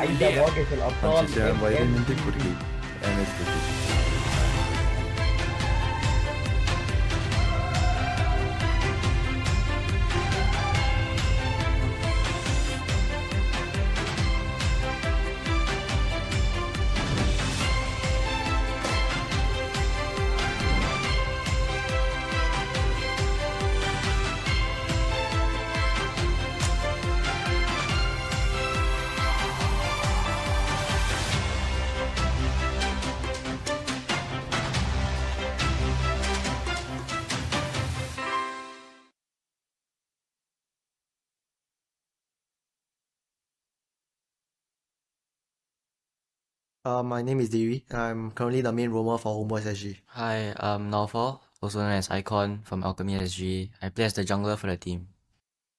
عايزه مواجهه الابطال Antigen vitamin D kurgi anesthetic. My name is Dewi. I'm currently the main roamer for Homeboys SG. Hi, I'm Naufal, also known as Icon from Alchemy SG. I play as the jungler for the team.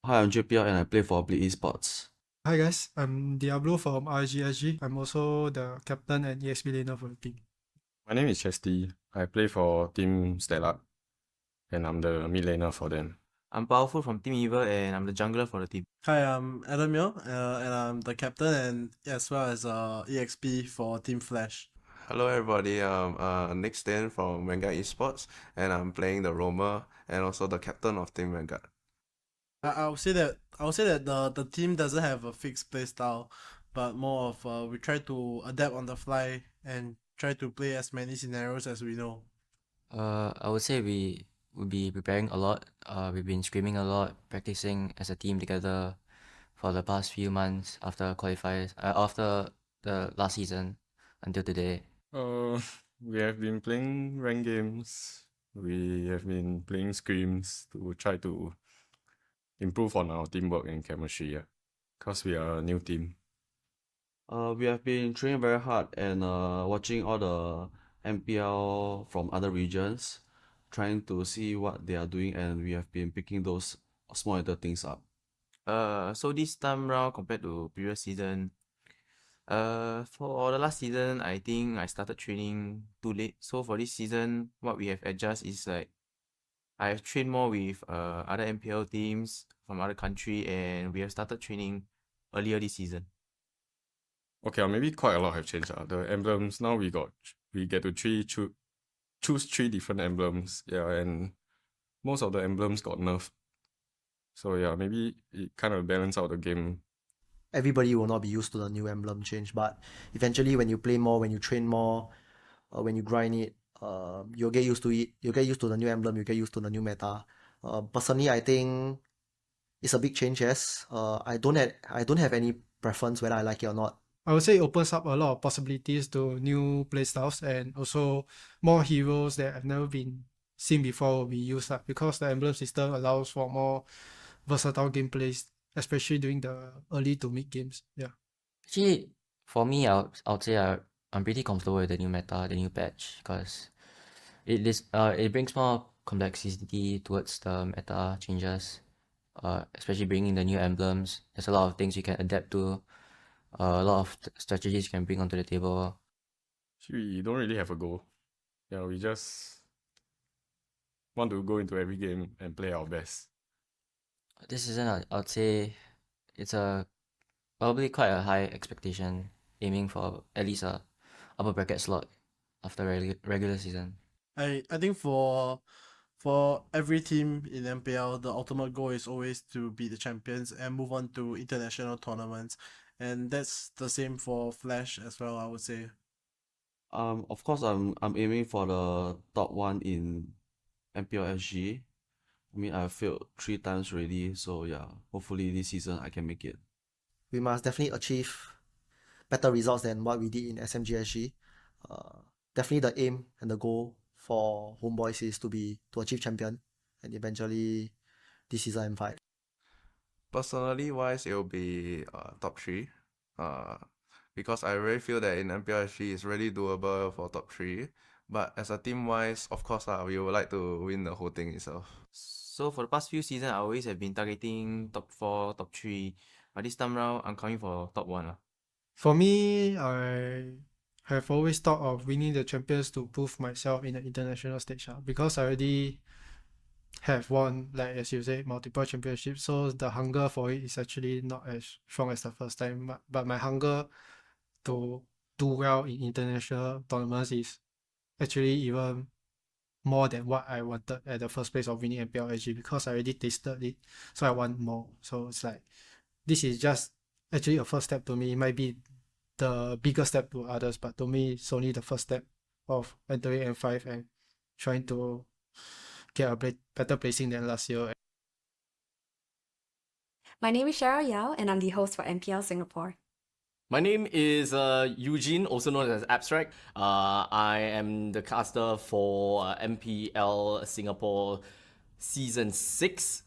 Hi, I'm JPL and I play for Bleed Esports. Hi guys, I'm Diablo from RSG. I'm also the captain and EXP laner for the team. My name is Chesty. I play for Team Stellar, and I'm the mid laner for them. I'm Powerful from Team Evil and I'm the jungler for the team. Hi, I'm Adam Yo, and I'm the captain and as well as EXP for Team Flash. Hello everybody, I'm Nick Stain from Vanguard Esports and I'm playing the roamer and also the captain of Team Vanguard. I would say that the team doesn't have a fixed play style, but more of we try to adapt on the fly and try to play as many scenarios as we know. I would say we would be preparing a lot. We've been screaming a lot, practicing as a team together for the past few months after qualifiers, after the last season until today. We have been playing ranked games. We have been playing scrims to try to improve on our teamwork and chemistry, because we are a new team. We have been training very hard and watching all the MPL from other regions, trying to see what they are doing, and we have been picking those small little things up. So this time round compared to previous season, for the last season, I think I started training too late. So for this season, what we have adjusted is like I have trained more with other MPL teams from other country, and we have started training earlier this season. Okay, maybe quite a lot have changed. The emblems now we get to choose 3 different emblems. Yeah, and most of the emblems got nerfed. So yeah, maybe it kind of balance out the game. Everybody will not be used to the new emblem change, but eventually when you play more, when you train more, when you grind it, you'll get used to it. You'll get used to the new emblem, you get used to the new meta. Personally, I think it's a big change, yes. I don't have any preference whether I like it or not. I would say it opens up a lot of possibilities to new playstyles and also more heroes that have never been seen before will be used because the emblem system allows for more versatile gameplays, especially during the early to mid games. Yeah. Actually, for me, I would say I'm pretty comfortable with the new meta, the new patch, because it brings more complexity towards the meta changes, especially bringing the new emblems. There's a lot of things you can adapt to, a lot of strategies you can bring onto the table. We don't really have a goal. Yeah, we just want to go into every game and play our best. This season, I'd say it's probably quite a high expectation, aiming for at least a upper bracket slot after regular season. I think for every team in MPL, the ultimate goal is always to be the champions and move on to international tournaments, and that's the same for Flash as well, I would say. Of course, I'm aiming for the top 1 in MPL SG. I mean, I've failed 3 times already, so yeah, hopefully this season I can make it. We must definitely achieve better results than what we did in SMGSG. Definitely the aim and the goal for Homeboys is to achieve champion and eventually this season M5. Personally wise, it will be top 3. Because I really feel that in MPLSG it's really doable for top 3. But as a team wise, of course we would like to win the whole thing itself. So for the past few seasons, I always have been targeting top 4, top 3. But this time round, I'm coming for top 1. For me, I have always thought of winning the champions to prove myself in the international stage because I already have won, like as you say, multiple championships, so the hunger for it is actually not as strong as the first time, but my hunger to do well in international tournaments is actually even more than what I wanted at the first place of winning MPL SG, because I already tasted it, so I want more. So it's like this is just actually a first step to me. It might be the bigger step to others, but to me it's only the first step of entering M5 and trying to get a better placing than last year. My name is Cheryl Yao, and I'm the host for MPL Singapore. My name is Eugene, also known as Abstract. I am the caster for MPL Singapore Season 6.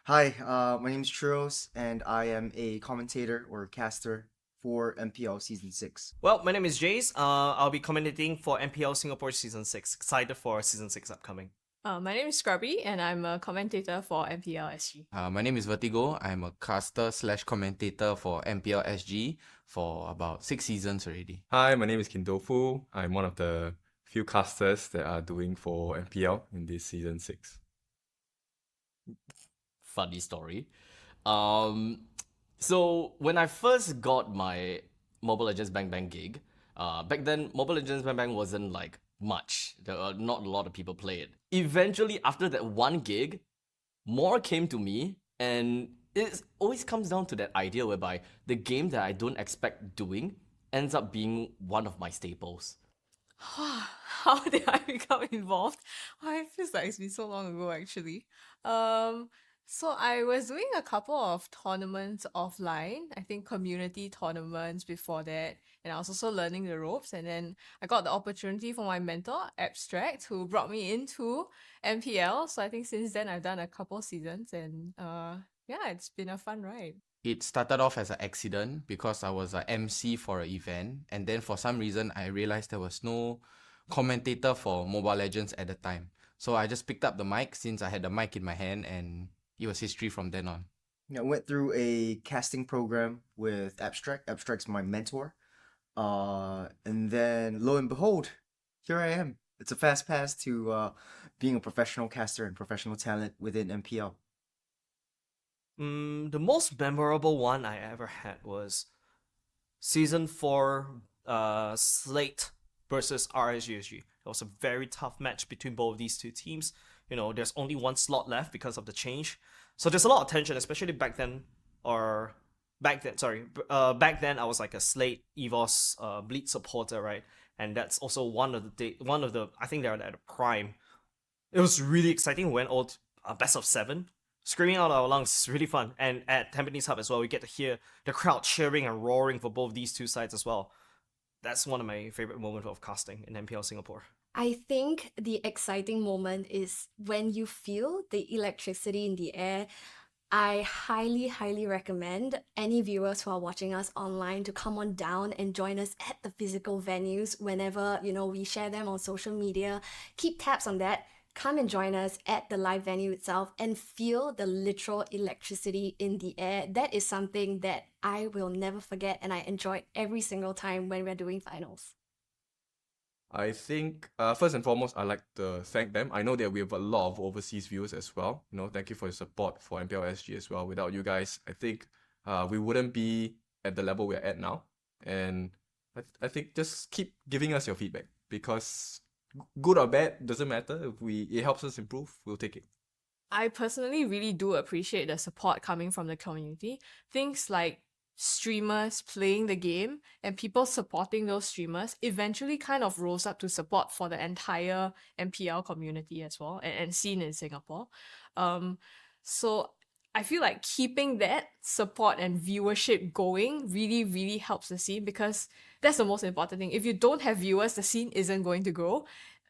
Hi, my name is Churros, and I am a commentator or caster for MPL Season 6. Well, my name is Jace. I'll be commentating for MPL Singapore Season 6. Excited for Season 6 upcoming. My name is Scrubby, and I'm a commentator for MPL SG. My name is Vertigo. I'm a caster / commentator for MPL SG for about 6 seasons already. Hi, my name is Kindofu. I'm one of the few casters that are doing for MPL in this season 6. Funny story. So when I first got my Mobile Legends Bang Bang gig, back then Mobile Legends Bang Bang wasn't like much. There were not a lot of people play it. Eventually, after that one gig, more came to me, and it always comes down to that idea whereby the game that I don't expect doing ends up being one of my staples. How did I become involved? It feels like it's been so long ago actually. So I was doing a couple of tournaments offline, I think community tournaments before that, and I was also learning the ropes, and then I got the opportunity from my mentor, Abstract, who brought me into MPL. So I think since then I've done a couple seasons, and yeah, it's been a fun ride. It started off as an accident because I was an MC for an event, and then for some reason I realized there was no commentator for Mobile Legends at the time. So I just picked up the mic since I had the mic in my hand, and it was history from then on. I went through a casting program with Abstract. Abstract's my mentor. And then lo and behold, here I am. It's a fast pass to being a professional caster and professional talent within MPL. The most memorable one I ever had was Season 4 Slate versus RSG. It was a very tough match between both of these two teams. You know, there's only one slot left because of the change. So there's a lot of tension, especially back then, back then I was like a Slate EVOS Bleed supporter, right? And that's also one of the I think they're at a prime. It was really exciting. We went all best of 7. Screaming out our lungs. It's really fun. And at Tampines Hub as well, we get to hear the crowd cheering and roaring for both these two sides as well. That's one of my favorite moments of casting in MPL Singapore. I think the exciting moment is when you feel the electricity in the air. I highly, highly recommend any viewers who are watching us online to come on down and join us at the physical venues whenever, we share them on social media. Keep tabs on that. Come and join us at the live venue itself and feel the literal electricity in the air. That is something that I will never forget, and I enjoy every single time when we're doing finals. I think, first and foremost, I'd like to thank them. I know that we have a lot of overseas viewers as well. Thank you for your support for MPL SG as well. Without you guys, I think we wouldn't be at the level we're at now. And I think just keep giving us your feedback, because good or bad, doesn't matter. If it helps us improve, we'll take it. I personally really do appreciate the support coming from the community. Things like streamers playing the game and people supporting those streamers eventually kind of rose up to support for the entire MPL community as well, and scene in Singapore. So I feel like keeping that support and viewership going really, really helps the scene, because that's the most important thing. If you don't have viewers, the scene isn't going to grow.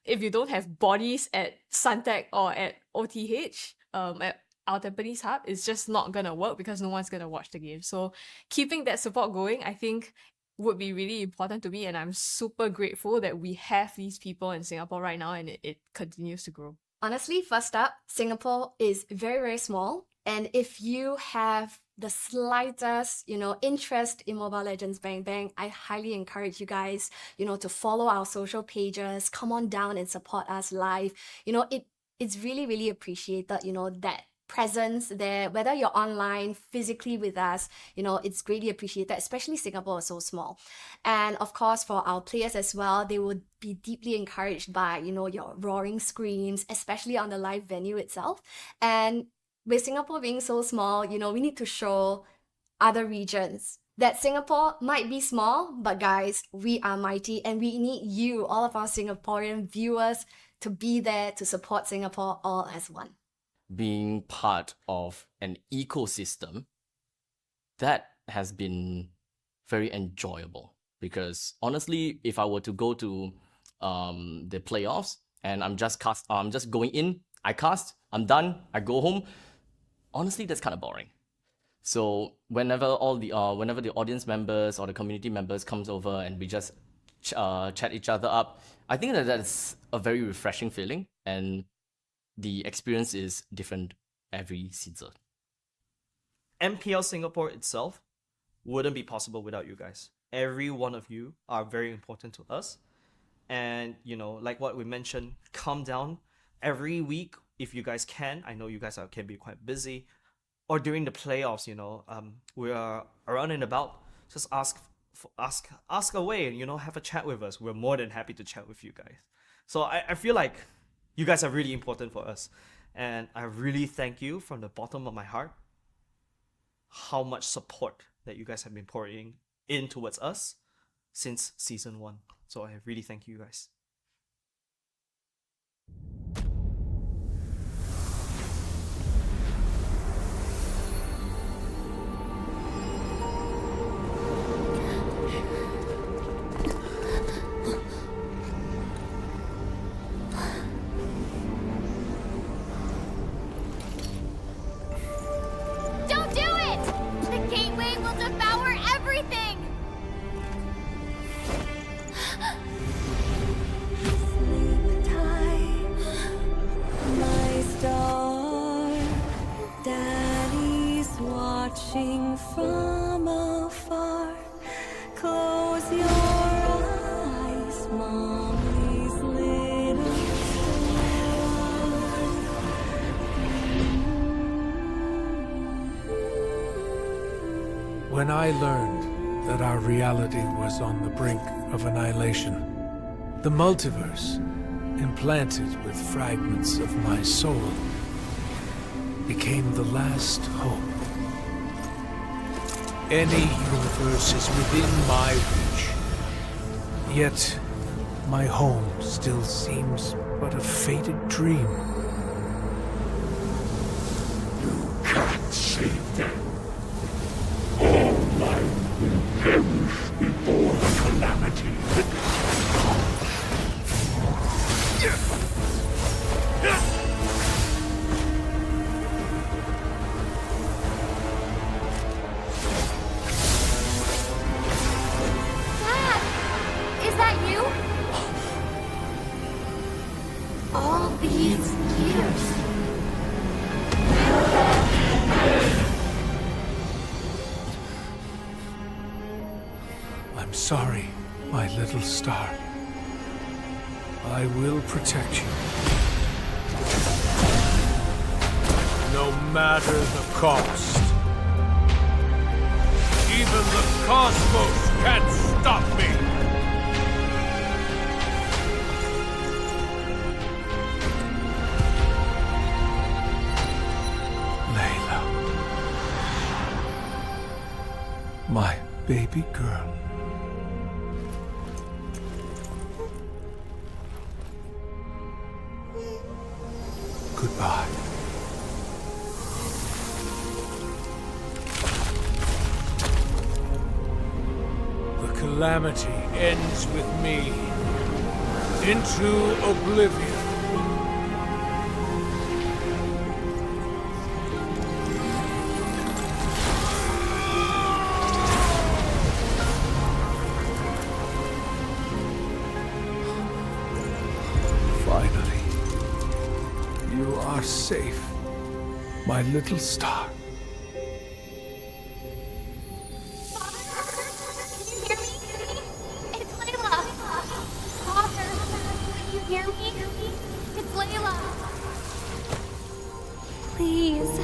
If you don't have bodies at Suntec or at OTH, at our Tampines Hub, it's just not gonna work because no one's gonna watch the game. So keeping that support going, I think, would be really important to me, and I'm super grateful that we have these people in Singapore right now, and it continues to grow. Honestly, first up, Singapore is very, very small. And if you have the slightest, interest in Mobile Legends Bang Bang, I highly encourage you guys, to follow our social pages, come on down and support us live. It's really, really appreciated, that presence there, whether you're online, physically with us, it's greatly appreciated, especially Singapore is so small. And of course, for our players as well, they would be deeply encouraged by, your roaring screams, especially on the live venue itself. And with Singapore being so small, we need to show other regions that Singapore might be small, but guys, we are mighty and we need you, all of our Singaporean viewers, to be there to support Singapore all as one. Being part of an ecosystem, that has been very enjoyable. Because honestly, if I were to go to the playoffs and I'm just going in, I cast, I'm done, I go home. Honestly, that's kind of boring. So whenever the audience members or the community members comes over and we just chat each other up, I think that's a very refreshing feeling, and the experience is different every season. MPL Singapore itself wouldn't be possible without you guys. Every one of you are very important to us. And, like what we mentioned, come down every week if you guys can. I know you guys can be quite busy. Or during the playoffs, we are around and about. Just ask away and, have a chat with us. We're more than happy to chat with you guys. So I feel like you guys are really important for us. And I really thank you from the bottom of my heart how much support that you guys have been pouring in towards us since season 1. So I really thank you guys. Don't do it! The gateway will devour everything! Sleep tight, my star. Daddy's watching from afar. Close your eyes, Mommy's little When I learned that our reality was on the brink of annihilation, the multiverse, implanted with fragments of my soul, became the last hope. Any universe is within my reach, yet my home still seems but a faded dream. You can't save them. All life will perish before the calamity that Dad! Is that you? All these years. I'm sorry, my little star. I will protect you. No matter the cost. Even the cosmos can't stop me! Layla. My baby girl. Goodbye. The calamity ends with me. Into oblivion. Finally, you are safe, my little star. It's Layla! Father, can you hear me? It's Layla! Please.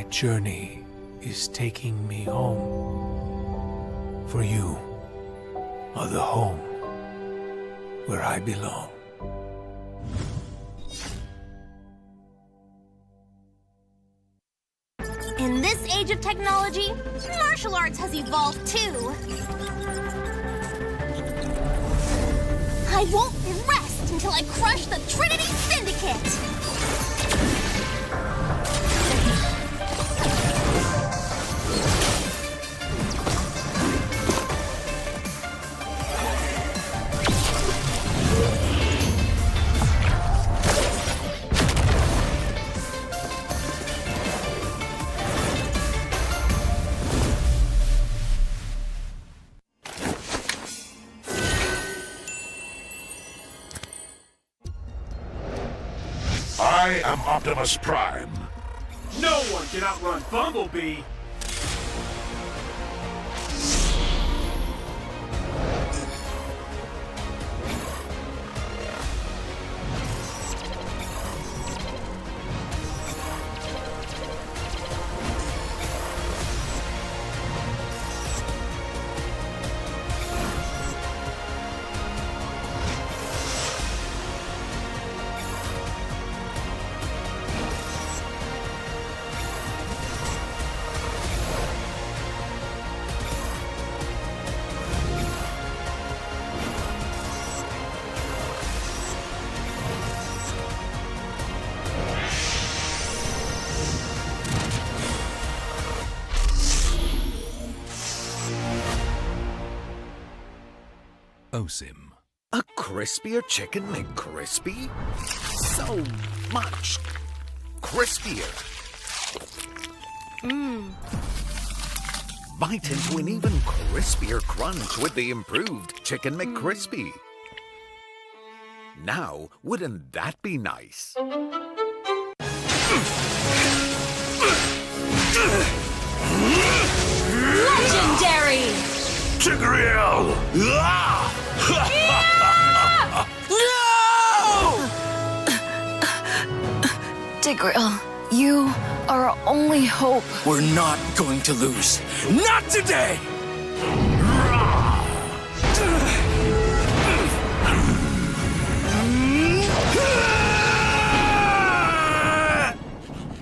that journey is taking me home. For you are the home where I belong. In this age of technology, martial arts has evolved too. I won't rest until I crush the Trinity Syndicate! I am Optimus Prime. No one can outrun Bumblebee! OSIM. A crispier chicken McCrispy? So much crispier. Bite into an even crispier crunch with the improved Chicken McCrispy. Now, wouldn't that be nice? Legendary! Tigreal! Tigreal, you are our only hope. We're not going to lose. Not today!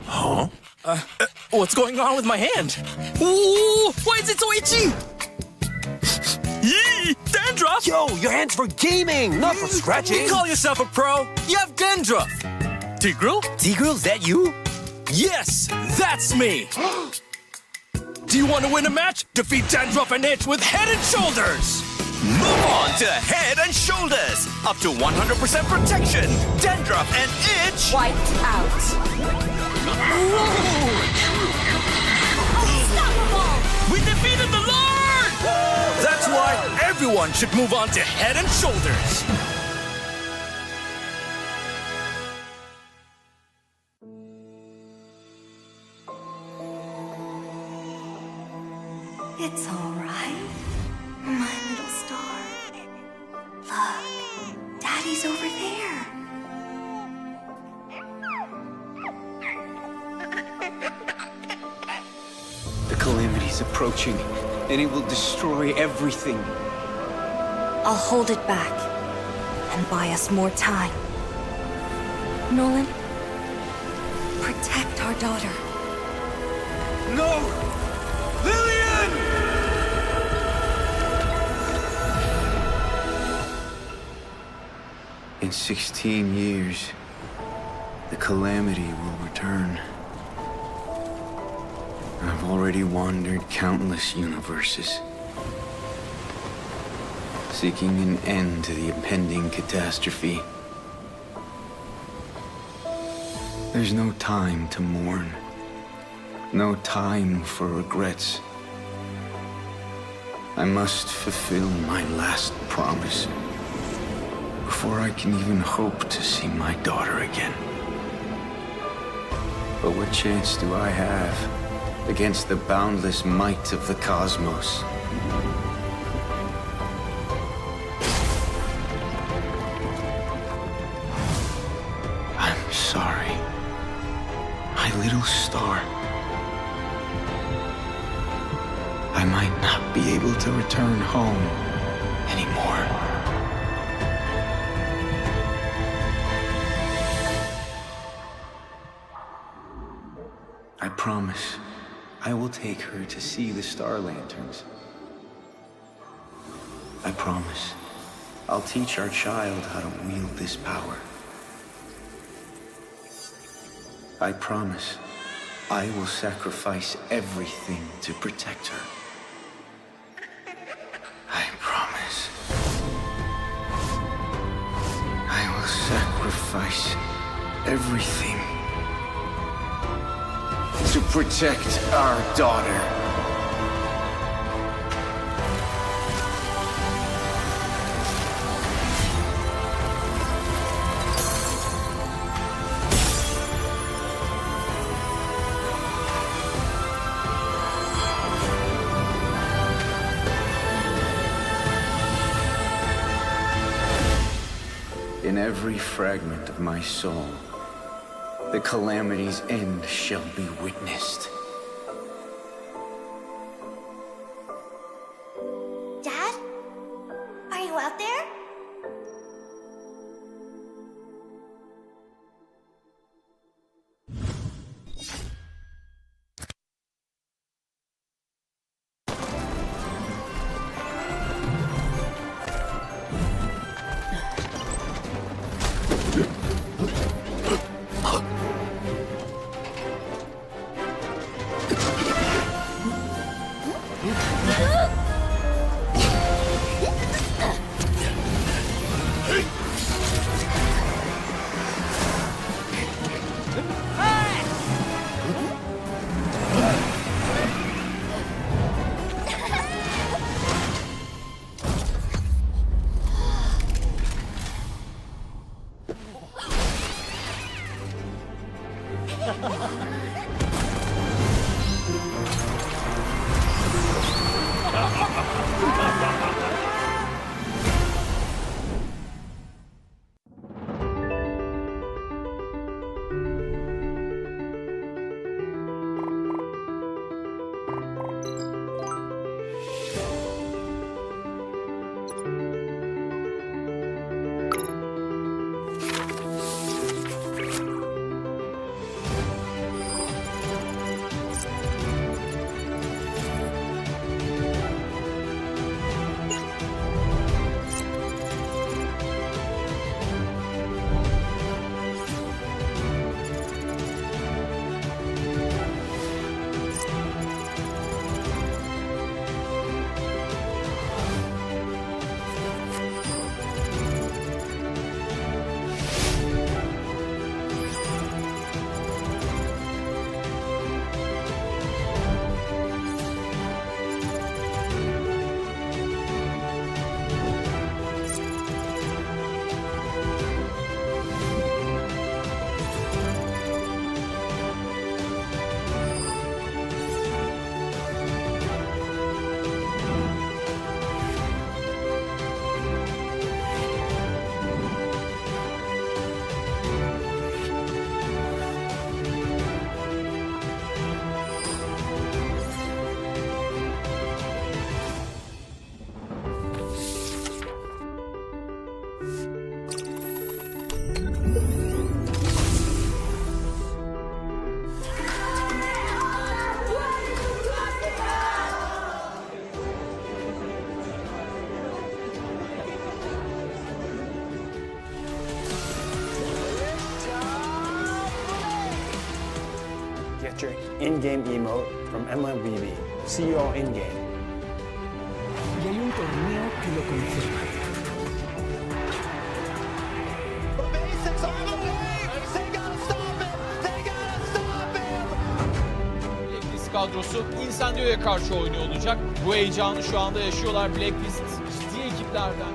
Huh? What's going on with my hand? Ooh, why is it so itchy? Yee! Dandruff! Yo, your hand's for gaming, not for scratching. You call yourself a pro? You have dandruff! Tigreal? Tigreal, is that you? Yes, that's me! Do you want to win a match? Defeat Dandruff and Itch with Head and Shoulders! Move on to Head and Shoulders! Up to 100% protection! Dandruff and Itch! Wiped out. Unstoppable! We defeated the Lord! That's why everyone should move on to Head and Shoulders! It's all right, my little star. Look, Daddy's over there. The calamity's approaching, and it will destroy everything. I'll hold it back and buy us more time. Nolan, protect our daughter. No! Lillian! In 16 years, the calamity will return. I've already wandered countless universes, seeking an end to the impending catastrophe. There's no time to mourn, no time for regrets. I must fulfill my last promise before I can even hope to see my daughter again. But what chance do I have against the boundless might of the cosmos? I'm sorry, my little star. I might not be able to return home anymore. I promise I will take her to see the star lanterns. I promise I'll teach our child how to wield this power. I promise I will sacrifice everything to protect her. I promise I will sacrifice everything to protect our daughter. In every fragment of my soul, the calamity's end shall be witnessed. Dad? Are you out there? Get your in-game emote from MLBB. See you all in-game. Y hay un torneo que lo confirma. Blacklist kadrosu Incendios'ya karşı oynuyor olacak. Bu heyecanı şu anda yaşıyorlar. Blacklist ciddi ekiplerden.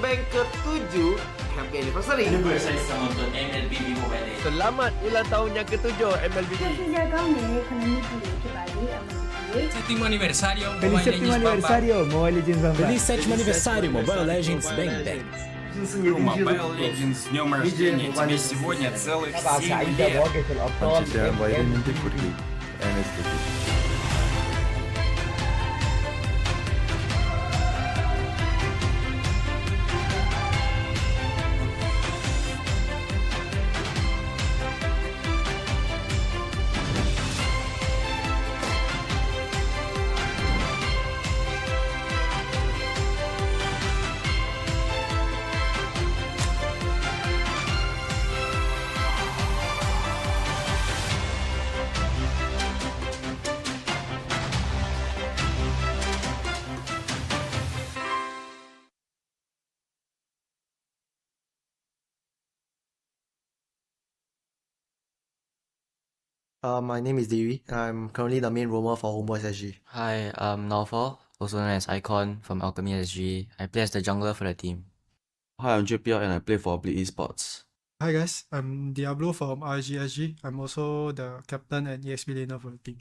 Bank ke-7 Happy Anniversary. Anniversary sa nonton MLBB Mobile Legends. Selamat ulang tahun yang ke-7 MLBB. Sétimo aniversario Feliz sétimo aniversario Mobile Legends Bang Bang. Feliz sétimo aniversário Mobile Legends Bang Bang. Mobile Legends с днем рождения. Тебе сегодня целых 7 лет. Panchita invited me to quickly, and it's the My name is Dewi. I'm currently the main roamer for Homeboys SG. Hi, I'm Naufal, also known as Icon from Alchemy SG. I play as the jungler for the team. Hi, I'm JPL and I play for Bleed Esports. Hi guys, I'm Diablo from RSG. I'm also the captain and EXP laner for the team.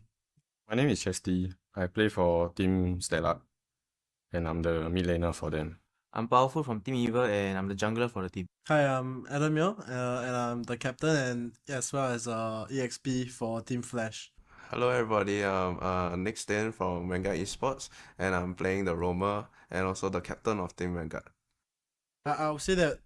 My name is Chesty. I play for Team Stellar, and I'm the mid laner for them. I'm Powerful from Team Evil and I'm the jungler for the team. Hi, I'm Adam Yo, and I'm the captain and as well as EXP for Team Flash. Hello everybody, I'm Nick Stain from Vanguard Esports and I'm playing the roamer and also the captain of Team Vanguard. I would say that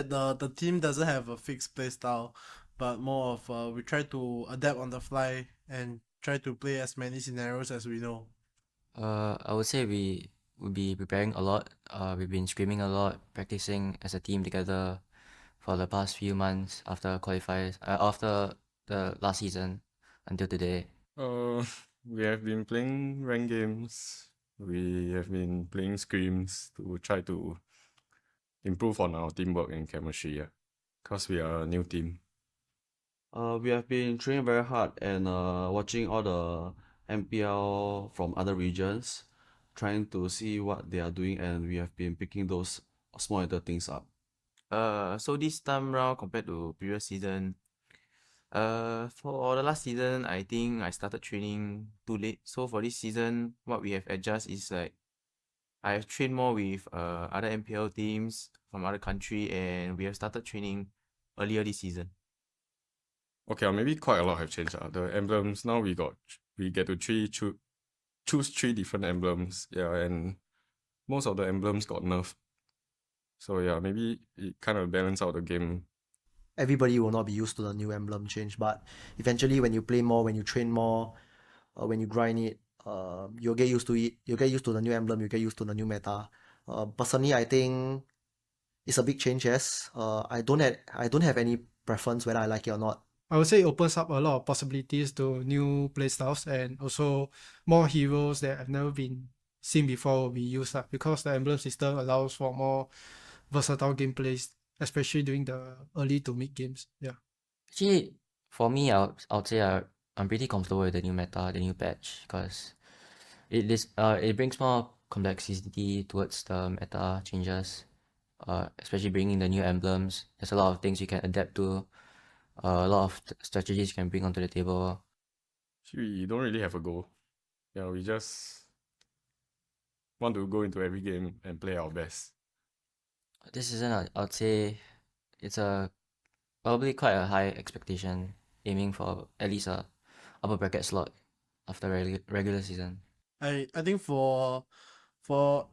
the team doesn't have a fixed play style, but more of we try to adapt on the fly and try to play as many scenarios as we know. I would say we will be preparing a lot. We've been screaming a lot, practicing as a team together for the past few months after qualifiers, after the last season until today. We have been playing ranked games. We have been playing scrims to try to improve on our teamwork and chemistry. Because we are a new team. We have been training very hard and watching all the MPL from other regions, trying to see what they are doing, and we have been picking those small little things up. So this time round compared to previous season, for the last season, I think I started training too late. So for this season, what we have adjusted is like I have trained more with other MPL teams from other country, and we have started training earlier this season. Okay, maybe quite a lot have changed. The emblems now we get to choose 3 different emblems. Yeah, and most of the emblems got nerfed. So yeah, maybe it kind of balance out the game. Everybody will not be used to the new emblem change, but eventually when you play more, when you train more, when you grind it, you'll get used to it. You'll get used to the new emblem. You get used to the new meta. Personally, I think it's a big change. Yes. I don't have any preference whether I like it or not. I would say it opens up a lot of possibilities to new playstyles and also more heroes that have never been seen before will be used because the emblem system allows for more versatile gameplays, especially during the early to mid games. Yeah. Actually, for me, I would say I'm pretty comfortable with the new meta, the new patch, because it brings more complexity towards the meta changes, especially bringing the new emblems. There's a lot of things you can adapt to, a lot of strategies you can bring onto the table. We don't really have a goal. Yeah, we just want to go into every game and play our best. This season, I'd say it's probably quite a high expectation, aiming for at least a upper bracket slot after regular season. I think for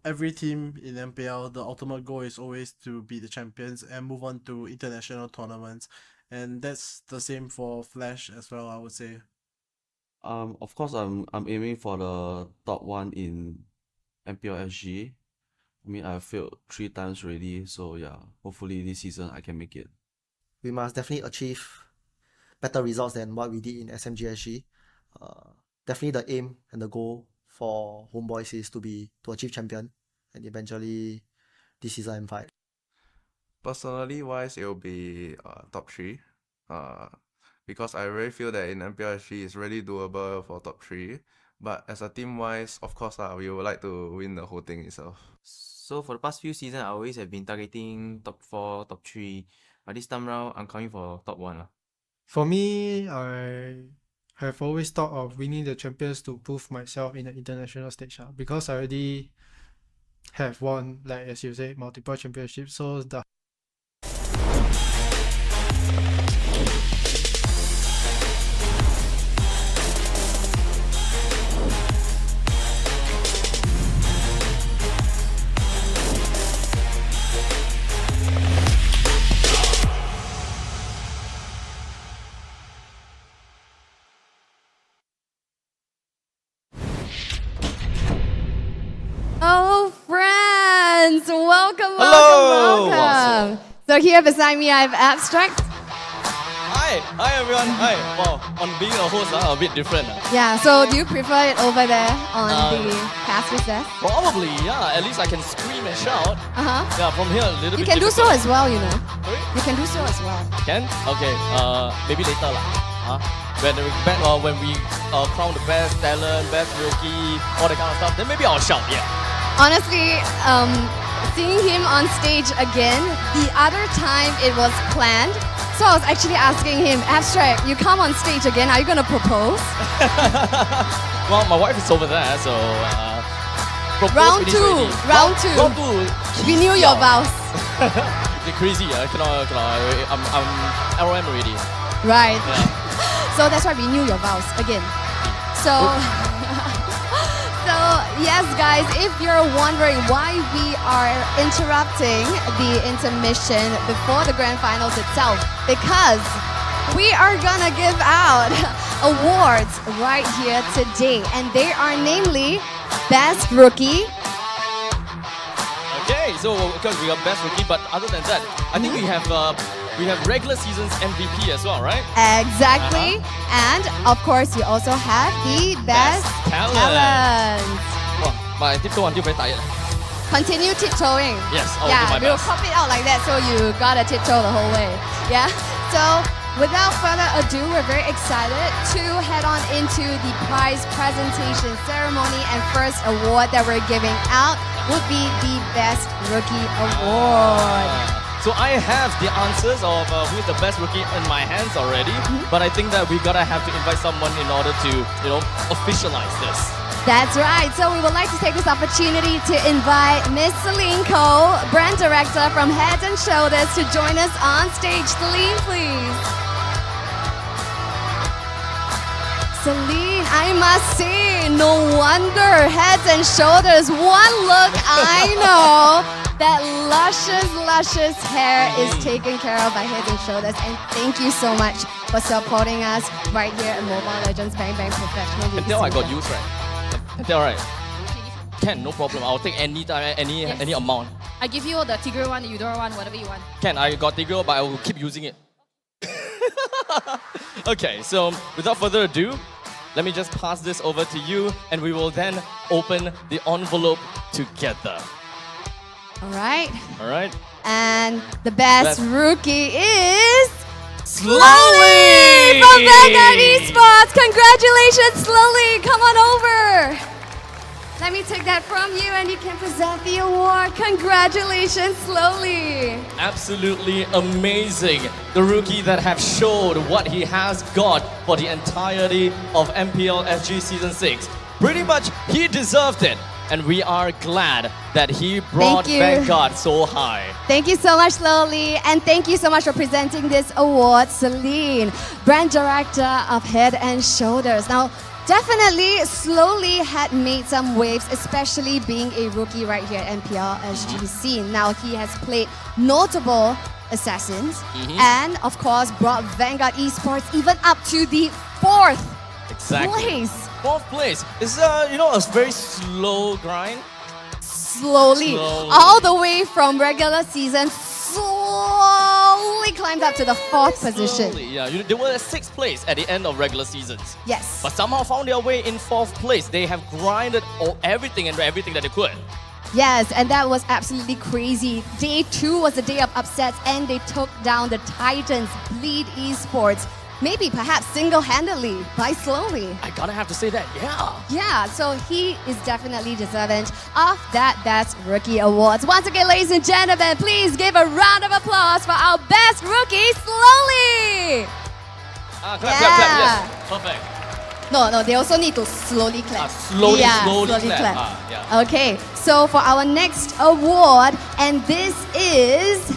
every team in MPL, the ultimate goal is always to be the champions and move on to international tournaments, and that's the same for Flash as well, I would say. Of course, I'm aiming for the top 1 in MPL SG. I mean, I've failed 3 times already, so yeah, hopefully this season I can make it. We must definitely achieve better results than what we did in SMGSG. Definitely the aim and the goal for Homeboys is to achieve champion and eventually this season M5. Personally wise, it will be top 3. Because I really feel that in MPLSG it's really doable for top 3. But as a team wise, of course we would like to win the whole thing itself. So for the past few seasons, I always have been targeting top 4, top 3. But this time round, I'm coming for top 1 lah. For me, I have always thought of winning the champions to prove myself in the international stage because I already have won, like as you say, multiple championships. So the Oh, friends! Welcome, Hello! welcome. So here beside me, I have Abstract. Hi everyone. Hi. Wow, on being a host, a bit different. Yeah, so do you prefer it over there on the caster's desk? Probably, yeah. At least I can scream and shout. Yeah, from here a little You bit can do so difficult. as well, you know. Sorry? You can do so as well. Can? Okay. Maybe later lah. When we crown the best talent, best rookie, all that kind of stuff, then maybe I'll shout. Yeah. Honestly, seeing him on stage again, the other time it was planned. So I was actually asking him, Abstract, you come on stage again, are you going to propose? Well, my wife is over there, so propose Round finish two, already. round two. Round two. Renew your vows. You're crazy. I cannot. I'm ROM already. Right. Yeah. So that's why renew your vows again. So, so yes, guys, if you're wondering why we are interrupting the intermission before the grand finals itself, because we are gonna give out awards right here today, and they are namely Best Rookie. Okay, so because we got best rookie, but other than that, I think we have regular season's MVP as well, right? Exactly. And of course, you also have the best talent. Wow, my tiptoe until very tired. Continue tiptoeing. Yes, I'll yeah, do my we'll best. pop it out like that, so you gotta tiptoe the whole way. Yeah. So without further ado, we're very excited to head on into the prize presentation ceremony, and first award that we're giving out would be the Best Rookie Award. So I have the answers of who's the best rookie in my hands already, but I think that we gotta have to invite someone in order to, officialize this. That's right. So we would like to take this opportunity to invite Miss Celine Ko, brand director from Head and Shoulders, to join us on stage. Celine, please. Celine, I must say, no wonder Head and Shoulders. One look, I know that luscious hair is taken care of by Head and Shoulders. And thank you so much for supporting us right here at Mobile Legends Bang Bang Professional League. Until I got used, right? Until right. Can, no problem. I'll take any time, any amount. I give you the Tigreal one, the Eudora one, whatever you want. Can, I got Tigreal, but I will keep using it. Okay, so without further ado, let me just pass this over to you, and we will then open the envelope together. All right. All right. And the best rookie is Slowly from Vanguard Esports. Congratulations, Slowly. Come on over. Let me take that from you, and you can present the award. Congratulations, Slowly. Absolutely amazing. The rookie that have showed what he has got for the entirety of MPL SG Season 6. Pretty much, he deserved it. And we are glad that he brought Thank you. Vanguard so high. Thank you so much, Slowly. And thank you so much for presenting this award, Celine, brand director of Head and Shoulders. Now, definitely, Slowly had made some waves, especially being a rookie right here at MPL SG scene. Now, he has played notable assassins and, of course, brought Vanguard Esports even up to the 4th place. 4th place. It's a very slow grind. Slowly, all the way from regular season, slowly climbed up to the 4th position. Slowly, yeah. They were at 6th place at the end of regular seasons. Yes. But somehow found their way in 4th place. They have grinded everything and everything that they could. Yes, and that was absolutely crazy. Day 2 was the day of upsets, and they took down the Titans, Bleed Esports, maybe perhaps single-handedly by Slowly. I gotta have to say that, yeah. Yeah, so he is definitely deserving of that Best Rookie Awards. Once again, ladies and gentlemen, please give a round of applause for our Best Rookie, Slowly! Clap, clap, clap, yes. Perfect. No, they also need to slowly clap. Slowly clap. Yeah. Okay, so for our next award, and this is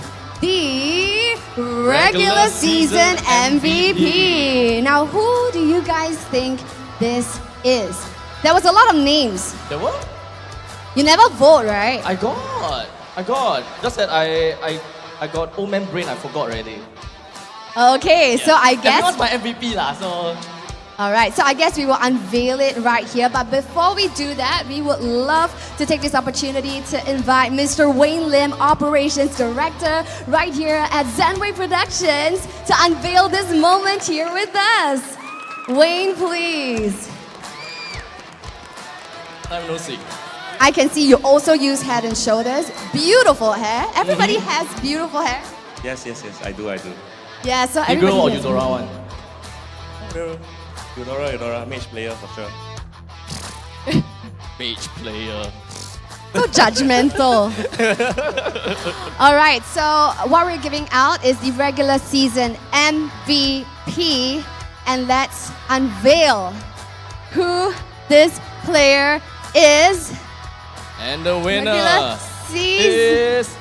the regular season MVP. Now, who do you guys think this is? There was a lot of names. There were? You never vote, right? I got. Just that I got old man brain, I forgot already. Okay, so I guess... Everyone's my MVP lah, so... Alright, so I guess we will unveil it right here. But before we do that, we would love to take this opportunity to invite Mr. Wayne Lim, Operations Director, right here at Zenway Productions, to unveil this moment here with us. Wayne, please. Time no see. I can see you also use Head and Shoulders. Beautiful hair. Everybody has beautiful hair. Yes, I do. Yeah, so You girl or everybody has Eudora one? Eudora, mage player for sure. Mage player. So judgmental. Alright, so what we're giving out is the regular season MVP. And let's unveil who this player is. And the winner Regular season is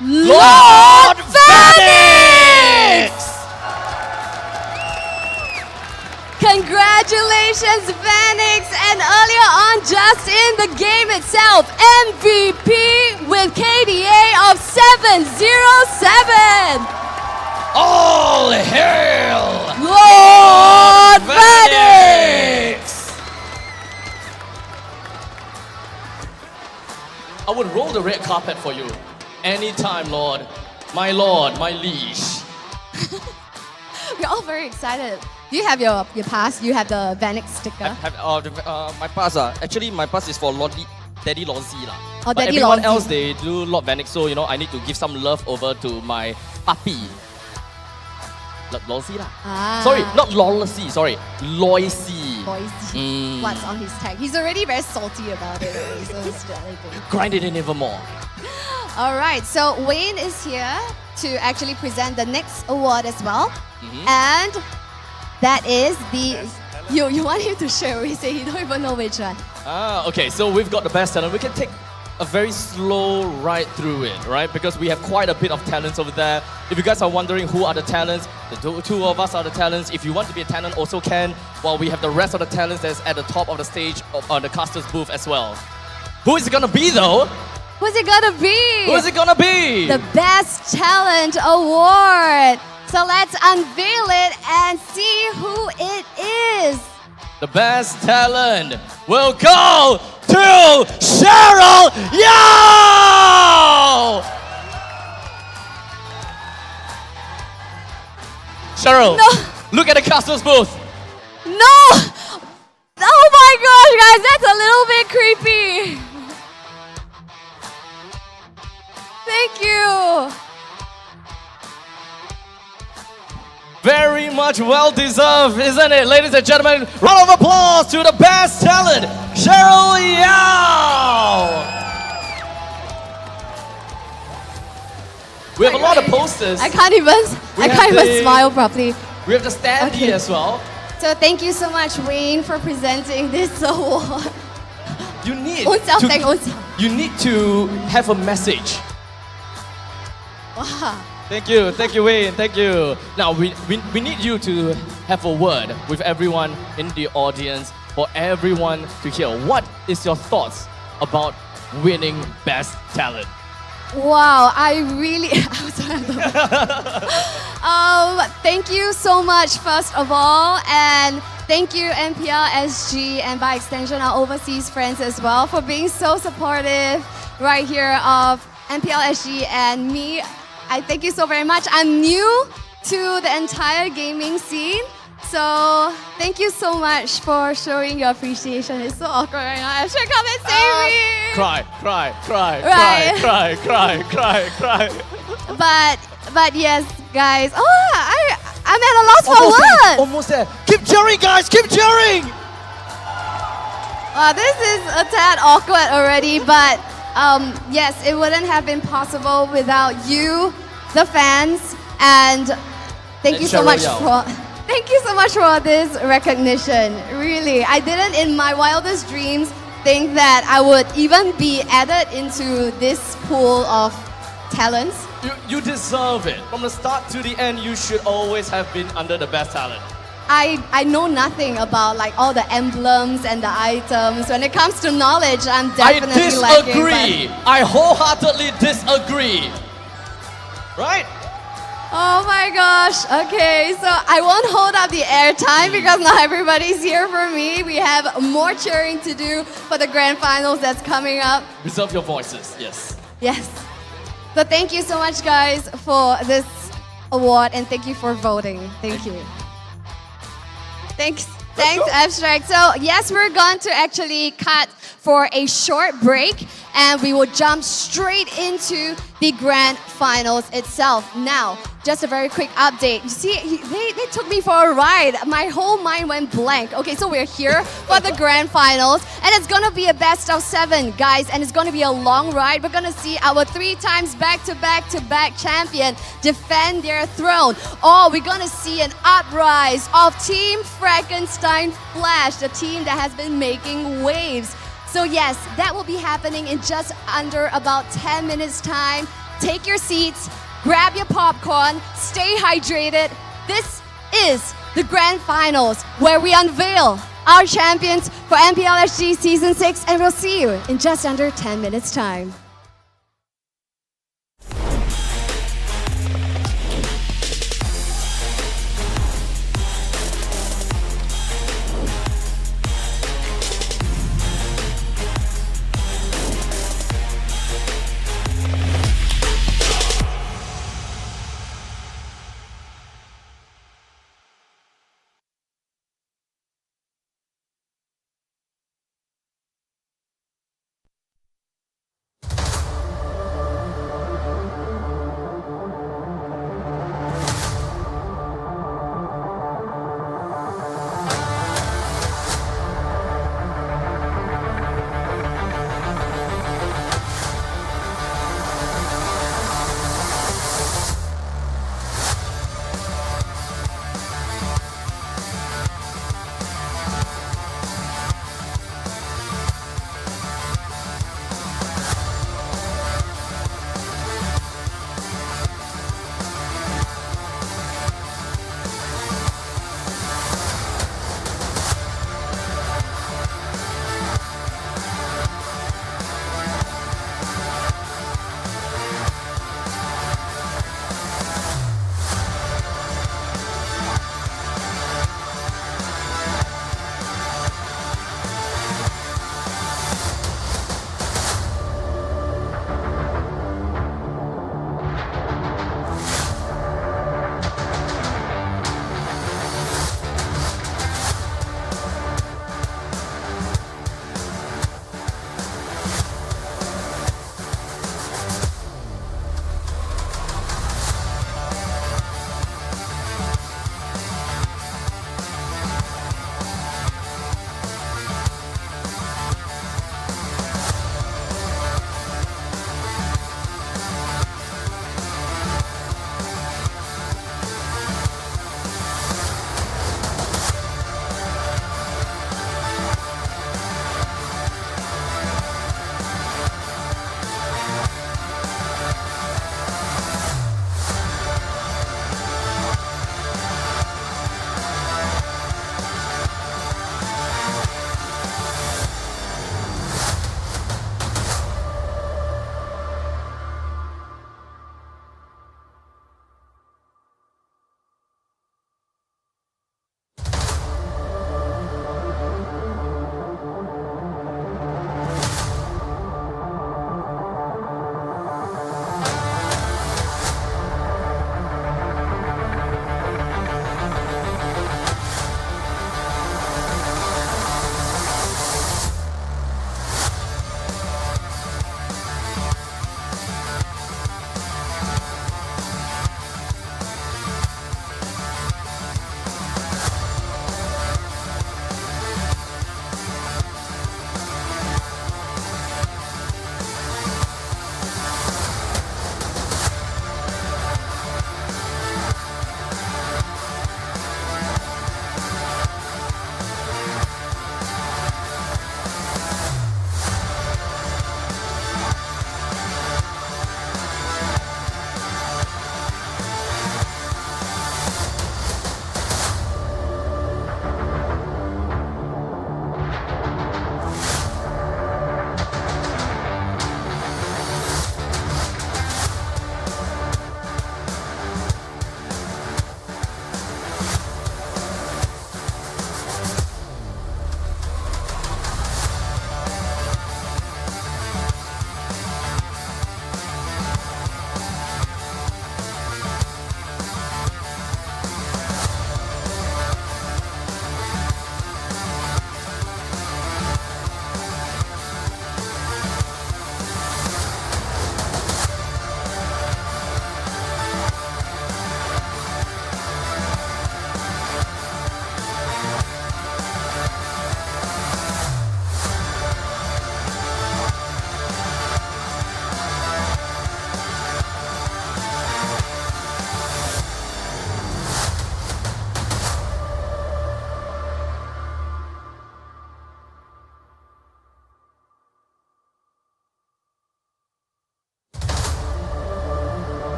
Lord Phoenix! Congratulations, Phoenix! And earlier on, just in the game itself, MVP with KDA of 707! All hail Lord Phoenix! I would roll the red carpet for you. Anytime, Lord. My Lord, my liege. We're all very excited. Do you have your pass? You have the Phoenix sticker? My pass, actually my pass is for Daddy Lozzie lah. Oh, But Daddy everyone Lozzie. else, they do Lord Phoenix, so I need to give some love over to my puppy. Lozzie lah. Sorry, not Lolosy, sorry. Loisy. Boise. What's on his tag? He's already very salty about it. So it's Grind it in even more. all right, so Wayne is here to actually present the next award as well. And that is the... You want him to share? We say you don't even know which one. Okay, so we've got the best talent. We can take a very slow ride through it, right? Because we have quite a bit of talents over there. If you guys are wondering who are the talents, the two of us are the talents. If you want to be a talent, also can. While we have the rest of the talents that's at the top of the stage on the caster's booth as well. Who is it gonna be though? Who's it gonna be? Who is it gonna be? The Best Talent Award. So let's unveil it and see who it is. The best talent will go to Cheryl Yao! Cheryl, look at the caster's booth. No! Oh my gosh, guys, that's a little bit creepy. Thank you. Very much well deserved, isn't it? Ladies and gentlemen, round of applause to the best talent, Cheryl Yao! We have a lot of posters. I can't even smile properly. We have the standee as well. So thank you so much, Wayne, for presenting this award. You need you need to have a message. Wow. Thank you, Wayne, thank you. Now we need you to have a word with everyone in the audience for everyone to hear. What is your thoughts about winning Best Talent? Wow, thank you so much, first of all, and thank you MPL SG and by extension our overseas friends as well for being so supportive right here of MPL SG and me. I thank you so very much. I'm new to the entire gaming scene, so thank you so much for showing your appreciation. It's so awkward right now. I should come and save me. Cry. Right. Cry. But yes, guys. Oh, I I'm at a loss for words. Almost there. Keep cheering, guys. Keep cheering. This is a tad awkward already, but yes, it wouldn't have been possible without you, the fans, and thank you so much for this recognition. Really, I didn't in my wildest dreams think that I would even be added into this pool of talents. You deserve it. From the start to the end, you should always have been under the best talent. I know nothing about like all the emblems and the items. When it comes to knowledge, I'm definitely lacking. I disagree. I wholeheartedly disagree. Right? Oh my gosh. Okay, so I won't hold up the airtime because not everybody's here for me. We have more cheering to do for the grand finals that's coming up. Reserve your voices. Yes. Yes. So thank you so much, guys, for this award, and thank you for voting. Thank you. Thanks, Abstract. So yes, we're going to actually cut for a short break, and we will jump straight into the grand finals itself. Now, just a very quick update. You see, they took me for a ride. My whole mind went blank. Okay, so we're here for the grand finals, and it's gonna be a best of 7, guys, and it's gonna be a long ride. We're gonna see our 3 times back-to-back champion defend their throne. Or we're gonna see an uprise of Team Frankenstein Flash, the team that has been making waves. So yes, that will be happening in just under about 10 minutes time. Take your seats, grab your popcorn, stay hydrated. This is the grand finals where we unveil our champions for MPL SG Season 6, and we'll see you in just under 10 minutes time.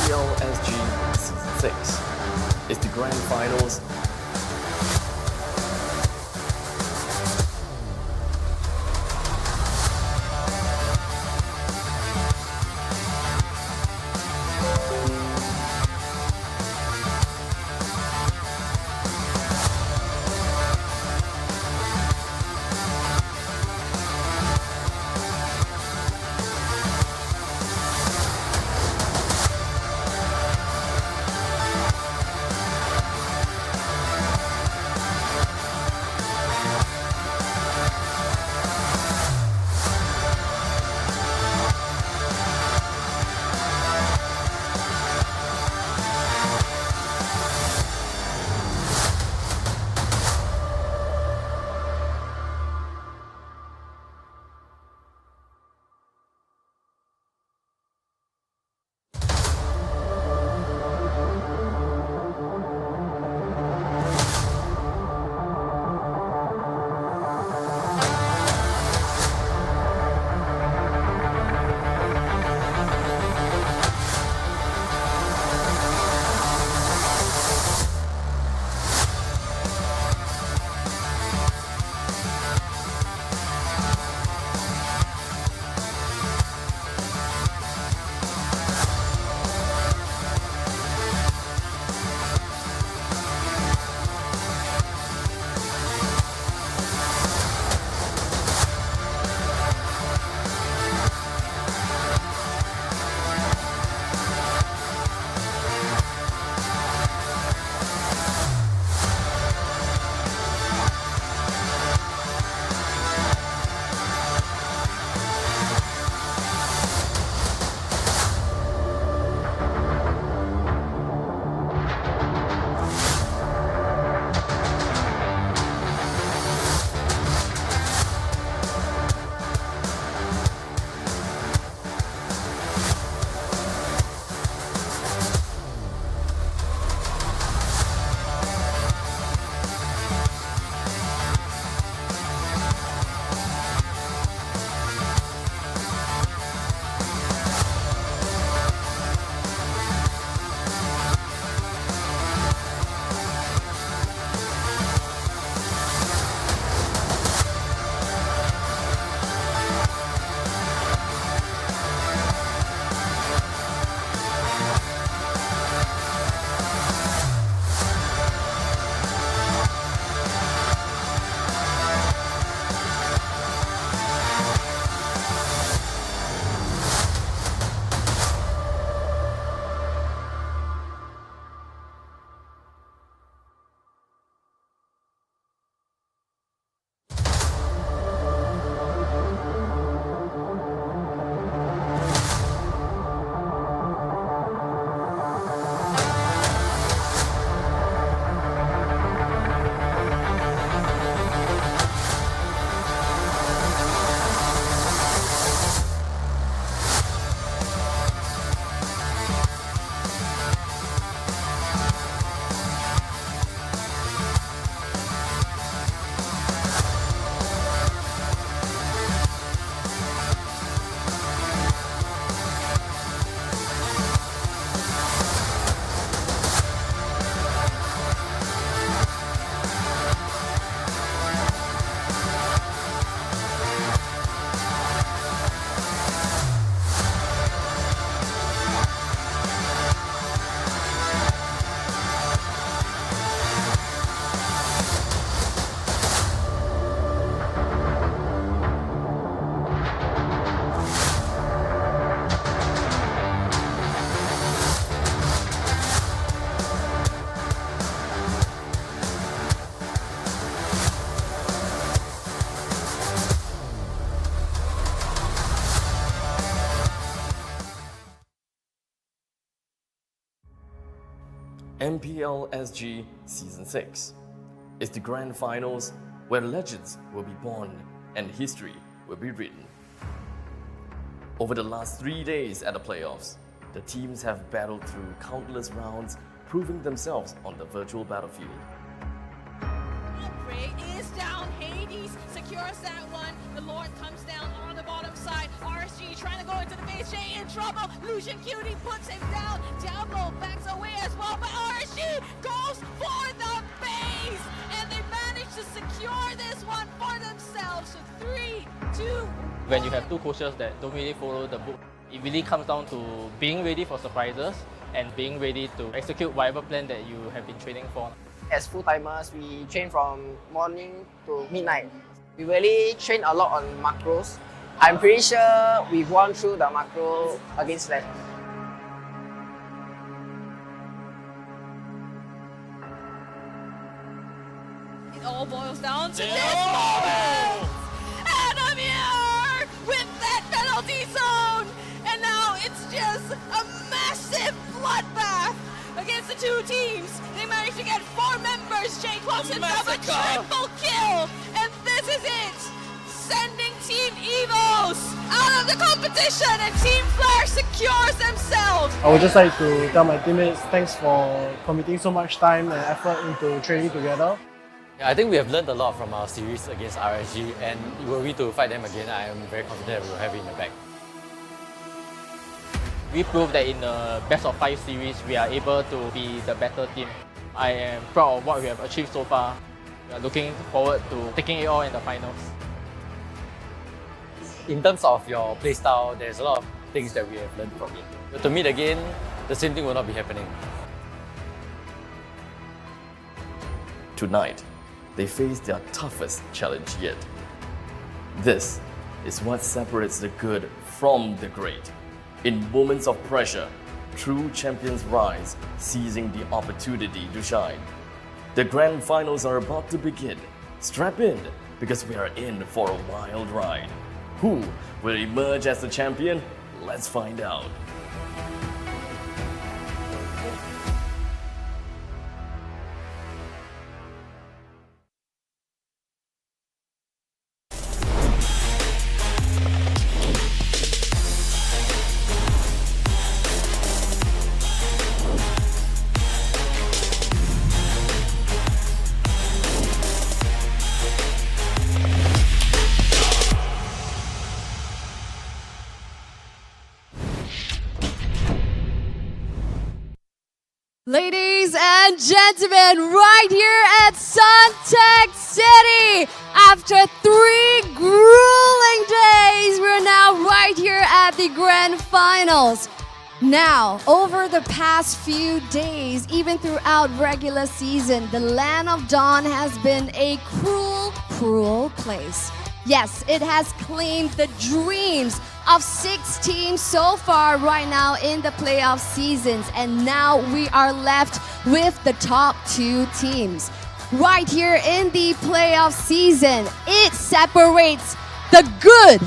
MPL SG Season 6. It's the grand finals. MPL SG Season 6. It's the grand finals where legends will be born and history will be written. Over the last 3 days at the playoffs, the teams have battled through countless rounds, proving themselves on the virtual battlefield. Ray is down. Hades secures that one. The Lord comes down on the bottom side. RSG trying to go into the base. J in trouble. Lucian Cutie puts him down. Diablo backs away as well, but RSG goes for the base, and they manage to secure this one for themselves. So 3, 2. When you have two coaches that don't really follow the book, it really comes down to being ready for surprises and being ready to execute whatever plan that you have been training for. As full-timers, we train from morning to midnight. We really train a lot on macros. I'm pretty sure we've won through the macro against Flash. It all boils down to this moment! And I'm here with that penalty zone! And now it's just a massive bloodbath against the two teams. They managed to get 4 members. Jay Close himself a triple kill! And this is it! Sending Team Evos out of the competition, and Team Flash secures themselves! I would just like to tell my teammates thanks for committing so much time and effort into training together. Yeah, I think we have learned a lot from our series against RSG, and were we to fight them again, I am very confident we will have it in the bag. We proved that in the best of 5 series, we are able to be the better team. I am proud of what we have achieved so far. We are looking forward to taking it all in the finals. In terms of your playstyle, there's a lot of things that we have learned from it. But to meet again, the same thing will not be happening. Tonight, they face their toughest challenge yet. This is what separates the good from the great. In moments of pressure, true champions rise, seizing the opportunity to shine. The grand finals are about to begin. Strap in, because we are in for a wild ride. Who will emerge as the champion? Let's find out. Ladies and gentlemen, right here at Suntec City, after 3 grueling days, we're now right here at the grand finals. Now, over the past few days, even throughout regular season, the Land of Dawn has been a cruel, cruel place. Yes, it has claimed the dreams of 6 teams so far right now in the playoff seasons, and now we are left with the top 2 teams. Right here in the playoff season, it separates the good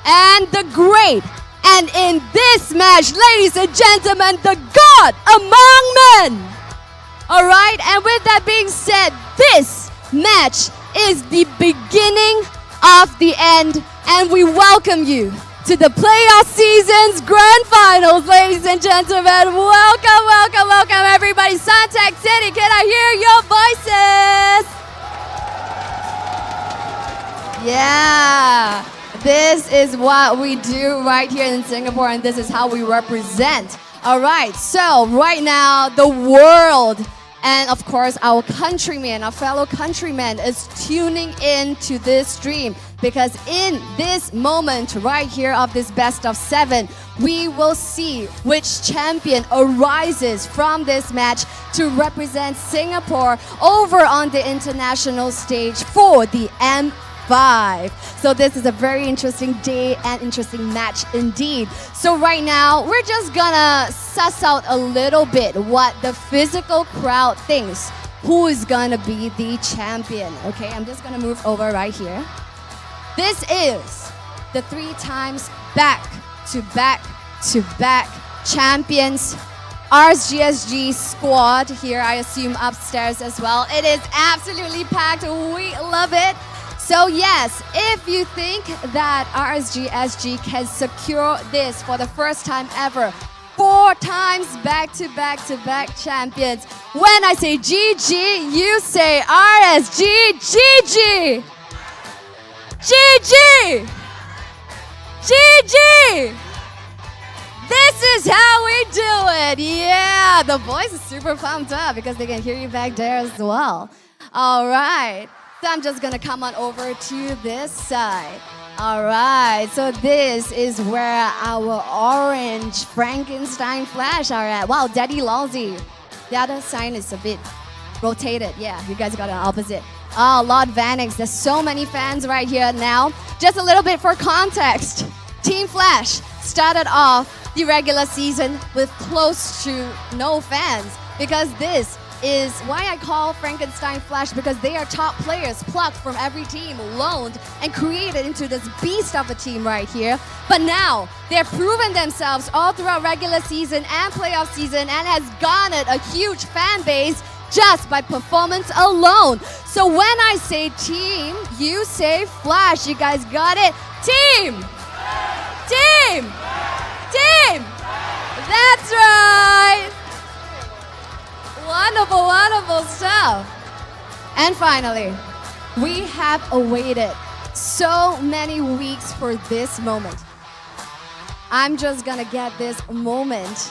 and the great. And in this match, ladies and gentlemen, the God among men. All right, and with that being said, this match is the beginning of the end, and we welcome you to the playoff season's grand finals, ladies and gentlemen. Welcome, welcome, welcome, everybody. Suntec City, can I hear your voices? Yeah, this is what we do right here in Singapore, and this is how we represent. All right, so right now, the world and of course our countrymen, our fellow countrymen is tuning in to this stream, because in this moment right here of this best of 7, we will see which champion arises from this match to represent Singapore over on the international stage for the M5. So this is a very interesting day and interesting match indeed. So right now, we're just gonna suss out a little bit what the physical crowd thinks. Who is gonna be the champion? Okay, I'm just gonna move over right here. This is the 3 times back-to-back-to-back champions. RSGSG squad here, I assume upstairs as well. It is absolutely packed. We love it. So yes, if you think that RSGSG can secure this for the first time ever, 4 times back-to-back-to-back champions. When I say GG, you say RSG, GG! GG! GG! This is how we do it. Yeah, the boys are super pumped up because they can hear you back there as well. All right. So I'm just going to come on over to this side. All right. So this is where our orange Frankenstein Flash are at. Wow, Daddy Lousy. The other sign is a bit rotated. Yeah, you guys got an opposite. Oh, Lord Vanix. There's so many fans right here now. Just a little bit for context. Team Flash started off the regular season with close to no fans because this is why I call Frankenstein Flash, because they are top players plucked from every team, loaned and created into this beast of a team right here. But now they've proven themselves all throughout regular season and playoff season and has garnered a huge fan base just by performance alone. So when I say team, you say Flash. You guys got it? Team! Team! Team! That's right! Wonderful, wonderful stuff. And finally, we have awaited so many weeks for this moment. I'm just gonna get this moment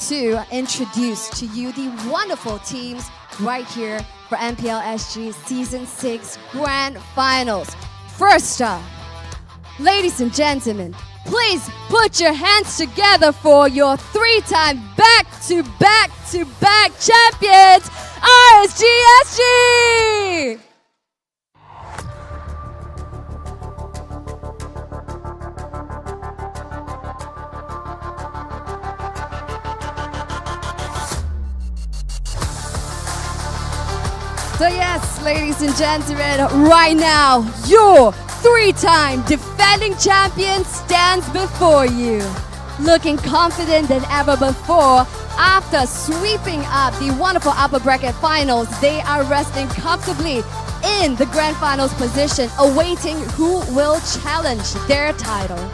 to introduce to you the wonderful teams right here for MPL SG Season 6 Grand Finals. First up, ladies and gentlemen, please put your hands together for your 3-time back-to-back-to-back champions, RSGSG! So yes, ladies and gentlemen, right now, your 3-time defending champion stands before you. Looking confident than ever before, after sweeping up the wonderful upper bracket finals, they are resting comfortably in the grand finals position, awaiting who will challenge their title.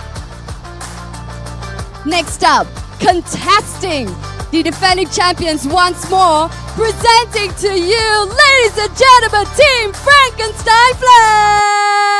Next up, contesting the defending champions once more, presenting to you, ladies and gentlemen, Team Frankenstein Flash!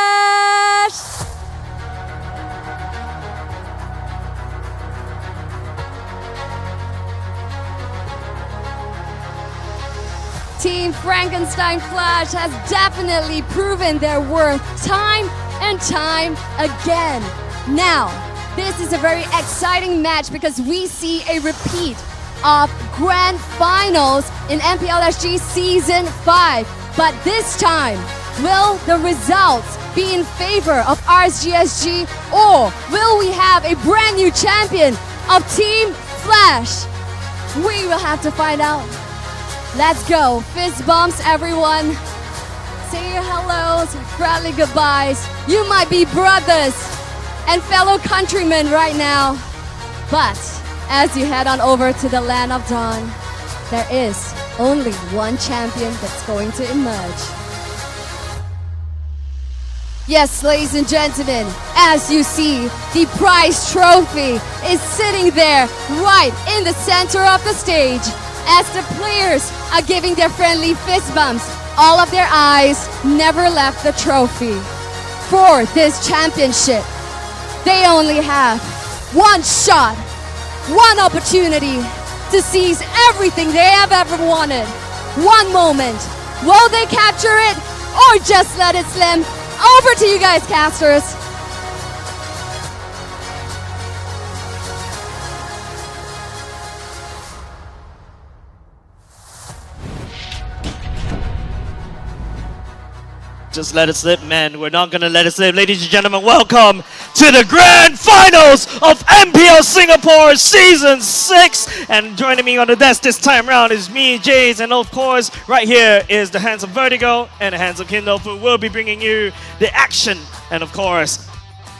Team Frankenstein Flash has definitely proven their worth time and time again. Now, this is a very exciting match because we see a repeat of Grand Finals in MPL SG Season 5. But this time, will the results be in favor of RSGSG, or will we have a brand new champion of Team Flash? We will have to find out. Let's go. Fist bumps, everyone. Say your hellos, friendly goodbyes. You might be brothers and fellow countrymen right now. But as you head on over to the land of dawn, there is only one champion that's going to emerge. Yes, ladies and gentlemen, as you see, the prize trophy is sitting there right in the center of the stage. As the players are giving their friendly fist bumps, all of their eyes never left the trophy. For this championship, they only have one shot, one opportunity to seize everything they have ever wanted. One moment. Will they capture it or just let it slim? Over to you guys, casters. Just let it slip, man. We're not gonna let it slip. Ladies and gentlemen, welcome to the Grand Finals of MPL Singapore Season 6. And joining me on the desk this time around is me, Jays, and of course, right here is the handsome Vertigo and the handsome Kindle, who will be bringing you the action and, of course,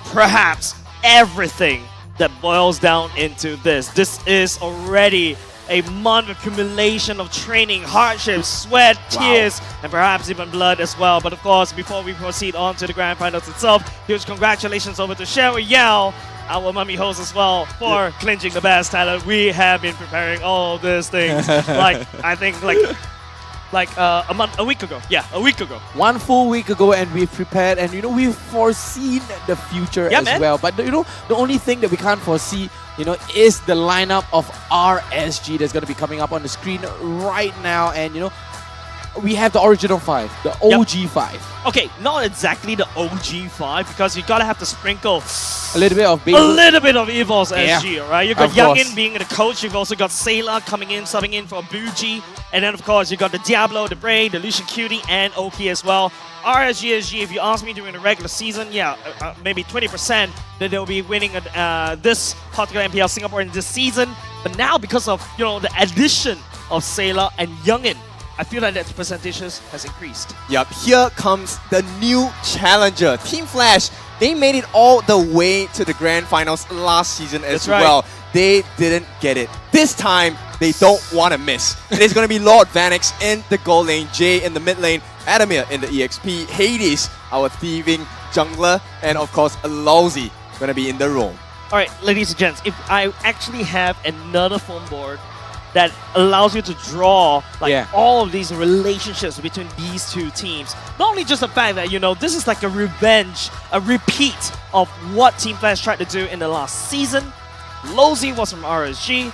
perhaps everything that boils down into this. This is already a month of accumulation of training, hardships, sweat, tears, and perhaps even blood as well. But of course, before we proceed on to the Grand Finals itself, huge congratulations over to Sherry Yao, our mummy host as well, for clinching the best talent. We have been preparing all these things. I think like a week ago. Yeah, a week ago. 1 full week ago, and we've prepared, and we've foreseen the future as well. But the only thing that we can't foresee, is the lineup of RSG that's going to be coming up on the screen right now. And we have the original 5, the OG 5. Okay, not exactly the OG 5, because you gotta have to sprinkle a little bit of Evol's SG, alright? You've got Youngin being the coach, you've also got Sailor coming in, subbing in for Bougie, and then of course you got the Diablo, the Bray, the Lucian Cutie, and Oki as well. RSG, if you ask me during the regular season, maybe 20% that they'll be winning this particular MPL Singapore in this season. But now, because of the addition of Sailor and Youngin, I feel like that percentage has increased. Yep, here comes the new challenger. Team Flash, they made it all the way to the grand finals last season as well. They didn't get it. This time, they don't want to miss. It is going to be Lord Vanix in the gold lane, Jay in the mid lane, Adamir in the EXP, Hades, our thieving jungler, and of course, Lowsy going to be in the room. Alright, ladies and gents, if I actually have another foam board that allows you to draw all of these relationships between these two teams. Not only just the fact that, this is like a revenge, a repeat of what Team Flash tried to do in the last season. Lowsy was from RSG,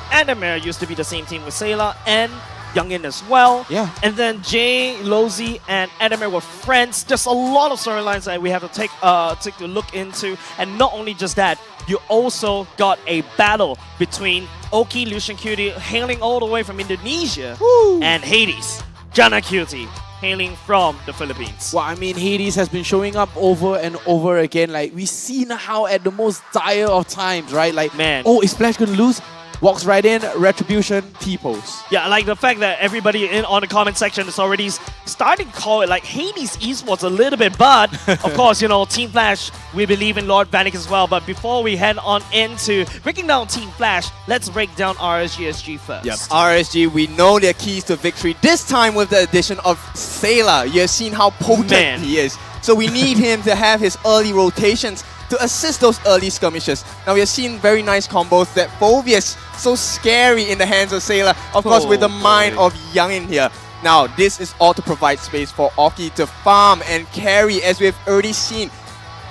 Adamir used to be the same team with Sailor, and Youngin as well. Yeah. And then Jay, Lowsy, and Adamir were friends. There's a lot of storylines that we have to take a look into. And not only just that, you also got a battle between Oki, Lucian Cutie, hailing all the way from Indonesia, and Hades, Jana Cutie, hailing from the Philippines. Well, I mean, Hades has been showing up over and over again. Like, we've seen how at the most dire of times, right? Like, man, is Flash gonna lose? Walks right in, Retribution, T-pose. Yeah, like the fact that everybody on the comment section is already starting to call it like Hades esports a little bit, but of course, Team Flash, we believe in Lord Vanek as well. But before we head on into breaking down Team Flash, let's break down RSG first. Yep, RSG, we know their keys to victory. This time with the addition of Sailor, you have seen how potent he is. So we need him to have his early rotations to assist those early skirmishes. Now we have seen very nice combos that Phobius, so scary in the hands of Sailor, of course with the mind of Youngin here. Now this is all to provide space for Oki to farm and carry, as we've already seen.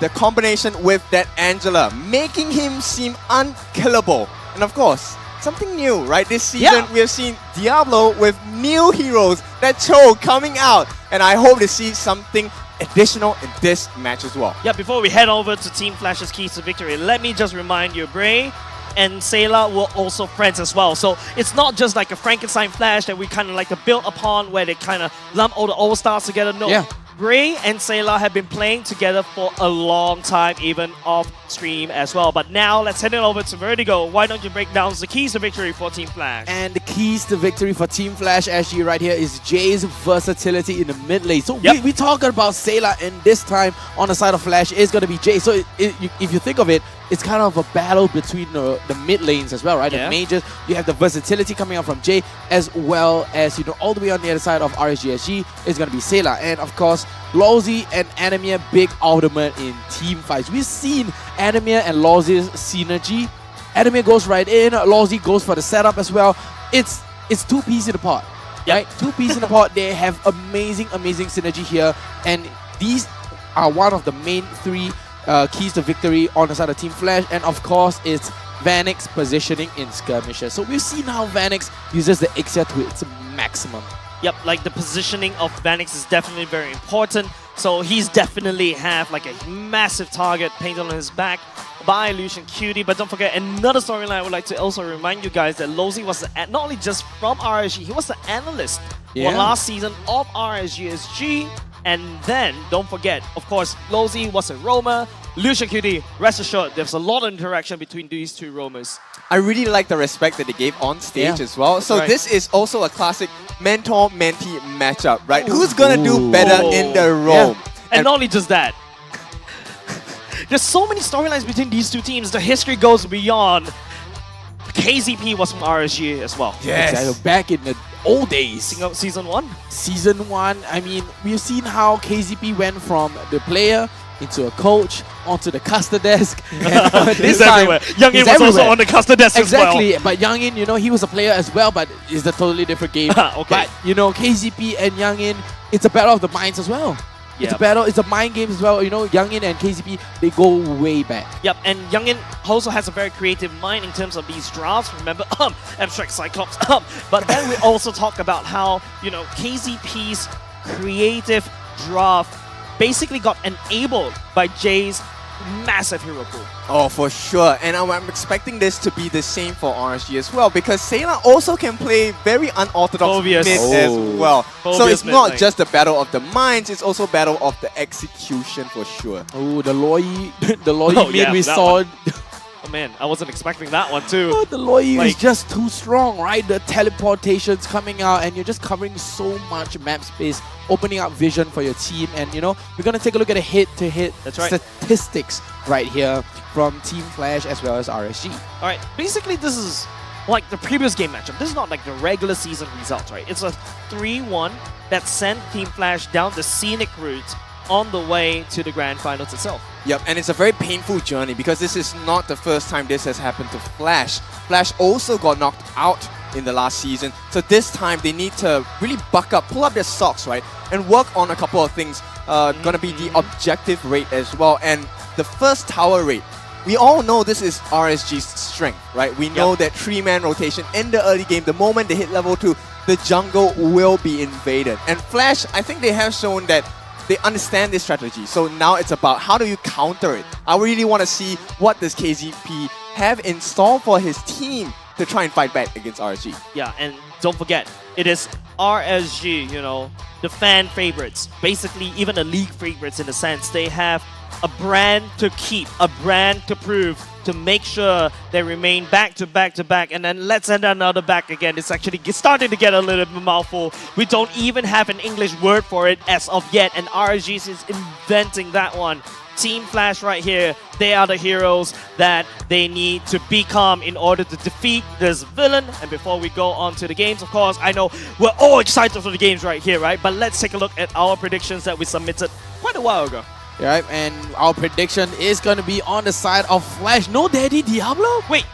The combination with that Angela, making him seem unkillable. And of course, something new, right? This season we have seen Diablo with new heroes, that Cho coming out. And I hope to see something additional in this match as well. Yeah, before we head over to Team Flash's keys to victory, let me just remind you, Bray and Sailor were also friends as well. So it's not just like a Frankenstein Flash that we kind of like to build upon where they kind of lump all the All-Stars together. No. Bray and Sailor have been playing together for a long time, even off stream as well. But now let's head it over to Vertigo. Why don't you break down the keys to victory for Team Flash? And the keys to victory for Team Flash SG right here is Jay's versatility in the mid lane. So we talk about Sailor, and this time on the side of Flash is going to be Jay. So if you think of it, it's kind of a battle between the mid lanes as well, right? The mages, you have the versatility coming out from Jay, as well as, all the way on the other side of RSG is going to be Sailor. And of course, Lowsy and Adamir, big ultimate in team fights. We've seen Adamir and Lowsy's synergy. Adamir goes right in, Lowsy goes for the setup as well. It's two peas in a pot, right? Two peas in a pot. They have amazing synergy here. And these are one of the main three keys to victory on the side of Team Flash, and of course it's Vanix positioning in skirmishes. So we've seen how Vanix uses the Ixia to its maximum. Yep, like the positioning of Vanix is definitely very important. So he's definitely have like a massive target painted on his back by Lucian Cutie. But don't forget, another storyline I would like to also remind you guys that Lowsy was not only just from RSG, he was the analyst for last season of RSGSG. And then, don't forget, of course, Lowsy was a roamer. Lucian Cutie, rest assured, there's a lot of interaction between these two roamers. I really like the respect that they gave on stage as well. So this is also a classic mentor-mentee matchup, right? Who's gonna do better in the roam? And not only just that, there's so many storylines between these two teams. The history goes beyond. KZP was from RSG as well. Yes. Exactly. Back in the old days. Season 1? Season 1. I mean, we've seen how KZP went from the player into a coach, onto the custard desk. And, this He's time, everywhere. Youngin was also on the custard desk as well. Exactly, but Youngin, you know, he was a player as well, but it's a totally different game. Okay. But, you know, KZP and Youngin, it's a battle of the minds as well. It's a Yep. battle, it's a mind game as well. You know, Youngin and KZP, they go way back. Yep, and Youngin also has a very creative mind in terms of these drafts. Remember, Abstract Cyclops. But then we also talk about how, you know, KZP's creative draft basically got enabled by Jay's massive hero pool. Oh, for sure. And I'm expecting this to be the same for RSG as well, because Sailor also can play very unorthodox Phobius. mid as well. So Phobius it's mid not lane. just the battle of the minds, it's also battle of the execution for sure. Oh, the Loi, the Loi Oh, mid yeah, we that saw. one. Oh man, I wasn't expecting that one too. Oh, the Loi is Like- just too strong, right? The teleportations coming out, and you're just covering so much map space, opening up vision for your team. And you know, we're gonna take a look at the hit-to-hit That's right. statistics right here from Team Flash as well as RSG. Alright, basically this is like the previous game matchup. This is not like the regular season results, right? It's a 3-1 that sent Team Flash down the scenic route on the way to the grand finals itself. Yep, and it's a very painful journey because this is not the first time this has happened to Flash. Flash also got knocked out in the last season, so this time they need to really buck up, pull up their socks, right, and work on a couple of things. Gonna be the objective rate as well, and the first tower rate. We all know this is RSG's strength, right? We know that 3-man rotation in the early game, the moment they hit level 2, the jungle will be invaded. And Flash, I think they have shown that they understand this strategy. So now it's about how do you counter it. I really want to see what does KZP have in store for his team to try and fight back against RSG. Yeah, and don't forget, it is RSG, you know, the fan favorites. Basically, even the league favorites in a sense. They have a brand to keep, a brand to prove, to make sure they remain back to back to back. And then let's end another back again. It's actually starting to get a little bit mouthful. We don't even have an English word for it as of yet, and RSG is inventing that one. Team Flash right here, they are the heroes that they need to become in order to defeat this villain. And before we go on to the games, of course, I know we're all excited for the games right here, right? But let's take a look at our predictions that we submitted quite a while ago. Right, and our prediction is going to be on the side of Flash. No Daddy Diablo? Wait,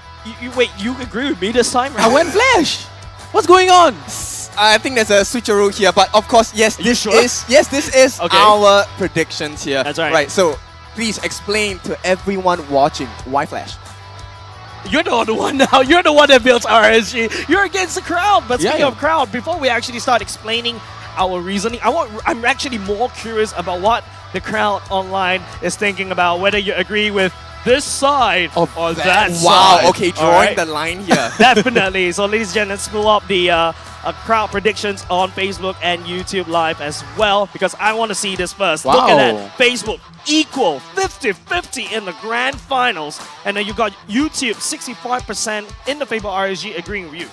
you agree with me this time? Right? I went Flash! What's going on? I think there's a switcheroo here, but of course, yes, this is Okay. our predictions here. That's right. Right, so please explain to everyone watching why Flash. You're the one now. You're the one that builds RSG. You're against the crowd. But speaking of crowd, before we actually start explaining our reasoning, I'm actually more curious about what the crowd online is thinking about, whether you agree with this side or that side. Wow, okay, drawing Alright? the line here. Definitely. So ladies and gentlemen, let's pull up the crowd predictions on Facebook and YouTube Live as well, because I want to see this first. Look at that. Facebook equal 50-50 in the grand finals. And then you got YouTube 65% in the favor of RSG agreeing with you.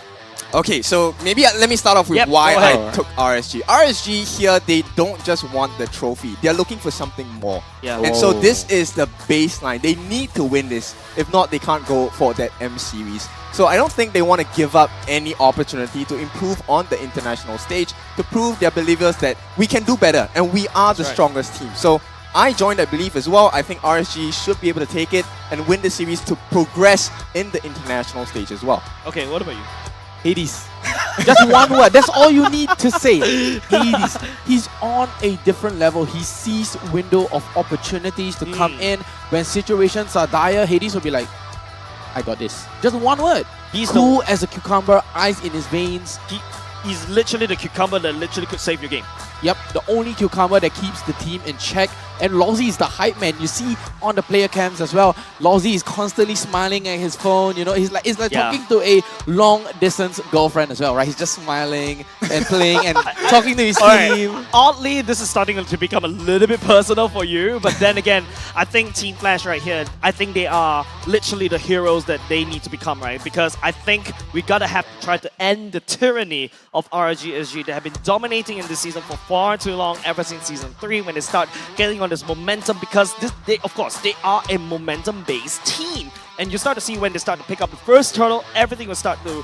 Okay, so maybe let me start off with Yep, why go I ahead. took RSG. RSG here, they don't just want the trophy. They're looking for something more. Yeah. And so this is the baseline. They need to win this. If not, they can't go for that M series. So I don't think they want to give up any opportunity to improve on the international stage, to prove their believers that we can do better and we are the strongest team. So I joined that belief as well. I think RSG should be able to take it and win the series to progress in the international stage as well. Okay, what about you? Hades. Just one word. That's all you need to say. Hades. He's on a different level. He sees window of opportunities to come in. When situations are dire, Hades will be like, I got this. Just one word. He's cool as a cucumber, eyes in his veins. He's literally the cucumber that literally could save your game. Yep, the only cucumber that keeps the team in check. And Lawsy is the hype man. You see on the player cams as well, Lawsy is constantly smiling at his phone. You know, it's like talking to a long distance girlfriend as well, right? He's just smiling and playing and talking to his team. Right. Oddly, this is starting to become a little bit personal for you. But then again, I think Team Flash right here, I think they are literally the heroes that they need to become, right? Because I think we gotta have to try to end the tyranny of RSG. They have been dominating in this season for far too long, ever since season 3, when they start getting on this momentum, because they of course they are a momentum based team. And you start to see when they start to pick up the first turtle, everything will start to,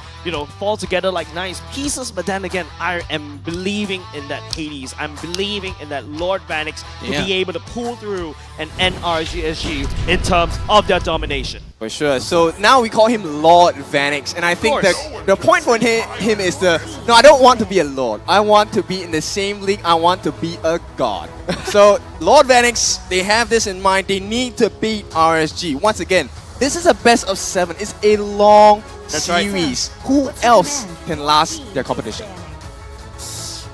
fall together like nice pieces. But then again, I am believing in that Hades. I'm believing in that Lord Vanix to be able to pull through and end RSG in terms of their domination. For sure. So now we call him Lord Vanix, and I think the point for him is no, I don't want to be a Lord. I want to be in the same league. I want to be a god. So Lord Vanix, they have this in mind. They need to beat RSG. Once again, this is a best of 7. It's a long series. Right. Who else can last their competition?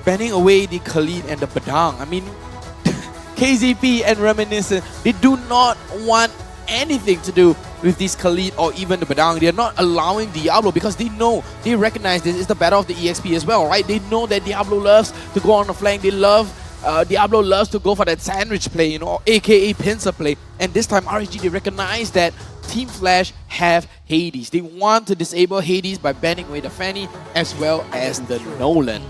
Banning away the Khalid and the Badang. I mean, KZP and Reminiscent, they do not want anything to do with this Khalid or even the Badang. They're not allowing Diablo because they recognize this is the battle of the EXP as well, right? They know that Diablo loves to go on the flank. They love Diablo loves to go for that sandwich play, aka pincer play. And this time RSG, they recognize that Team Flash have Hades. They want to disable Hades by banning away the Fanny as well as the Nolan.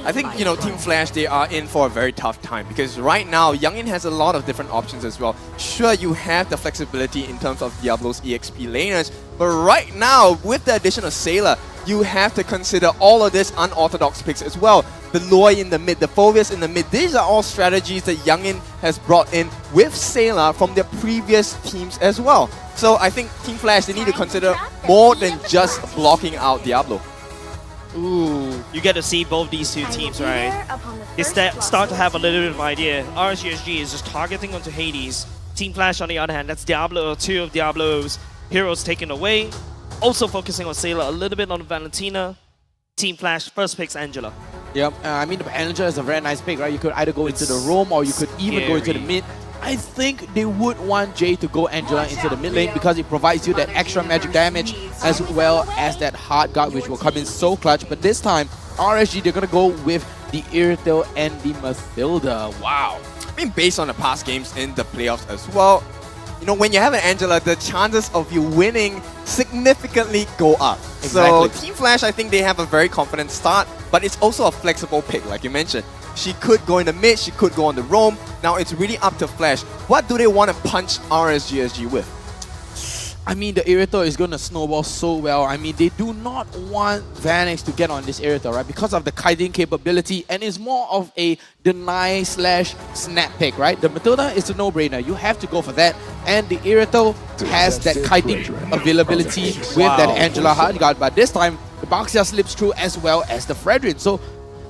I think, Team Flash, they are in for a very tough time because right now, Youngin has a lot of different options as well. Sure, you have the flexibility in terms of Diablo's EXP laners, but right now, with the addition of Sailor, you have to consider all of this unorthodox picks as well. The Loi in the mid, the Phoveus in the mid, these are all strategies that Youngin has brought in with Sailor from their previous teams as well. So I think Team Flash, they need to consider more than just blocking out Diablo. Ooh, you get to see both these two teams, right? They start to have a little bit of idea. RSG is just targeting onto Hades. Team Flash, on the other hand, that's Diablo, 2 of Diablo's heroes taken away. Also focusing on Sailor, a little bit on Valentina. Team Flash first picks Angela. Yep, I mean, the Angela is a very nice pick, right? You could either go into the roam or you could even go into the mid. I think they would want Jay to go Angela into the mid lane because it provides you that extra magic damage as well as that hard guard, which will come in so clutch. But this time, RSG, they're going to go with the Irithel and the Mathilda. Wow. I mean, based on the past games in the playoffs as well, when you have an Angela, the chances of you winning significantly go up. Exactly. So Team Flash, I think they have a very confident start, but it's also a flexible pick, like you mentioned. She could go in the mid, she could go on the roam. Now it's really up to Flash. What do they want to punch RSGSG with? I mean, the Irithel is going to snowball so well. I mean, they do not want Vanix to get on this Irithel, right? Because of the kiting capability, and it's more of a deny/snap pick, right? The Matilda is a no-brainer. You have to go for that. And the Irithel has that kiting availability with that Angela hard guard. But this time, the Baxia slips through as well as the Fredrin. So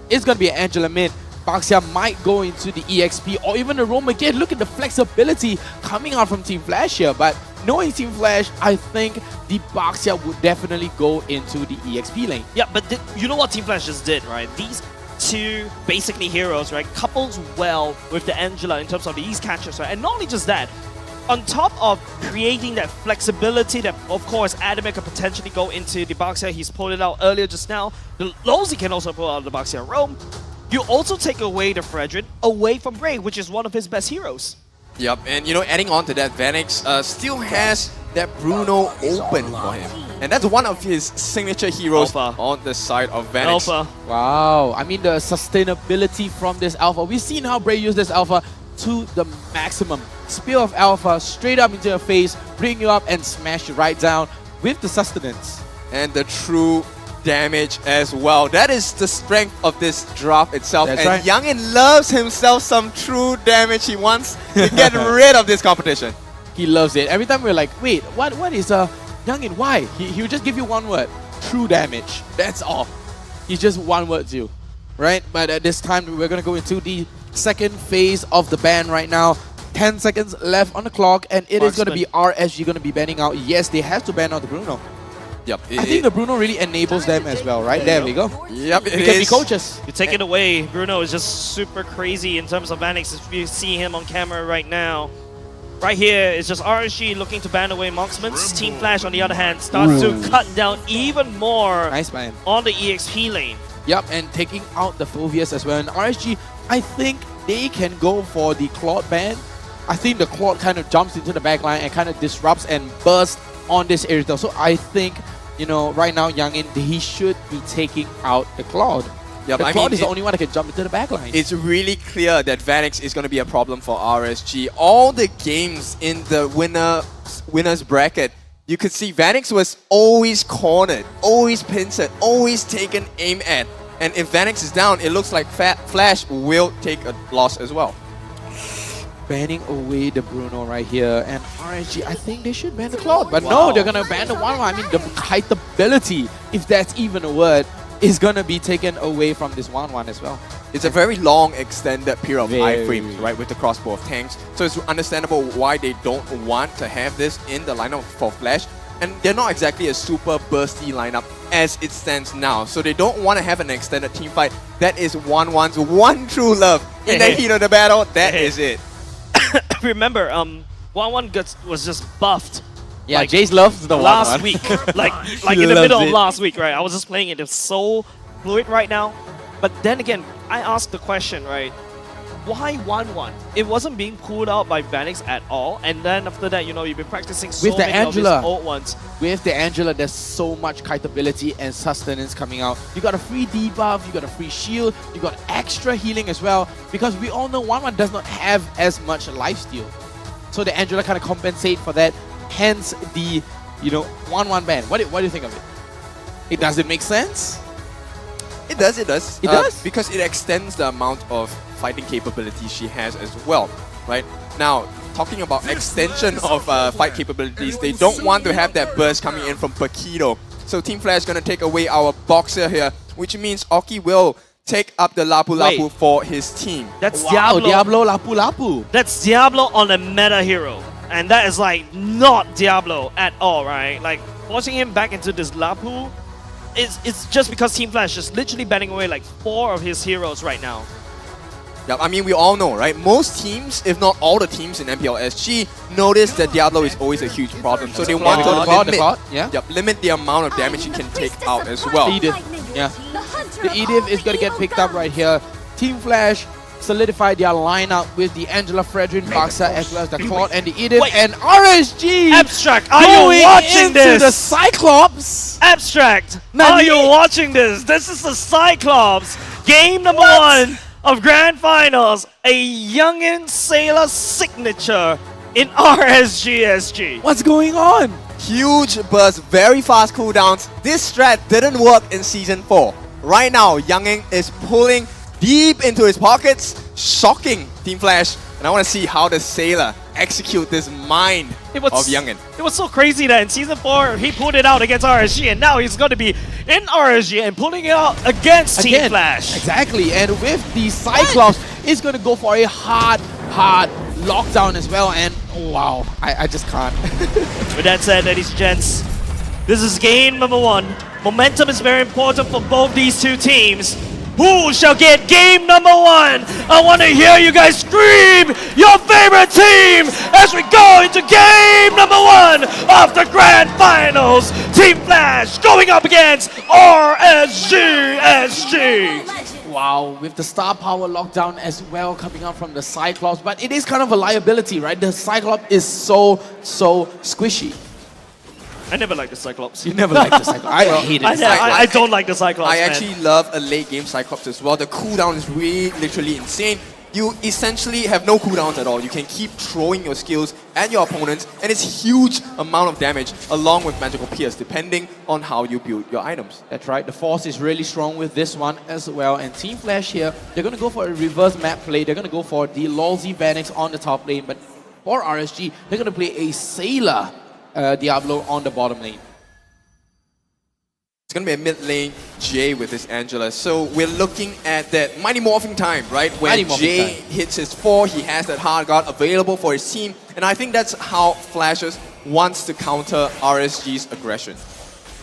it's going to be an Angela mid. Baxia might go into the EXP or even the roam again. Look at the flexibility coming out from Team Flash here. But knowing Team Flash, I think the Baxia would definitely go into the EXP lane. Yeah, but you know what Team Flash just did, right? These two basically heroes, right, couples well with the Angela in terms of the East catchers, right? And not only just that, on top of creating that flexibility that, of course, Adamir can potentially go into the Baxia. He's pulled it out earlier just now. The Lozy can also pull out the Baxia roam. You also take away the Fredrin away from Bray, which is one of his best heroes. Yep, and adding on to that, Vanix still has that Bruno open for him. And that's one of his signature heroes on the side of Vanix. Alpha. Wow, I mean the sustainability from this Alpha. We've seen how Bray used this Alpha to the maximum. Spear of Alpha straight up into your face, bring you up and smash you right down with the sustenance. And the true damage as well. That is the strength of this drop itself. That's and right. Youngin loves himself some true damage. He wants to get rid of this competition. He loves it. Every time we're like, wait, what is Youngin? Why? He will just give you one word. True damage. That's all. He just one words you. Right? But at this time, we're going to go into the second phase of the ban right now. 10 seconds left on the clock, and it is going to be RSG going to be banning out. Yes, they have to ban out the Bruno. Yep. I think the Bruno really enables them as well, right? There we go. Yep, we can be coaches. You take it away. Bruno is just super crazy in terms of Vanix. If you see him on camera right now. Right here is just RSG looking to ban away Marksman. Team Flash, on the other hand, starts to cut down even more on the EXP lane. Yep, and taking out the Phoveus as well. And RSG, I think they can go for the Claude ban. I think the Claude kind of jumps into the backline and kind of disrupts and bursts on this Irithel. So I think, right now, Youngin, he should be taking out the Claude. Yep, the Claude is the only one that can jump into the backline. It's really clear that Vanix is going to be a problem for RSG. All the games in the winners bracket, you could see Vanix was always cornered, always pincered, always taken aim at. And if Vanix is down, it looks like Flash will take a loss as well. Banning away the Bruno right here, and RSG, I think they should ban the Cloud, but no, they're gonna ban the 1-1. I mean, the kiteability, if that's even a word, is gonna be taken away from this 1-1 as well. It's a very long, extended period of iframes, right, with the crossbow of tanks. So it's understandable why they don't want to have this in the lineup for Flash. And they're not exactly a super bursty lineup as it stands now. So they don't want to have an extended team fight. That is 1-1's one true love. In the heat of the battle, that is it. Remember, 1-1 was just buffed. Yeah, like Jace loves the 1-1. Last week, like in the middle of last week, right? I was just playing it. It's so fluid right now. But then again, I asked the question, right? Why 1-1? It wasn't being pulled out by Vanix at all. And then after that, you know, you've been practicing so with the many Angela, of these old ones. With the Angela, there's so much kiteability and sustenance coming out. You got a free debuff, you got a free shield, you got extra healing as well. Because we all know 1-1 does not have as much lifesteal. So the Angela kind of compensate for that. Hence the, you know, 1-1 ban. What do you think of it? Does it make sense? It does, it does. It does? Because it extends the amount of fighting capability she has as well, right? Now, talking about extension of fight capabilities, they don't want to have that burst coming in from Paquito. So Team Flash is going to take away our boxer here, which means Oki will take up the Lapu Lapu for his team. That's Diablo Lapu Lapu. That's Diablo on a meta hero. And that is like not Diablo at all, right? Like forcing him back into this Lapu, it's just because Team Flash is literally banning away like 4 of his heroes right now. Yeah, I mean, we all know, right? Most teams, if not all the teams in MPL SG, notice that Diablo is always a huge problem. So they want to limit the amount of damage you can take out as well. Edith. Yeah. The Edith is going to get picked up right here. Team Flash solidified their lineup with the Angela Fredrin Baxa as well as the Claude and the Edith and RSG. Abstract, are you watching this? The Cyclops. Abstract, are you watching this? This is the Cyclops. Game number 1 of Grand Finals. A Youngin Sailor signature in RSGSG. What's going on? Huge burst, very fast cooldowns. This strat didn't work in Season 4. Right now, Youngin is pulling deep into his pockets, shocking Team Flash. And I want to see how the Sailor execute this mind of Youngin. It was so crazy that in Season 4, he pulled it out against RSG, and now he's going to be in RSG and pulling it out against Team Flash. Exactly, and with the Cyclops, it's going to go for a hard lockdown as well, and wow, I just can't. With that said, ladies and gents, this is game number 1. Momentum is very important for both these two teams. Who shall get game number 1? I want to hear you guys scream your favorite team as we go into game number 1 of the Grand Finals. Team Flash going up against RSGSG. Wow, with the star power lockdown as well coming out from the Cyclops, but it is kind of a liability, right? The Cyclops is so squishy. I never liked the Cyclops. You never liked the Cyclops. I hate it. I don't like the Cyclops. I actually love a late game Cyclops as well. The cooldown is really literally insane. You essentially have no cooldowns at all. You can keep throwing your skills at your opponents, and it's huge amount of damage along with magical pierce, depending on how you build your items. That's right. The force is really strong with this one as well. And Team Flash here, they're going to go for a reverse map play. They're going to go for the Lolzy Vanix on the top lane. But for RSG, they're going to play a Sailor Diablo on the bottom lane. It's going to be a mid lane Jay with this Angela. So we're looking at that Mighty Morphing time, right? When Jay hits his 4, he has that hard guard available for his team. And I think that's how Flashes wants to counter RSG's aggression.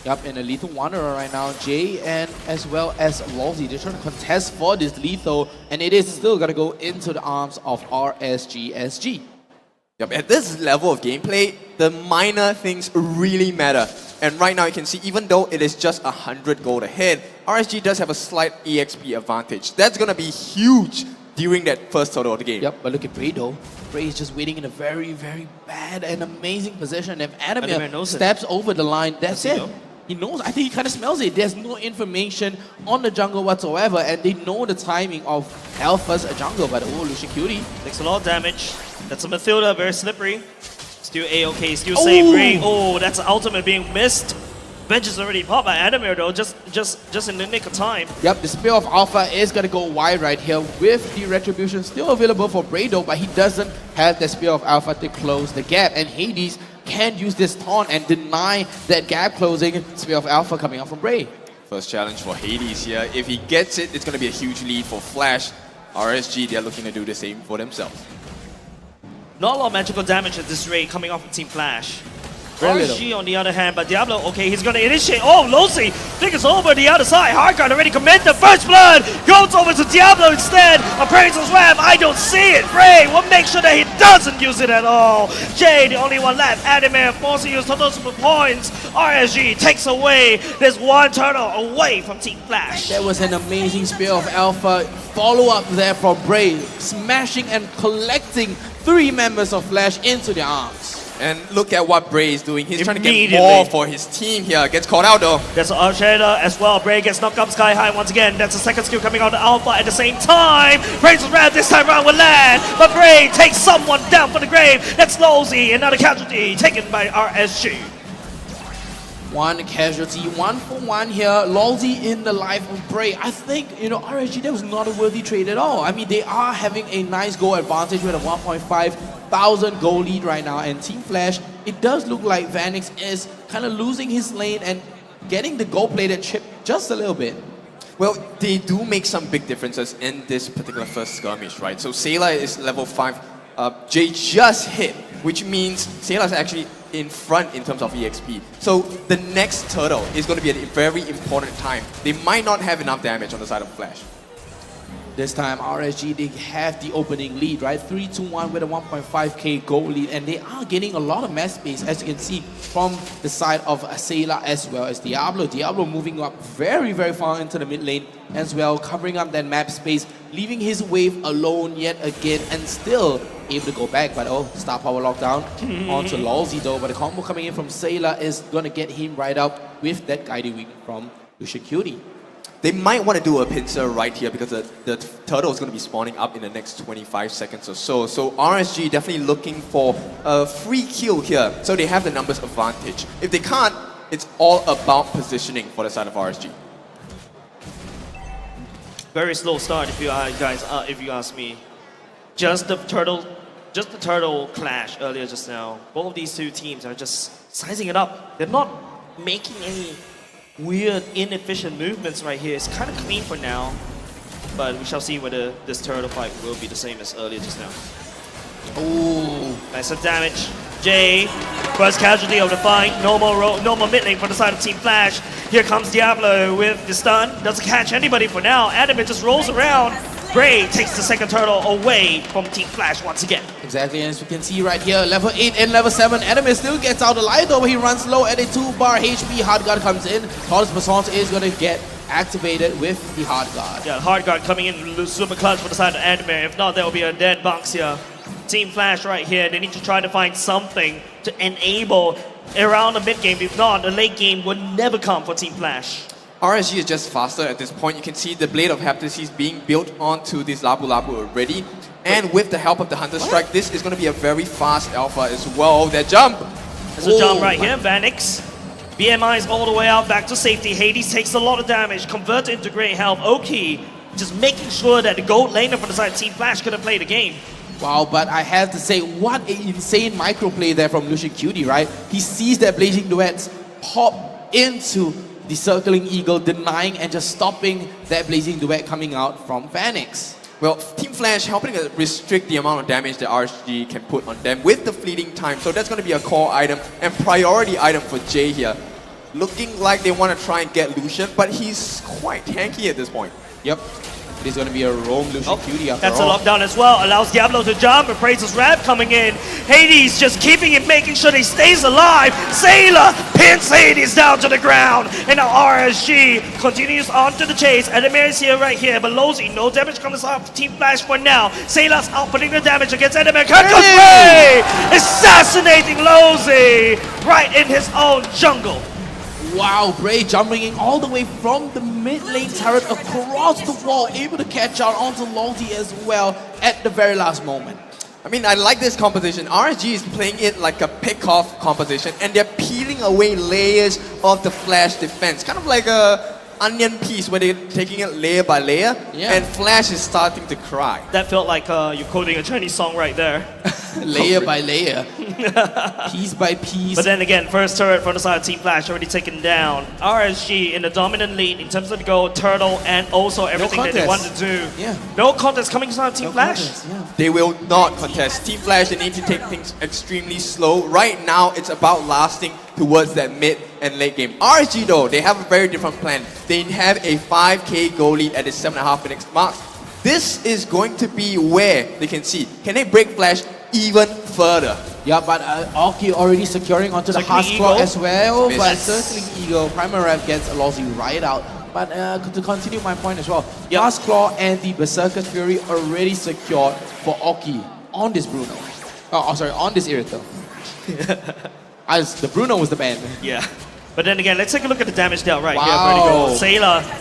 Yep, in a lethal wanderer right now, Jay and as well as Lolzy, they're trying to contest for this lethal, and it is still going to go into the arms of RSGSG. Yep, at this level of gameplay, the minor things really matter. And right now you can see, even though it is just 100 gold ahead, RSG does have a slight EXP advantage. That's going to be huge during that first total of the game. Yep, but look at Bray though. Bray is just waiting in a very, very bad and amazing position. If Adamir steps over the line, that's it. He knows. I think he kind of smells it. There's no information on the jungle whatsoever, and they know the timing of Alpha's jungle. But oh, Lucian Cutie takes a lot of damage. That's a Mathilda, very slippery. Still A-okay, still safe. Bray, oh, that's ultimate being missed. Bench is already popped by Adamir though, just in the nick of time. Yep, the Spear of Alpha is going to go wide right here with the Retribution still available for Bray though, but he doesn't have the Spear of Alpha to close the gap. And Hades can use this taunt and deny that gap closing Spear of Alpha coming out from Bray. First challenge for Hades here. If he gets it, it's going to be a huge lead for Flash. RSG, they're looking to do the same for themselves. Not a lot of magical damage at this rate coming off from Team Flash. Very RSG on the other hand, but Diablo, okay, he's gonna initiate. Oh, Losi, think it's over the other side. Hardguard already commit the first blood. Goes over to Diablo instead. Appraisal's Web, I don't see it. Bray will make sure that he doesn't use it at all. Jay, the only one left. Adamir forcing to use total super points. RSG takes away this one turtle away from Team Flash. That was an amazing Spear of Alpha follow-up there from Bray, smashing and collecting 3 members of Flash into their arms. And look at what Bray is doing. He's trying to get more for his team here. Gets caught out though. There's an Archada as well. Bray gets knocked up sky high once again. That's the second skill coming out of Alpha at the same time. Bray's around this time around with land. But Bray takes someone down for the grave. That's Losey, another casualty taken by RSG. One casualty, 1 for 1 here. Lolzy in the life of Bray. I think, RSG, that was not a worthy trade at all. I mean, they are having a nice goal advantage with a 1,500 goal lead right now. And Team Flash, it does look like Vanix is kind of losing his lane and getting the gold-plated chip just a little bit. Well, they do make some big differences in this particular first skirmish, right? So Sayla is level 5. Jay just hit, which means Sayla is actually in front in terms of EXP. So the next turtle is going to be a very important time. They might not have enough damage on the side of Flash. This time, RSG, they have the opening lead, right? 3-1 with a 1.5k goal lead, and they are getting a lot of map space, as you can see from the side of Sayla as well as Diablo. Diablo moving up very, very far into the mid lane as well, covering up that map space, leaving his wave alone yet again, and still able to go back. But star power lockdown onto Lolzy though, but the combo coming in from Sayla is going to get him right up with that guiding wing from Lucian Cutie. They might want to do a pincer right here because the turtle is going to be spawning up in the next 25 seconds or so. So RSG definitely looking for a free kill here. So they have the numbers advantage. If they can't, it's all about positioning for the side of RSG. Very slow start if you guys, if you ask me. Just the turtle clash earlier just now. Both of these two teams are just sizing it up. They're not making any weird, inefficient movements right here. It's kind of clean for now, but we shall see whether this turtle fight will be the same as earlier just now. Ooh, nice some damage. Jay, first casualty of the fight. No more mid lane for the side of Team Flash. Here comes Diablo with the stun. Doesn't catch anybody for now. Adamir just rolls around. Bray takes the second turtle away from Team Flash once again. Exactly, and as we can see right here, level 8 and level 7, Adamir still gets out alive though, but he runs low at a 2-bar HP. Hard Guard comes in. Taurus Bassance is going to get activated with the Hard Guard. Yeah, Hard Guard coming in super clutch for the side of Adamir. If not, there will be a dead box here. Team Flash right here, they need to try to find something to enable around the mid game. If not, the late game will never come for Team Flash. RSG is just faster at this point. You can see the Blade of Heptasis being built onto this Labu Labu already. And with the help of the Hunter Strike, this is going to be a very fast alpha as well. That jump! There's a jump right here, Vanix. BMI is all the way out back to safety. Hades takes a lot of damage, converted into great health. Oki just making sure that the gold laner for the side of Team Flash couldn't play the game. Wow, but I have to say, what an insane microplay there from Lucian Cutie, right? He sees that Blazing Duets pop into the Circling Eagle, denying and just stopping that Blazing Duet coming out from Vanix. Well, Team Flash helping to restrict the amount of damage that RSG can put on them with the fleeting time. So that's going to be a core item and priority item for Jay here. Looking like they want to try and get Lucian, but he's quite tanky at this point. Yep. It is going to be a roam Lucian Cutie after That's all. a lockdown as well. Allows Diablo to jump. Appraisal's Wrap coming in. Hades just keeping it, making sure he stays alive. Sayla pins Hades down to the ground. And now RSG continues on to the chase. Adamir is here right here. But Lozy, no damage comes off Team Flash for now. Sayla's outputting the damage against Adamir. Ray assassinating Lozy right in his own jungle. Wow, Bray jumping in all the way from the mid lane turret across the wall, able to catch out onto Lolzy as well at the very last moment. I mean, I like this composition. RSG is playing it like a pick-off composition, and they're peeling away layers of the Flash defense. Kind of like a onion piece where they're taking it layer by layer, and Flash is starting to cry. That felt like you're quoting a Chinese song right there. Layer by layer. Piece by piece. But then again, first turret from the side of Team Flash already taken down. RSG in the dominant lead in terms of the goal, turtle, and also everything that they want to do. Yeah. No contest coming from Team Flash. They will not contest. Team Flash, they need to take things extremely slow. Right now, it's about lasting towards that mid and late game. RSG though, they have a very different plan. They have a 5k goal lead at the 7.5 minutes mark. This is going to be where they can see, can they break Flash even further? Yeah, but Oki already securing onto the Circling Husk Claw Eagle. as well. Miss. But Circling Eagle, Primal Rev gets Lozy right out. But to continue my point as well, Husk Claw and the Berserker's Fury already secured for Oki on this Bruno. Oh, sorry, on this Irithel. As the Bruno was the ban. Yeah. But then again, let's take a look at the damage dealt right Wow. here. Vertigo. Sailor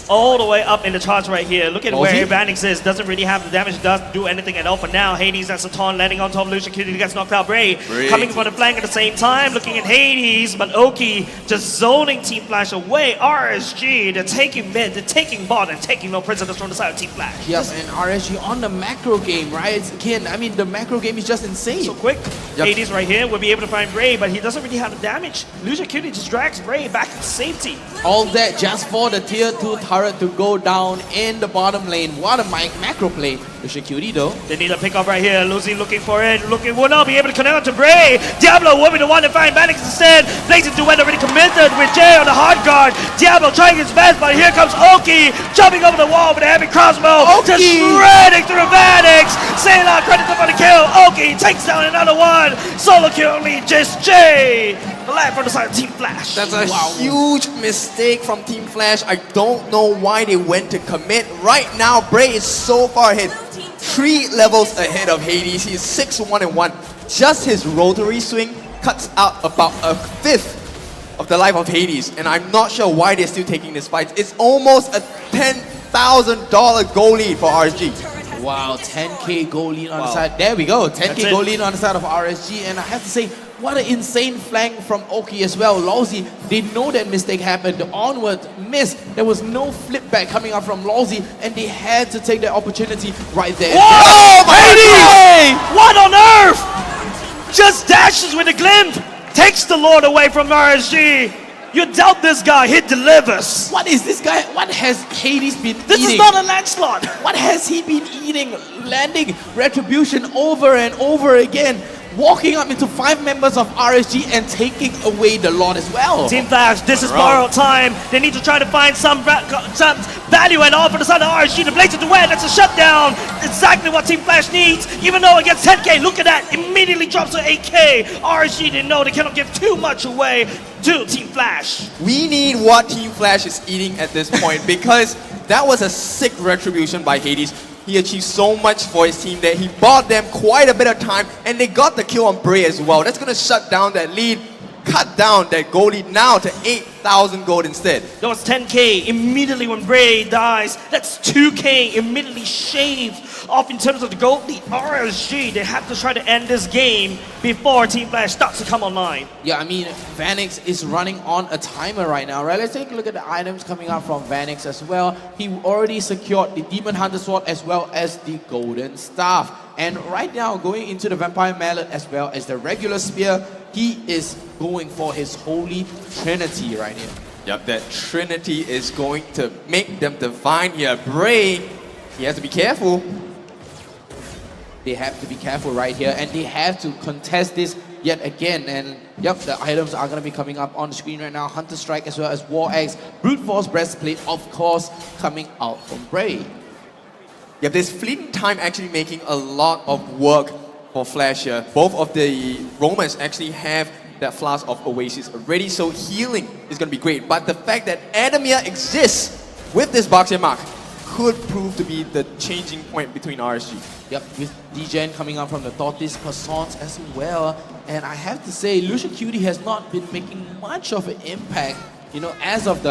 all the way up in the charts right here. Look at where Lozy? Vanix is. Doesn't really have the damage, doesn't do anything at all for now. Hades and Satan landing on top of Lucian Cutie gets knocked out. Bray coming from the flank at the same time, looking at Hades, but Oki just zoning Team Flash away. RSG, they're taking mid, they're taking bot, and taking no prisoners from the side of Team Flash. Yep, and RSG on the macro game, right? It's, again, I mean, the macro game is just insane. So quick. Yep. Hades right here will be able to find Bray, but he doesn't really have the damage. Lucian Cutie just drags Bray back to safety. All that just for the tier 2 turret to go down in the bottom lane. What a macro play. Lucian Cutie though. They need a pick up right here. Lucy looking for it. Will not be able to connect to Bray. Diablo will be the one to find Vanix instead. Blazing Duet already committed with Jay on the hard guard. Diablo trying his best, but here comes Oki jumping over the wall with a heavy crossbow. Just shredding through Vanix. Sailor credits up on the kill. Oki takes down another one. Solo kill only just Jay. Alive from the side of Team Flash. That's a huge mistake from Team Flash. I don't know why they went to commit. Right now, Bray is so far ahead. 3 levels ahead of Hades. He's 6-1-1. Just his rotary swing cuts out about a fifth of the life of Hades. And I'm not sure why they're still taking this fight. It's almost a $10,000 goal lead for RSG. Wow, 10k goal lead on the side. There we go, 10k goal lead on the side of RSG. And I have to say, what an insane flank from Oki as well. Lozy, they know that mistake happened. The onward miss. There was no flip back coming out from Lozy, and they had to take the opportunity right there. Whoa! Hades! What on earth? Just dashes with a glimp. Takes the Lord away from RSG. You doubt this guy, he delivers. What is this guy? What has Hades been eating? This is not a Lancelot. What has he been eating? Landing Retribution over and over again. Walking up into 5 members of RSG and taking away the Lord as well. Team Flash, this is borrowed time. They need to try to find some value and all for the side of RSG. The Blaze of Duet, that's a shutdown. Exactly what Team Flash needs. Even though it gets 10k, look at that. Immediately drops to 8k. RSG didn't know they cannot give too much away to Team Flash. We need what Team Flash is eating at this point because that was a sick retribution by Hades. He achieved so much for his team that he bought them quite a bit of time and they got the kill on Bray as well. That's going to shut down that lead, cut down that gold lead now to 8,000 gold instead. That was 10k immediately when Bray dies. That's 2k immediately shaved off in terms of the gold lead. RSG, they have to try to end this game before Team Flash starts to come online. Yeah, I mean, Vanix is running on a timer right now, right? Let's take a look at the items coming out from Vanix as well. He already secured the Demon Hunter Sword as well as the Golden Staff. And right now, going into the Vampire Mallet as well as the regular Spear, he is going for his Holy Trinity right here. Yep, that Trinity is going to make them divine here. Bray, he has to be careful. They have to be careful right here, and they have to contest this yet again. And yep, the items are going to be coming up on the screen right now. Hunter Strike as well as War Axe. Brute Force Breastplate, of course, coming out from Bray. Yep, this fleeting time actually making a lot of work for Flash here. Both of the Romans actually have that Flask of Oasis already, so healing is going to be great. But the fact that Adamir exists with this Boxer Mark could prove to be the changing point between RSG. Yep, with Degen coming out from the Tortoise Croissants as well. And I have to say, Lucian Cutie has not been making much of an impact, you know, as of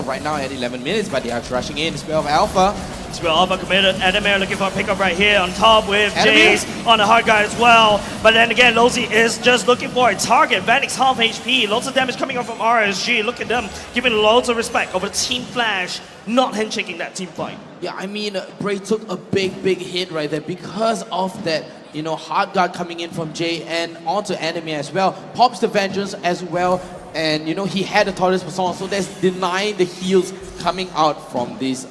right now at 11 minutes, but they are rushing in. 12 Alpha. So we're alpha committed. Adamir looking for a pickup right here on top with Adamir? Jace on the hard guy as well. But then again, Lozi is just looking for a target. Vanix half HP. Lots of damage coming up from RSG. Look at them giving loads of respect over Team Flash, not handshaking that team fight. Yeah, I mean, Bray took a big hit right there because of that, you know, hard guard coming in from Jay and onto Enemy as well. Pops the Vengeance as well. And, you know, he had a Tortoise Persona, so that's denying the heals coming out from this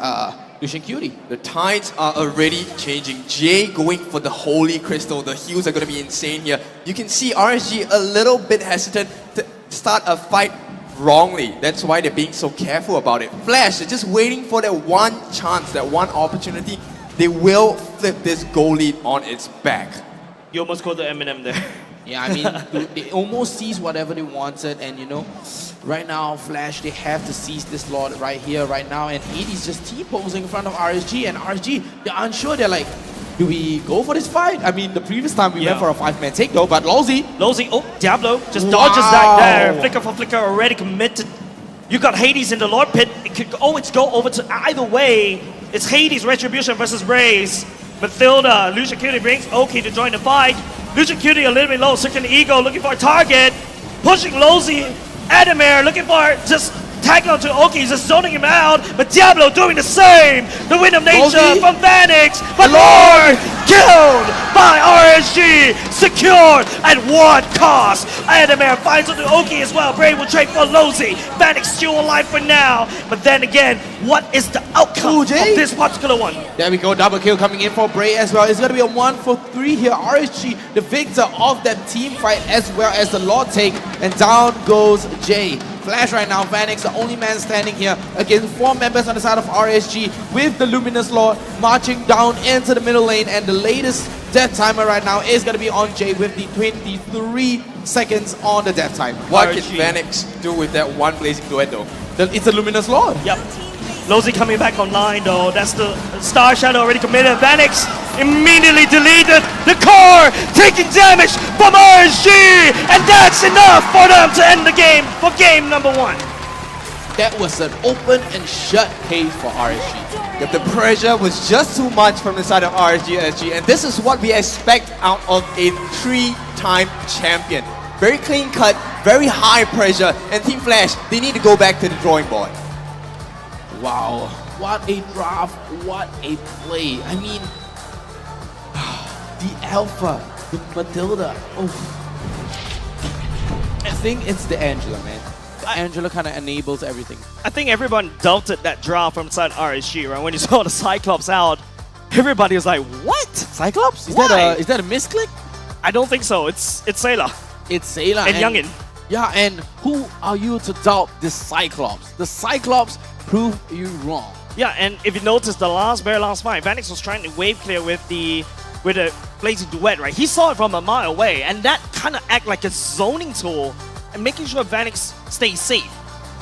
Lucian Cutie. The tides are already changing. Jay going for the Holy Crystal. The heals are going to be insane here. You can see RSG a little bit hesitant to start a fight wrongly. That's why they're being so careful about it. Flash, they're just waiting for that one chance, that one opportunity. They will flip this goal lead on its back. You almost called the Eminem there. Yeah, I mean, they almost seized whatever they wanted, and you know, right now, Flash, they have to seize this Lord right here, right now, and Hades just T-posing in front of RSG, and RSG, they're unsure, they're like, do we go for this fight? I mean, the previous time we went for a 5-man take though, but Lozi, oh, Diablo just dodges that there. Flicker for Flicker already committed. You got Hades in the Lord Pit. It could always go over to either way. It's Hades Retribution versus Raze. Mathilda, Lucian Cutie brings Oki to join the fight. Lucian Cutie a little bit low, second ego, looking for a target. Pushing Lozi. Adamir looking for just tag on to Oki, just zoning him out. But Diablo doing the same. The Wind of Nature Lozi. from Vanix. But Lord killed by RSG. Secured at what cost? Adamir finds onto Oki as well. Bray will trade for Lozi. Vanix still alive for now. But then again, what is the outcome of this particular one? there we go, double kill coming in for Bray as well. It's going to be a 1-for-3 here. RSG, the victor of that team fight as well as the Lord take. And down goes Jay. Flash right now, Vanix, the only man standing here against 4 members on the side of RSG with the Luminous Lord marching down into the middle lane. And the latest death timer right now is going to be on Jay with the 23 seconds on the death time. What can Vanix do with that one blazing duet though? It's a Luminous Lord. Yep. Lozi coming back online though. That's the Star Shadow already committed. Vanix immediately deleted the core, taking damage from RSG, and that's enough for them to end the game for game number 1. That was an open and shut case for RSG. Yep, the pressure was just too much from the side of RSG, and this is what we expect out of a 3-time champion. Very clean cut, very high pressure, and Team Flash, they need to go back to the drawing board. Wow, what a draft, what a play. I mean, the Alpha, the Matilda, I think it's the Angela, man. Angela kind of enables everything. I think everyone doubted that draft from side RSG, right? When you saw the Cyclops out, everybody was like, what? Cyclops? Is that a misclick? I don't think so. It's Sayla. It's Sayla. And Youngin. Yeah, and who are you to doubt the Cyclops? The Cyclops prove you wrong. Yeah, and if you notice the very last fight, Vanix was trying to wave clear with a blazing duet, right? He saw it from a mile away, and that kind of act like a zoning tool and making sure Vanix stays safe.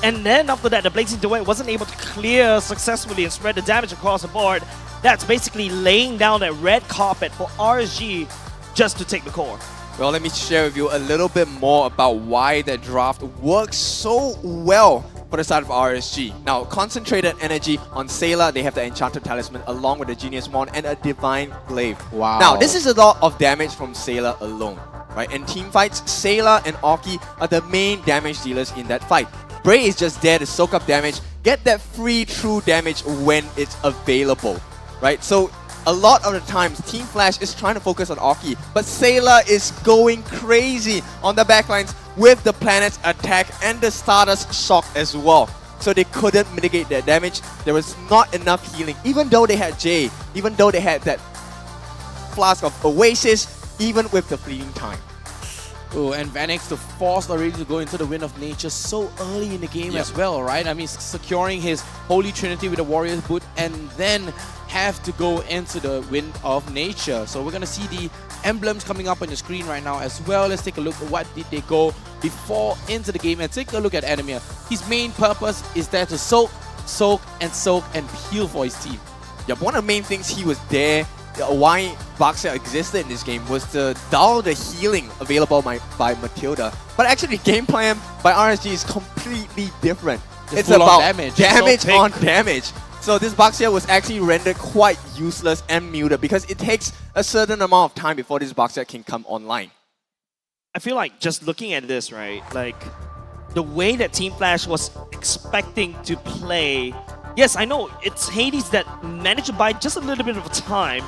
And then after that, the blazing duet wasn't able to clear successfully and spread the damage across the board. That's basically laying down that red carpet for RSG just to take the core. Well, let me share with you a little bit more about why that draft works so well for the side of RSG. Now, concentrated energy on Sayla, they have the Enchanted Talisman along with the Genius Mon and a Divine Glaive. Wow. Now, this is a lot of damage from Sayla alone, right? In team fights, Sayla and Oki are the main damage dealers in that fight. Bray is just there to soak up damage, get that free true damage when it's available, right? So, a lot of the times, Team Flash is trying to focus on Oki, but Sayla is going crazy on the backlines with the Planet's attack and the Stardust Shock as well. So they couldn't mitigate their damage. There was not enough healing, even though they had Jay, even though they had that flask of Oasis, even with the fleeting time. Oh, and Vanix, the force already to go into the Wind of Nature so early in the game as well, right? I mean, securing his Holy Trinity with a Warrior's Boot and then have to go into the Wind of Nature. So we're going to see the emblems coming up on your screen right now as well. Let's take a look at what did they go before into the game and take a look at Adamir. His main purpose is there to soak, and heal for his team. Yeah, one of the main things he was there, why Boxer existed in this game was to dull the healing available by Matilda. But actually the game plan by RSG is completely different. It's about damage on damage. So this Baxia was actually rendered quite useless and muted because it takes a certain amount of time before this Baxia can come online. I feel like just looking at this, right, like the way that Team Flash was expecting to play. Yes, I know it's Hades that managed to buy just a little bit of time,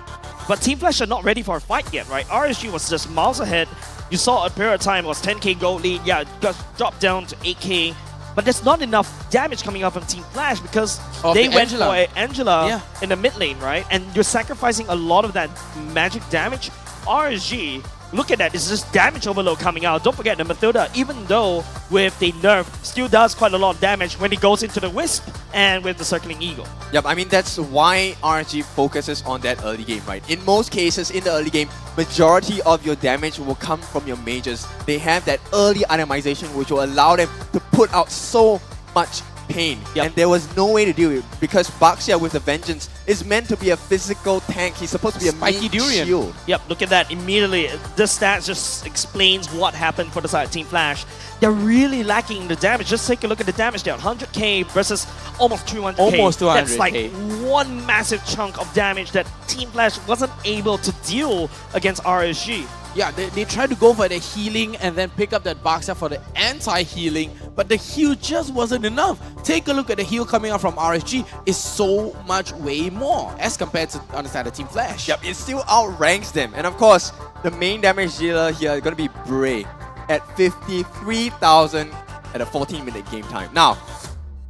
but Team Flash are not ready for a fight yet, right? RSG was just miles ahead. You saw a period of time was 10k gold lead, yeah, it got dropped down to 8k, but there's not enough damage coming out from Team Flash because they went for Angela in the mid lane, right? And you're sacrificing a lot of that magic damage. RSG, look at that, it's just damage overload coming out. Don't forget the Mathilda, even though with the nerf, still does quite a lot of damage when it goes into the Wisp and with the Circling Eagle. Yep, I mean that's why RSG focuses on that early game, right? In most cases in the early game, majority of your damage will come from your mages. They have that early itemization which will allow them to put out so much pain. And there was no way to deal with it because Baxia with the Vengeance is meant to be a physical tank. He's supposed to be a Spiky main Durian. shield. Yep, look at that immediately. This stat just explains what happened for the side of Team Flash. They're really lacking the damage. Just take a look at the damage there. 100k versus almost 200k. Almost 200k. That's like one massive chunk of damage that Team Flash wasn't able to deal against RSG. Yeah, they tried to go for the healing and then pick up that Baxia for the anti-healing, but the heal just wasn't enough. Take a look at the heal coming out from RSG. It's so much way more as compared to on the side of Team Flash. Yep, it still outranks them. And of course, the main damage dealer here is going to be Bray at 53,000 at a 14-minute game time. Now,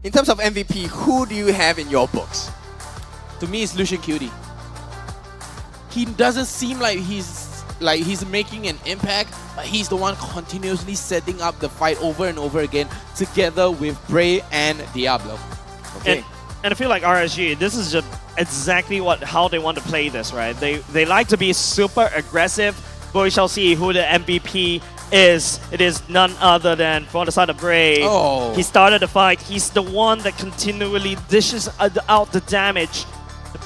in terms of MVP, who do you have in your books? To me, it's Lucian Cutie. He doesn't seem like he's making an impact, but he's the one continuously setting up the fight over and over again together with Bray and Diablo. Okay. And I feel like RSG, this is just exactly how they want to play this, right? They like to be super aggressive, but we shall see who the MVP is. It is none other than from the side of Bray. Oh. He started the fight. He's the one that continually dishes out the damage.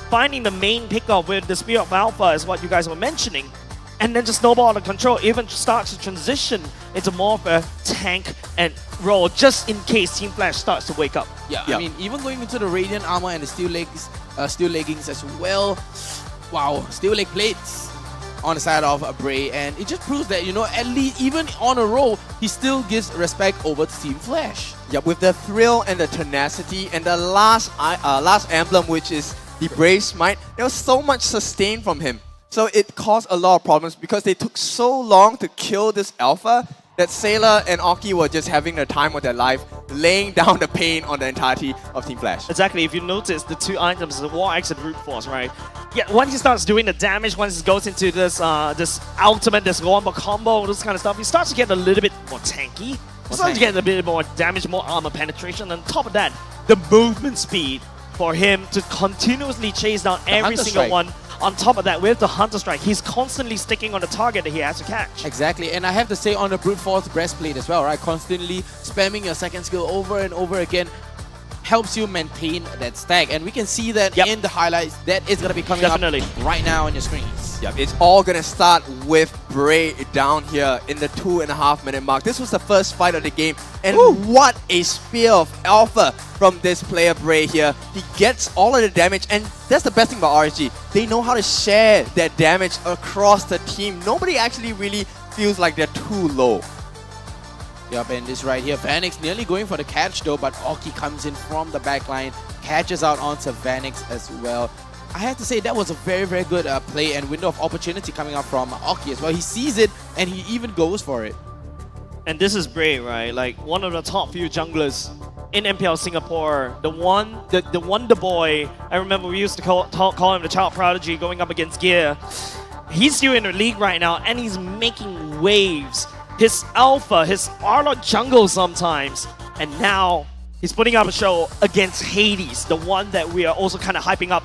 Finding the main pickup with the Spear of Alpha is what you guys were mentioning. And then just snowball out of control, even starts to transition into more of a tank and role just in case Team Flash starts to wake up. Yeah, I mean, even going into the Radiant Armor and the Steel Leggings as well. Wow, Steel Leg Plates on the side of Bray, and it just proves that, you know, at least even on a roll, he still gives respect over to Team Flash. Yeah, with the thrill and the tenacity and the last emblem, which is the Brave Smite, there was so much sustain from him. So it caused a lot of problems because they took so long to kill this alpha that Sailor and Oki were just having the time of their life, laying down the pain on the entirety of Team Flash. Exactly, if you notice the two items, the War Axe and Brute Force, right? Yeah, once he starts doing the damage, once it goes into this this ultimate, this combo, this kind of stuff, he starts to get a little bit more tanky. He starts to get a bit more damage, more armor penetration, and on top of that, the movement speed for him to continuously chase down every single one. On top of that, with the Hunter Strike, he's constantly sticking on the target that he has to catch. Exactly, and I have to say on the Brute Force breastplate as well, right? Constantly spamming your second skill over and over again helps you maintain that stack. And we can see that in the highlights. That is going to be coming up right now on your screens. Yep, it's all going to start with Bray down here in the 2.5 minute mark. This was the first fight of the game. And what a Spear of Alpha from this player Bray here. He gets all of the damage, and that's the best thing about RSG. They know how to share that damage across the team. Nobody actually really feels like they're too low. Yep, and this right here, Vanix nearly going for the catch though, but Oki comes in from the backline, catches out onto Vanix as well. I have to say that was a very, very good play and window of opportunity coming out from Oki as well. He sees it and he even goes for it. And this is Bray, right? Like one of the top few junglers in MPL Singapore. The Wonder Boy. I remember we used to call him the Child Prodigy going up against Gear. He's still in the league right now and he's making waves. His alpha, his Arlott jungle sometimes, and now he's putting up a show against Hades, the one that we are also kind of hyping up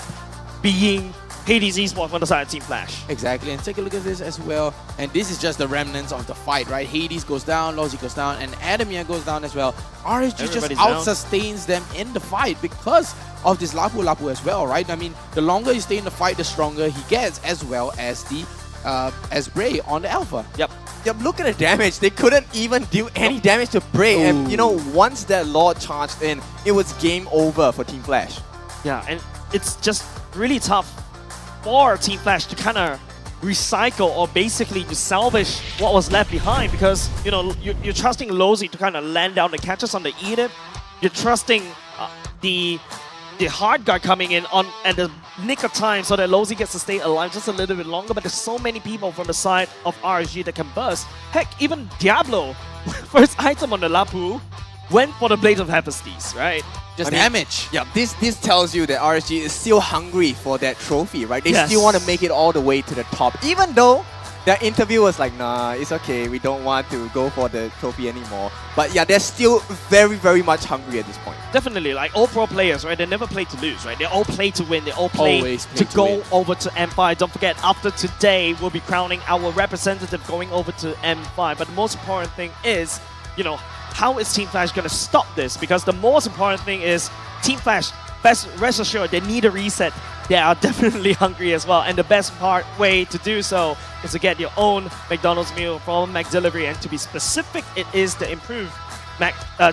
being Hades esports on the side of Team Flash. Exactly, and take a look at this as well. And this is just the remnants of the fight, right? Hades goes down, Lozi goes down, and Adamir goes down as well. RSG just out-sustains them in the fight because of this Lapu Lapu as well, right? I mean, the longer you stay in the fight, the stronger he gets, as well as the as Bray on the Alpha. Yep. Yep, look at the damage. They couldn't even do any damage to Bray. And, you know, once that Lord charged in, it was game over for Team Flash. Yeah, and it's just really tough for Team Flash to kind of recycle or basically to salvage what was left behind, because you know you're trusting Lozy to kind of land down the catches on the Edith. You're trusting the hard guard coming in on at the nick of time so that Lozy gets to stay alive just a little bit longer, but there's so many people from the side of RSG that can burst. Heck, even Diablo, first item on the Lapu, went for the Blades of Hephaestus, right? Just damage. Yeah, this tells you that RSG is still hungry for that trophy, right? They Yes. still want to make it all the way to the top, even though their interview was like, nah, it's okay, we don't want to go for the trophy anymore. But yeah, they're still very, very much hungry at this point. Definitely, like all pro players, right? They never play to lose, right? They all play to win. They all play Always play to to go win. over to M5. Don't forget, after today, we'll be crowning our representative going over to M5. But the most important thing is, you know, how is Team Flash going to stop this? Because the most important thing is Team Flash, rest assured, they need a reset. They are definitely hungry as well. And the best way to do so is to get your own McDonald's meal from McDelivery. And to be specific, it is the improved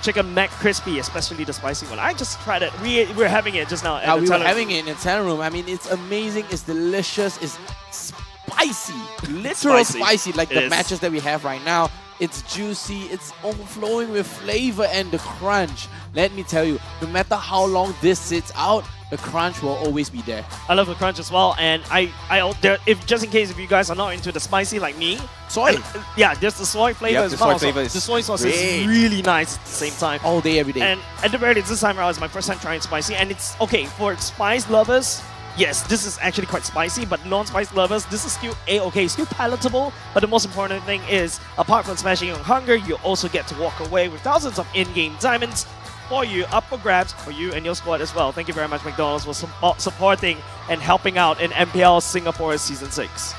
Chicken McCrispy, especially the spicy one. I just tried it. We're having it just now. Yeah, we were having it in the talent room. I mean, it's amazing. It's delicious. It's spicy. Literal spicy. Like It the is. matches that we have right now. It's juicy. It's overflowing with flavor and the crunch. Let me tell you, no matter how long this sits out, the crunch will always be there. I love the crunch as well, and if just in case if you guys are not into the spicy like me, soy. Yeah, there's the soy flavor Yep, as the well. soy flavor So is the soy sauce great. is really nice at the same time. All day, every day. And at the very least, this time around is my first time trying spicy, and it's okay for spice lovers. Yes, this is actually quite spicy, but non-spice lovers, this is still a-okay, still palatable. But the most important thing is, apart from smashing your hunger, you also get to walk away with thousands of in-game diamonds for you, up for grabs for you and your squad as well. Thank you very much, McDonald's, for supporting and helping out in MPL Singapore Season 6.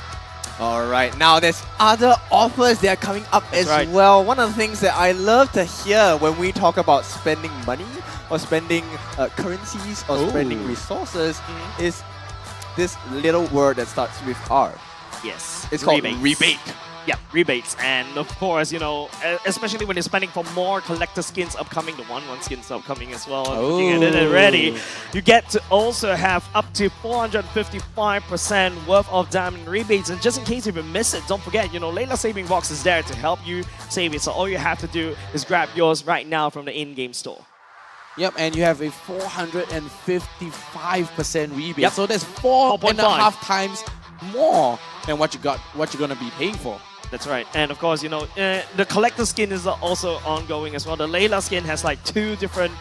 Alright, now there's other offers that are coming up as right. well. One of the things that I love to hear when we talk about spending money or spending currencies or spending resources is this little word that starts with R. Yes. It's called rebates. rebate. Yeah, rebates. And of course, you know, especially when you're spending for more collector skins upcoming, the 1-1 skins upcoming as well. Looking at it already, you get to also have up to 455% worth of diamond rebates. And just in case if you miss it, don't forget, you know, Layla Saving Box is there to help you save it. So all you have to do is grab yours right now from the in-game store. Yep, and you have a 455% rebate. Yep. So that's 4.5 4.5 times more than what you're gonna be paying for. That's right. And of course, you know, the collector skin is also ongoing as well. The Layla skin has like 2 different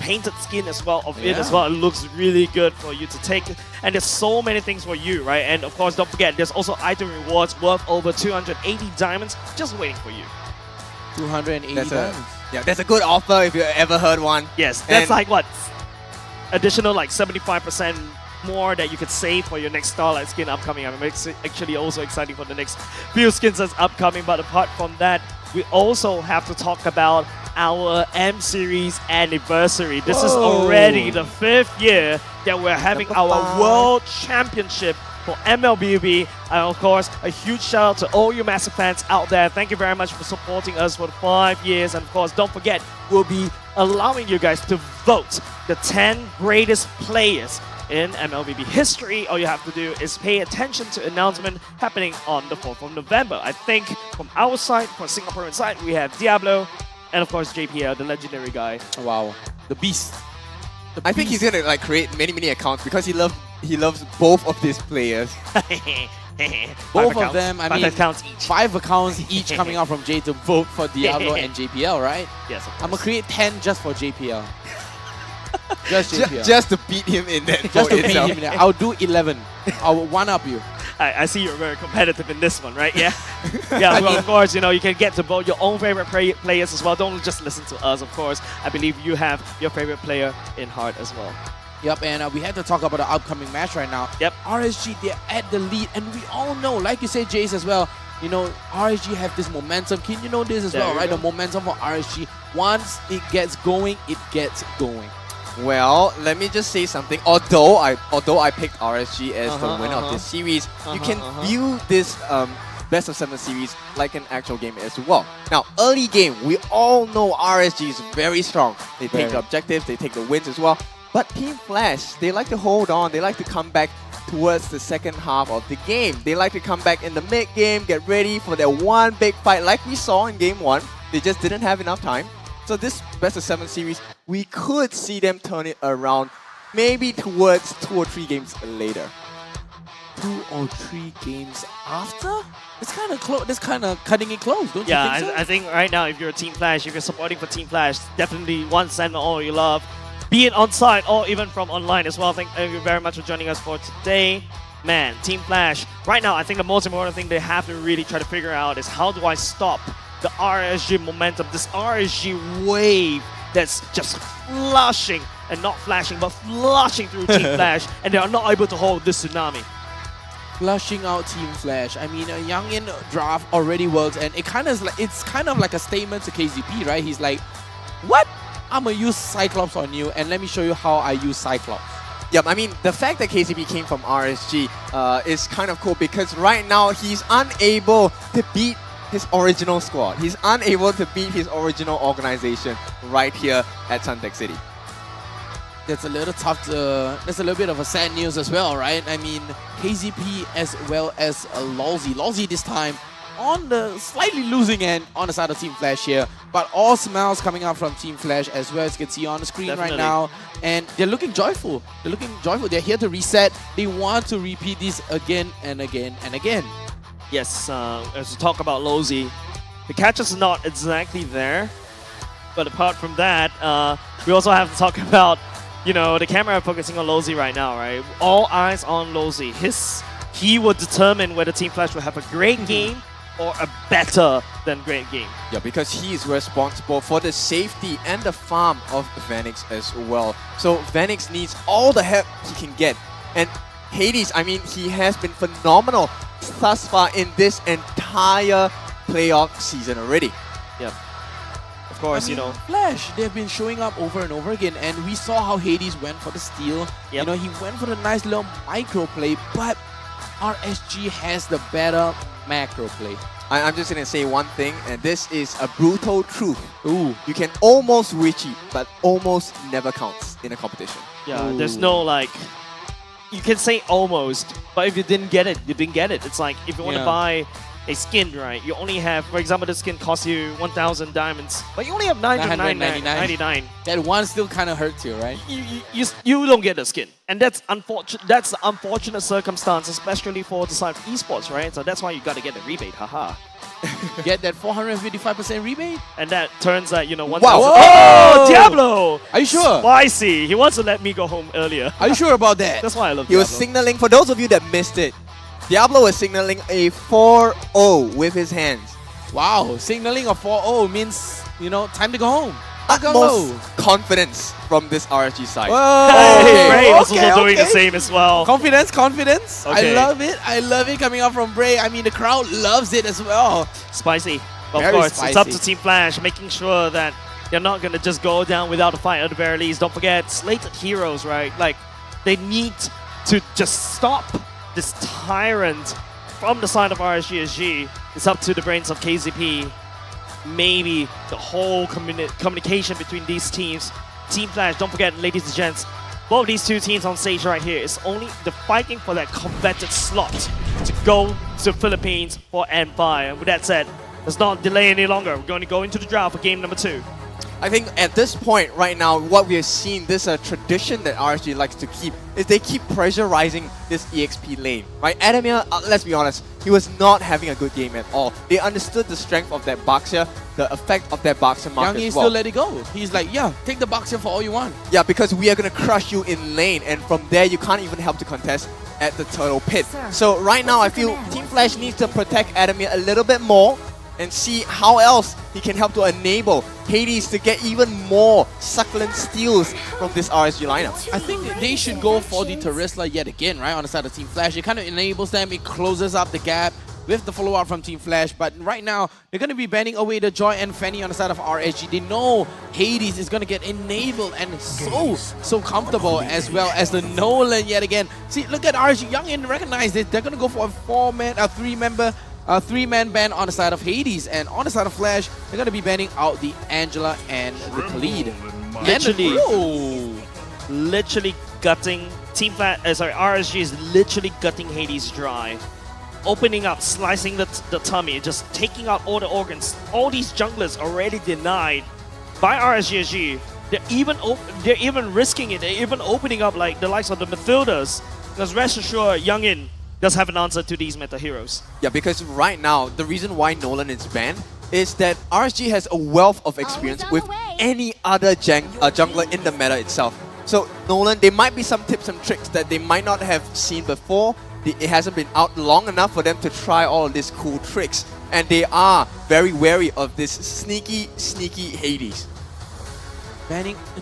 painted skin as well of it as well. It looks really good for you to take. And there's so many things for you, right? And of course, don't forget, there's also item rewards worth over 280 diamonds just waiting for you. 280 That's diamonds. that's a good offer if you ever heard one. Yes, that's And- like what? Additional like 75% more that you could save for your next Starlight skin upcoming. I'm actually also excited for the next few skins that's upcoming. But apart from that, we also have to talk about our M Series anniversary. This is already the 5th year that we're having our World Championship for MLBB. And of course, a huge shout out to all you massive fans out there. Thank you very much for supporting us for 5 years. And of course, don't forget, we'll be allowing you guys to vote the 10 greatest players in MLBB history. All you have to do is pay attention to announcement happening on the 4th of November. I think from our side, for Singaporean side, we have Diablo, and of course JPL, the legendary guy. Wow, the beast. I think he's gonna like create many accounts because he loves both of these players. Both of them, I 5 mean, accounts each. 5 accounts each coming out from Jay to vote for Diablo and JPL, right? Yes, of I'm gonna course. create 10 just for JPL. Just Ju- JPL. just to beat him in that Just vote to beat itself. him. I'll do 11. I'll one-up you. I see you're very competitive in this one, right? Yeah. Yeah, well, of course, you know, you can get to vote your own favorite players as well. Don't just listen to us, of course. I believe you have your favorite player in heart as well. Yep, and we had to talk about the upcoming match right now. Yep. RSG, they're at the lead, and we all know, like you said, Jace, as well, you know, RSG have this momentum. Can you know this as There well, you right? go. The momentum for RSG, once it gets going, it gets going. Well, let me just say something. Although I picked RSG as the winner of uh-huh. this series, you Uh-huh, can uh-huh. view this best of 7 series like an actual game as well. Now, early game, we all know RSG is very strong. They take Very. the objectives, they take the wins as well. But Team Flash, they like to hold on. They like to come back towards the second half of the game. They like to come back in the mid-game, get ready for their one big fight like we saw in Game 1. They just didn't have enough time. So this best of 7 series, we could see them turn it around maybe towards 2 or 3 games later. 2 or 3 games after? It's kind of close. That's kind of cutting it close, don't Yeah, you think so? I think right now, if you're a Team Flash, if you're supporting for Team Flash, definitely one send all you love. Be it on site or even from online as well. Thank you very much for joining us for today. Man, Team Flash, right now, I think the most important thing they have to really try to figure out is how do I stop the RSG momentum, this RSG wave that's just flushing and not flashing, but flushing through Team Flash, and they are not able to hold this tsunami. Flushing out Team Flash. I mean, a Youngin draft already works, and it's kind of like a statement to KZP, right? He's like, what? I'm gonna use Cyclops on you, and let me show you how I use Cyclops. Yep, I mean, the fact that KCP came from RSG is kind of cool because right now he's unable to beat his original squad. He's unable to beat his original organization right here at Suntec City. That's a little tough to... That's a little bit of a sad news as well, right? I mean, KZP as well as Lawsy. Lawsy this time on the slightly losing end on the side of Team Flash here. But all smiles coming out from Team Flash as well, as you can see on the screen right now. And they're looking joyful. They're looking joyful. They're here to reset. They want to repeat this again and again and again. Yes, as we talk about Lawsy, the catch is not exactly there. But apart from that, we also have to talk about, you know, the camera focusing on Lawsy right now, right? All eyes on Lawsy. He will determine whether Team Flash will have a great game or a better than great game. Yeah, because he is responsible for the safety and the farm of Vanix as well. So Vanix needs all the help he can get. And Hades, I mean, he has been phenomenal thus far in this entire playoff season already. Yep. Of course, you know. Flash, they've been showing up over and over again, and we saw how Hades went for the steal. Yep. You know, he went for the nice little micro play, but RSG has the better macro play. I'm just gonna say one thing, and this is a brutal truth. Ooh. You can almost reach it, but almost never counts in a competition. Yeah, there's no like... You can say almost, but if you didn't get it, you didn't get it. It's like, if you want to buy a skin, right, you only have, for example, the skin costs you 1,000 diamonds, but you only have 999. That one still kind of hurts you, right? You don't get the skin. And that's unfortunate. That's the unfortunate circumstance, especially for the side of esports, right? So that's why you got to get the rebate, haha. Get that 455% rebate? And that turns out, you know, 1,000. Wow. Oh, Diablo! Are you sure? Spicy. He wants to let me go home earlier. Are you sure about that? That's why I love He Diablo. was signaling, for those of you that missed it, Diablo was signaling a 4-0 with his hands. Wow, signaling a 4-0 means, you know, time to go home. Utmost confidence from this RSG side. Hey, Bray was also doing the same as well. Confidence. Okay. I love it coming out from Bray. I mean, the crowd loves it as well. Spicy. But of Very course, it's up spicy. to Team Flash, making sure that they're not going to just go down without a fight at the very least. Don't forget, slated heroes, right? Like, they need to just stop this tyrant from the side of RSG. It's up to the brains of KZP. Maybe the whole communication between these teams. Team Flash, don't forget, ladies and gents, both these two teams on stage right here is only the fighting for that coveted slot to go to Philippines for N5. And with that said, let's not delay any longer. We're going to go into the draft for game number 2. I think at this point right now, what we are seeing, this tradition that RSG likes to keep, is they keep pressurizing this EXP lane, right? Adamir, let's be honest, he was not having a good game at all. They understood the strength of that Baxia, the effect of that Baxia mark Youngie as well. still let it go. He's like, yeah, take the box here for all you want. Yeah, because we are going to crush you in lane, and from there you can't even help to contest at the Turtle Pit. So right now I feel Team Flash needs to protect Adamir a little bit more and see how else he can help to enable Hades to get even more succulent steals from this RSG lineup. I think they should go for the Terisla yet again, right, on the side of Team Flash. It kind of enables them, it closes up the gap with the follow-up from Team Flash. But right now, they're going to be banning away the Joy and Fanny on the side of RSG. They know Hades is going to get enabled and so comfortable, as well as the Nolan yet again. See, look at RSG. Youngin recognized it. They're going to go for a three-man ban on the side of Hades, and on the side of Flash, they're going to be banning out the Angela and the Khalid. Literally, literally gutting RSG is literally gutting Hades dry, opening up, slicing the tummy, just taking out all the organs. All these junglers already denied by RSG. They're even risking it. They're even opening up like the likes of the Mathildas. Because rest assured, Youngin does have an answer to these meta heroes. Yeah, because right now, the reason why Nolan is banned is that RSG has a wealth of experience with any other jungler in the meta itself. So Nolan, there might be some tips and tricks that they might not have seen before. It hasn't been out long enough for them to try all of these cool tricks. And they are very wary of this sneaky Hades.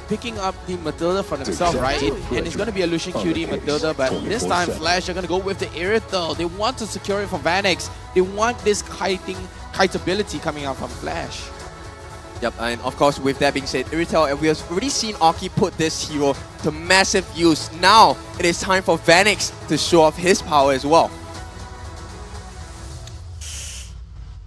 Picking up the Matilda for themselves, right? And it's going to be a Lucian QD Matilda, but this time Flash are going to go with the Irithel. They want to secure it for Vanix. They want this kiteability coming out from Flash. Yep, and of course, with that being said, Irithel, we have already seen Aki put this hero to massive use. Now, it is time for Vanix to show off his power as well.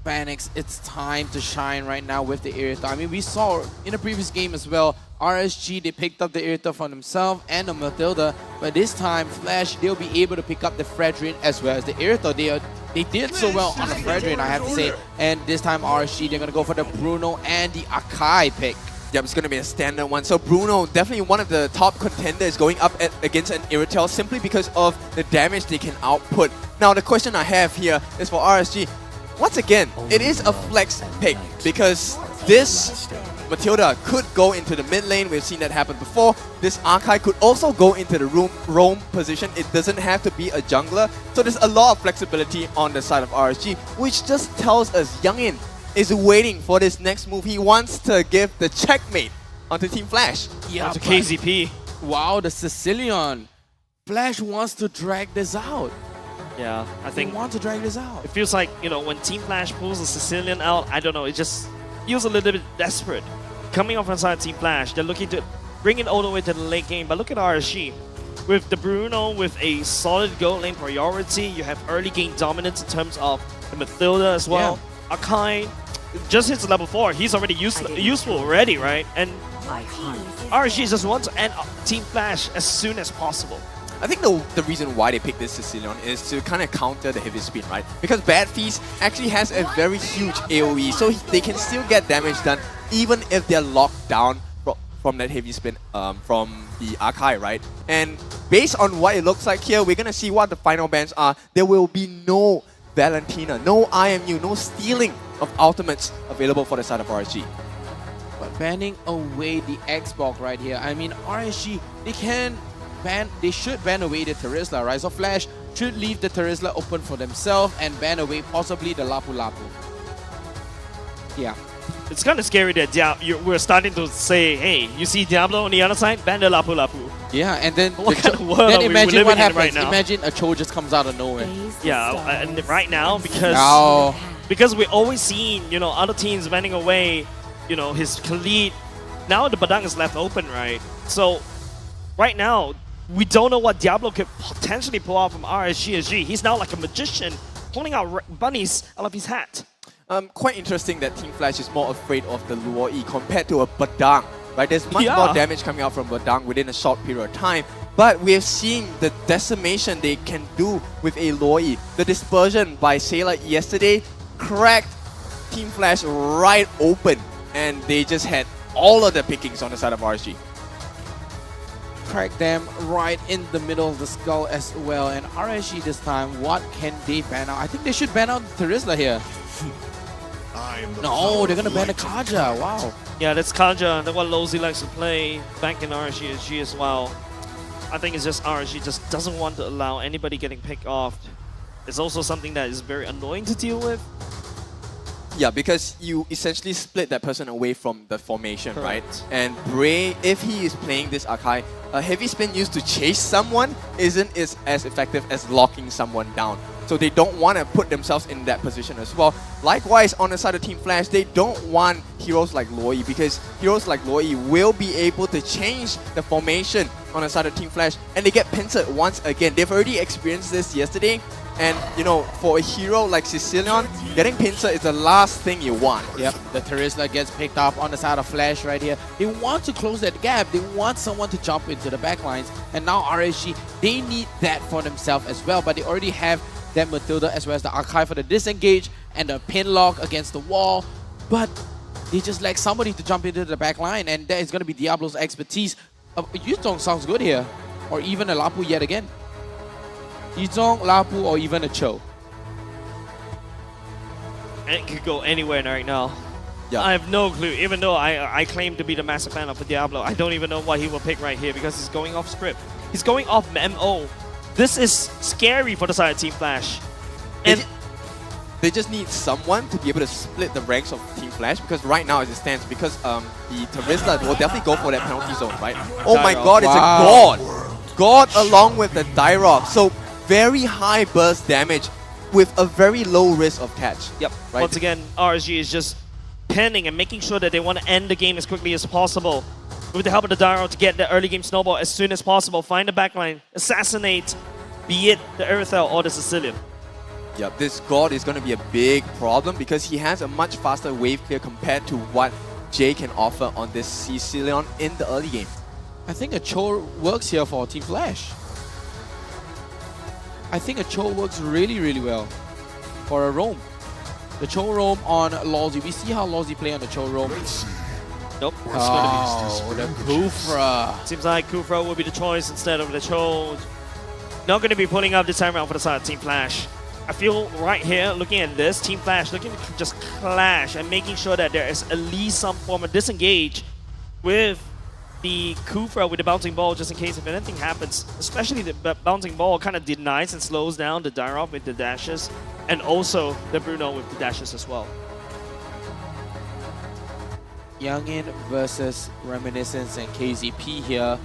Vanix, it's time to shine right now with the Irithel. I mean, we saw in the previous game as well, RSG, they picked up the Irithel for themselves and the Matilda, but this time, Flash, they'll be able to pick up the Fredrin as well as the Irithel. They did so well on the Fredrin, I have to say, and this time RSG, they're going to go for the Bruno and the Akai pick. Yep, it's going to be a standard one. So Bruno, definitely one of the top contenders going up against an Irithel simply because of the damage they can output. Now, the question I have here is for RSG. Once again, it is a flex pick because this Matilda could go into the mid lane. We've seen that happen before. This Arkai could also go into the roam position. It doesn't have to be a jungler. So there's a lot of flexibility on the side of RSG, which just tells us Youngin is waiting for this next move. He wants to give the checkmate onto Team Flash. Yeah, onto KZP. Wow, the Sicilian. Flash wants to drag this out. Yeah, I think they want to drag this out. It feels like, you know, when Team Flash pulls a Sicilian out, I don't know, it just feels a little bit desperate. Coming off inside Team Flash, they're looking to bring it all the way to the late game. But look at RSG. With the Bruno with a solid gold lane priority, you have early game dominance in terms of the Mathilda as well. Yeah. Akai just hits level 4. He's already useful already, right? And RSG just wants to end Team Flash as soon as possible. I think the reason why they picked this Sicilian is to kind of counter the heavy spin, right? Because Bad Feast actually has a very huge AoE, so they can still get damage done even if they're locked down from that heavy spin from the Akai, right? And based on what it looks like here, we're going to see what the final bans are. There will be no Valentina, no IMU, no stealing of ultimates available for the side of RSG. But banning away the Xbox right here, I mean, RSG, they should ban away the Terizla, right? So Flash should leave the Terizla open for themselves and ban away possibly the Lapu Lapu. Yeah. It's kind of scary that we're starting to say, hey, you see Diablo on the other side? Ban the Lapu Lapu. Yeah, and then what kind of world are imagine we what living happens. in right now? Imagine a Cho just comes out of nowhere. Yeah, and right now, because we're always seeing, you know, other teams banning away, you know, his Khalid. Now the Badang is left open, right? So right now, we don't know what Diablo could potentially pull out from RSG. He's now like a magician, pulling out bunnies out of his hat. Quite interesting that Team Flash is more afraid of the Luo E compared to a Badang, right? There's much more damage coming out from Badang within a short period of time, but we have seen the decimation they can do with a Luo E. The dispersion by Sailor yesterday cracked Team Flash right open, and they just had all of the pickings on the side of RSG. Crack them right in the middle of the skull as well. And RSG this time, what can they ban out? I think they should ban out Terizla here. No, they're gonna ban the Kaja. Wow. Yeah, that's Kaja. That's what Lozy likes to play back in RSG as well. I think it's just RSG just doesn't want to allow anybody getting picked off. It's also something that is very annoying to deal with. Yeah, because you essentially split that person away from the formation, right? And Bray, if he is playing this Akai, a heavy spin used to chase someone isn't as effective as locking someone down. So they don't want to put themselves in that position as well. Likewise, on the side of Team Flash, they don't want heroes like Loi, because heroes like Loi will be able to change the formation on the side of Team Flash, and they get pincered once again. They've already experienced this yesterday. And, you know, for a hero like Sicilian, getting pincer is the last thing you want. Yep, the Terizla gets picked up on the side of Flash right here. They want to close that gap. They want someone to jump into the backlines. And now RSG, they need that for themselves as well. But they already have that Matilda as well as the Archive for the disengage and the pin lock against the wall. But they just lack somebody to jump into the backline. And that is going to be Diablo's expertise. Yuzong sounds good here. Or even a Lapu yet again. Yuzong, Lapu, or even a Cho. It could go anywhere right now. Yeah. I have no clue. Even though I claim to be the massive fan of Diablo, I don't even know what he will pick right here because he's going off script. He's going off MO. This is scary for the side of Team Flash. And they just need someone to be able to split the ranks of Team Flash, because right now as it stands, because the Terizla will definitely go for that penalty zone, right? Oh my god, it's a god! God along with the Dyrok. So very high burst damage with a very low risk of catch. Yep. Right? Once again, RSG is just penning and making sure that they want to end the game as quickly as possible. With the help of the Dyrok to get the early game snowball as soon as possible. Find the backline, assassinate, be it the Erythel or the Sicilian. Yep, this god is going to be a big problem because he has a much faster wave clear compared to what Jay can offer on this Sicilian in the early game. I think a Cho works here for Team Flash. I think a Cho works really, really well for a roam. The Cho roam on Lawsy. We see how Lawsy play on the Cho roam. Nope. Oh, the Kufra. Seems like Kufra will be the choice instead of the Cho. Not going to be pulling up this time around for the side of Team Flash. I feel right here, looking at this, Team Flash looking to just clash and making sure that there is at least some form of disengage with the Kufra with the bouncing ball, just in case if anything happens. Especially the bouncing ball kind of denies and slows down the Dyrok with the dashes, and also the Bruno with the dashes as well. Youngin versus Reminiscence and KZP here.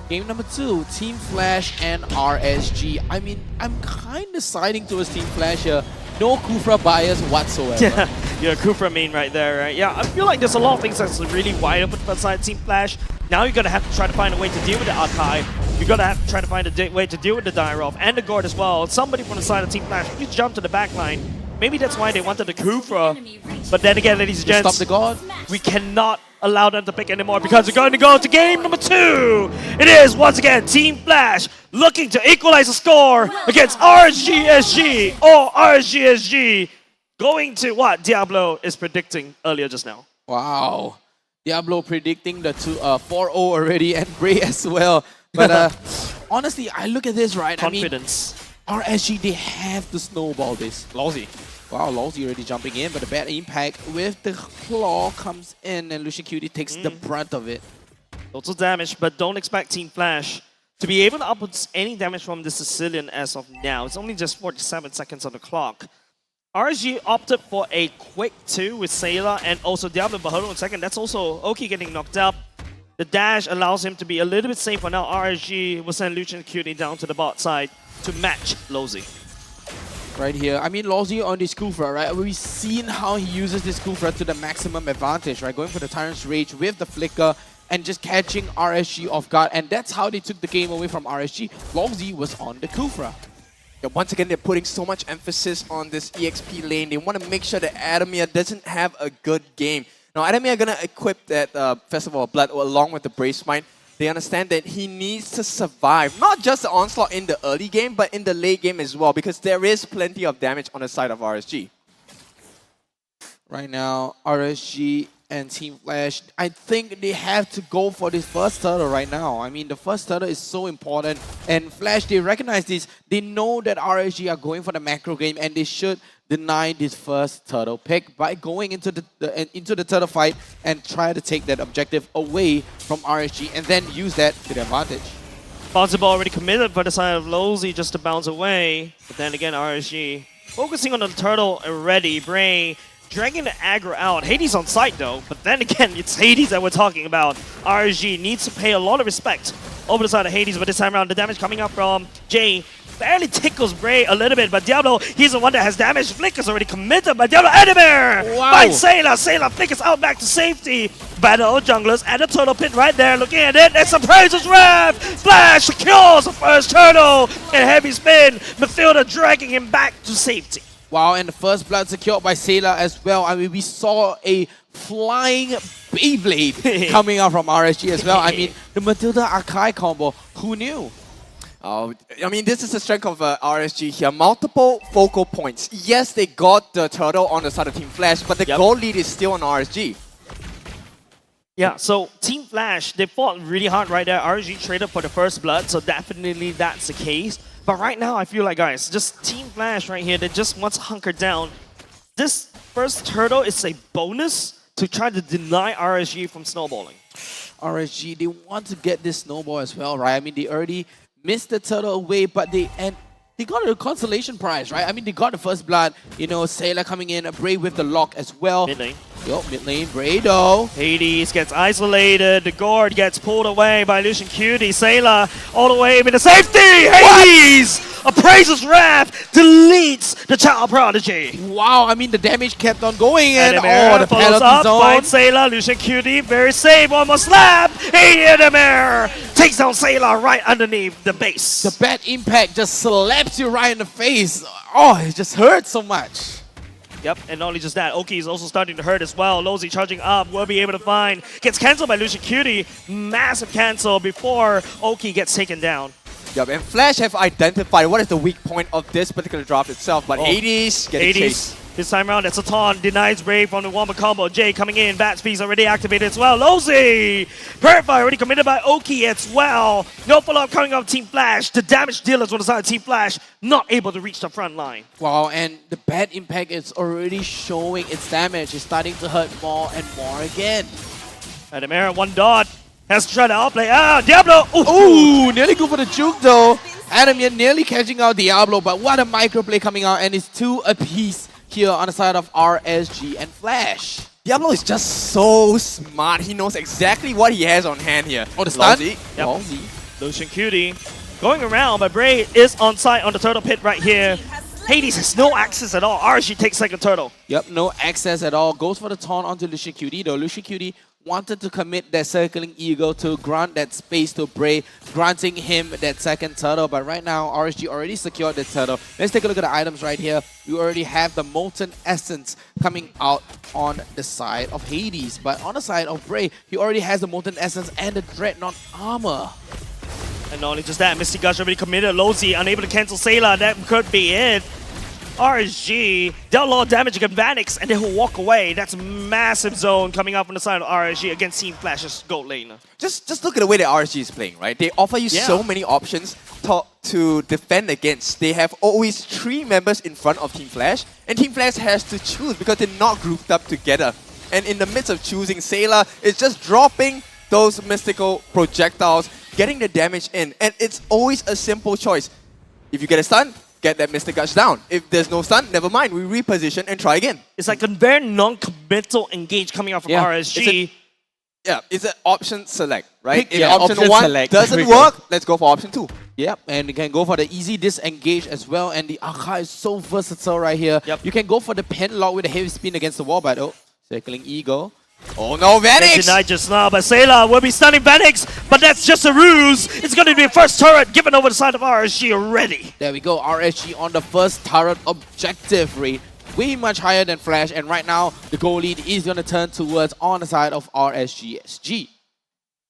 Game number 2, Team Flash and RSG. I mean, I'm kind of siding towards Team Flash here. No Kufra bias whatsoever. Yeah, you're a Kufra main right there, right? Yeah, I feel like there's a lot of things that's really wide open for side Team Flash. Now you're going to have to try to find a way to deal with the Archive. You're going to have to try to find a way to deal with the Dyrok and the Gord as well. Somebody from the side of Team Flash, you jump to the back line. Maybe that's why they wanted the Kufra. But then again, ladies and gents, stop the God. We cannot allow them to pick anymore because we're going to go to game number 2. It is, once again, Team Flash looking to equalize the score against RSGSG, or RSGSG going to what Diablo is predicting earlier just now. Wow. Diablo predicting the 4-0 already, and Bray as well. But honestly, I look at this, right? Confidence. I mean, RSG, they have to snowball this. Lawsy. Wow, Lawsy already jumping in, but the bad impact with the claw comes in, and Lucian Cutie takes the brunt of it. Lots of damage, but don't expect Team Flash to be able to output any damage from the Sicilian as of now. It's only just 47 seconds on the clock. RSG opted for a quick 2 with Sailor and also Diablo, but hold on a second, that's also Oki getting knocked up. The dash allows him to be a little bit safer now. RSG will send Lucian Cutie down to the bot side to match Lawsy. Right here. I mean, Lawsy on this Kufra, right? We've seen how he uses this Kufra to the maximum advantage, right? Going for the Tyrant's Rage with the Flicker and just catching RSG off guard. And that's how they took the game away from RSG. Lawsy was on the Kufra. Yeah, once again, they're putting so much emphasis on this EXP lane. They want to make sure that Adamir doesn't have a good game. Now, Adamir are going to equip that Festival of Blood along with the Brave Smite. They understand that he needs to survive, not just the onslaught in the early game, but in the late game as well, because there is plenty of damage on the side of RSG. Right now, RSG and Team Flash, I think they have to go for this first turtle right now. I mean, the first turtle is so important, and Flash, they recognize this. They know that RSG are going for the macro game, and they should deny this first turtle pick by going into the turtle fight and try to take that objective away from RSG and then use that to their advantage. Bouncer ball already committed for the side of Lawsy just to bounce away. But then again, RSG focusing on the turtle already. Bray dragging the aggro out. Hades on site though, but then again, it's Hades that we're talking about. RSG needs to pay a lot of respect over the side of Hades, but this time around, the damage coming up from Jay barely tickles Bray a little bit, but Diablo, he's the one that has damage. Flicker's already committed, but Diablo Edimir finds Sailor. Sailor flickers out back to safety. Battle junglers at the turtle pit right there, looking at it. It's a Praise's Wrath. Flash secures the first turtle. And heavy spin. Mathilda dragging him back to safety. Wow, and the first blood secured by Sailor as well. I mean, we saw a flying Beyblade coming out from RSG as well. I mean, the Matilda Akai combo, who knew? I mean, this is the strength of RSG here. Multiple focal points. Yes, they got the turtle on the side of Team Flash, but the goal lead is still on RSG. Yeah, so Team Flash, they fought really hard right there. RSG traded for the first blood, so definitely that's the case. But right now, I feel like, guys, just Team Flash right here, they just want to hunker down. This first turtle is a bonus to try to deny RSG from snowballing. RSG, they want to get this snowball as well, right? I mean, they already missed the turtle away, but they got a consolation prize, right? I mean, they got the first blood. You know, Sailor coming in, Bray with the lock as well. Mid lane. Yo, mid lane, Bray though. Hades gets isolated. The gourd gets pulled away by Lucian Cutie. Sailor all the way into safety. Hades! Appraiser's Wrath deletes the child prodigy. Wow, I mean, the damage kept on going, and the the follows penalty up, zone. finds Sailor, Lucian Cutie, very safe, almost slapped. Edimir takes down Sailor right underneath the base. The bad impact just slaps you right in the face. Oh, it just hurts so much. Yep, and not only just that, Oki is also starting to hurt as well. Lozy charging up, will be able to find. Gets cancelled by Lucian Cutie. Massive cancel before Oki gets taken down. Yep, and Flash have identified what is the weak point of this particular draft itself, but Hades getting chased. This time around, it's a taunt, denies Brave from the Womber combo. Jay coming in, Bat Speed's already activated as well. Lozy! Purify already committed by Oki as well. No follow-up coming up Team Flash. The damage dealers on the side of Team Flash, not able to reach the front line. Wow, and the bad impact is already showing its damage. It's starting to hurt more and more again. Edimir, one dot. Has to try to outplay. Diablo! Ooh, nearly go for the juke though. Adamir nearly catching out Diablo, but what a microplay coming out, and it's 2 apiece here on the side of RSG and Flash. Diablo is just so smart. He knows exactly what he has on hand here. Oh, the stun? Yep. Lucian Cutie going around, but Bray is on site on the turtle pit right here. Hades has no access at all. RSG takes second turtle. Yep, no access at all. Goes for the taunt onto Lucian Cutie though. Lucian Cutie wanted to commit that circling eagle to grant that space to Bray, granting him that second turtle. But right now, RSG already secured the turtle. Let's take a look at the items right here. We already have the Molten Essence coming out on the side of Hades. But on the side of Bray, he already has the Molten Essence and the Dreadnought armor. And not only just that, Misty Gush already committed. Lozy unable to cancel Sailor. That could be it. RSG dealt a lot of damage against Vanix, and they will walk away. That's a massive zone coming up on the side of RSG against Team Flash's gold lane. Just look at the way that RSG is playing, right? They offer you so many options to defend against. They have always 3 members in front of Team Flash, and Team Flash has to choose because they're not grouped up together. And in the midst of choosing, Sailor is just dropping those mystical projectiles, getting the damage in, and it's always a simple choice. If you get a stun, get that Mr. Gush down. If there's no stun, never mind. We reposition and try again. It's like a very non-committal engage coming out from RSG. It's an option select, right? If Yeah, option option 1 select. doesn't work, let's go for option 2. Yep, and you can go for the easy disengage as well. And the Aka is so versatile right here. Yep. You can go for the pen lock with a heavy spin against the wall battle. Circling Eagle. Oh no, Vanix! Denied just now, but Sailor will be stunning Vanix, but that's just a ruse. It's going to be first turret given over the side of RSG already. There we go, RSG on the first turret objective rate. Way much higher than Flash, and right now the goal lead is going to turn towards on the side of RSGSG.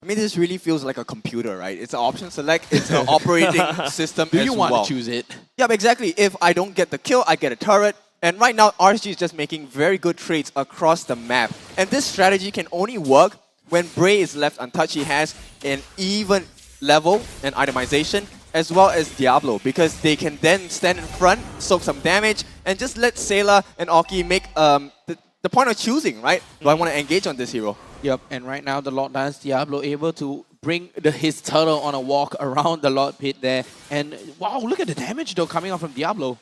I mean, this really feels like a computer, right? It's an option select, it's an operating system Do as you want well. to choose it? Yeah, exactly. If I don't get the kill, I get a turret. And right now, RSG is just making very good trades across the map. And this strategy can only work when Bray is left untouched. He has an even level and itemization, as well as Diablo, because they can then stand in front, soak some damage, and just let Sailor and Oki make the point of choosing, right? Do I want to engage on this hero? Yep, and right now the Lord Dance Diablo able to bring his turtle on a walk around the Lord Pit there. And wow, look at the damage though coming out from Diablo.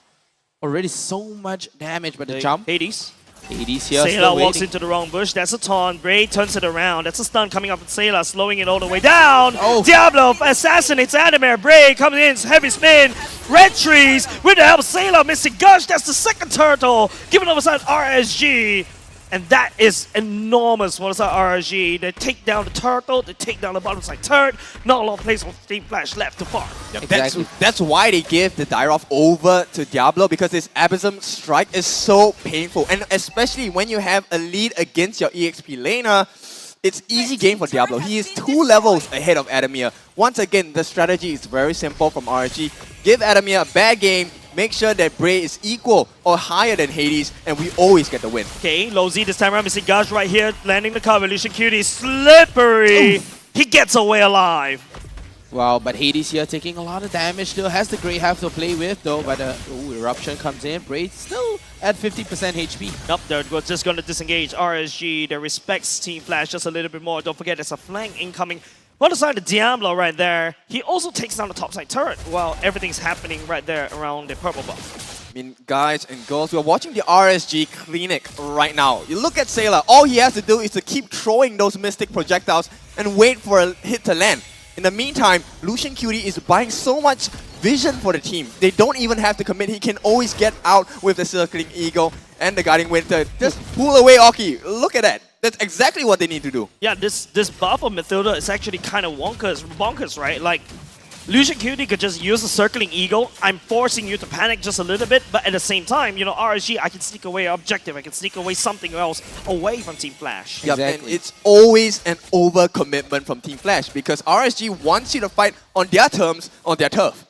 Already so much damage, but the jump. Hades. Hades here Sayla still walks waiting. into the wrong bush. That's a taunt. Bray turns it around. That's a stun coming up from Sayla, slowing it all the way down. Diablo assassinates Adamir. Bray comes in, heavy spin. Red trees with the help of Sayla, missing Gush. That's the second turtle. Given over side RSG. And that is enormous for the side RSG. They take down the turtle, they take down the bottom side turret. Not a lot of place for Team Flash left to farm. That's why they give the Dyrov over to Diablo, because his Abysm strike is so painful. And especially when you have a lead against your EXP laner, it's easy game for Diablo. He is 2 levels ahead of Adamir. Once again, the strategy is very simple from RSG. Give Adamir a bad game, make sure that Bray is equal or higher than Hades, and we always get the win. Okay, Low Z this time around, missing Gush right here, landing the cover. Lucian Cutie, slippery. He gets away alive. Wow, but Hades here taking a lot of damage. Still has the Grey Half to play with though, but Eruption comes in. Bray still at 50% HP. Nope, they're just going to disengage. RSG, they respects Team Flash just a little bit more. Don't forget, there's a flank incoming. On the side of Diablo right there, he also takes down the top side turret while everything's happening right there around the purple buff. I mean, guys and girls, we're watching the RSG clinic right now. You look at Sayla, all he has to do is to keep throwing those mystic projectiles and wait for a hit to land. In the meantime, Lucian Cutie is buying so much vision for the team. They don't even have to commit. He can always get out with the Circling Eagle and the Guardian Winter. Just pull away Oki. Look at that. That's exactly what they need to do. Yeah, this buff of Mathilda is actually kind of bonkers, right? Like, Lucian Cutie could just use the Circling Eagle. I'm forcing you to panic just a little bit, but at the same time, you know, RSG, I can sneak away an objective. I can sneak away something else away from Team Flash. Yep, and it's always an overcommitment from Team Flash because RSG wants you to fight on their terms, on their turf.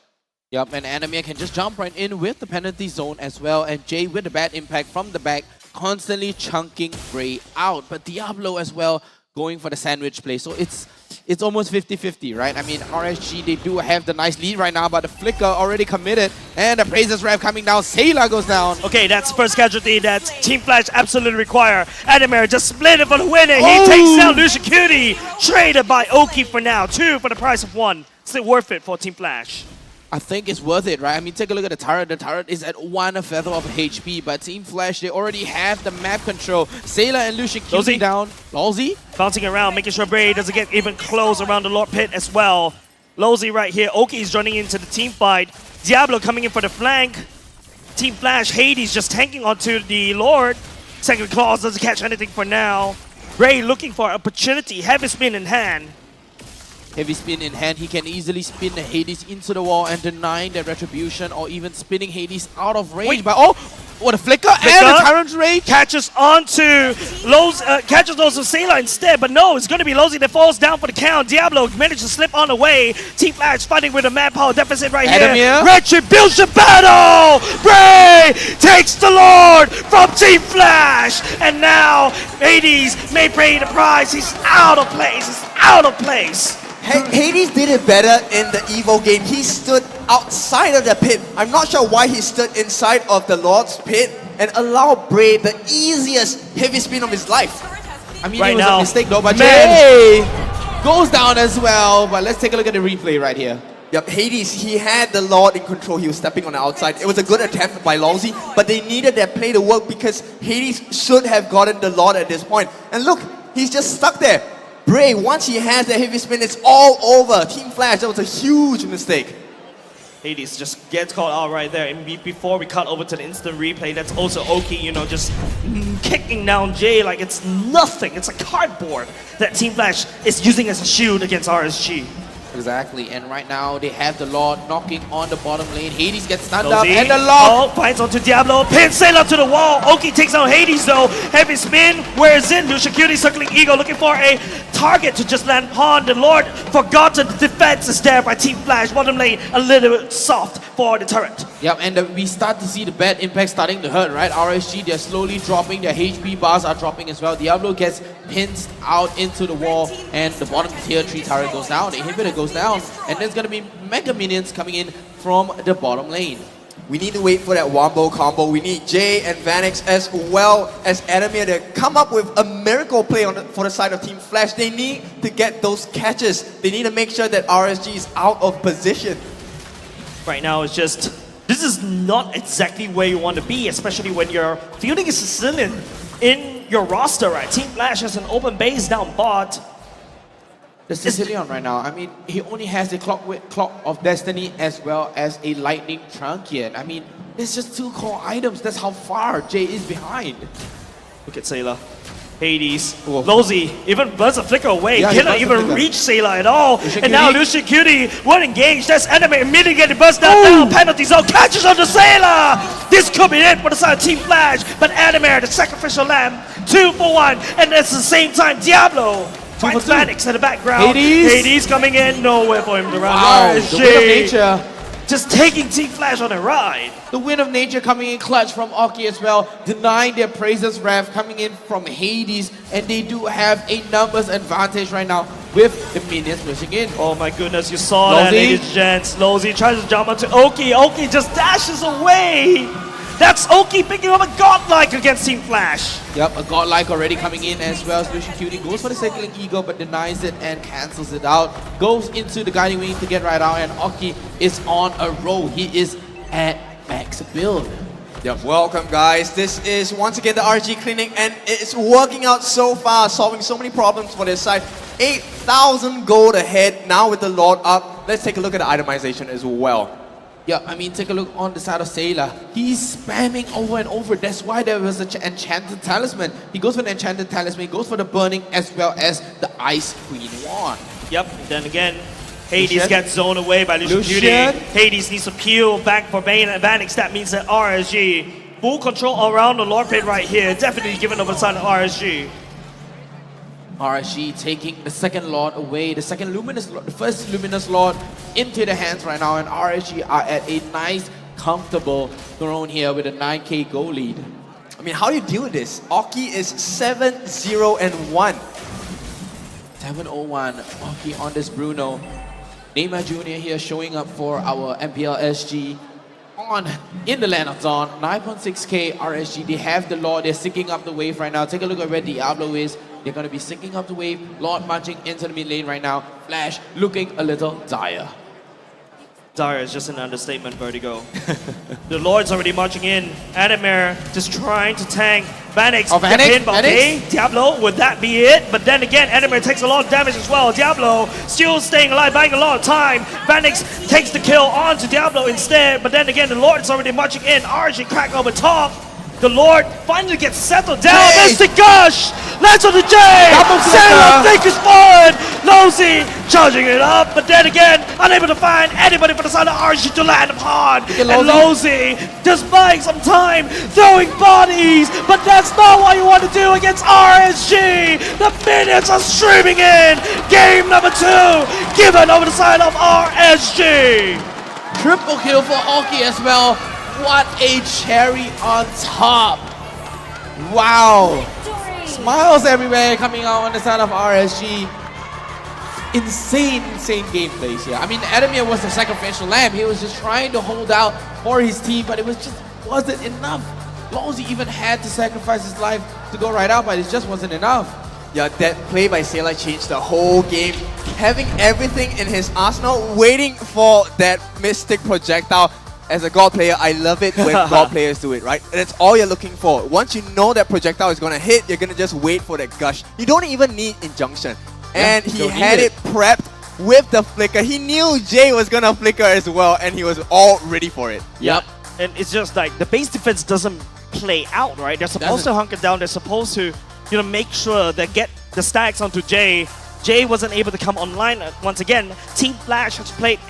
Yep, and Adamir can just jump right in with the penalty zone as well, and Jay with the bad impact from the back, constantly chunking Bray out. But Diablo as well going for the sandwich play. So it's almost 50-50, right? I mean, RSG, they do have the nice lead right now, but the flicker already committed, and the Praises Rev coming down. Sayla goes down. Okay, that's first casualty that Team Flash absolutely require. Adamir just split it for the win, and he takes down Lucian Cutie. Traded by Oki for now. 2 for the price of 1. Still worth it for Team Flash. I think it's worth it, right? I mean, take a look at the turret. The turret is at 1 feather of HP, but Team Flash, they already have the map control. Sayla and Lucian Cutie down. Lawsy bouncing around, making sure Bray doesn't get even close around the Lord Pit as well. Lawsy right here. Oki is joining into the team fight. Diablo coming in for the flank. Team Flash, Hades just tanking onto the Lord. Second Claws doesn't catch anything for now. Bray looking for opportunity. Heavy spin in hand. Heavy spin in hand, he can easily spin the Hades into the wall and denying the retribution, or even spinning Hades out of range. Wait. But what a flicker and the Tyrant's Rage catches onto Lowe's, catches those of Sayla instead, but no, it's going to be Lowzy that falls down for the count. Diablo managed to slip on the way. Team Flash fighting with a manpower deficit right here. Retribution battle! Bray takes the Lord from Team Flash, and now Hades may pay the price. He's out of place. He's out of place. Hades did it better in the Evo game. He stood outside of the pit. I'm not sure why he stood inside of the Lord's pit and allowed Bray the easiest heavy spin of his life. I mean, right it was now, a mistake though, but Jay goes down as well. But let's take a look at the replay right here. Yep, Hades, he had the Lord in control. He was stepping on the outside. It was a good attempt by Lawsy, but they needed that play to work because Hades should have gotten the Lord at this point. And look, he's just stuck there. Bray, once he has that heavy spin, it's all over. Team Flash, that was a huge mistake. Hades just gets caught out right there. And before we cut over to the instant replay, that's also Oki, you know, just kicking down Jay like it's nothing. It's a cardboard that Team Flash is using as a shield against RSG. Exactly, and right now they have the Lord knocking on the bottom lane. Hades gets stunned up, and the Lord finds onto Diablo, pins Sayla to the wall. Oki takes out Hades though. Heavy spin, where's in? Lucian Cutie Circling Eagle looking for a target to just land upon. The Lord forgot the defense is there by Team Flash. Bottom lane a little bit soft for the turret. Yep, and we start to see the bad impact starting to hurt, right? RSG, they're slowly dropping. Their HP bars are dropping as well. Diablo gets pinned out into the wall, and the bottom tier 3 turret goes down. The inhibitor goes down, and there's going to be mega minions coming in from the bottom lane. We need to wait for that wombo combo. We need Jay and Vanix as well as Adamir to come up with a miracle play for the side of Team Flash. They need to get those catches. They need to make sure that RSG is out of position. Right now it's just, this is not exactly where you want to be, especially when you're fielding a Sicilian in your roster, right? Team Flash has an open base down bot. The Sicilian right now, I mean, he only has a Clock of Destiny as well as a Lightning Truncheon. I mean, it's just 2 core items. That's how far Jay is behind. Look at Sailor. Hades, Lozy, even burns a flicker away, Yeah, cannot even reach Sailor at all. And now Lucian Cutie won't engage. That's enemy immediately getting burst down. Penalty zone catches on the Sailor. This could be it for the side of Team Flash. But Animair, the sacrificial lamb, 2 for 1. And at the same time, Diablo finds Vanix in the background. Hades coming in, nowhere for him to run. Wow, the Wind of Nature. Just taking Team Flash on a ride. The Wind of Nature coming in clutch from Oki as well, denying their praises Rev coming in from Hades, and they do have a numbers advantage right now with the minions pushing in. Oh my goodness, you saw that, ladies and gents. Lozy tries to jump onto Oki. Oki just dashes away. That's Oki picking up a godlike against Team Flash. Yep, a godlike already coming in as well as Lucian Cutie goes for the cycling ego but denies it and cancels it out. Goes into the guiding wing to get right out, and Oki is on a roll. He is at max build. Yep, welcome guys. This is once again the RG Clinic and it's working out so far, solving so many problems for their side. 8,000 gold ahead now with the Lord up. Let's take a look at the itemization as well. Yeah, I mean, take a look on the side of Sailor. He's spamming over and over. That's why there was an enchanted talisman. He goes for the enchanted talisman, he goes for the burning as well as the Ice Queen wand. Yep, then again, Hades gets zoned away by Lucian Cutie. Hades needs to peel back for Bane and Vanix. That means that RSG, full control around the Lord Pit right here. Definitely given over the side of RSG. RSG taking the second Lord away, the second Luminous Lord, the first Luminous Lord into the hands right now, and RSG are at a nice, comfortable throne here with a 9k goal lead. I mean, how do you deal with this? Oki is 7-0-1. 7-0-1, Oki on this Bruno. Neymar Jr. here showing up for our MPL SG on in the Land of Dawn. 9.6k RSG, they have the Lord, they're syncing up the wave right now. Take a look at where Diablo is. They're going to be syncing up the wave. Lord marching into the mid lane right now. Flash looking a little dire. Dire is just an understatement, Vertigo. The Lord's already marching in. Animair just trying to tank. Vanix, okay, Diablo, would that be it? But then again, Animair takes a lot of damage as well. Diablo still staying alive, buying a lot of time. Vanix takes the kill onto Diablo instead. But then again, the Lord's already marching in. RG crack over top. The Lord finally gets settled down. Mystic Gush! Lands on the J! Sailor Fake is forward! Lozy charging it up, but then again, unable to find anybody for the side of RG to land upon. And Lozy just buying some time, throwing bodies, but that's not what you want to do against RSG! The minions are streaming in! Game number 2, given over the side of RSG! Triple kill for Oki as well. What a cherry on top. Wow. Smiles everywhere coming out on the side of RSG. Insane gameplays here. I mean, Adamir was the sacrificial lamb. He was just trying to hold out for his team, but it was just wasn't enough. Lozy even had to sacrifice his life to go right out, but it just wasn't enough. Yeah, that play by Sailor changed the whole game. Having everything in his arsenal, waiting for that mystic projectile. As a God player, I love it when God players do it, right? And that's all you're looking for. Once you know that projectile is going to hit, you're going to just wait for that gush. You don't even need injunction. And he had it prepped with the flicker. He knew Jay was going to flicker as well, and he was all ready for it. Yep. And it's just like the base defense doesn't play out, right? They're supposed to hunker down. They're supposed to, you know, make sure they get the stacks onto Jay. Jay wasn't able to come online once again. Team Flash has played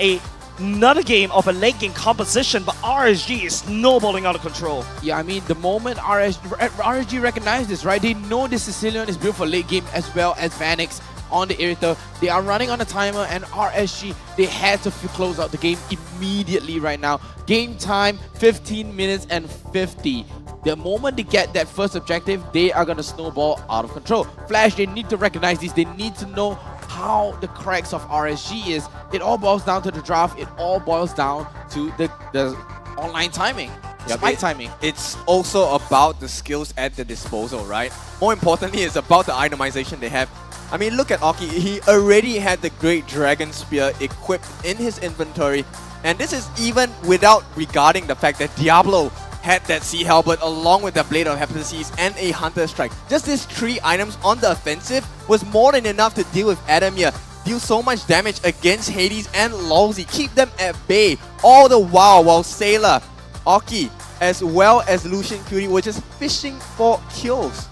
another game of a late game composition, but RSG is snowballing out of control. Yeah, I mean, the moment RSG recognized this, right? They know this Sicilian is built for late game as well as Vanix on the Irithel. They are running on a timer, and RSG, they had to close out the game immediately right now. Game time, 15 minutes and 50. The moment they get that first objective, they are going to snowball out of control. Flash, they need to recognize this. They need to know how the cracks of RSG is. It all boils down to the draft. It all boils down to the online timing, spike timing. It's also about the skills at the disposal, right? More importantly, it's about the itemization they have. I mean, look at Oki. He already had the Great Dragon Spear equipped in his inventory. And this is even without regarding the fact that Diablo had that Sea Halberd along with the Blade of Hepatitis and a Hunter Strike. Just these 3 items on the offensive was more than enough to deal with Adamir. Deal so much damage against Hades and Lolzy. Keep them at bay all the while Sailor, Oki, as well as Lucian Cutie were just fishing for kills.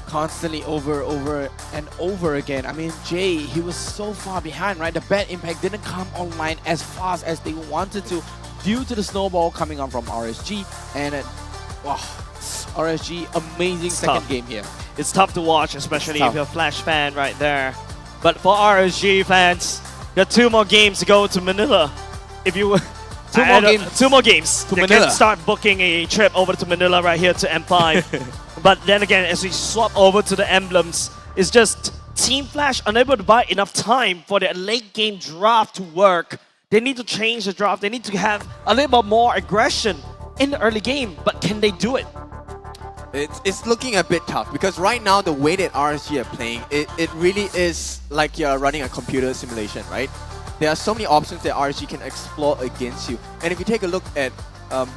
Constantly over and over again. I mean, Jay, he was so far behind, right? The bad impact didn't come online as fast as they wanted to due to the snowball coming on from RSG. And wow, RSG, amazing second game here. It's tough to watch, especially if you're a Flash fan right there. But for RSG fans, there are 2 more games to go to Manila. If you two more games to Manila. Can start booking a trip over to Manila right here to M5. But then again, as we swap over to the emblems, it's just Team Flash unable to buy enough time for their late game draft to work. They need to change the draft. They need to have a little bit more aggression in the early game. But can they do it? It's looking a bit tough because right now the way that RSG are playing, it really is like you're running a computer simulation, right? There are so many options that RSG can explore against you. And if you take a look at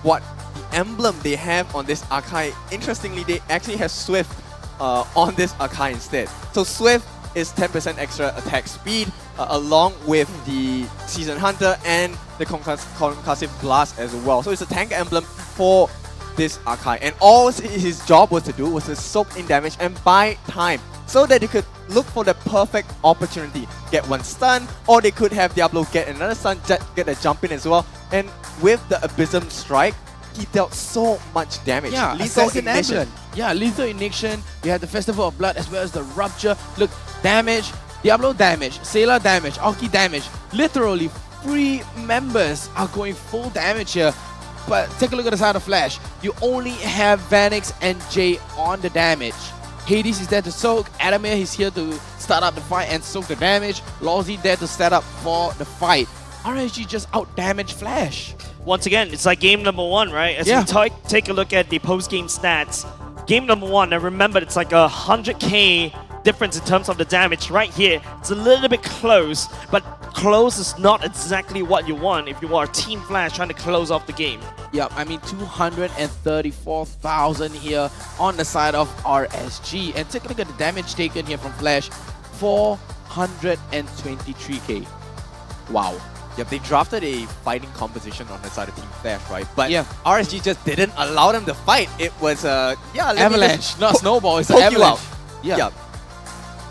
what the emblem they have on this Akai, interestingly, they actually have Swift on this Akai instead. So Swift is 10% extra attack speed along with the Season Hunter and the Concussive Blast as well. So it's a tank emblem for this Akai. And all his job was to do was to soak in damage and buy time so that they could look for the perfect opportunity. Get one stun, or they could have Diablo get another stun, get a jump in as well. And with the Abysm Strike, he dealt so much damage. Yeah, Lethal Ignition. Yeah, Lethal Ignition. You have the Festival of Blood as well as the Rupture. Look, damage, Diablo damage, Sailor damage, Oki damage. Literally, 3 members are going full damage here. But take a look at the side of Flash. You only have Vanix and Jay on the damage. Hades is there to soak. Adamir is here to start up the fight and soak the damage. Lolzy there to set up for the fight. RSG just out-damaged Flash. Once again, it's like game number 1, right? As we take a look at the post-game stats. Game number 1, and remember, it's like 100k difference in terms of the damage right here. It's a little bit close, but close is not exactly what you want if you are Team Flash trying to close off the game. Yep, I mean 234,000 here on the side of RSG. And take a look at the damage taken here from Flash. 423k. Wow. Yep, they drafted a fighting composition on the side of Team Flash, right? But RSG just didn't allow them to fight. It was avalanche, not snowball. It's an avalanche. Yeah.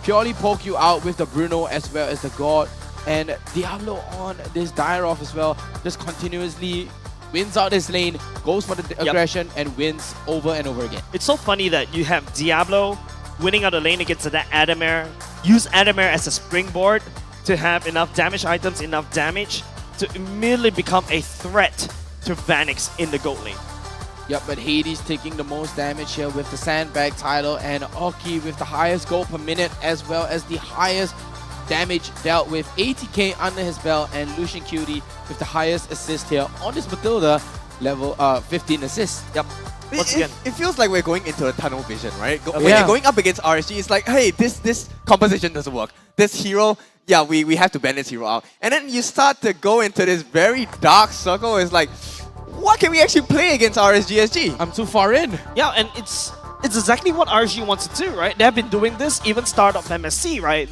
Purely poke you out with the Bruno as well as the God. And Diablo on this Dire-Off as well, just continuously wins out this lane, goes for the aggression, and wins over and over again. It's so funny that you have Diablo winning out the lane against that Adamir, use Adamir as a springboard to have enough damage items, enough damage to immediately become a threat to Vanix in the gold lane. Yep, but Hades taking the most damage here with the Sandbag title, and Oki with the highest gold per minute as well as the highest damage dealt with 80k under his belt, and Lucian Cutie with the highest assist here on this Matilda, level 15 assists. Yep. Once again, it feels like we're going into a tunnel vision, right? When you're going up against RSG, it's like, hey, this composition doesn't work. This hero, we have to ban this hero out. And then you start to go into this very dark circle. It's like, what can we actually play against RSGSG? I'm too far in. Yeah, and it's exactly what RSG wants to do, right? They have been doing this even start of MSC, right?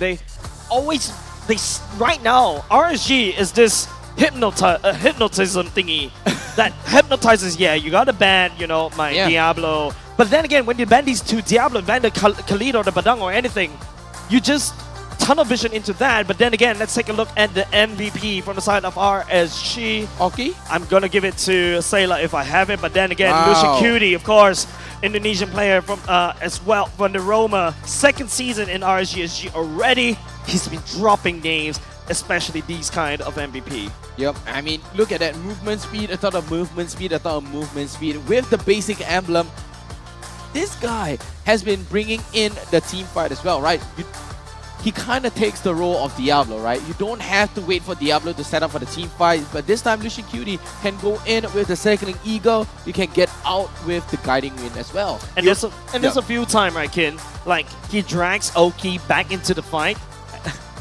Right now, RSG is this hypnotism thingy that hypnotizes, you gotta ban, my Diablo. But then again, when you ban these 2 Diablo, ban the Khalid or the Badang or anything, you just tunnel vision into that. But then again, let's take a look at the MVP from the side of RSG. Okay. I'm gonna give it to Sailor if I have it, but then again, Lucian Cutie, of course, Indonesian player from as well from the Roma, 2nd season in RSGSG already. He's been dropping names, especially these kind of MVP. Yep, I mean, look at that movement speed, a thought of movement speed, with the basic emblem. This guy has been bringing in the team fight as well, right? He kind of takes the role of Diablo, right? You don't have to wait for Diablo to set up for the team fight, but this time Lucian Cutie can go in with the Circling Eagle. You can get out with the Guiding Wind as well. And there's a few times, right, Kin? Like, he drags Oki back into the fight,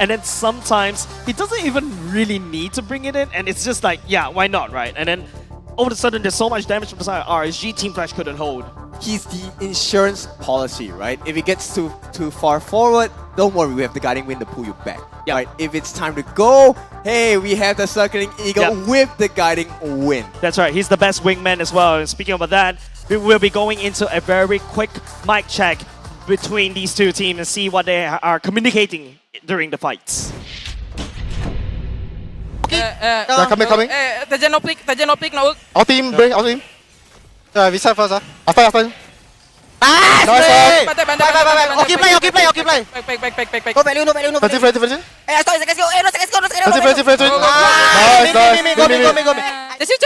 and then sometimes he doesn't even really need to bring it in, and it's just like, why not, right? And then all of a sudden there's so much damage from the side of RSG, Team Flash couldn't hold. He's the insurance policy, right? If it gets too far forward, don't worry, we have the Guiding Wind to pull you back. Yep. Right? If it's time to go, hey, we have the Circling Eagle with the Guiding Wind. That's right, he's the best wingman as well. And speaking about that, we will be going into a very quick mic check between these two teams and see what they are communicating during the fights. Coming. Tajan no pick, no. Our team, bring our team. We start first, After. Nice! Bye. Okay, play. Back. No value. Frenzy. Let's go. Frenzy. Nice. Go me. Cek.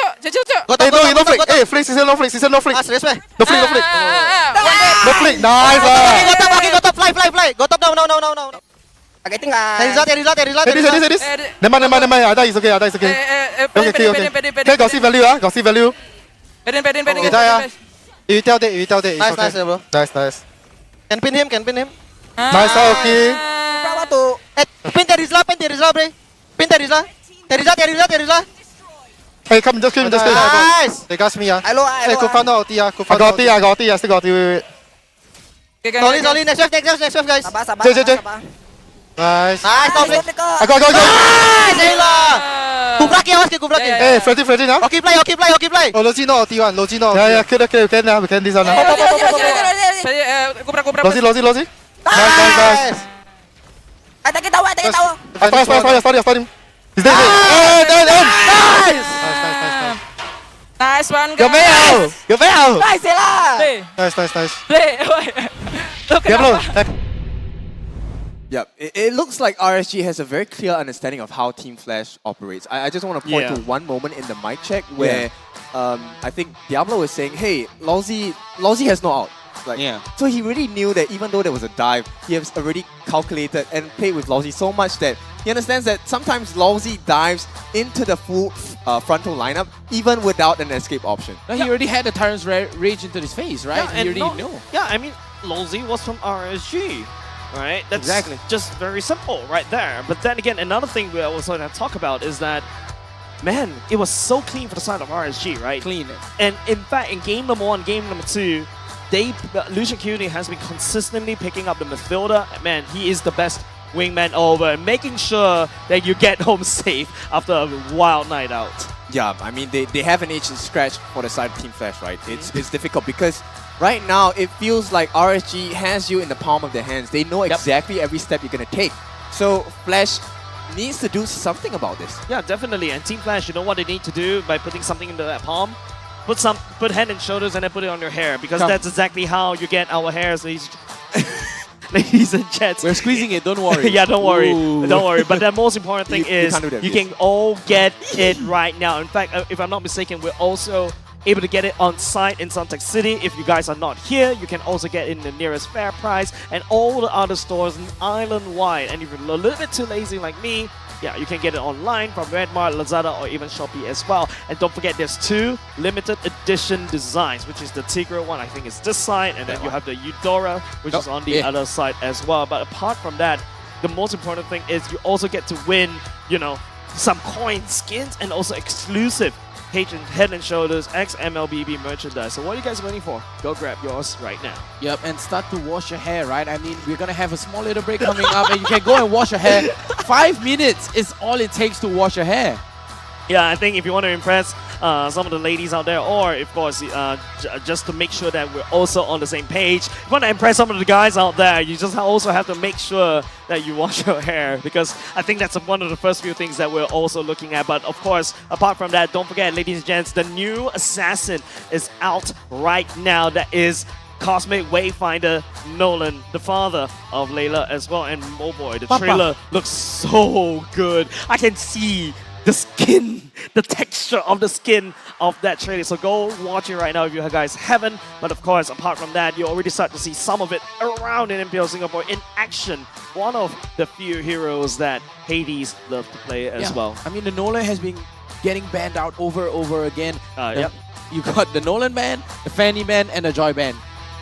No flick. Hey, flick, no flick. No flick. No flick. Nice. Go top, fly. Go top, no. Okay, tinggal. Hey, this. Never. I die, it's okay. Okay. Got see value. Pedin. You tell that. Nice, bro. Nice. Can pin him. Nice, okay. Berapa tuh? Pin Terizla, bre. Pin Terizla. Hey, come, just kill. Nice. They got me, Hello. Hey, go find out, I got it. I still got it. Sorry. Next wave, guys. Sabar. J. Nice. Go. Go. Nice, Ayla. Kubraki. Hey, Freddy, now. Okay, play. Oh, Logi no, T1, Logi no. Yeah, kill. We can this one now. Logi. Nice. Atake tahu. Start him. He's dead. Nice. Nice one, guys. Go back. Nice, Ayla. Nice. Look at Yeah, it looks like RSG has a very clear understanding of how Team Flash operates. I just want to point to one moment in the mic check where I think Diablo was saying, hey, Lousy has no out. So he really knew that even though there was a dive, he has already calculated and played with Lousy so much that he understands that sometimes Lousy dives into the full frontal lineup even without an escape option. He already had the Tyrant's Rage into his face, right? He already knew. Yeah, I mean, Lousy was from RSG. Right? That's exactly just very simple right there. But then again, another thing we also want to talk about is that, man, it was so clean for the side of RSG, right? Clean. And in fact, in game number 1, game number 2, Lucian Cutie has been consistently picking up the midfielder. Man, he is the best wingman over and making sure that you get home safe after a wild night out. Yeah, I mean, they have an itch to scratch for the side of Team Flash, right? It's difficult because right now, it feels like RSG has you in the palm of their hands. They know exactly every step you're going to take. So Flash needs to do something about this. Yeah, definitely. And Team Flash, you know what they need to do by putting something into that palm? Put head and shoulders and then put it on your hair, because that's exactly how you get our hairs, ladies and gents. We're squeezing it, don't worry. Yeah, don't worry. But the most important thing is you can all get it right now. In fact, if I'm not mistaken, we're also able to get it on site in Suntec City. If you guys are not here, you can also get it in the nearest fair price and all the other stores island-wide. And if you're a little bit too lazy like me, yeah, you can get it online from Redmart, Lazada, or even Shopee as well. And don't forget, there's 2 limited edition designs, which is the Tigre one, I think is this side, and then you have the Eudora, which is on the other side as well. But apart from that, the most important thing is you also get to win, some coin skins and also exclusive Head and Shoulders X MLBB merchandise. So what are you guys waiting for? Go grab yours right now. Yep, and start to wash your hair, right? I mean, we're going to have a small little break coming up and you can go and wash your hair. 5 minutes is all it takes to wash your hair. Yeah, I think if you want to impress some of the ladies out there, or of course, just to make sure that we're also on the same page, if you want to impress some of the guys out there, you just also have to make sure that you wash your hair, because I think that's one of the first few things that we're also looking at. But of course, apart from that, don't forget, ladies and gents, the new Assassin is out right now. That is Cosmic Wayfinder Nolan, the father of Layla as well. And oh boy, the trailer looks so good. I can see the skin, the texture of the skin of that trailer. So go watch it right now if you guys haven't. But of course, apart from that, you already start to see some of it around in MPL Singapore in action. One of the few heroes that Hades love to play as well. I mean, the Nolan has been getting banned out over again. Yep. You got the Nolan ban, the Fanny ban, and the Joy ban.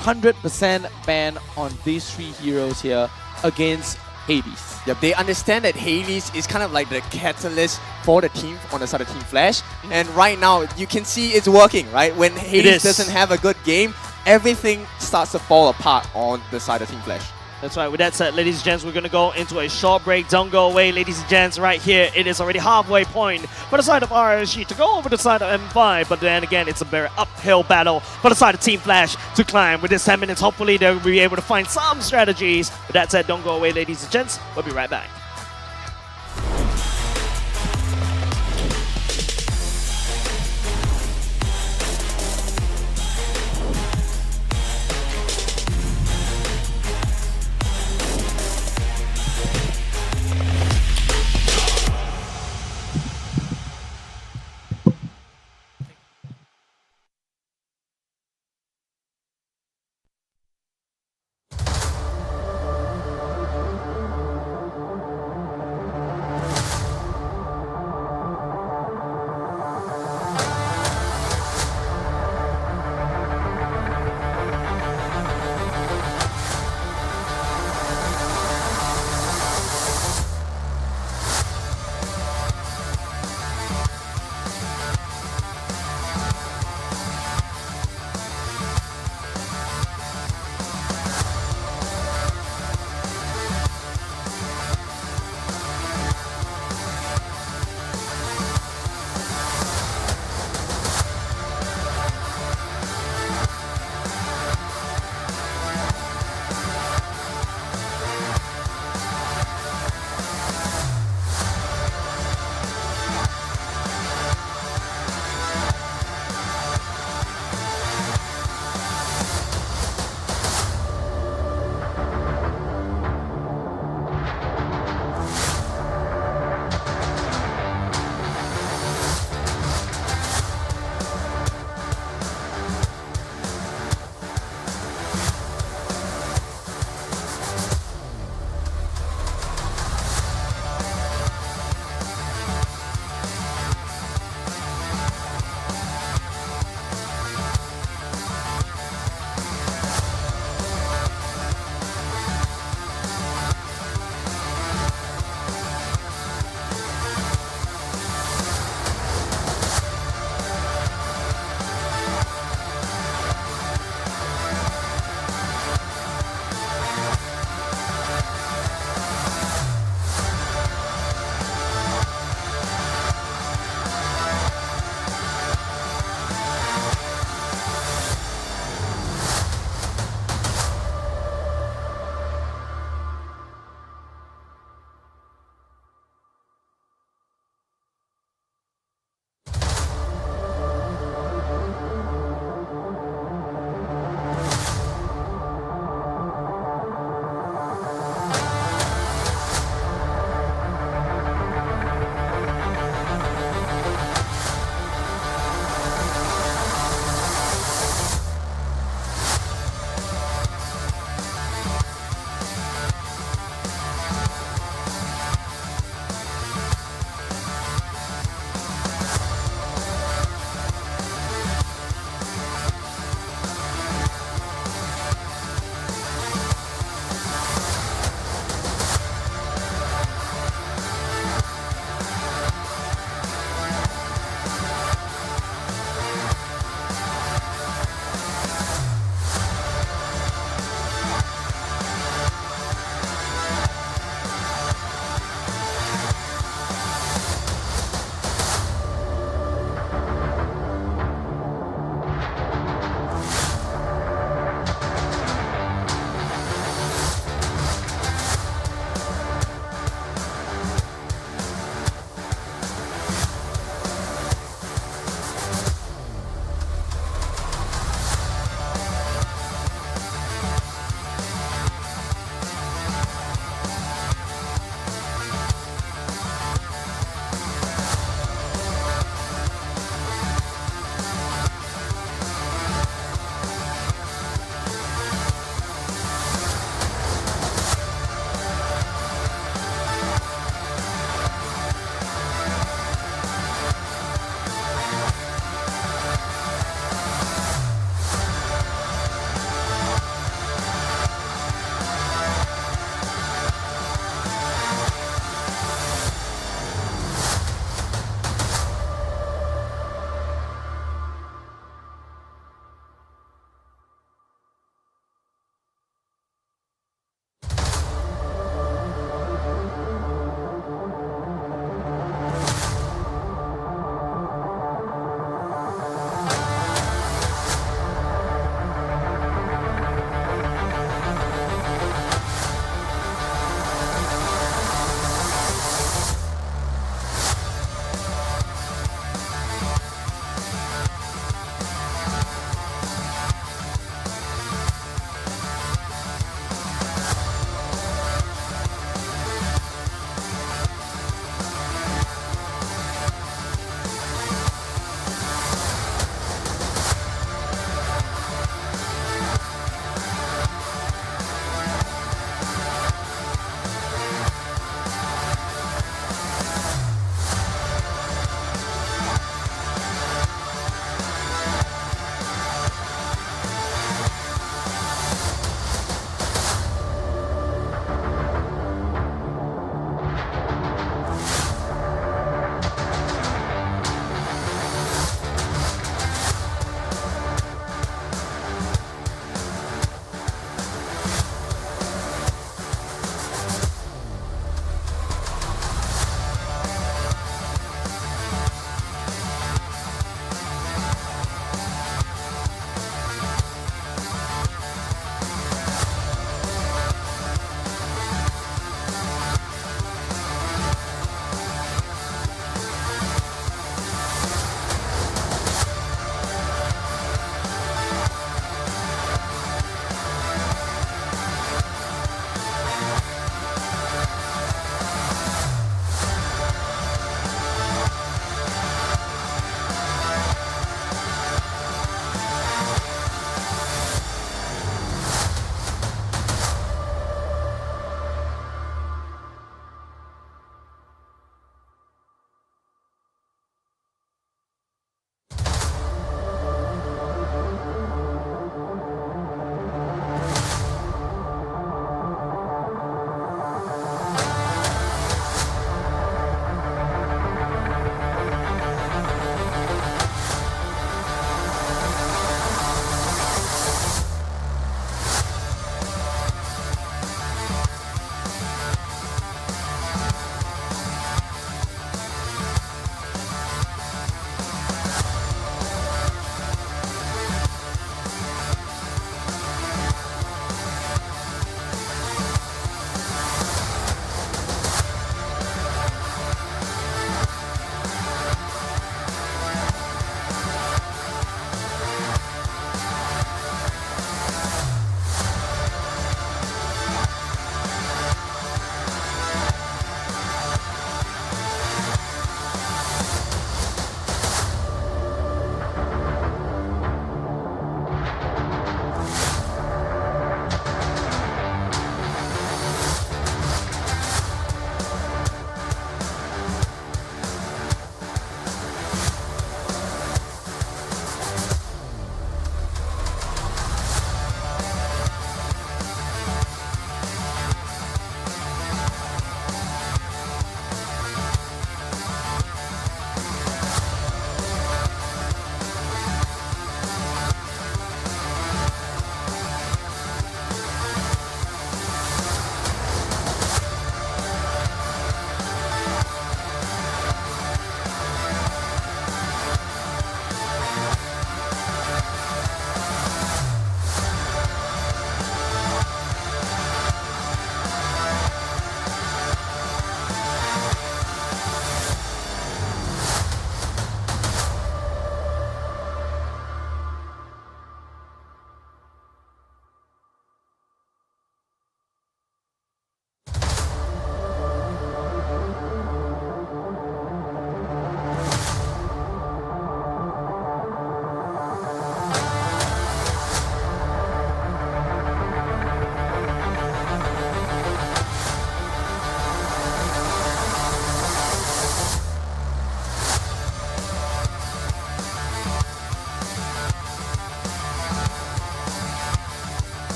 100% ban on these 3 heroes here against Hades. Yep, they understand that Hades is kind of like the catalyst for the team on the side of Team Flash. And right now, you can see it's working, right? When Hades doesn't have a good game, everything starts to fall apart on the side of Team Flash. That's right. With that said, ladies and gents, we're going to go into a short break. Don't go away, ladies and gents. Right here, it is already halfway point for the side of RSG to go over the side of M5. But then again, it's a very uphill battle for the side of Team Flash to climb. With this 10 minutes, hopefully they'll be able to find some strategies. With that said, don't go away, ladies and gents. We'll be right back.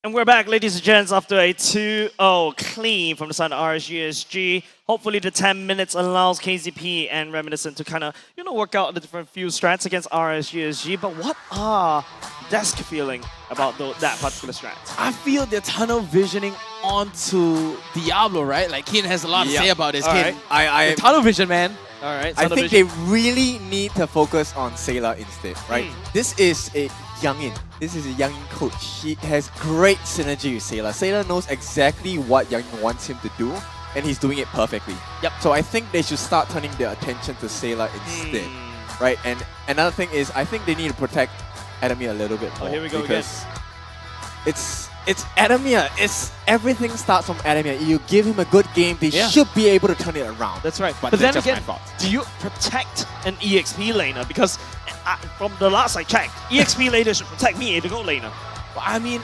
And we're back, ladies and gents, after a 2-0 clean from the side of RSG. Hopefully the 10 minutes allows KZP and Reminiscent to kind of, work out the different few strats against RSG. But what are Desk feeling about that particular strat? I feel they're tunnel visioning onto Diablo, right? Like, Kin has a lot to say about this. Kin, I tunnel vision, man. All right. I think they really need to focus on Sayla instead, right? This is a youngin. This is a youngin coach. He has great synergy with Sayla. Sayla knows exactly what youngin wants him to do, and he's doing it perfectly. Yep. So I think they should start turning their attention to Sayla instead, right? And another thing is, I think they need to protect Adamir a little bit more. Here we go because it's Adamir. Everything starts from Adamir. You give him a good game, they should be able to turn it around. That's right. But then that's again, just my thoughts. do you protect an EXP laner? Because from the last I checked, EXP laner should protect me, the gold laner. Well, I mean,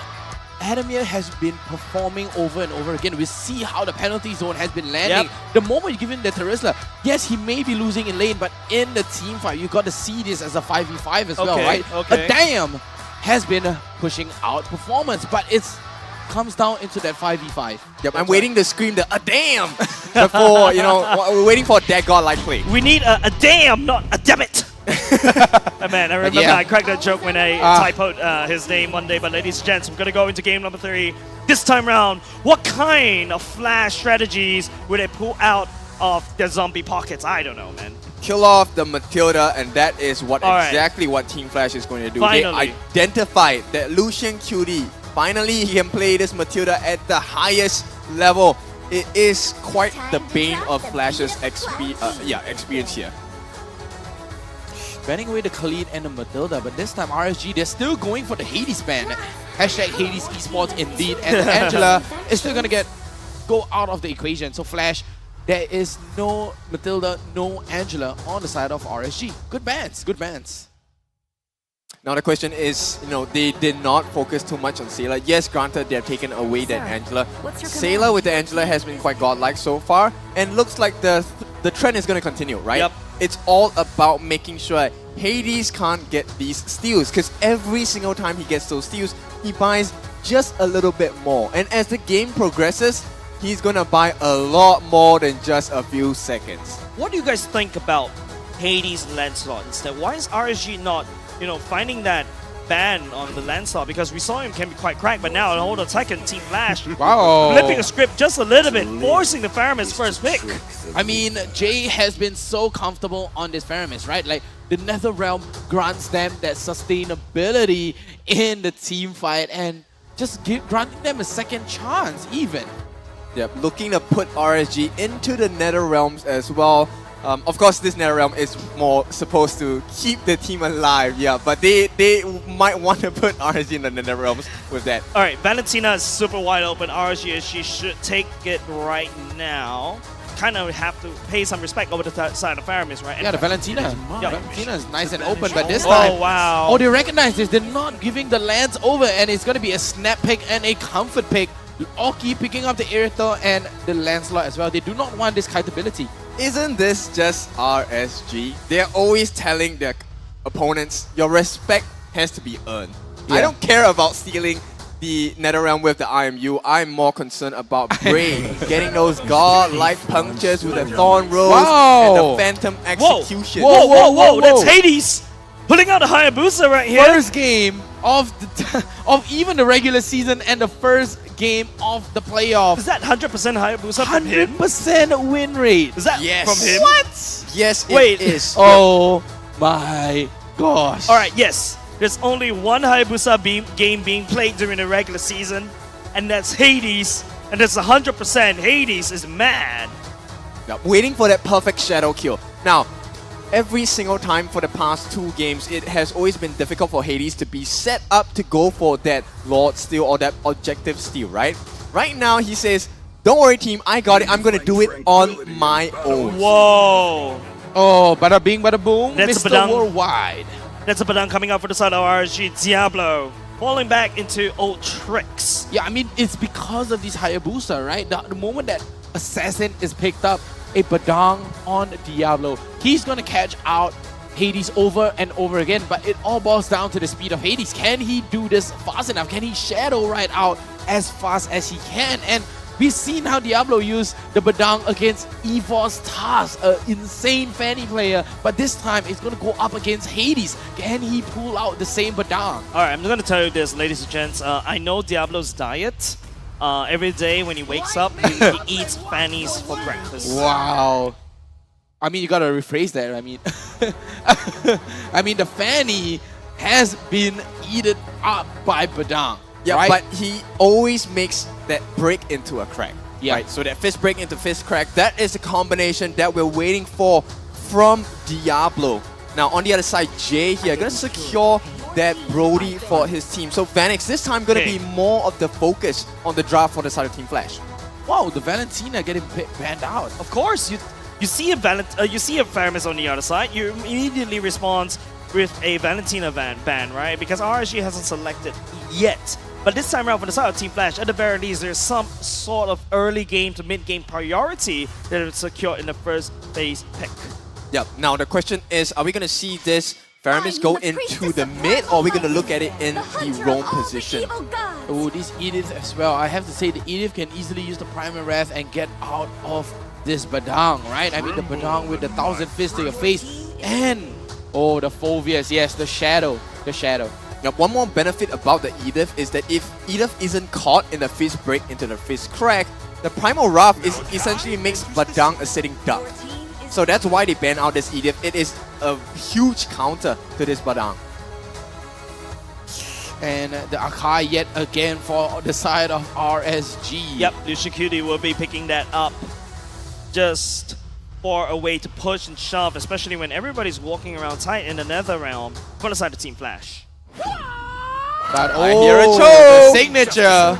Adamir has been performing over and over again. We see how the penalty zone has been landing. The moment you give him the Terizla, yes, he may be losing in lane, but in the team fight, you got to see this as a 5v5 as well, right? Okay. A damn has been pushing out performance, but it's comes down into that 5v5. Yep, I'm waiting to scream the damn before, we're waiting for that godlike play. We need a damn, not a damn it. Man, I remember I cracked that joke when I typoed his name one day. But ladies and gents, I'm going to go into game number 3. This time round, what kind of flash strategies would they pull out of their zombie pockets? I don't know, man. Kill off the Matilda, and that is exactly what Team Flash is going to do. Finally. They identified that Lucian QD, finally he can play this Matilda at the highest level. It is quite the bane of Flash's experience here. Banning away the Khalid and the Matilda, but this time RSG, they're still going for the Hades ban. Hashtag Hades Esports indeed, and Angela is still gonna go out of the equation. So Flash, there is no Matilda, no Angela on the side of RSG. Good bans, good bans. Now the question is, they did not focus too much on Sayla. Yes, granted, they have taken away that Angela. Sayla with the Angela has been quite godlike so far, and looks like the trend is going to continue, right? Yep. It's all about making sure Hades can't get these steals, because every single time he gets those steals, he buys just a little bit more. And as the game progresses, he's going to buy a lot more than just a few seconds. What do you guys think about Hades Lancelot instead? Why is RSG not, finding that ban on the Lancelot? Because we saw him can be quite cracked, but now hold on a second, Team Flash flipping a script just a little bit, forcing the Faramis first pick. I mean, Jay has been so comfortable on this Faramis, right? Like, the Netherrealm grants them that sustainability in the team fight and just granting them a second chance even. Yep, looking to put RSG into the Netherrealms as well. Of course, this Netherrealm is more supposed to keep the team alive, but they might want to put RSG in the Netherrealms with that. All right, Valentina is super wide open. RSG, she should take it right now. Kind of have to pay some respect over the side of Faramis, right? Yeah, the Valentina. Valentina is nice and open, but this Oh, time, wow. they recognize this. They're not giving the lands over, and it's going to be a snap pick and a comfort pick. Oki picking up the Irithel and the Lancelot as well. They do not want this kiteability. Isn't this just RSG? They're always telling their opponents, your respect has to be earned. I don't care about stealing the Netherrealm with the IMU. I'm more concerned about Bray getting those godlike punctures with the Thorn Rose and the Phantom Execution. Whoa, that's Hades pulling out the Hayabusa right here. First game of even the regular season and the first game of the playoff. Is that 100% Hayabusa from him? 100% win rate. Is that from him? What? Yes, Wait. it is. Oh my gosh. All right, yes. There's only one Hayabusa game being played during the regular season, and that's Hades. And that's 100%. Hades is mad. Waiting for that perfect shadow kill. Now, every single time for the past 2 games, it has always been difficult for Hades to be set up to go for that Lord steal or that objective steal, right? Right now, he says, don't worry team, I got it. I'm going to do it on my own. Whoa. Oh, bada bing, bada boom. That's Mr. a badang. Worldwide. That's a badang coming out for the side of RSG. Diablo falling back into old tricks. Yeah, I mean, it's because of these Hayabusa, right? The moment that Assassin is picked up, a badang on Diablo, he's going to catch out Hades over and over again, but it all boils down to the speed of Hades. Can he do this fast enough? Can he shadow right out as fast as he can. And we've seen how Diablo used the Badang against EVOS Tars, an insane Fanny player, but this time it's going to go up against Hades. Can he pull out the same Badang? Alright, I'm going to tell you this, ladies and gents. I know Diablo's diet. Every day when he wakes up, he eats fannies for breakfast. Wow. I mean, you gotta rephrase that. I mean, the Fanny has been eaten up by Badang. Yeah, right? but he always makes that break into a crack. Yeah. Right? So that fist break into fist crack, that is the combination that we're waiting for from Diablo. Now, on the other side, Jay here going to secure that Brody for his team. So Vanix this time going to be more of the focus on the draft for the side of Team Flash. Wow, the Valentina getting banned out. Of course, you see a Faramis on the other side, you immediately respond with a Valentina ban, right? Because RSG hasn't selected yet. But this time around for the side of Team Flash, at the very least, there's some sort of early game to mid game priority that is secured in the first phase pick. Yep. Now the question is, are we going to see this Faramis go into the mid, or are we going to look at it in the roam position? Oh, this Edith as well. I have to say the Edith can easily use the Primal Wrath and get out of this Badang, right? I mean, the Badang with the 1,000 fists to your face. And, oh, the Phobius, yes, the Shadow. The Shadow. Now, one more benefit about the Edith is that if Edith isn't caught in the fist break into the fist crack, the Primal Wrath is essentially makes Badang a sitting duck. So that's why they ban out this Edith. It is a huge counter to this Badang. And the Akai yet again for the side of RSG. Yep, Lucian Cutie will be picking that up just for a way to push and shove, especially when everybody's walking around tight in the nether realm for the side of Team Flash. But I hear a choke! The signature!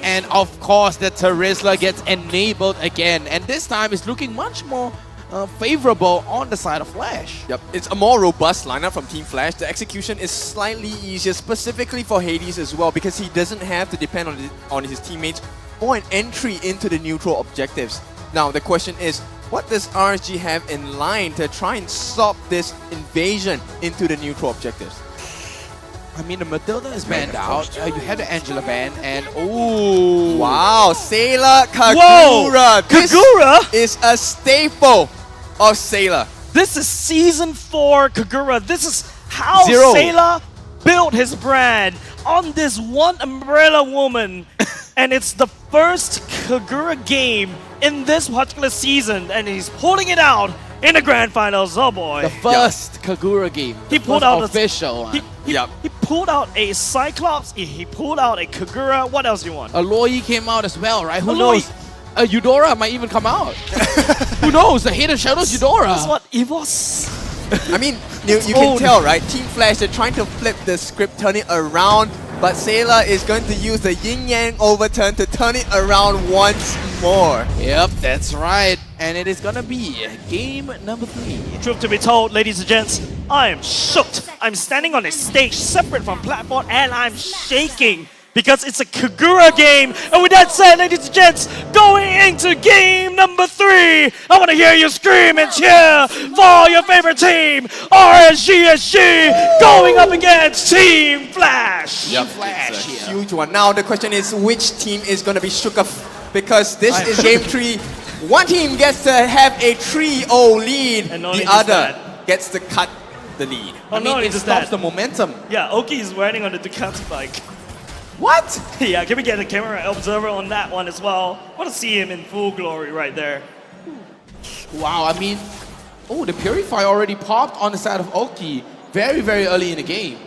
And of course, the Terizla gets enabled again. And this time it's looking much more favorable on the side of Flash. Yep, it's a more robust lineup from Team Flash. The execution is slightly easier, specifically for Hades as well, because he doesn't have to depend on his teammates or an entry into the neutral objectives. Now, the question is, what does RSG have in line to try and stop this invasion into the neutral objectives? I mean, the Matilda is banned out. You have the Angela ban, and oh! Wow, Sailor Kagura! Kagura is a staple of Sailor. This is Season 4 Kagura. This is how Sailor built his brand on this one Umbrella woman. And it's the first Kagura game in this particular season, and he's pulling it out in the grand finals. Oh boy. The first Kagura game. He pulled out official one. He pulled out a Cyclops, he pulled out a Kagura. What else do you want? A Loi came out as well, right? Who knows? A Eudora might even come out. Who knows? The Hidden Shadows Eudora. That's what EVOS. I mean, you can tell, right? Team Flash, they're trying to flip the script, turn it around, but Sailor is going to use the yin-yang overturn to turn it around once more. Yep, that's right. And it is going to be game number 3. Truth to be told, ladies and gents, I am shooked. I'm standing on a stage separate from platform and I'm shaking because it's a Kagura game. And with that said, ladies and gents, going into game number 3, I want to hear you scream and cheer for your favorite team, RSGSG, going up against Team Flash. Yep, Flash, it's a huge one. Now the question is, which team is going to be shook up? Because this is game 3. One team gets to have a 3-0 lead, the other gets to cut the lead. Oh, I mean, it stops the momentum. Yeah, Oki is riding on the Ducati bike. What? Yeah, can we get a camera observer on that one as well? I want to see him in full glory right there. Wow, I mean, oh, the Purify already popped on the side of Oki very, very early in the game.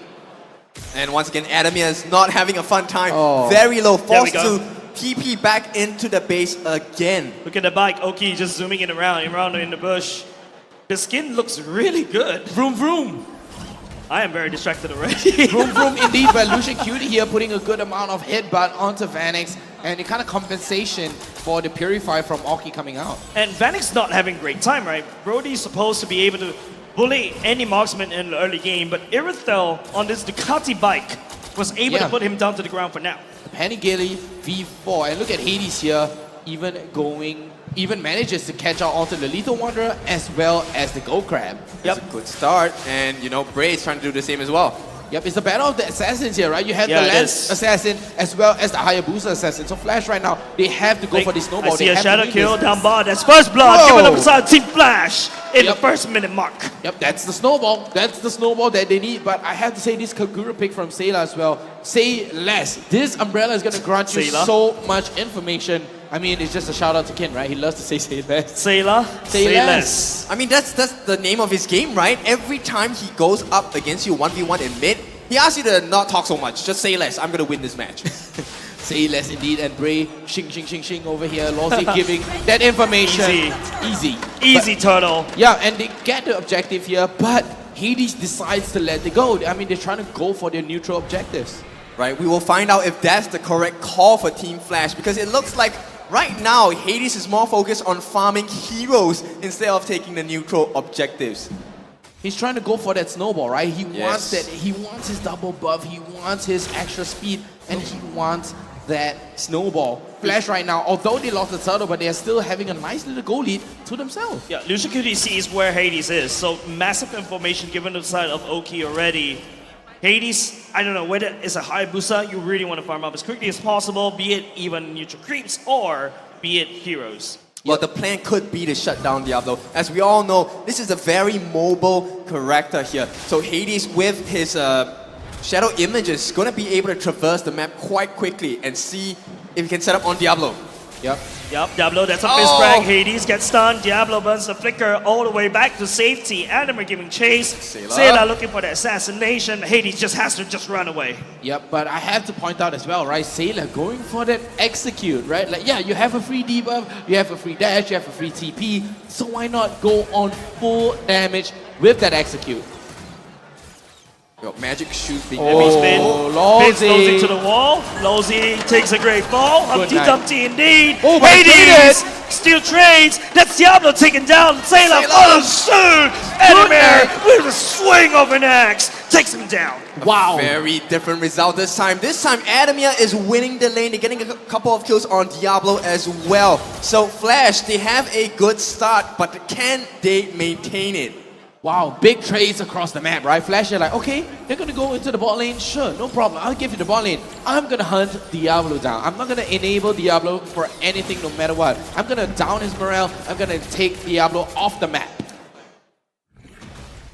And once again, Adamir is not having a fun time. Very low, forced to TP back into the base again. Look at the bike, Oki just zooming it around in the bush. The skin looks really good. Vroom vroom. I am very distracted already. Vroom vroom indeed, but Lucian Cutie here putting a good amount of headbutt onto Vanix and a kind of compensation for the Purify from Oki coming out. And Vanix not having great time, right? Brody's supposed to be able to bully any marksman in the early game, but Irithel on this Ducati bike was able to put him down to the ground for now. Penny Gilly, V4, and look at Hades here, even manages to catch out onto the Lethal Wanderer as well as the Gold Crab. That's a good start, and you know, Bray is trying to do the same as well. Yep, it's the battle of the assassins here, right? You have Yeah, the it Lance is. assassin as well as the Hayabusa assassin. So Flash right now, they have to go for this snowball. I see They a have to shadow win kill this. down bot. That's first blood Whoa. given up beside Team Flash in the first minute mark. Yep, that's the snowball. That's the snowball that they need. But I have to say this Kagura pick from Sayla as well. Say less. This umbrella is going to grant you Sayla. so much information. I mean, it's just a shout out to Ken, right? He loves to say less. Sayla, say less. I mean, that's the name of his game, right? Every time he goes up against you 1v1 in mid, he asks you to not talk so much. Just say less. I'm going to win this match. Say less indeed. And Bray, shing over here. Lawsy giving that information. Easy turtle. Yeah, and they get the objective here, but Hades decides to let it go. I mean, they're trying to go for their neutral objectives. Right, we will find out if that's the correct call for Team Flash, because it looks like right now Hades is more focused on farming heroes instead of taking the neutral objectives. He's trying to go for that snowball, right? He Yes. wants that. He wants his double buff. He wants his extra speed, and he wants that snowball. Flash right now, although they lost the turtle, but they are still having a nice little goal lead to themselves. Yeah, Lucian QD sees where Hades is, so massive information given to the side of Oki already. Hades, I don't know, whether it's a Hayabusa, you really want to farm up as quickly as possible, be it even neutral creeps or be it heroes. Well, the plan could be to shut down Diablo. As we all know, this is a very mobile character here. So Hades, with his shadow images, is going to be able to traverse the map quite quickly and see if he can set up on Diablo. Yep, Diablo, that's a fist frag. Hades gets stunned. Diablo burns the flicker all the way back to safety. Animer giving chase. Sayla looking for the assassination. Hades just has to just run away. Yep, but I have to point out as well, right? Sayla going for that execute, right? Like, yeah, you have a free debuff, you have a free dash, you have a free TP, so why not go on full damage with that execute? Yo, magic shoot being Heavy spin. Hits Lawsy. Lawsy to the wall. Lawsy takes a great fall. Humpty night. Dumpty indeed. Oh, but Hades still trades. That's Diablo taken down. Sayla follows suit. Animer with a swing of an axe takes him down. Wow. Very different result this time. This time, Adamir is winning the lane. They're getting a couple of kills on Diablo as well. So Flash, they have a good start, but can they maintain it? Wow, big trades across the map, right? Flash, they're like, okay, they're gonna go into the bot lane. Sure, no problem. I'll give you the bot lane. I'm gonna hunt Diablo down. I'm not gonna enable Diablo for anything no matter what. I'm gonna down his morale. I'm gonna take Diablo off the map.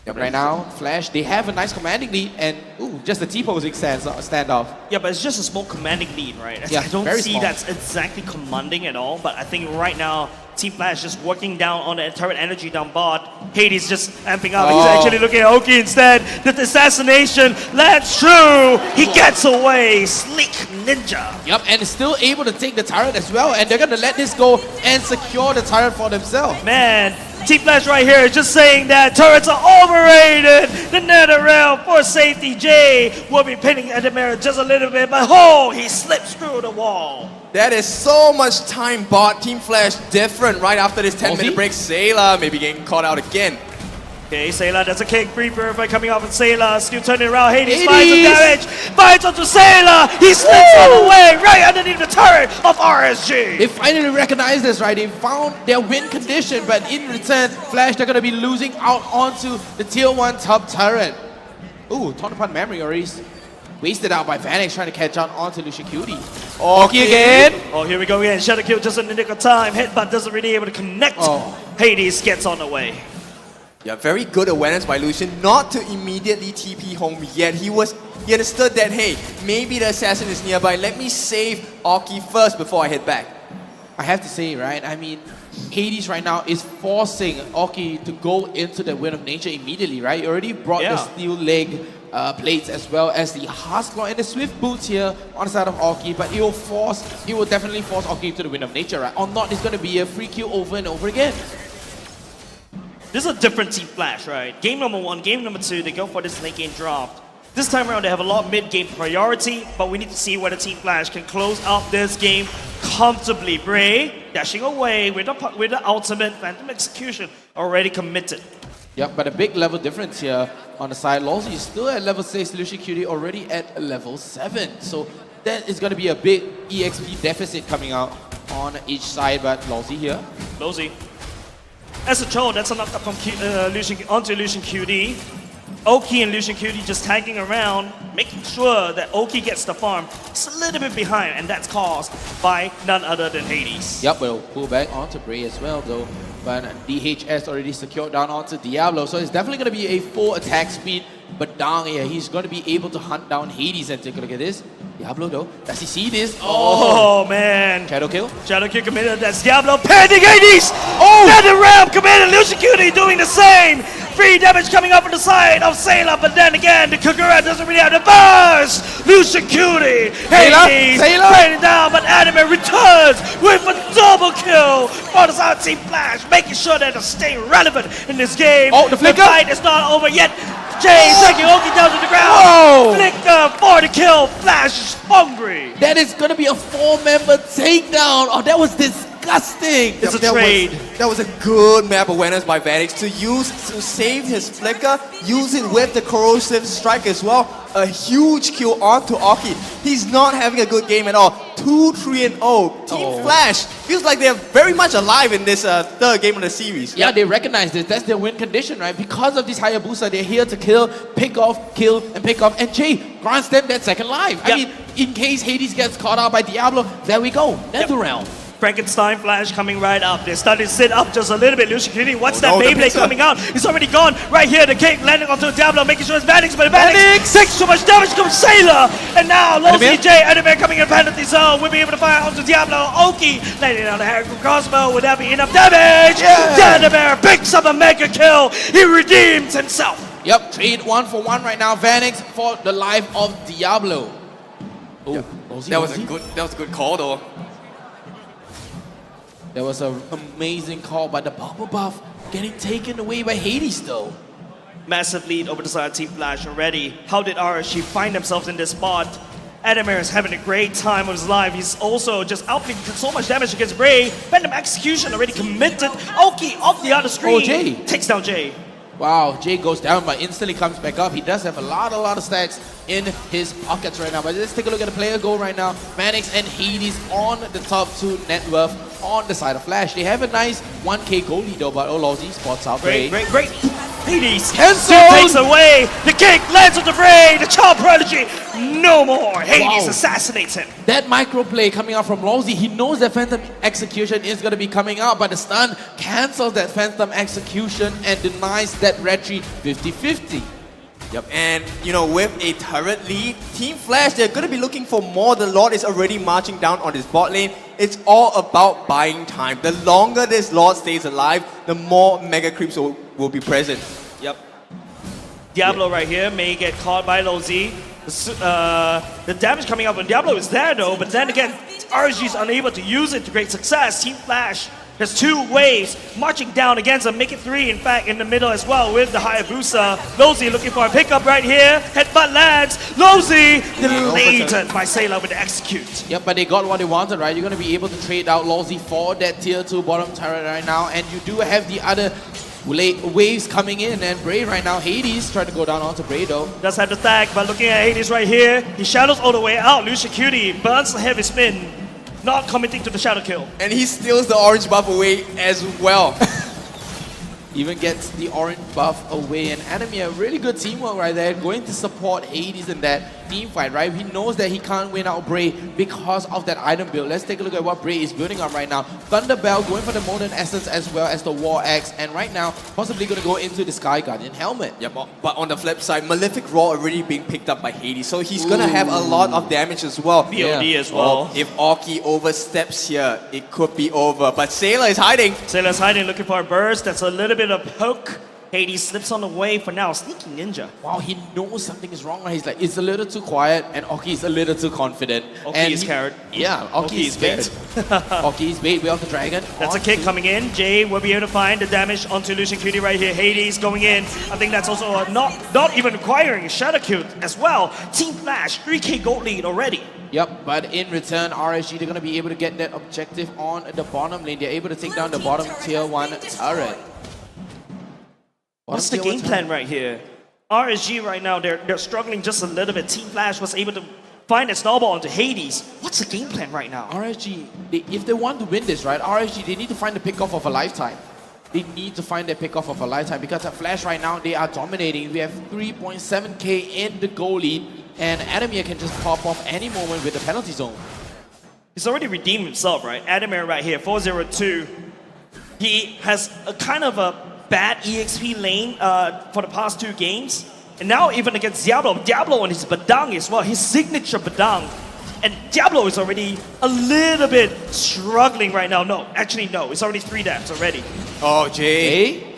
Right now, Flash, they have a nice commanding lead, and ooh, just a T-posing standoff. Yeah, but it's just a small commanding lead, right? Yeah, I don't very see small. that's exactly commanding at all, but I think right now, Team Flash just working down on the turret energy down bot. Hades just amping up. He's actually looking at Oki instead. The assassination lands true. He gets away. Sleek ninja. Yep, and still able to take the turret as well, and they're gonna let this go and secure the turret for themselves. Man, Team Flash right here is just saying that turrets are overrated. The nether realm for safety. Jay will be pinning Adamir just a little bit, but he slips through the wall. That is so much time bought. Team Flash different right after this 10-minute break. Sayla maybe getting caught out again. Okay, Sayla does a kick, free by coming off, and Sayla still turning around. Hades finds some damage, finds onto Sayla. He slips all the way right underneath the turret of RSG. They finally recognize this, right? They found their win condition, but in return, Flash, they're gonna be losing out onto the tier 1 top turret. Ooh, torn apart memory already wasted out by Vanex trying to catch on onto Lucian Cutie. Oki again. Oh, here we go again. Shadow kill just in the nick of time. Headbutt doesn't really able to connect. Hades gets on the way. Yeah, very good awareness by Lucian not to immediately TP home yet. He understood that, hey, maybe the assassin is nearby. Let me save Oki first before I head back. I have to say, right, I mean, Hades right now is forcing Oki to go into the Wind of Nature immediately, right? He already brought the steel leg plates as well as the Husk Claw and the Swift Boots here on the side of Oki, but it will definitely force Oki into the Wind of Nature, right? Or not, it's going to be a free kill over and over again. This is a different Team Flash, right? Game number 1, game number 2, they go for this late game draft. This time around, they have a lot of mid-game priority, but we need to see whether Team Flash can close out this game comfortably. Bray dashing away with the ultimate Phantom Execution already committed. Yep, but a big level difference here on the side. Lawsy is still at level 6, Lucian Cutie already at level 7. So that is going to be a big EXP deficit coming out on each side, but Lawsy here. Lawsy. As a troll, that's a knocked up from onto Lucian QD. Oki and Lucian Cutie just tagging around, making sure that Oki gets the farm. It's a little bit behind, and that's caused by none other than Hades. Yep, we'll pull back onto Bray as well though. But DHS already secured down onto Diablo, so it's definitely going to be a full attack speed. But down here, he's going to be able to hunt down Hades, and take a look at this. Diablo though, does he see this? Oh man. Shadow kill? Shadow kill committed, that's Diablo panning Hades! Oh! Feather Ram committed, Lucian Cutie doing the same! Free damage coming up on the side of Sailor, but then again, the Kagura doesn't really have the burst! Lucian Cutie! Hades! Raining down, but Anime returns with a double kill for the side Team Flash, making sure that they stay relevant in this game. Oh, the flicker! The fight is not over yet. Jay taking Oki down to the ground. Whoa! Flicker for the kill. Flash is hungry. That is going to be a 4-member takedown. Oh, that was disgusting. It's a trade. That was a good map awareness by Vanix to save his flicker, use it with the corrosive strike as well. A huge kill onto Oki. He's not having a good game at all. 2-3-0. Team Flash feels like they're very much alive in this third game of the series. Yeah, they recognize this. That's their win condition, right? Because of this Hayabusa, they're here to kill, pick off, kill, and pick off. And Jay grants them that second life. I mean, in case Hades gets caught out by Diablo, there we go. Nether realm. Frankenstein Flash coming right up. They're starting to sit up just a little bit. Lucian Cutie, what's that no, Beyblade coming out? It's already gone. Right here, the cake landing onto Diablo, making sure it's Vanix, but Vanix takes too much damage from Sailor. And now, low CJ, Enemy coming in penalty zone. We'll be able to fire onto Diablo. Oki landing on the Hurricane crossbow. Would that be enough damage? Enemy picks up a mega kill. He redeems himself. Yep, trade 1-for-1 right now. Vanix for the life of Diablo. Oh, that was a good call though. There was an amazing call by the bubble buff, getting taken away by Hades though. Massive lead over the side of Team Flash already. How did RSG find themselves in this spot? Adamir is having a great time of his life. He's also just outplaying so much damage against Bray. Phantom Execution already committed. Oki off the other screen. Oh, Jay. Takes down Jay. Wow, Jay goes down but instantly comes back up. He does have a lot of stacks in his pockets right now. But let's take a look at the player goal right now. Vanix and Hades on the top 2 net worth on the side of Flash. They have a nice 1k goal lead though, but Olozi spots out Bray. Great. Hades cancelled! Takes away. The kick lands on the Bray. The Child Prodigy. No more. Hades assassinates him. That micro play coming out from Lozi, he knows that Phantom Execution is going to be coming out, but the stun cancels that Phantom Execution and denies that retreat 50-50. Yep, and you know, with a turret lead, Team Flash, they're going to be looking for more. The Lord is already marching down on his bot lane. It's all about buying time. The longer this Lord stays alive, the more mega creeps will be present. Yep. Diablo right here may get caught by Lozi. The damage coming up on Diablo is there though, but then again, RSG is unable to use it to great success. Team Flash, there's 2 waves marching down against them, make it 3 in fact in the middle as well with the Hayabusa. Lozi looking for a pickup right here, headbutt lands, Lozi deleted by Sailor with the execute. Yep, but they got what they wanted, right? You're going to be able to trade out Lozi for that tier 2 bottom turret right now, and you do have the other waves coming in, and Bray right now, Hades trying to go down onto Bray though. Does have the tag, but looking at Hades right here, he shadows all the way out. Lucian Cutie burns the heavy spin, not committing to the shadow kill. And he steals the orange buff away as well. Even gets the orange buff away, and Enemy, a really good teamwork right there, going to support Hades in that team fight, right? He knows that he can't win out Bray because of that item build. Let's take a look at what Bray is building on right now. Thunderbell going for the Modern Essence as well as the War Axe, and right now, possibly going to go into the Sky Guardian helmet. Yep, but on the flip side, Malefic Roar already being picked up by Hades, so he's going to have a lot of damage as well. BOD as well. If Oki oversteps here, it could be over, but Sailor is hiding. Sailor's hiding, looking for a burst. That's a little bit of poke. Hades slips on the way for now. Sneaky Ninja. Wow, he knows something is wrong. He's like, it's a little too quiet, and Oki is a little too confident. Oki is carried. Yeah, Oki is bait. Oki is bait. We have the dragon. That's a kick coming in. Jay will be able to find the damage onto Lucian Cutie right here. Hades going in. I think that's also not even requiring a Shadow Cute as well. Team Flash, 3k gold lead already. Yep, but in return, RSG, they're going to be able to get that objective on the bottom lane. They're able to take down the bottom tier 1 turret. What's the game plan right here? RSG right now, they're struggling just a little bit. Team Flash was able to find a snowball onto Hades. What's the game plan right now? RSG, if they want to win this, right, RSG, they need to find the pickoff of a lifetime. they need to find their pick-off of a lifetime because at Flash right now, they are dominating. We have 3.7k in the goal lead, and Adamir can just pop off any moment with the penalty zone. He's already redeemed himself, right? Adamir right here, 402. He has a kind of a bad EXP lane for the past 2 games. And now even against Diablo on his Badang as well, his signature Badang. And Diablo is already a little bit struggling right now. No, actually no, it's already 3 dabs already. Oh, Jay.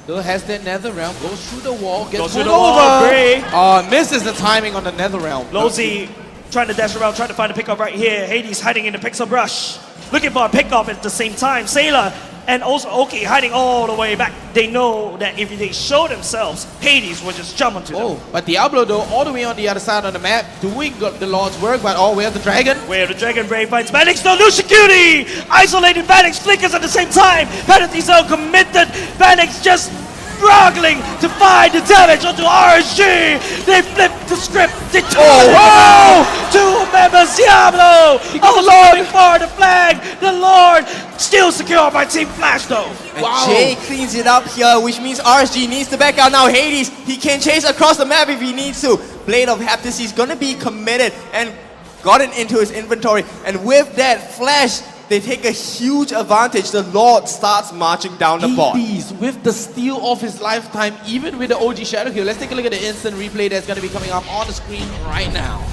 Still has that nether realm, goes through the wall, gets Goes through pulled the wall, over. Bray. Misses the timing on the nether realm. Lozy trying to dash around, trying to find a pickoff right here. Hades hiding in the pixel brush. Looking for a pickoff at the same time. Sailor and also Oki hiding all the way back. They know that if they show themselves, Hades will just jump onto them. But Diablo though, all the way on the other side of the map, doing the Lord's work, but where's the dragon? Where the dragon Brave finds Vanix, no Lucian Cutie! Isolating Vanix, flickers at the same time. Penalty zone committed. Vanix just struggling to find the damage onto RSG. They flipped the script. They turn two members. Diablo looking for the flag. The Lord still secured by Team Flash though. And Jay cleans it up here, which means RSG needs to back out now. Hades, he can chase across the map if he needs to. Blade of Heptis, he's gonna be committed and gotten into his inventory. And with that, Flash, they take a huge advantage. The Lord starts marching down the bot. Hades with the steal of his lifetime, even with the OG Shadow Kill. Let's take a look at the instant replay that's going to be coming up on the screen right now.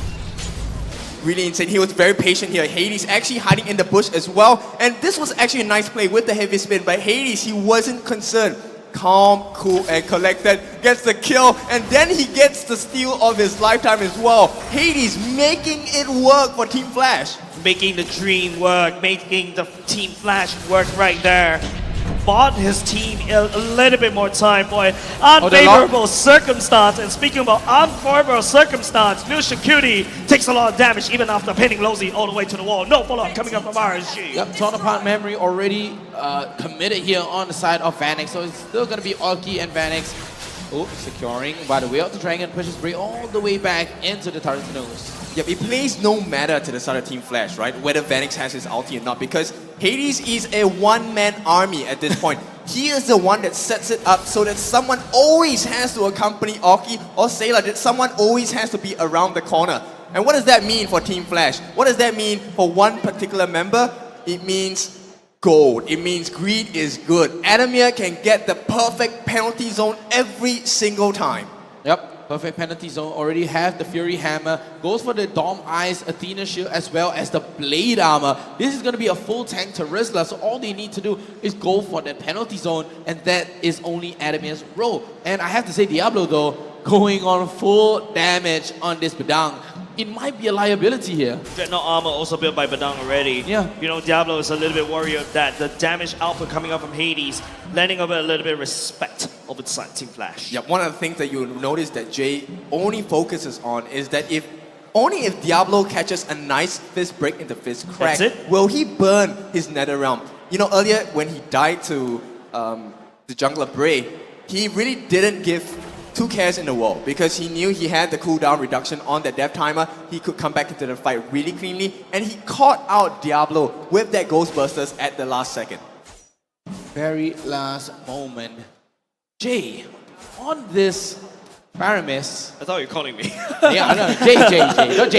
Really insane. He was very patient here. Hades actually hiding in the bush as well. And this was actually a nice play with the heavy spin. But Hades, he wasn't concerned. Calm, cool, and collected. Gets the kill. And then he gets the steal of his lifetime as well. Hades making it work for Team Flash. Making the dream work, making the Team Flash work right there. Bought his team a little bit more time for an unfavorable circumstance. And speaking about unfavorable circumstance, Lucian Cutie takes a lot of damage even after pinning Lozy all the way to the wall. No follow-up coming up from RSG. Yep, torn apart memory already committed here on the side of Vanix. So it's still going to be Oki and Vanix. Oh, securing by the way of the dragon, pushes Bray all the way back into the turret's nose. Yep, it plays no matter to the side of Team Flash, right? Whether Vanix has his ulti or not, because Hades is a one-man army at this point. He is the one that sets it up so that someone always has to accompany Oki or Sailor, that someone always has to be around the corner. And what does that mean for Team Flash? What does that mean for one particular member? It means gold. It means greed is good. Adamir can get the perfect penalty zone every single time. Yep. Perfect penalty zone, already have the Fury Hammer, goes for the Dom Eyes, Athena Shield, as well as the Blade Armor. This is going to be a full tank to Rizzler, so all they need to do is go for that penalty zone, and that is only Adamir's role. And I have to say, Diablo though, going on full damage on this Badang. It might be a liability here. Dreadnought armor also built by Badang already. Yeah. You know, Diablo is a little bit worried that the damage output coming up from Hades, landing over a little bit of respect over the side Team Flash. Yeah, one of the things that you'll notice that Jay only focuses on is that if Diablo catches a nice fist break in the fist crack, will he burn his nether realm? You know, earlier when he died to the jungler Bray, he really didn't give 2 cares in the world because he knew he had the cooldown reduction on the death timer. He could come back into the fight really cleanly, and he caught out Diablo with that Ghostbusters at the last second. Very last moment. Jay, on this Paramis. I thought you were calling me. Yeah, I know. Jay. Not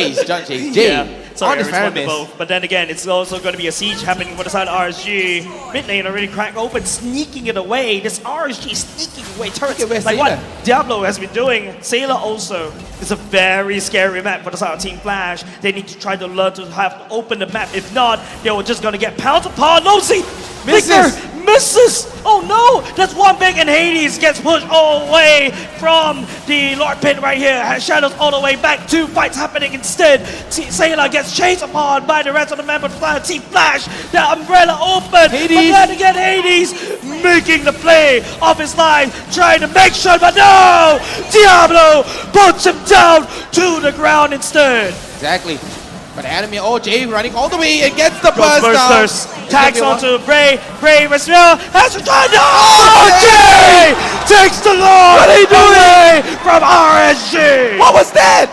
Jay. Jay. Yeah, sorry, I on this responded Paramis. both. But then again, it's also going to be a siege happening for the side of RSG. Mid lane already cracked open, sneaking it away. This RSG sneaking away turrets. Okay, where's like Sailor? what Diablo has been doing. Sailor also is a very scary map for the side of Team Flash. They need to try to learn to have to open the map. If not, they were just going to get pounced upon. Lozy! Misses! Oh no! That's one big, and Hades gets pushed all the way from the Lord Pit right here. Has shadows all the way back. 2 fights happening instead. Sailor gets chased upon by the rest of the members of Team Flash. The umbrella open. But then again, Hades making the play of his life, trying to make sure, but no! Diablo puts him down to the ground instead. Exactly. But Adamir, Jay running all the way and gets the burst down. Tags onto Bray. Bray Resmiel has returned. Oh, Jay takes the Lord away from RSG. What was that?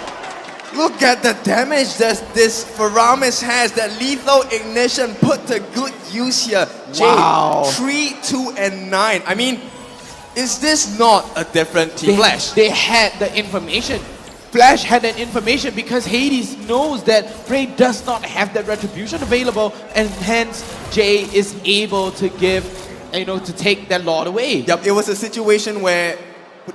Look at the damage that this Faramis has. That lethal ignition put to good use here. Wow. 3, 2, and 9. I mean, is this not a different Team Flash? They had the information. Flash had that information because Hades knows that Bray does not have that retribution available, and hence Jay is able to give, to take that Lord away. Yep, it was a situation where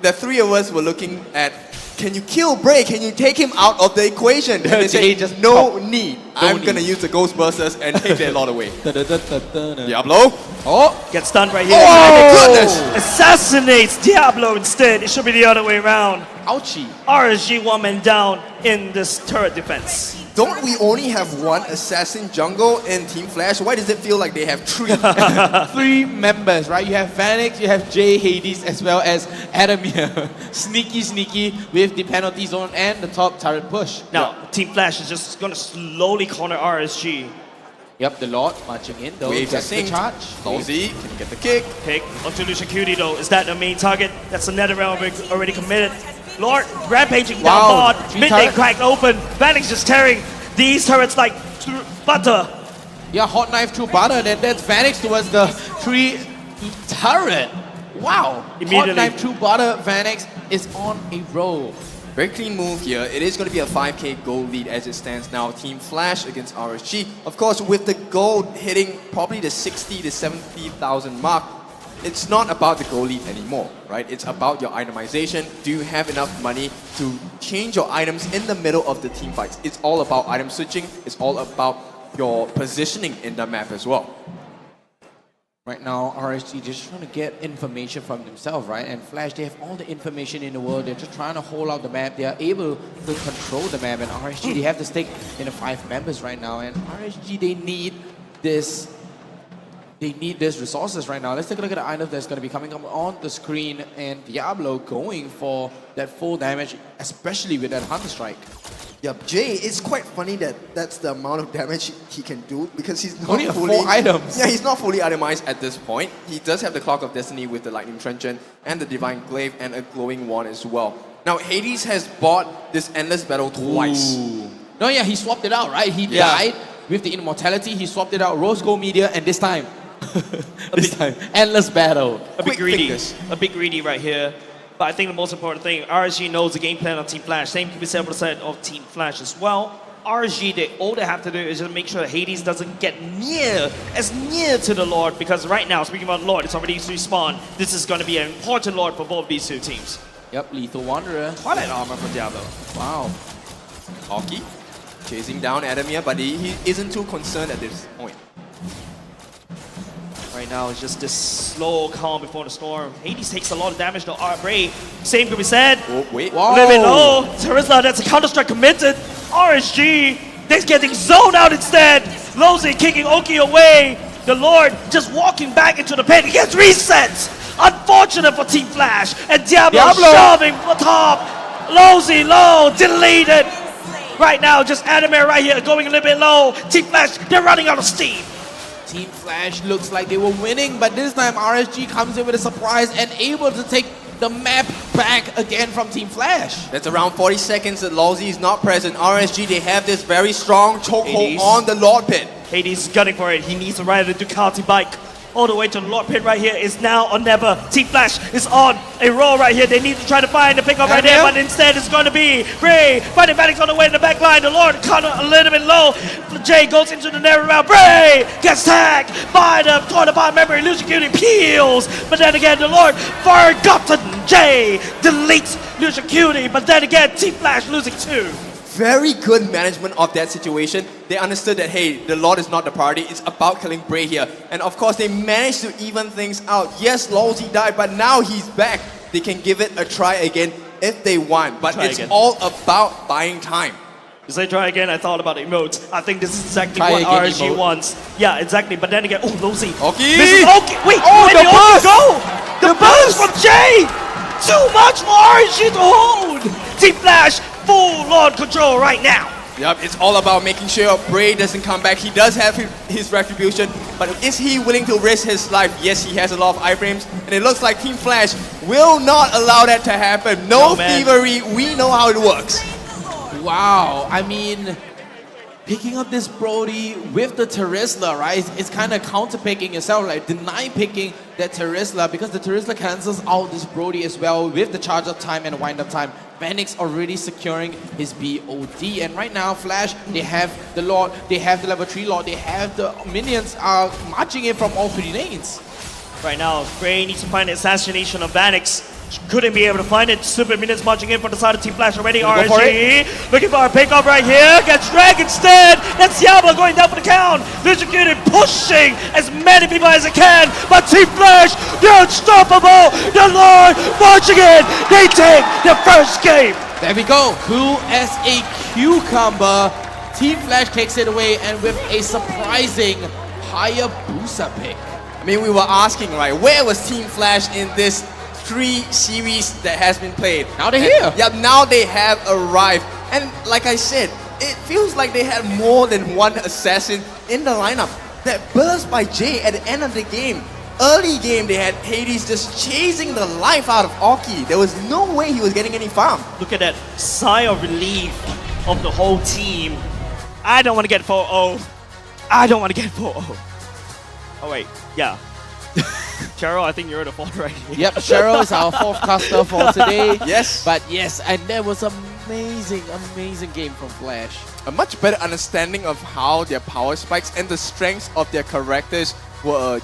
the three of us were looking at, can you kill Bray? Can you take him out of the equation? And they Jay said, just no need. I'm need. gonna use the Ghostbusters and take that Lord away. Diablo. Oh, gets stunned right here. Oh, goodness. Assassinates Diablo instead. It should be the other way around. Ouchie. RSG one man down in this turret defense. Don't we only have one assassin jungle in Team Flash? Why does it feel like they have 3? 3 members, right? You have Phoenix, you have Jay, Hades, as well as Adamir. Sneaky with the penalty zone and the top turret push. Now, Team Flash is just going to slowly corner RSG. Yep, the Lord marching in though. Waves are Gets the synced. charge. Lousy can get the kick. Kick onto Lucian Cutie though. Is that the main target? That's another round already committed. Lord rampaging Wow. down bot. 3 Mid lane turret. cracked open. Vanix just tearing these turrets like butter. Yeah, hot knife through butter. Then that's Vanix towards the 3 turret. Wow. Immediately. Hot knife through butter. Vanix is on a roll. Very clean move here. It is going to be a 5k gold lead as it stands now. Team Flash against RSG. Of course, with the gold hitting probably the 60 to 70,000 mark, it's not about the gold lead anymore, right? It's about your itemization. Do you have enough money to change your items in the middle of the team fights? It's all about item switching. It's all about your positioning in the map as well. Right now, RSG just trying to get information from themselves, right? And Flash, they have all the information in the world. They're just trying to hold out the map. They are able to control the map. And RSG, they have to stick in the 5 members right now. And RSG, they need this. They need these resources right now. Let's take a look at the item that's going to be coming up on the screen. And Diablo going for that full damage, especially with that Hunter Strike. Yep, Jay, it's quite funny that that's the amount of damage he can do because he's not Only have fully... 4 items. Yeah, he's not fully itemized at this point. He does have the Clock of Destiny with the Lightning Trenchant and the Divine Glaive and a Glowing Wand as well. Now, Hades has bought this Endless Battle twice. Ooh. No, yeah, he swapped it out, right? He died with the Immortality. He swapped it out, Rose Gold Media, and this time, Endless Battle. A bit greedy. A bit greedy right here. But I think the most important thing, RSG knows the game plan of Team Flash. Same can be said of Team Flash as well. RSG, all they have to do is just make sure that Hades doesn't get as near to the Lord, because right now, speaking about Lord, it's already respawned. This is going to be an important Lord for both these 2 teams. Yep, Lethal Wanderer. Twilight armor for Diablo. Wow. Hockey chasing down Adamir, but he isn't too concerned at this point. Right now, it's just this slow calm before the storm. Hades takes a lot of damage to Bray. Same could be said. Oh, wait. A little bit low. Terizla, that's a counter-strike committed. RSG, they're getting zoned out instead. Lozy kicking Oki away. The Lord just walking back into the pit. He gets resets. Unfortunate for Team Flash. And Diablo shoving for top. Lozy low, deleted. Right now, just Adamir right here going a little bit low. Team Flash, they're running out of steam. Team Flash looks like they were winning, but this time RSG comes in with a surprise and able to take the map back again from Team Flash. That's around 40 seconds that Lousy is not present. RSG, they have this very strong chokehold on the Lord Pit. Hades is gunning for it. He needs to ride a Ducati bike all the way to the Lord Pit right here. Is now or never. Team Flash is on a roll right here. They need to try to find the pickup right there, but instead it's going to be Bray fighting Vanix on the way in the back line. The Lord caught a little bit low. Jay goes into the narrow round. Bray gets tagged by the corner bot member. Lucian Cutie peels, but then again the Lord forgotten. Jay deletes Lucian Cutie, but then again Team Flash losing 2. Very good management of that situation. They understood that, hey, the Lord is not the priority. It's about killing Bray here. And of course, they managed to even things out. Yes, Lousy died, but now he's back. They can give it a try again if they want. But it's all about buying time. You say try again, I thought about emotes. I think this is exactly what RSG wants. Yeah, exactly. But then again, oh, Lousy. Oki! This is Oki. Wait, where did Oki go? The burst from Jay! Too much for RSG to hold! Team Flash, full Lord control right now. Yep, it's all about making sure Bray doesn't come back. He does have his retribution, but is he willing to risk his life? Yes, he has a lot of iframes, and it looks like Team Flash will not allow that to happen. No thievery, we know how it works. Wow, I mean, picking up this Brody with the Terizla, right? It's kind of counter-picking yourself, like deny picking that Terizla because the Terizla cancels out this Brody as well with the charge up time and wind up time. Vanix already securing his BOD, and right now Flash, they have the Lord, they have the level 3 Lord, they have the minions are marching in from all 3 lanes. Right now, Gray needs to find the assassination of Vanix. Couldn't be able to find it. Super minions marching in from the side of Team Flash already. RSG looking for a pickup right here. Gets dragged instead. That's Diablo going down for the count. Distributed pushing as many people as it can. But Team Flash, they're unstoppable. The Lord marching in. They take the first game. There we go. Cool as a cucumber. Team Flash takes it away and with a surprising Hayabusa pick. I mean, we were asking, right, where was Team Flash in this 3 series that has been played? Now they're here. Yeah, now they have arrived. And like I said, it feels like they had more than one assassin in the lineup. That burst by Jay at the end of the game. Early game, they had Hades just chasing the life out of Oki. There was no way he was getting any farm. Look at that sigh of relief of the whole team. I don't want to get 4-0. I don't want to get 4-0. Oh wait, yeah. Cheryl, I think you're the fourth right here. Yep, Cheryl is our 4th caster for today. Yes. But yes, and that was amazing game from Flash. A much better understanding of how their power spikes and the strengths of their characters were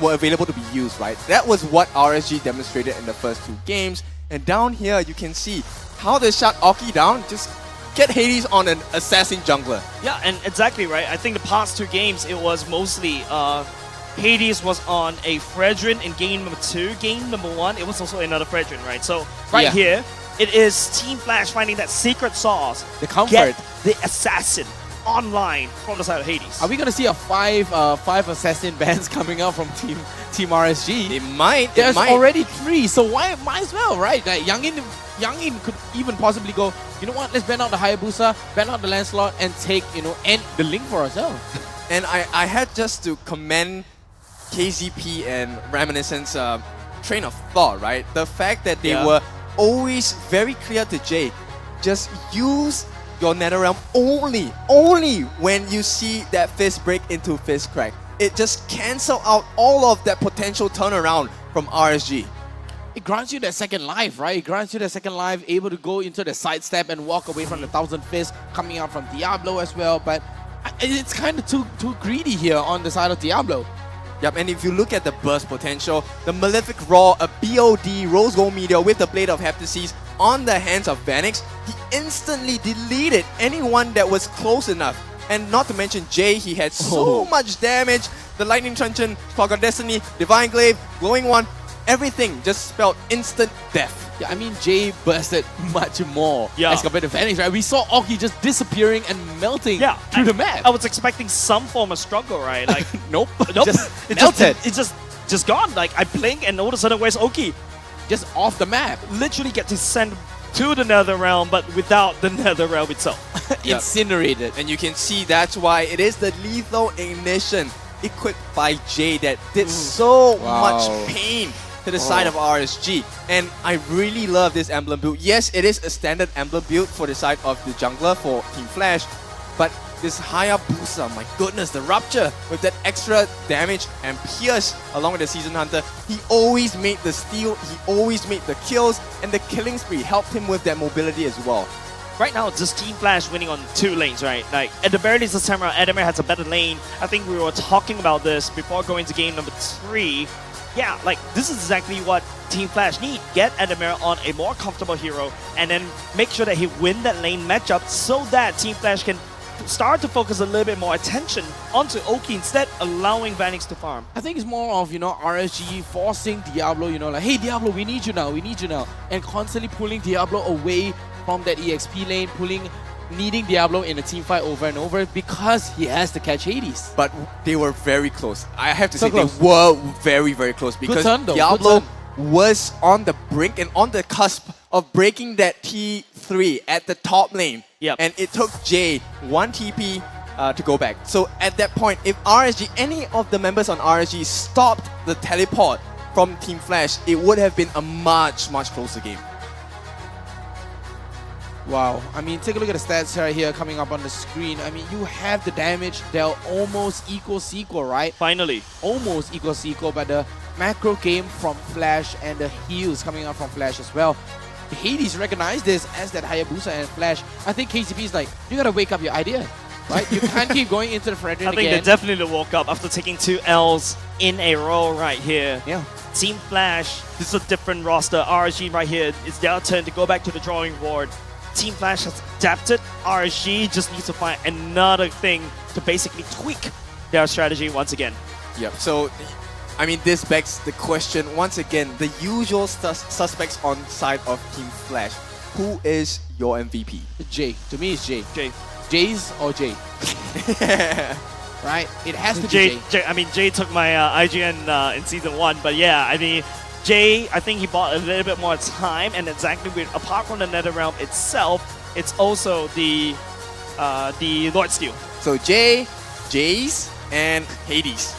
available to be used, right? That was what RSG demonstrated in the first 2 games. And down here, you can see how they shut Oki down. Just get Hades on an assassin jungler. Yeah, and exactly right. I think the past 2 games, it was mostly Hades was on a Fredrin in game number 2. Game number 1, it was also another Fredrin, right? So right here, it is Team Flash finding that secret sauce. The comfort. Get the assassin online from the side of Hades. Are we gonna see a 5 assassin bands coming out from Team RSG? They might. There's already 3, so why might as well, right? Like Youngin could even possibly go, you know what, let's ban out the Hayabusa, ban out the Lancelot, and take, end the link for ourselves. And I had just to commend KZP and Reminiscence train of thought, right? The fact that they were always very clear to Jay, just use your NetherRealm only when you see that fist break into fist crack. It just cancel out all of that potential turnaround from RSG. It grants you that second life, right? It grants you that second life, able to go into the sidestep and walk away from the 1000 Fists coming out from Diablo as well. But it's kind of too greedy here on the side of Diablo. Yep, and if you look at the burst potential, the Malefic Raw, a BOD, Rose Gold Meteor with the Blade of Heptases on the hands of Vanix, he instantly deleted anyone that was close enough. And not to mention Jay, he had so much damage. The Lightning Truncheon, Clog of Destiny, Divine Glaive, Glowing One, everything just spelled instant death. Yeah, I mean, Jay bursted much more as compared to Vanix, right? We saw Oki just disappearing and melting through the map. I was expecting some form of struggle, right? Like, nope. Just melted. It's just gone. Like, I blink and all of a sudden, where's Oki? Just off the map. Literally get to send to the NetherRealm, but without the NetherRealm itself. Incinerated. And you can see that's why it is the Lethal Ignition equipped by Jay that did so much pain to the side of RSG. And I really love this emblem build. Yes, it is a standard emblem build for the side of the jungler for Team Flash, but this Hayabusa, my goodness, the Rupture with that extra damage and pierce along with the Season Hunter, he always made the steal, he always made the kills, and the killing spree helped him with that mobility as well. Right now, it's just Team Flash winning on 2 lanes, right? Like, at the very least this time around, Adamir has a better lane. I think we were talking about this before going to game number 3. Yeah, like, this is exactly what Team Flash need. Get Adamir on a more comfortable hero and then make sure that he win that lane matchup so that Team Flash can start to focus a little bit more attention onto Oki instead, allowing Vanix to farm. I think it's more of, RSG forcing Diablo, like, hey, Diablo, we need you now, and constantly pulling Diablo away from that EXP lane, needing Diablo in a team fight over and over because he has to catch Hades. But they were very close. I have to say they were very, very close because Diablo was on the brink and on the cusp of breaking that T3 at the top lane. And it took Jay 1 TP to go back. So at that point, if RSG, any of the members on RSG stopped the teleport from Team Flash, it would have been a much, much closer game. Wow. I mean, take a look at the stats right here coming up on the screen. I mean, you have the damage. They'll almost equal, right? Finally. Almost equal, but the macro game from Flash and the heals coming up from Flash as well. Hades recognized this as that Hayabusa and Flash. I think KCP is like, you gotta wake up your idea, right? You can't keep going into the Fredrin I think they definitely woke up after taking 2 Ls in a row right here. Yeah. Team Flash, this is a different roster. RSG right here, it's their turn to go back to the drawing board. Team Flash has adapted. RSG just needs to find another thing to basically tweak their strategy once again. Yep. So, I mean, this begs the question once again. The usual suspects on side of Team Flash. Who is your MVP? Jay. To me, it's Jay. Jay. Jay's or Jay? Right? It has to be Jay. I mean, Jay took my IGN in Season 1, but yeah, I mean, Jay, I think he bought a little bit more time, and exactly with, apart from the NetherRealm itself, it's also the Lord Steel. So Jace, and Hades.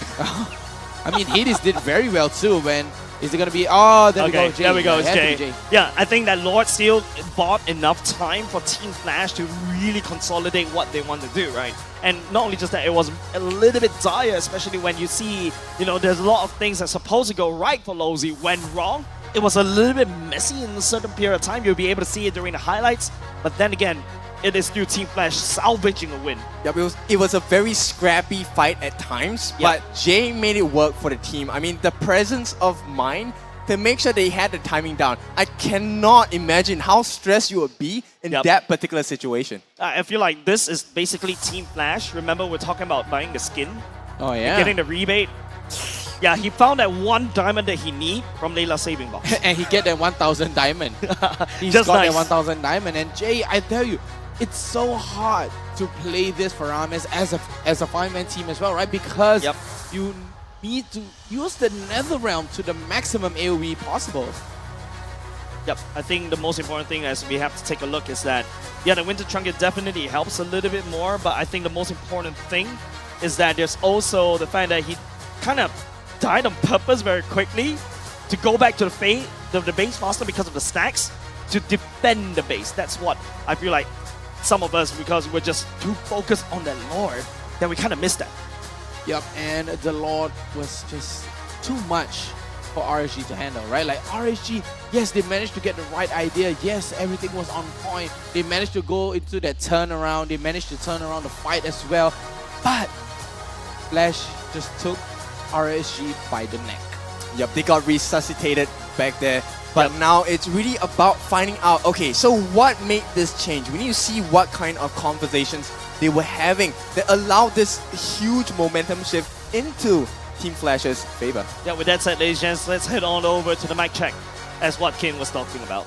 I mean, Hades did very well too. When is it gonna be? Oh, there we go. Jay. There we go. It's Jay. Yeah, I think that Lord Steel bought enough time for Team Flash to really consolidate what they want to do, right? And not only just that, it was a little bit dire, especially when you see, you know, there's a lot of things that's supposed to go right for Lozy went wrong. It was a little bit messy in a certain period of time. You'll be able to see it during the highlights, but then again, it is still Team Flash salvaging a win. Yep, it was a very scrappy fight at times, but Jay made it work for the team. I mean, the presence of mind to make sure they had the timing down. I cannot imagine how stressed you would be in that particular situation. I feel like this is basically Team Flash. Remember, we're talking about buying the skin? Oh, yeah. Getting the rebate. Yeah, he found that 1 diamond that he need from Layla's saving box. And he get that 1,000 diamond. He's Just got nice. that 1,000 diamond. And Jay, I tell you, it's so hard to play this for Rames as a 5-man team as well, right? Because you need to use the NetherRealm to the maximum AoE possible. Yep, I think the most important thing as we have to take a look is that, yeah, the Winter Trinket definitely helps a little bit more, but I think the most important thing is that there's also the fact that he kind of died on purpose very quickly to go back to the base faster because of the stacks to defend the base. That's what I feel like some of us, because we're just too focused on the Lord, that we kind of missed that. Yep, and the Lord was just too much for RSG to handle, right? Like RSG, yes, they managed to get the right idea. Yes, everything was on point. They managed to go into that turnaround. They managed to turn around the fight as well. But Flash just took RSG by the neck. Yep, they got resuscitated back there. But now it's really about finding out, okay, so what made this change? We need to see what kind of conversations they were having that allowed this huge momentum shift into Team Flash's favor. Yeah, with that said, ladies and gents, let's head on over to the mic check as what King was talking about.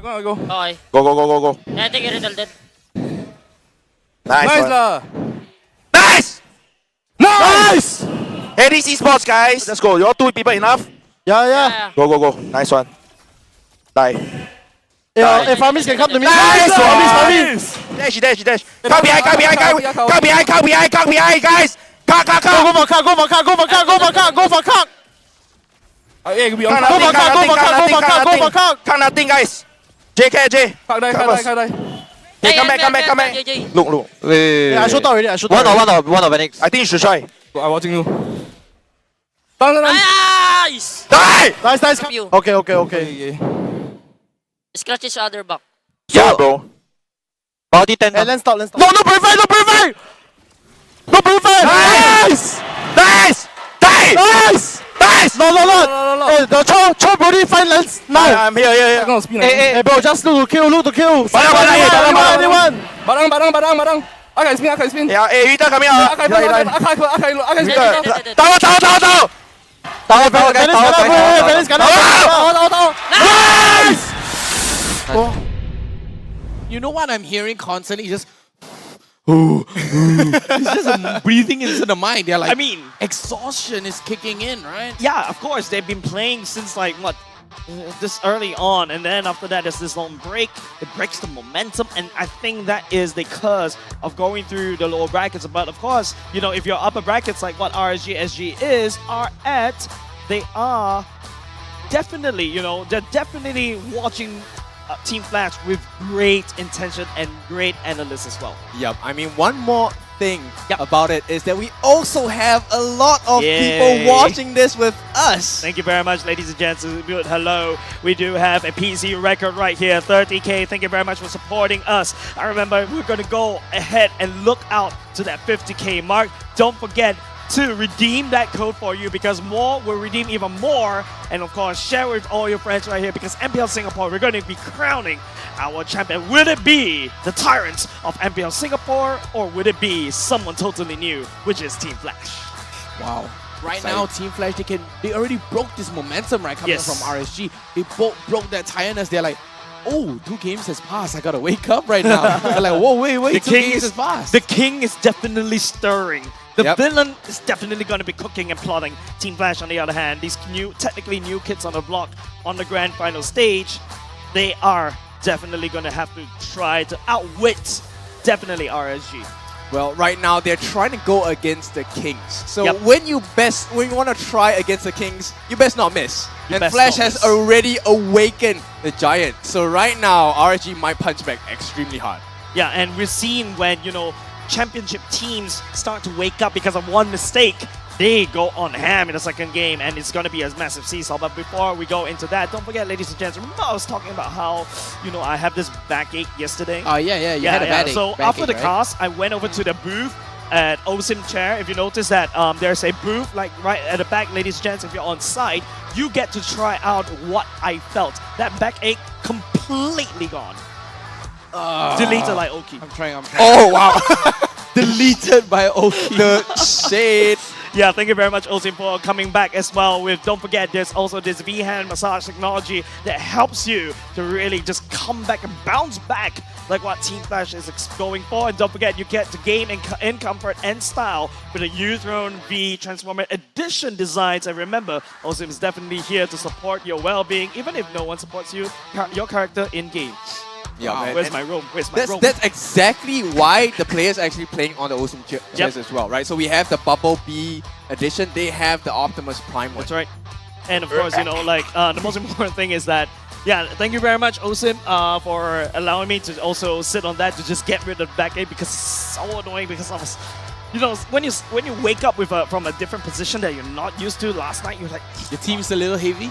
Go. Okay. Go. I think you're dead. Nice one. Nice! Hey, this esports, guys. Let's go. You all 2 people enough? Yeah. Go. Nice one. Die. If Famis can come to me. Nice Famis. Dash. Come behind, guys. Cut. Go for cut. Hey, we on Go for cut. Cut nothing, guys. J. Cut die. Hey, come back. Look. Yeah, I shot out already. One of Phoenix. I think you should try. I'm watching you. Nice! Die! Nice. You. Okay. Scratch each other back. Yeah, bro. Body 10. Hey, let's stop. No purify! Nice! No. Hey, the Cho body find lens now. I'm here. Hey, bro, just look to kill. Anyone. Barang. I can spin. Yeah, hey, Yuta, come here. I can spin. Tower. Nice! You know what I'm hearing constantly? Just it's just breathing into the mind. They're like, I mean, exhaustion is kicking in, right? Yeah, of course. They've been playing since like what, this early on, and then after that there's this long break. It breaks the momentum, and I think that is because of going through the lower brackets. But of course, you know, if your upper brackets like what RSG SG are at, they are definitely, they're definitely watching Team Flash with great intention and great analysis as well. Yep, I mean, one more thing about it is that we also have a lot of people watching this with us. Thank you very much, ladies and gents. Hello. We do have a PC record right here, 30K. Thank you very much for supporting us. I remember we're going to go ahead and look out to that 50K mark. Don't forget to redeem that code for you, because more will redeem even more. And of course, share with all your friends right here, because MPL Singapore, we're going to be crowning our champion. Would it be the Tyrants of MPL Singapore, or would it be someone totally new, which is Team Flash? Wow. Right now, Team Flash, they already broke this momentum, right, coming from RSG. They both broke that tiredness. They're like, oh, 2 games has passed. I gotta wake up right now. They're like, whoa, wait, 2 games has passed. The king is definitely stirring. The villain is definitely going to be cooking and plotting. Team Flash, on the other hand, these technically new kids on the block on the grand final stage, they are definitely going to have to try to outwit definitely RSG. Well, right now they're trying to go against the Kings. So when you want to try against the Kings, you best not miss. And Flash has already awakened the Giant. So right now, RSG might punch back extremely hard. Yeah, and we're seeing when, championship teams start to wake up because of one mistake, they go on ham in the second game, and it's going to be a massive seesaw. But before we go into that, don't forget, ladies and gents, remember I was talking about how, I have this backache yesterday? Oh, yeah, you had a backache. So after the cast, I went over to the booth at OSIM Chair. If you notice that there's a booth like right at the back, ladies and gents, if you're on site, you get to try out what I felt. That backache completely gone. Deleted like Oki. I'm trying. Oh, wow. Deleted by Oki. The shade. Yeah, thank you very much, Osim, for coming back as well. Don't forget, there's also this V-hand massage technology that helps you to really just come back and bounce back like what Team Flash is going for. And don't forget, you get to gain in comfort and style with the U-Throne V Transformer Edition designs. And remember, Osim is definitely here to support your well-being, even if no one supports your character in-game. Yeah, wow, man. where's my room? Where's my room? That's exactly why the players are actually playing on the awesome chairs as well, right? So we have the Bubble B edition. They have the Optimus Prime one. That's right. And of course, the most important thing is that, thank you very much, Osim, for allowing me to also sit on that to just get rid of the backache, because it's so annoying, because I was, when you wake up with from a different position that you're not used to last night, you're like, your team's a little heavy.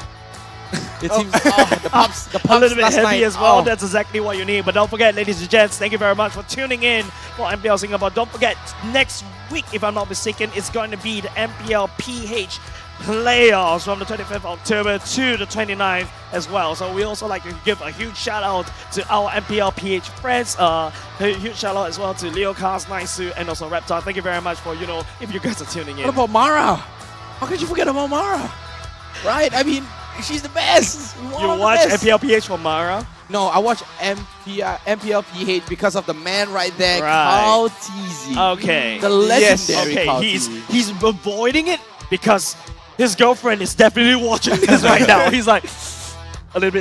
It seems the pumps a little bit heavy as well. That's exactly what you need. But don't forget, ladies and gents, thank you very much for tuning in for MPL Singapore. Don't forget, next week, if I'm not mistaken, it's going to be the MPL PH playoffs from the 25th of October to the 29th as well. So we also like to give a huge shout out to our MPL PH friends. A huge shout out as well to Leo Cars, Naisu, and also Reptar. Thank you very much for, if you guys are tuning in. What about Mara? How could you forget about Mara? Right? I mean, she's the best. You watch MPL PH for Mara? No, I watch MPL PH because of the man right there, Right. Carl Teasy. Okay. The legendary Okay, Carl he's Teasy. he's avoiding it because his girlfriend is definitely watching this right now. He's like a little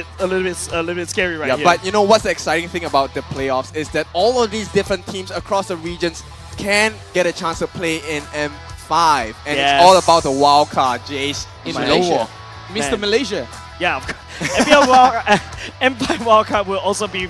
bit scary right here. But you know what's the exciting thing about the playoffs is that all of these different teams across the regions can get a chance to play in M5, and it's all about the wild card, Jace, In Malaysia. Mr. Man. Malaysia. Yeah, of course. M5 Wildcard will also be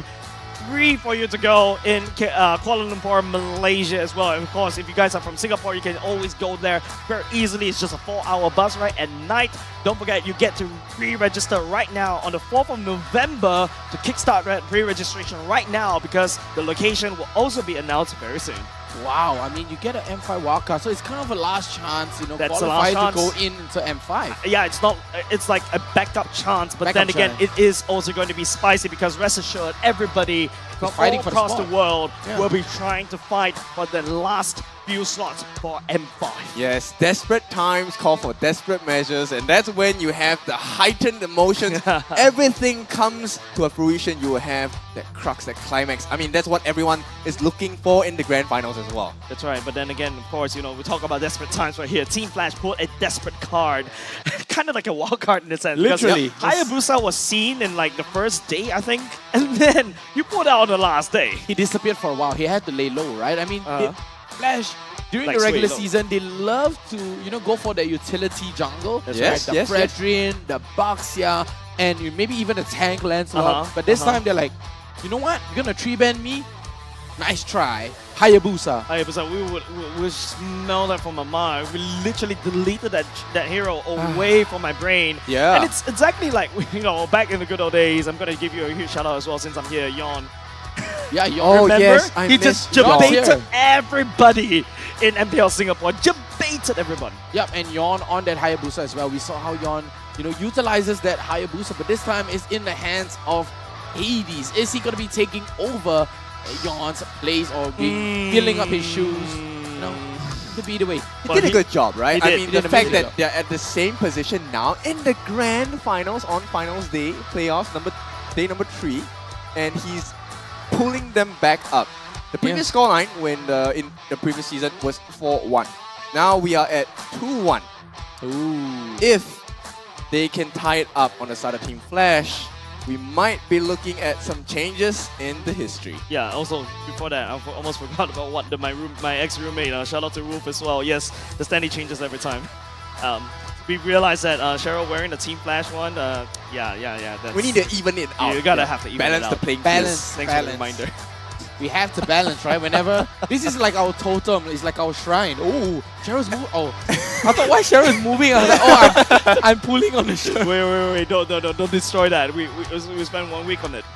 free for you to go in Kuala Lumpur, Malaysia as well. And of course, if you guys are from Singapore, you can always go there very easily. It's just a 4-hour bus ride at night. Don't forget, you get to pre-register right now on the 4th of November to kickstart that pre-registration right now, because the location will also be announced very soon. Wow, I mean, you get an M5 wildcard, so it's kind of a last chance, That's a qualify last to go chance. into M5. Yeah, it's like a backup chance, but then again, it is also going to be spicy, because rest assured, everybody from fighting all for the across the spot. world Yeah. will be trying to fight for the last few slots for M5. Yes, desperate times call for desperate measures, and that's when you have the heightened emotions. Everything comes to a fruition. You will have that crux, that climax. I mean, that's what everyone is looking for in the grand finals as well. That's right, but then again, of course, we talk about desperate times right here. Team Flash pulled a desperate card, kind of like a wild card in a sense. because Literally. Hayabusa was seen in like the first day, I think, and then you pulled out on the last day. He disappeared for a while. He had to lay low, right? I mean, Flash, during Like the regular Sway, season, they love to, go for their utility jungle. That's Yes, right. the Fredrin, the Baxia, and maybe even a tank Lancelot. Uh-huh, But this uh-huh. time they're like, you know what? You're gonna 3-ban me? Nice try. Hayabusa. We would smell that from my mind. We literally deleted that hero away from my brain. Yeah. And it's exactly like, back in the good old days. I'm going to give you a huge shout out as well since I'm here, Yon. Yeah, Oh, Remember? yes, I He missed just Yon. debated everybody in MPL Singapore. Debated everybody. Yep, and Yon on that Hayabusa as well. We saw how Yon, utilizes that Hayabusa, but this time it's in the hands of Hades. Is he gonna be taking over Yon's place or filling up his shoes? Could be the way. He did a good job, right? He I did. mean, He did the an fact amazing that job. they're at the same position now in the grand finals on finals day, playoffs day number 3, and he's pulling them back up. The previous scoreline in the previous season was 4-1. Now we are at 2-1. If they can tie it up on the side of Team Flash, we might be looking at some changes in the history. Yeah, also before that, I almost forgot about what my ex-roommate, shout out to Wolf as well. Yes, the standing changes every time. We realized that Cheryl wearing the Team Flash one, that's, We need to even it out. you gotta have to even balance it out. the playing field. Balance. Thanks for the reminder. We have to balance, right? Whenever this is like our totem, it's like our shrine. Oh, Cheryl's moving. Oh, I thought why Cheryl's moving. I was like, oh, I'm pulling on the shirt. Wait! Don't destroy that. We spent 1 week on it.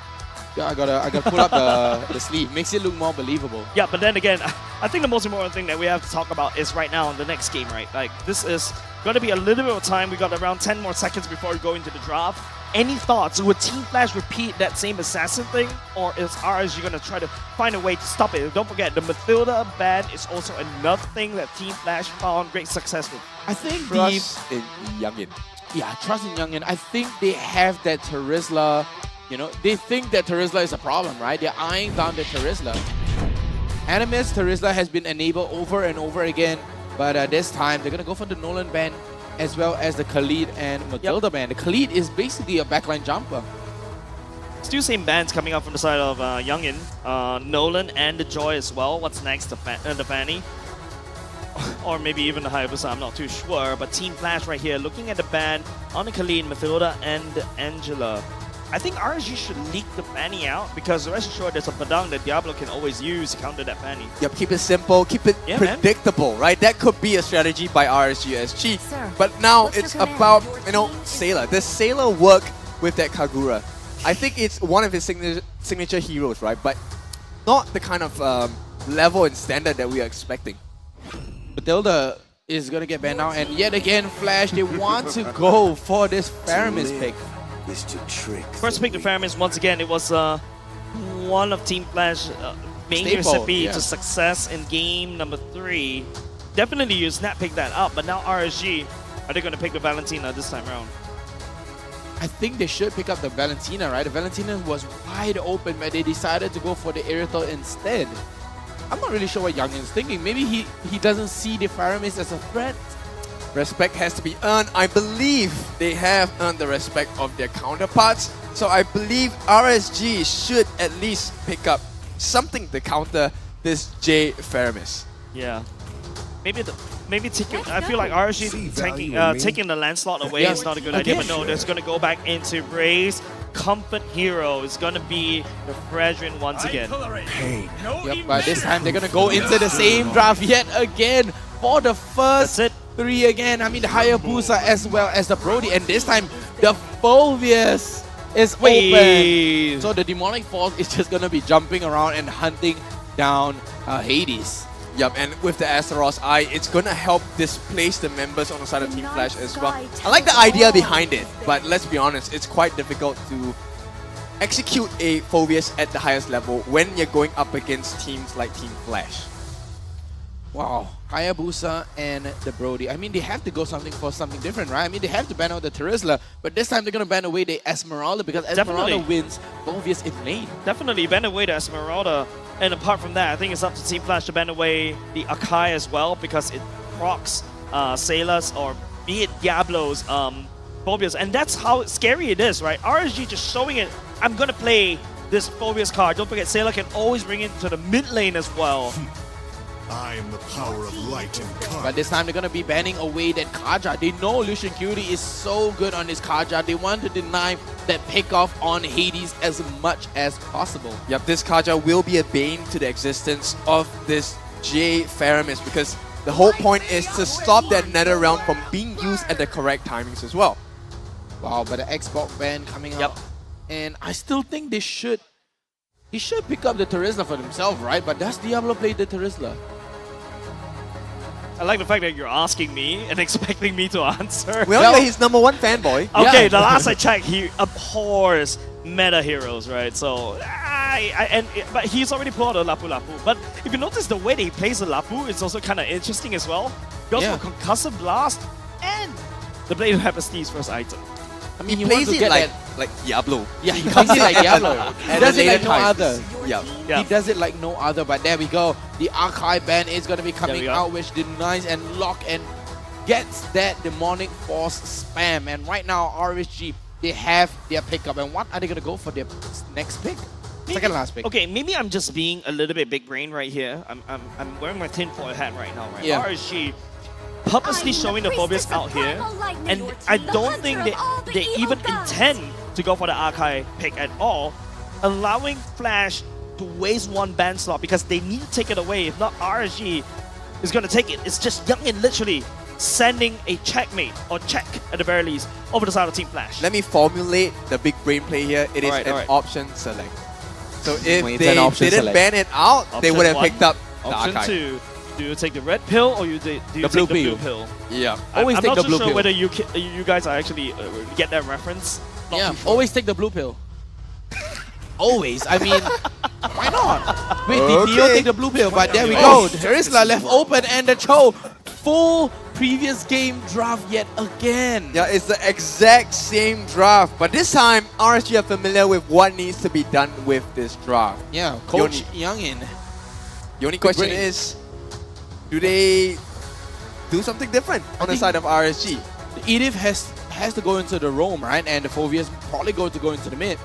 Yeah, I gotta pull up the sleeve. Makes it look more believable. Yeah, but then again, I think the most important thing that we have to talk about is right now in the next game, right? Like, this is going to be a little bit of time. We got around 10 more seconds before we go into the draft. Any thoughts? Would Team Flash repeat that same assassin thing? Or is RSG going to try to find a way to stop it? Don't forget, the Mathilda ban is also another thing that Team Flash found great success with. I think Trust in Youngin. Yeah, trust in Youngin. I think they have that Terizla. They think that Terizla is a problem, right? They're eyeing down the Terizla. Animus Terizla has been enabled over and over again, but this time they're gonna go for the Nolan ban as well as the Khalid and Matilda ban. The Khalid is basically a backline jumper. Still same bans coming up from the side of Youngin, Nolan and the Joy as well. What's next? The Fanny? Or maybe even the Hayabusa, I'm not too sure. But Team Flash right here, looking at the ban on the Khalid, Mathilda, and Angela. I think RSG should leak the Fanny out because rest assured there's a Padang that Diablo can always use to counter that Fanny. Yep, keep it simple, keep it predictable, right? That could be a strategy by RSG. But now it's about, Sailor. Does Sailor work with that Kagura? I think it's one of his signature heroes, right? But not the kind of level and standard that we are expecting. Matilda is gonna get banned now, and yet again, Flash, they want to go for this Faramis pick. Is to trick. First pick to Faramis, once again, it was one of Team Flash main Staple, recipe yeah. to success in game number 3. Definitely you snap pick that up, but now RSG, are they going to pick the Valentina this time around? I think they should pick up the Valentina, right? The Valentina was wide open, but they decided to go for the Irithel instead. I'm not really sure what Youngin's thinking. Maybe he doesn't see the Faramis as a threat. Respect has to be earned. I believe they have earned the respect of their counterparts. So I believe RSG should at least pick up something to counter this J Faramis. Yeah. Maybe taking. I feel like RSG taking the Lancelot away is not a good idea. But no, they're going to go back into Ray's comfort hero. It's going to be the Fredrin once again. Yep, but this time they're going to go into the same draft yet again for the first 3 again. I mean, the Hayabusa as well as the Brody. And this time, the Fulvius is open. So the Demonic Force is just going to be jumping around and hunting down Hades. Yep, and with the Astaros Eye, it's going to help displace the members on the side of Team Flash as well. I like the idea behind it, but let's be honest, it's quite difficult to execute a Fulvius at the highest level when you're going up against teams like Team Flash. Wow, Hayabusa and the Brody. I mean, they have to go for something different, right? I mean, they have to ban out the Terizla, but this time they're going to ban away the Esmeralda because Esmeralda wins Fulvius in lane. Definitely ban away the Esmeralda. And apart from that, I think it's up to Team Flash to ban away the Akai as well because it procs Sailors or be it Diablo's Fulvius. And that's how scary it is, right? RSG just showing it, I'm going to play this Fulvius card. Don't forget, Sailor can always bring it to the mid lane as well. I am the power of light and color. But this time they're going to be banning away that Kaja. They know Lucian Cutie is so good on this Kaja. They want to deny that pickoff on Hades as much as possible. Yep, this Kaja will be a bane to the existence of this J Faramis because the whole point is to stop that nether realm from being used at the correct timings as well. Wow, but the Xbox ban coming up. And I still think he should pick up the Terizla for himself, right? But does Diablo play the Terizla? I like the fact that you're asking me and expecting me to answer. Well, he's #1 fanboy. Okay, the last I checked, he abhors meta heroes, right? So, but he's already pulled out a Lapu Lapu. But if you notice the way that he plays the Lapu, it's also kind of interesting as well. Goes for Concussive Blast and the Blade of Hephaestus first item. I mean, he plays it like Diablo. Yeah, he plays it like Diablo. He does it like no other. Yeah. He does it like no other, but there we go. The Archive ban is going to be coming out, which denies and lock and gets that Demonic Force spam. And right now, RSG, they have their pickup. And what are they going to go for their next pick? Second last pick. Okay, maybe I'm just being a little bit big brain right here. I'm wearing my tinfoil hat right now, right? Yeah. RSG purposely showing the Phobius out here, and I don't think they even intend to go for the Archive pick at all, allowing Flash to waste one ban slot because they need to take it away. If not, RSG is going to take it. It's just Youngin literally sending a checkmate, or check at the very least, over the side of Team Flash. Let me formulate the big brain play here. It is an option select. So if they didn't ban it out, they would have picked up the Option Archive. 2. Do you take the red pill or do you take the blue pill? Yeah, I'm always take not the too blue sure pill. whether you guys are actually get that reference. Not Yeah, too sure. always take the blue pill. Always. I mean, why not? Wait, did Dio take the blue pill? But there we go. Terizla left open and the Cho full previous game draft yet again. Yeah, it's the exact same draft, but this time RSG are familiar with what needs to be done with this draft. Yeah, Coach Youngin. The only question is, do they do something different on the side of RSG? The Edith has to go into the roam, right? And the Phobius probably going to go into the mid.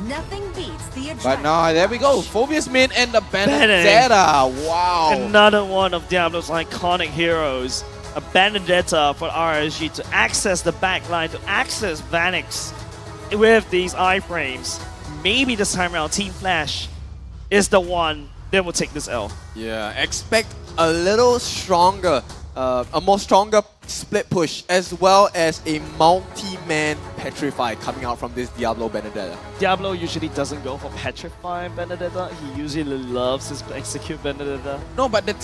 Nothing beats the attraction. But no, there we go. Phobius mid and the Benedetta. Wow. Another one of Diablo's iconic heroes. A Benedetta for RSG to access the backline, to access Vanix with these iframes. Maybe this time around, Team Flash is the one that will take this L. Yeah, expect a little stronger, a more stronger split push, as well as a multi-man Petrify coming out from this Diablo Benedetta. Diablo usually doesn't go for Petrify Benedetta. He usually loves his execute Benedetta. No, but the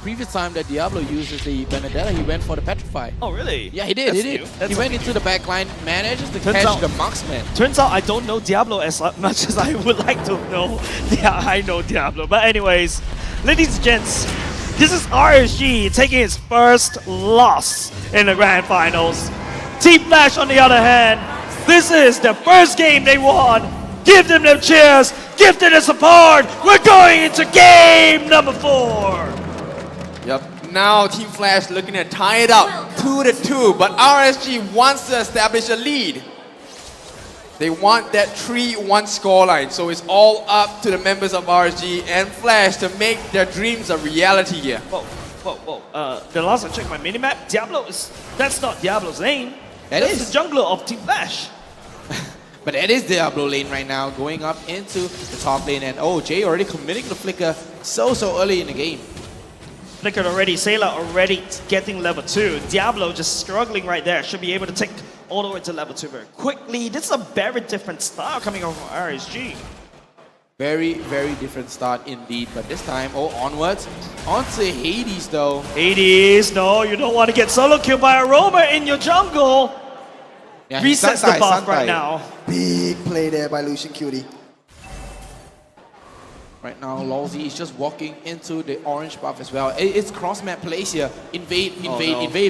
previous time that Diablo uses the Benedetta, he went for the Petrify. Oh, really? Yeah, he did. He went into the backline, managed to catch the marksman. Turns out I don't know Diablo as much as I would like to know. Yeah, I know Diablo. But anyways, ladies and gents, this is RSG taking its first loss in the Grand Finals. Team Flash, on the other hand, this is the first game they won. Give them cheers, give them the support. We're going into game number 4. Yep. Now Team Flash looking to tie it up 2-2, but RSG wants to establish a lead. They want that 3-1 scoreline, so it's all up to the members of RSG and Flash to make their dreams a reality here. Whoa. The last I checked my minimap, that's not Diablo's lane. That's the jungler of Team Flash. But that is Diablo lane right now, going up into the top lane. And oh, Jay already committing the flicker so early in the game. Flickered already, Sailor already getting level 2. Diablo just struggling right there. Should be able to take all the way to level 2 very quickly. This is a very different style coming over from RSG. Very different start indeed. But this time, onwards. Onto Hades though. Hades, no, you don't want to get solo killed by a roamer in your jungle. Yeah, resets the buff right now. Big play there by Lucian Cutie. Right now, Lawsy is just walking into the orange buff as well. It's cross-map plays here. Invade,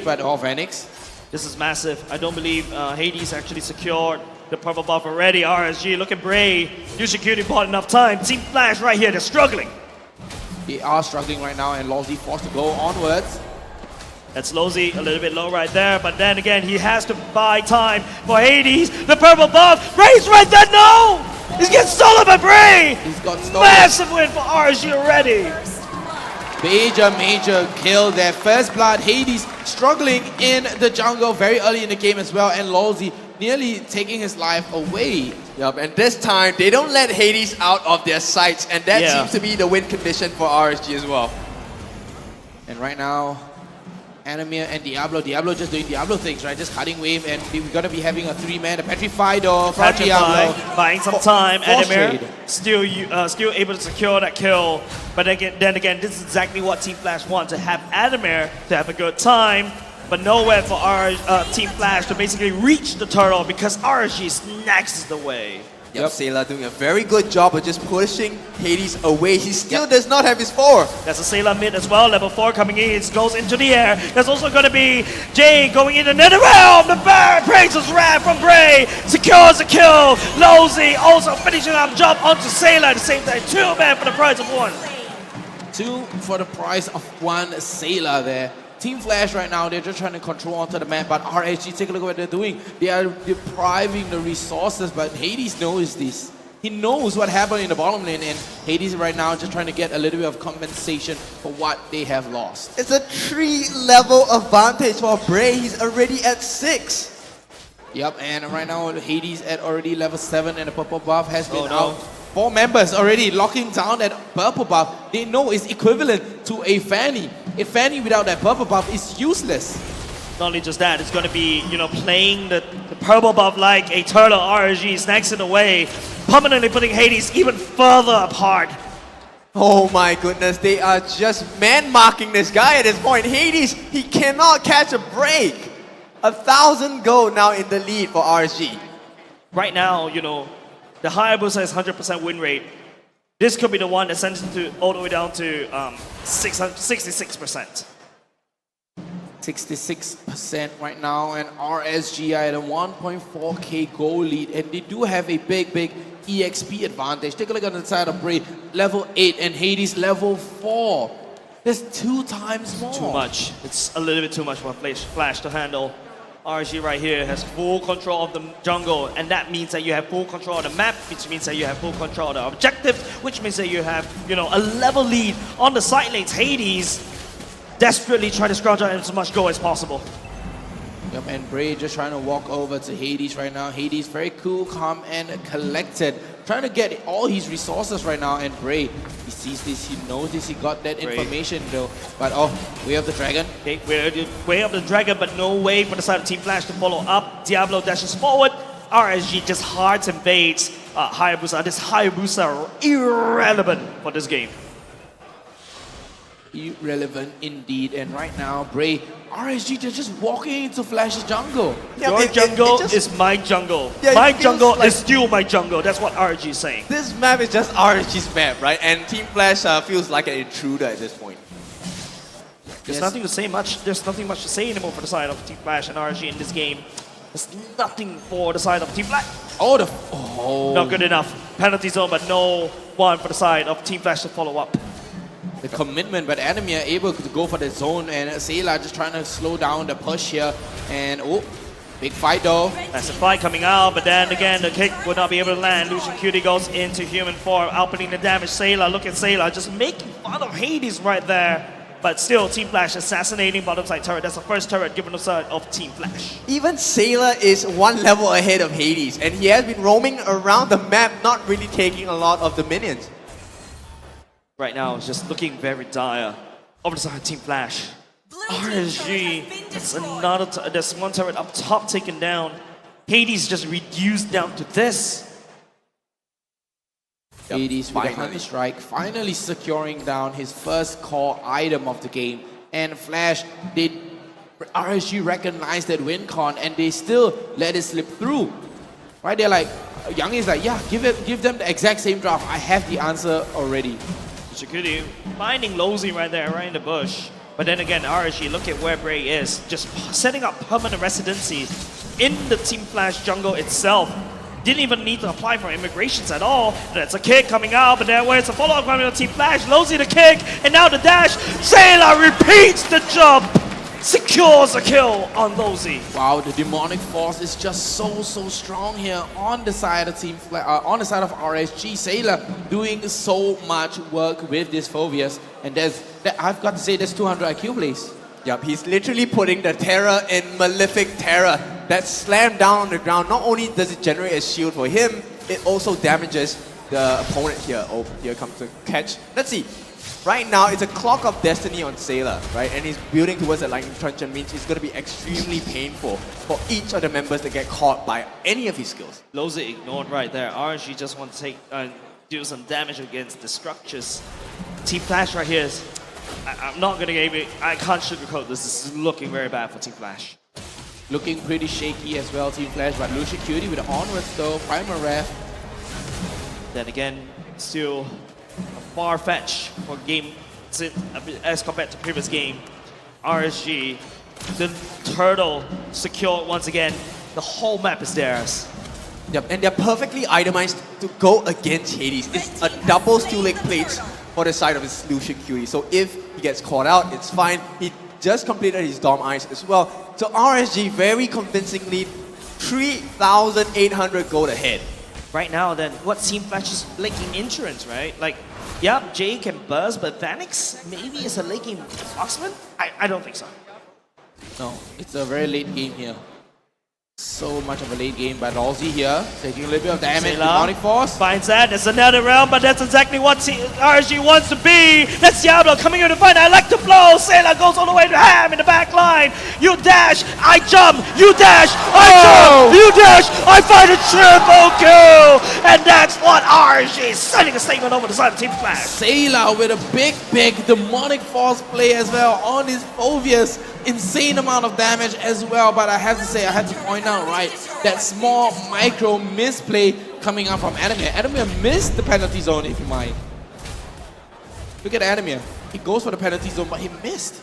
but Vanix. This is massive. I don't believe Hades actually secured the purple buff already. RSG, look at Bray. Lucian Cutie bought enough time. Team Flash right here, they're struggling. They are struggling right now, and Lawsy forced to go onwards. That's Lawsy, a little bit low right there, but then again, he has to buy time for Hades. The purple buff, Bray's right there, no! He's getting stolen by Bray! He's got stolen. Massive win for RSG already. Major kill there. First blood, Hades struggling in the jungle very early in the game as well, and Lolzy nearly taking his life away. Yup, and this time they don't let Hades out of their sights, and that seems to be the win condition for RSG as well. And right now, Animir and Diablo just doing Diablo things, right? Just cutting wave, and we're gonna be having a 3-man, a Petrified door from Diablo. Buying some time. Animir still able to secure that kill. But then again, this is exactly what Team Flash want, to have Animir to have a good time, but nowhere for our Team Flash to basically reach the turtle because RSG snacks the way. Yep, Sayla doing a very good job of just pushing Hades away. He still does not have his 4. There's a Sayla mid as well, level 4 coming in, it goes into the air. There's also going to be Jay going in another realm. The bear praises Wrath from Bray, secures the kill. Lolzy also finishing up job onto Sayla at the same time. 2 men for the price of 1. 2 for the price of 1 Sayla there. Team Flash right now, they're just trying to control onto the map, but RSG, take a look at what they're doing. They are depriving the resources, but Hades knows this. He knows what happened in the bottom lane, and Hades right now just trying to get a little bit of compensation for what they have lost. It's a 3-level advantage for Bray. He's already at 6. Yep, and right now Hades at already level 7, and the purple buff has been out. 4 members already locking down that purple buff. They know it's equivalent to a Fanny. A Fanny without that purple buff is useless. Not only just that, it's going to be, playing the purple buff like a turtle. RSG snacks it away, permanently putting Hades even further apart. Oh my goodness, they are just man-marking this guy at this point. Hades, he cannot catch a break. 1,000 gold now in the lead for RSG. Right now, the Hayabusa is 100% win rate. This could be the one that sends it all the way down to 66%. 66% right now, and RSG are at a 1.4k goal lead, and they do have a big EXP advantage. Take a look on the side of Bray, level 8, and Hades level 4. That's 2 times more. Too much. It's a little bit too much for Flash to handle. RSG right here has full control of the jungle, and that means that you have full control of the map, which means that you have full control of the objectives, which means that you have, a level lead on the side lanes. Hades desperately trying to scrounge out as much gold as possible. Yep, and Bray just trying to walk over to Hades right now. Hades very cool, calm, and collected. Trying to get all his resources right now, and Bray, he sees this, he knows this, he got that information though. But way of the dragon. Okay, way of the dragon, but no way for the side of Team Flash to follow up. Diablo dashes forward. RSG just hard invades Hayabusa. This Hayabusa irrelevant for this game. Irrelevant indeed, and right now Bray, RSG just walking into Flash's jungle. Your jungle is my jungle. My jungle is still my jungle. That's what RSG is saying. This map is just RSG's map, right? And Team Flash feels like an intruder at this point. There's nothing to say much. There's nothing much to say anymore for the side of Team Flash and RSG in this game. There's nothing for the side of Team Flash. Not good enough. Penalty zone, but no one for the side of Team Flash to follow up. The commitment, but Animir able to go for the zone, and Sayla just trying to slow down the push here. And big fight though. That's a fight coming out, but then again the kick would not be able to land. Lucian Cutie goes into human form, outputting the damage. Sayla, look at Sayla, just making fun of Hades right there. But still, Team Flash assassinating bottom side turret. That's the first turret given the side of Team Flash. Even Sayla is 1 level ahead of Hades, and he has been roaming around the map, not really taking a lot of the minions. Right now, it's just looking very dire. Over the side of Team Flash. RSG, there's 1 turret up top taken down. Hades just reduced down to this. Hades with a Hunter Strike, finally securing down his first core item of the game. And Flash, RSG recognized that win con, and they still let it slip through. Right, they're like, Young is like, yeah, give them the exact same draft. I have the answer already. Shikudu finding Lolzy right there, right in the bush. But then again, RSG, look at where Bray is. Just setting up permanent residency in the Team Flash jungle itself. Didn't even need to apply for immigrations at all. That's a kick coming out, but then where's the follow-up coming on Team Flash? Lolzy the kick, and now the dash. Sayla repeats the jump. Secures a kill on Lolzy. Wow, the demonic force is just so strong here on the side of on the side of RSG. Sayla doing so much work with this Phobius, and that's I've got to say this 200 IQ plays. Yep, he's literally putting the terror in Malefic Terror. That slam down on the ground, not only does it generate a shield for him, it also damages the opponent here. Oh, here comes the catch. Let's see. Right now, it's a Clock of Destiny on Sailor, right? And he's building towards the Lightning Truncheon, means it's going to be extremely painful for each of the members to get caught by any of his skills. Lozy ignored right there. RSG just want to take do some damage against the structures. Team Flash right here is... I'm not going to give it... I can't sugarcoat this. This is looking very bad for Team Flash. Looking pretty shaky as well, Team Flash, but Lucian Cutie with the onwards though, Primal Wrath. Then again, still a far fetch for game as compared to previous game. RSG, the turtle secured once again. The whole map is theirs. Yep, and they're perfectly itemized to go against Hades. It's a double steel leg plates for the side of his Lucian Cutie. So if he gets caught out, it's fine. He just completed his Dom Ice as well. So RSG very convincingly 3,800 gold ahead. Right now then, what Team Flash is laking insurance, right? Like, yep, Jay can burst, but Vanix maybe is a laking marksman? I don't think so. No, it's a very late game here. So much of a late game, but Rosie here taking a little bit of damage. Demonic Force finds that. It's another round, but that's exactly what RSG wants to be. That's Diablo coming in to fight. I like to blow. Sailor goes all the way to Ham in the back line. You dash, I jump. You dash, I jump. You dash, I find a triple kill. And that's what RSG is sending a statement over the side of Team Flash. Sailor with a big Demonic Force play as well on his Phobius. Insane amount of damage as well, but I have to say, I had to point out, right, that small micro misplay coming out from Adamir. Adamir missed the penalty zone, if you mind. Look at Adamir. He goes for the penalty zone, but he missed.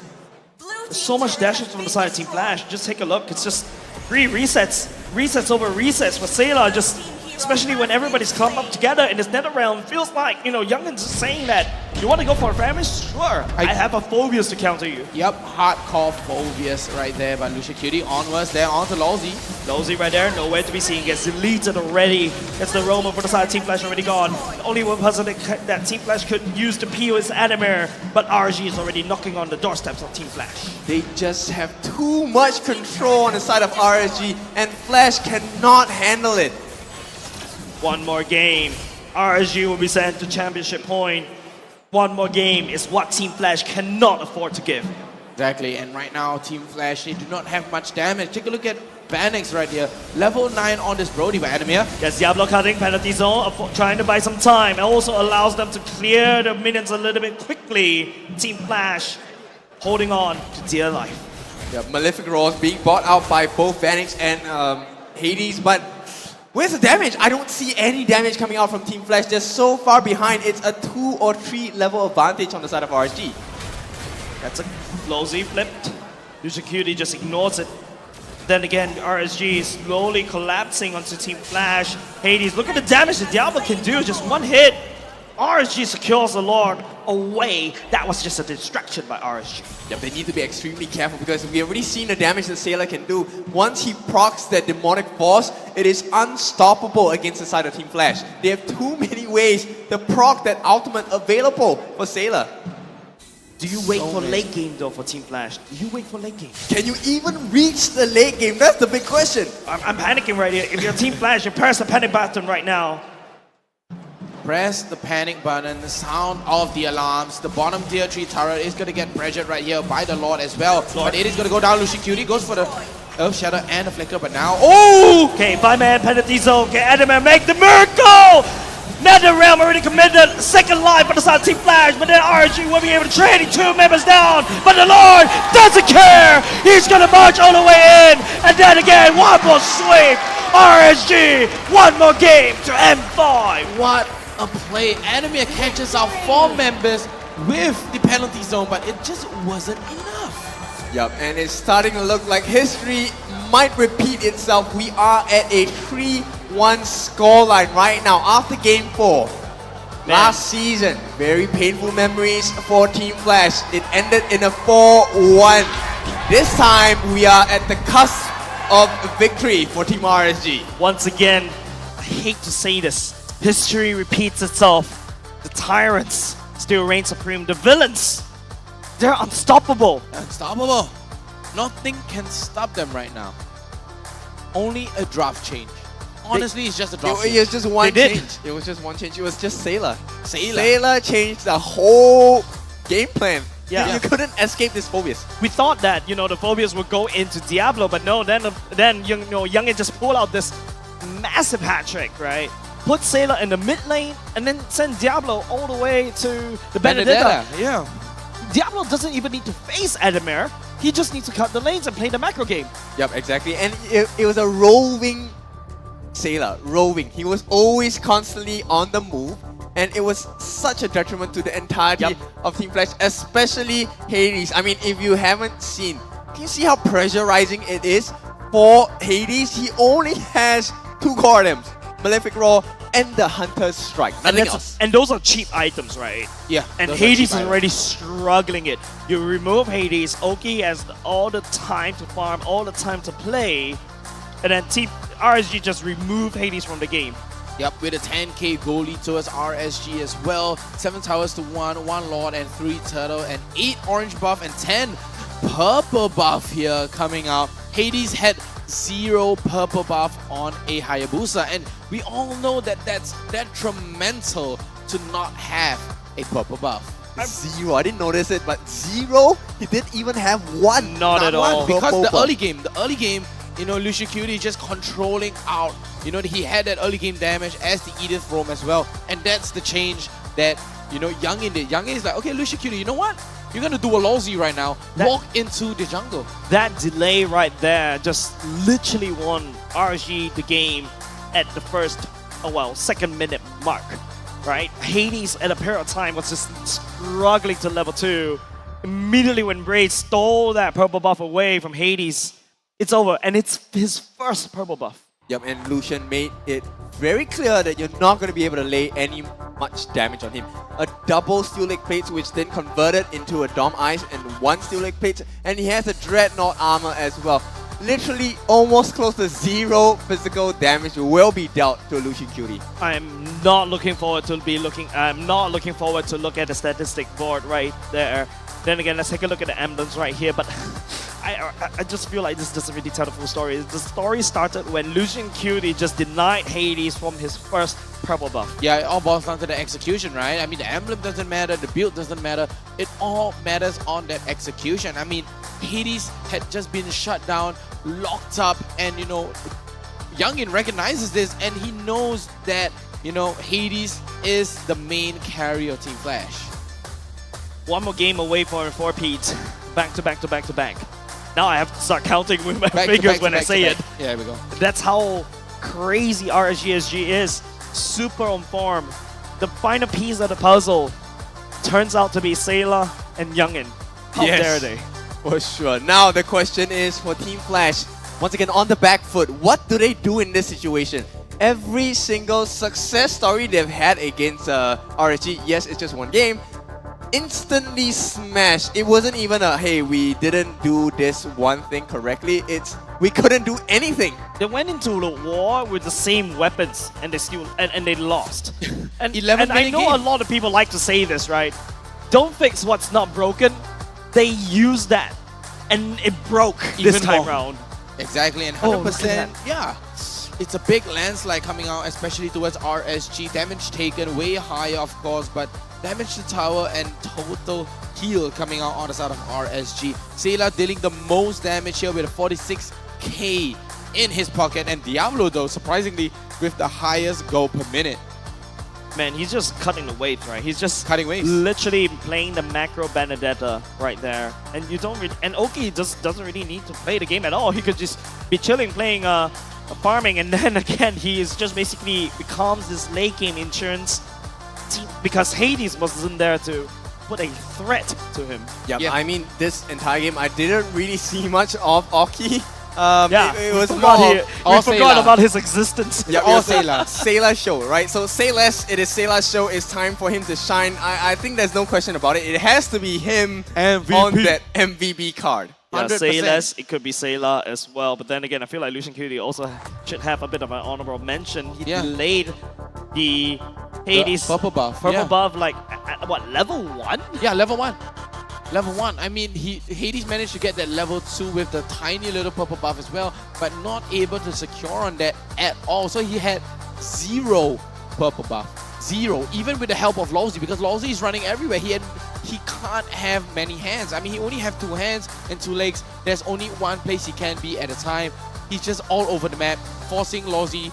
There's so much dashes from the side of Team Flash. Just take a look. It's just 3 resets. Resets over resets for Sailor. Just, especially when everybody's come up together in this nether realm. Feels like, you know, Youngin's saying that, you want to go for a famish? Sure. I have a Phobius to counter you. Yep, hardcore Phobius right there by Lucian Cutie. Onwards there, onto Lozy. Lozy right there, nowhere to be seen. Gets deleted already. Gets the Roma for the side. Team Flash already gone. The only one person that Team Flash could use to peel is Adamir. But RSG is already knocking on the doorsteps of Team Flash. They just have too much control on the side of RSG, and Flash cannot handle it. One more game. RSG will be sent to championship point. One more game is what Team Flash cannot afford to give. Exactly, and right now Team Flash, they do not have much damage. Take a look at Banix right here. Level 9 on this Brody by Adamir. Yes, Diablo cutting penalty zone, trying to buy some time. It also allows them to clear the minions a little bit quickly. Team Flash holding on to dear life. Yeah, Malefic Roars being bought out by both Vanix and Hades, but where's the damage? I don't see any damage coming out from Team Flash. They're so far behind. It's a 2 or 3 level advantage on the side of RSG. That's a Lozy flipped. Lucian Cutie just ignores it. Then again, RSG is slowly collapsing onto Team Flash. Hades, look at the damage that Diablo can do. Just one hit. RSG secures the Lord away. That was just a distraction by RSG. Yep, they need to be extremely careful because we have already seen the damage that Sailor can do. Once he procs that Demonic Force, it is unstoppable against the side of Team Flash. They have too many ways to proc that ultimate available for Sailor. Do you wait for late game though for Team Flash? Do you wait for late game? Can you even reach the late game? That's the big question. I'm panicking right here. If you're Team Flash, you press the panic button right now. Press the panic button, the sound of the alarms. The bottom tier 3 turret is going to get pressured right here by the Lord as well. But it is going to go down. Lucian Cutie goes for the Earth Shadow and the Flicker, but now... Oh! Okay, 5-man penalty zone. Okay, Adamir make the miracle! Nether Realm already committed second life on the side of Team Flash, but then RSG will be able to trade 2 members down. But the Lord doesn't care! He's going to march all the way in! And then again, one more sweep! RSG, one more game to M5! What a play. Adamir catches out 4 members with the penalty zone, but it just wasn't enough. Yep, and it's starting to look like history might repeat itself. We are at a 3-1 scoreline right now after game 4. Last season, very painful memories for Team Flash. It ended in a 4-1. This time, we are at the cusp of victory for Team RSG. Once again, I hate to say this, history repeats itself. The tyrants still reign supreme. The villains They're unstoppable. Unstoppable. Nothing can stop them right now. Only a draft change. Honestly, it's just a draft change. It was just one They did. change. It was just one change. It was just Sailor. Sailor. Sailor changed the whole game plan. Yeah. You couldn't escape this Phobius. We thought that, you know, the Phobias would go into Diablo, but no, then Youngin just pulled out this massive hat trick, right? Put Sailor in the mid lane and then send Diablo all the way to the Benedetta. Yeah. Diablo doesn't even need to face Adamir. He just needs to cut the lanes and play the macro game. Yep, exactly. And it was a roving Sailor. Roving. He was always constantly on the move. And it was such a detriment to the entirety of Team Flash, especially Hades. I mean, if you haven't seen, can you see how pressurizing it is for Hades? He only has 2 core items, Malefic Roar and the Hunter's Strike. Nothing else. And those are cheap items, right? Yeah. And those are Hades cheap is items. already struggling it. You remove Hades, Oki has all the time to farm, all the time to play, and then Team RSG just remove Hades from the game. Yep, with a 10k goal lead towards RSG as well. 7 towers to 1, 1 Lord and 3 Turtle, and 8 orange buff and 10 purple buff here coming out. Hades had 0 purple buff on a Hayabusa, and we all know that that's detrimental to not have a purple buff. 0. I didn't notice it, but 0? He didn't even have 1. Not at all. Because the early game, you know, Lucio Cutie just controlling out. You know, he had that early game damage as the Edith roam as well. And that's the change that, you know, Youngin did. Youngin is like, okay, Lucio Cutie, you know what? You're going to do a Lawsy right now. Walk into the jungle. That delay right there just literally won RSG the game at the second minute mark, right? Hades at a period of time was just struggling to level 2. Immediately when Braid stole that purple buff away from Hades, it's over, and it's his first purple buff. Yep, and Lucian made it very clear that you're not going to be able to lay any much damage on him. A double Steel Leg Plates, which then converted into a Dom Ice and 1 Steel Leg Plate, and he has a Dreadnought armor as well. Literally almost close to 0 physical damage will be dealt to Lucian Cutie. I'm not looking forward to look at the statistic board right there. Then again, let's take a look at the emblems right here, but I just feel like this doesn't really tell the full story. The story started when Lucian Cutie just denied Hades from his first purple buff. Yeah, it all boils down to the execution, right? I mean, the emblem doesn't matter, the build doesn't matter. It all matters on that execution. I mean, Hades had just been shut down, locked up, and, you know, Youngin recognizes this, and he knows that, you know, Hades is the main carry of Team Flash. One more game away for 4-peat. Back to back to back to back. Now I have to start counting with my fingers when I say it. Yeah, there we go. That's how crazy RSG is. Super on form. The final piece of the puzzle turns out to be Sailor and Youngin. How dare they? For sure. Now the question is for Team Flash, once again on the back foot, what do they do in this situation? Every single success story they've had against RSG, yes, it's just one game, instantly smashed. It wasn't even a, hey, we didn't do this one thing correctly. It's, we couldn't do anything. They went into the war with the same weapons and they still and they lost. And, 11 I know game. a lot of people like to say this, right? Don't fix what's not broken. They used that and it broke Even this time more. round. Exactly, and Oh, look at 100%, that. yeah. It's a big landslide coming out, especially towards RSG. Damage taken way higher, of course, but damage to tower and total heal coming out on the side of RSG. Sailor dealing the most damage here with a 46k in his pocket, and Diablo, though, surprisingly, with the highest goal per minute. Man, he's just cutting the waves, right? He's just cutting waves. Literally playing the macro Benedetta right there. And you don't really, and Oki just doesn't really need to play the game at all. He could just be chilling, playing farming, and then again he is just basically becomes this late game insurance because Hades wasn't there to put a threat to him. Yeah, I mean, this entire game, I didn't really see much of Oki. It was we more forgot about his existence. Yeah, all Sailor. Sailor show, right? So say less, it is Sailor's show. It's time for him to shine. I think there's no question about it. It has to be him on that MVP card. Yeah, 100%. say less, it could be Sailor as well. But then again, I feel like Lucian Cutie also should have a bit of an honorable mention. He delayed the Hades purple buff. Purple buff, like, at what, level 1? Yeah, level 1. Level 1. I mean, Hades managed to get that level 2 with the tiny little purple buff as well, but not able to secure on that at all. So he had 0 purple buff. 0. Even with the help of Lawsy, because Lawsy is running everywhere. He can't have many hands. I mean, he only have 2 hands and 2 legs. There's only one place he can be at a time. He's just all over the map, forcing Lawsy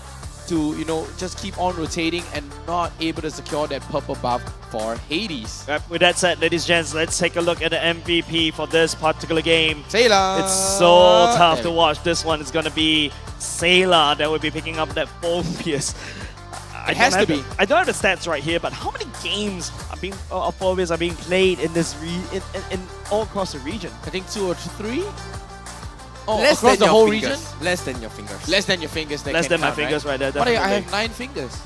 to, you know, just keep on rotating and not able to secure that purple buff for Hades. With that said, ladies and gents, let's take a look at the MVP for this particular game. Sayla! It's so tough to watch. This one is going to be Sayla that will be picking up that Phobius. It has to be. I don't have the stats right here, but how many games of Phobius are being played in this in all across the region? I think 2 or 3. Oh, Less across than the your whole fingers. region? Less than your fingers. Less than your fingers. Less than my fingers right there. But I definitely. have 9 fingers.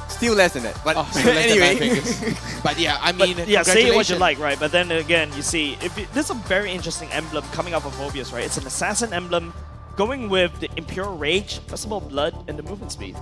Still less than that. But Still less than anyway. 9 fingers. But yeah, I mean, yeah, say it what you congratulations. like, right? But then again, you see, this is a very interesting emblem coming up of Phobius, right? It's an assassin emblem going with the Imperial Rage, Festival of Blood, and the movement speed.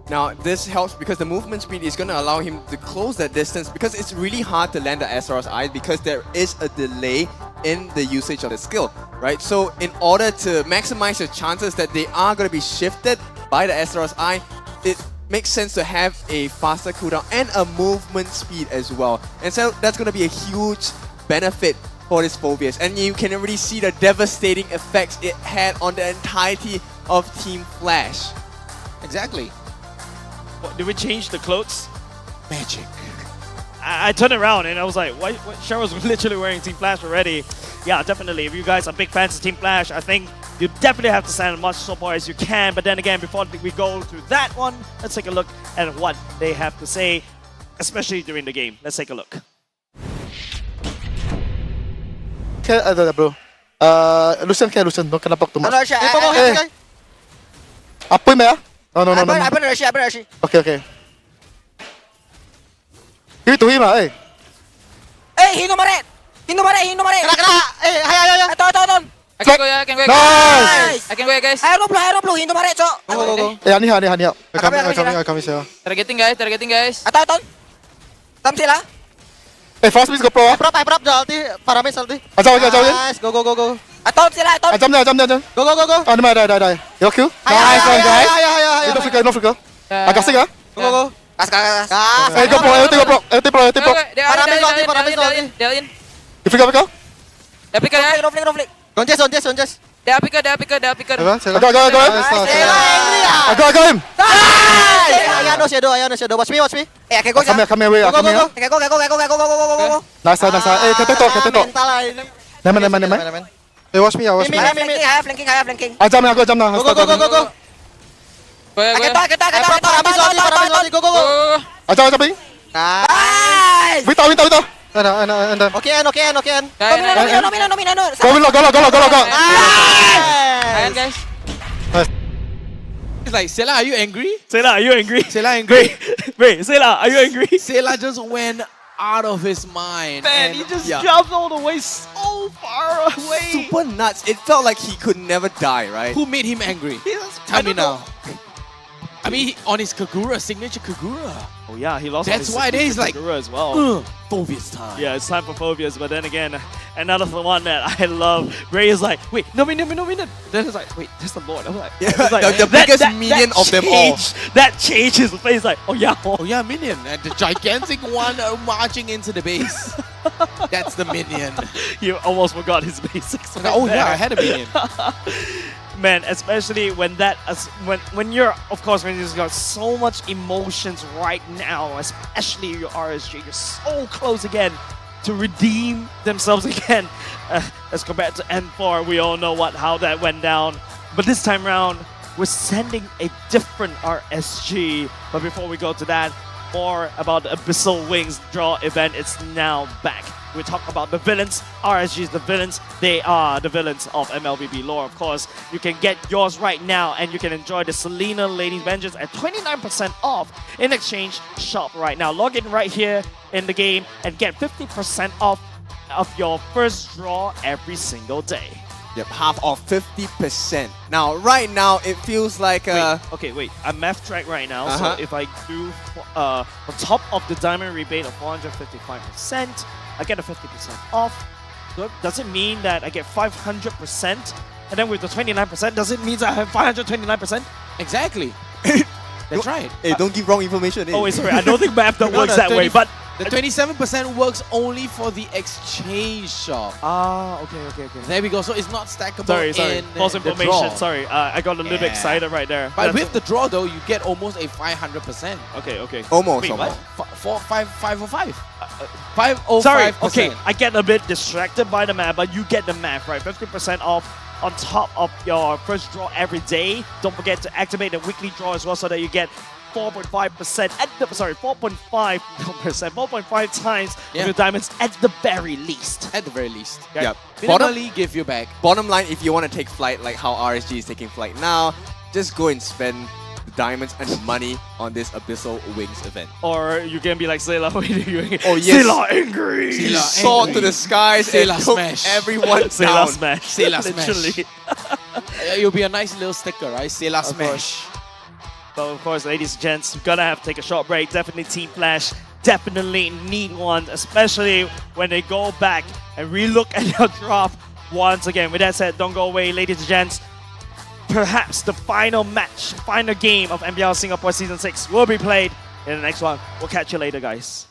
Now, this helps because the movement speed is going to allow him to close that distance, because it's really hard to land the SRS Eye because there is a delay in the usage of the skill, right? So in order to maximize your chances that they are going to be shifted by the SRS Eye, it makes sense to have a faster cooldown and a movement speed as well. And so that's going to be a huge benefit for this Phobius. And you can already see the devastating effects it had on the entirety of Team Flash. Exactly. What, did we change the clothes? Magic. I turned around and I was like, what? Cheryl's literally wearing Team Flash already. Yeah, definitely. If you guys are big fans of Team Flash, I think you definitely have to send as much support as you can. But then again, before we go to that one, let's take a look at what they have to say, especially during the game. Let's take a look. Okay, bro. Lucian, Lucian, don't cannot talk too much. Apa ini ya? No. Okay. Give it to him lah, eh. Hinumare! Kena! Ayo. Aton. I can go, nice! I can go, guys. Ayo blue, Hinumare, cok. Go. Ani. I come here. Targeting, guys. Aton. Tam sila. Fast please go pro. I prop jalti, paramis jalti. Ajam. Nice, go. Aton sila. Ajam. Go. Ah, die. Your kill. Nice one, guys. No flicker. Agasing ah. Go. Gas. Hey, go pro. Paramis jalti. Dia in. You flicker. Dia pick ya. No flick. Don't just. Dia pick. Go. I go him. Nice! No shadow. Watch me. I can go. Come here. Go. Nice. Hey, ketetok. Neman. Hey, watch me. Flanking. Ajam na. Go. I can talk. Go. Ajam ping. Nice! Wita. Anda. Okay. No. Go. Nice! Guys. It's like, Sayla, are you angry? Sayla, are you angry? Sayla angry? Wait, Sayla, are you angry? Sayla just went out of his mind. Man, he just jumped all the way so far away. Super nuts. It felt like he could never die, right? Who made him angry? Tell me now. I mean, on his Kagura, signature Kagura. Oh yeah, he lost. That's why he's like, Kagura as well. Phobius time. Yeah, it's time for Phobius, but then again, another one that I love. Gray is like, wait, no minion. Then it's like, wait, that's the Lord. I'm like, the biggest minion of them all. That changes the face. Like, oh yeah, minion, and the gigantic one marching into the base. That's the minion. You almost forgot his basics. Right oh yeah, I had a minion. Man, especially when when you're, of course, when you've got so much emotions right now, especially your RSG, you're so close again to redeem themselves again. As compared to N4, we all know how that went down. But this time around, we're sending a different RSG. But before we go to that, more about the Abyssal Wings draw event. It's now back. We talk about the villains. RSG is the villains. They are the villains of MLBB lore, of course. You can get yours right now, and you can enjoy the Selena Lady's Vengeance at 29% off in Exchange Shop right now. Log in right here in the game and get 50% off of your first draw every single day. Yep, half off 50%. Now, right now, it feels like Wait. I'm math track right now, so if I do on top of the diamond rebate of 455%, I get a 50% off. Does it mean that I get 500%? And then with the 29%, does it mean that I have 529%? Exactly. That's right. Hey, don't give wrong information. Oh, wait, sorry. I don't think math works that way, but... The 27% works only for the exchange shop. Ah, okay. There we go. So it's not stackable. Sorry. in False the information. draw. Sorry, I got a little bit excited right there. But with the draw though, you get almost a 500%. Okay. Almost. Wait, what? 505. 505%. Sorry, okay. I get a bit distracted by the math, but you get the math, right? 50% off on top of your first draw every day. Don't forget to activate the weekly draw as well so that you get 4.5% 4.5 times of your diamonds at the very least. At the very least. Okay? Yeah. Minimally give you back. Bottom line, if you want to take flight like how RSG is taking flight now, just go and spend the diamonds and the money on this Abyssal Wings event. Or you can be like Sailor. Oh yes. Sailor angry. He soared to the skies Sailor and took smash. everyone Sailor down. smash. Sailor smash. Literally. It'll be a nice little sticker, right? Sailor smash. So of course, ladies and gents, we're gonna have to take a short break. Definitely Team Flash definitely need one, especially when they go back and relook at your draft once again. With that said, don't go away, ladies and gents. Perhaps the final match, final game of MPL Singapore Season 6 will be played in the next one. We'll catch you later, guys.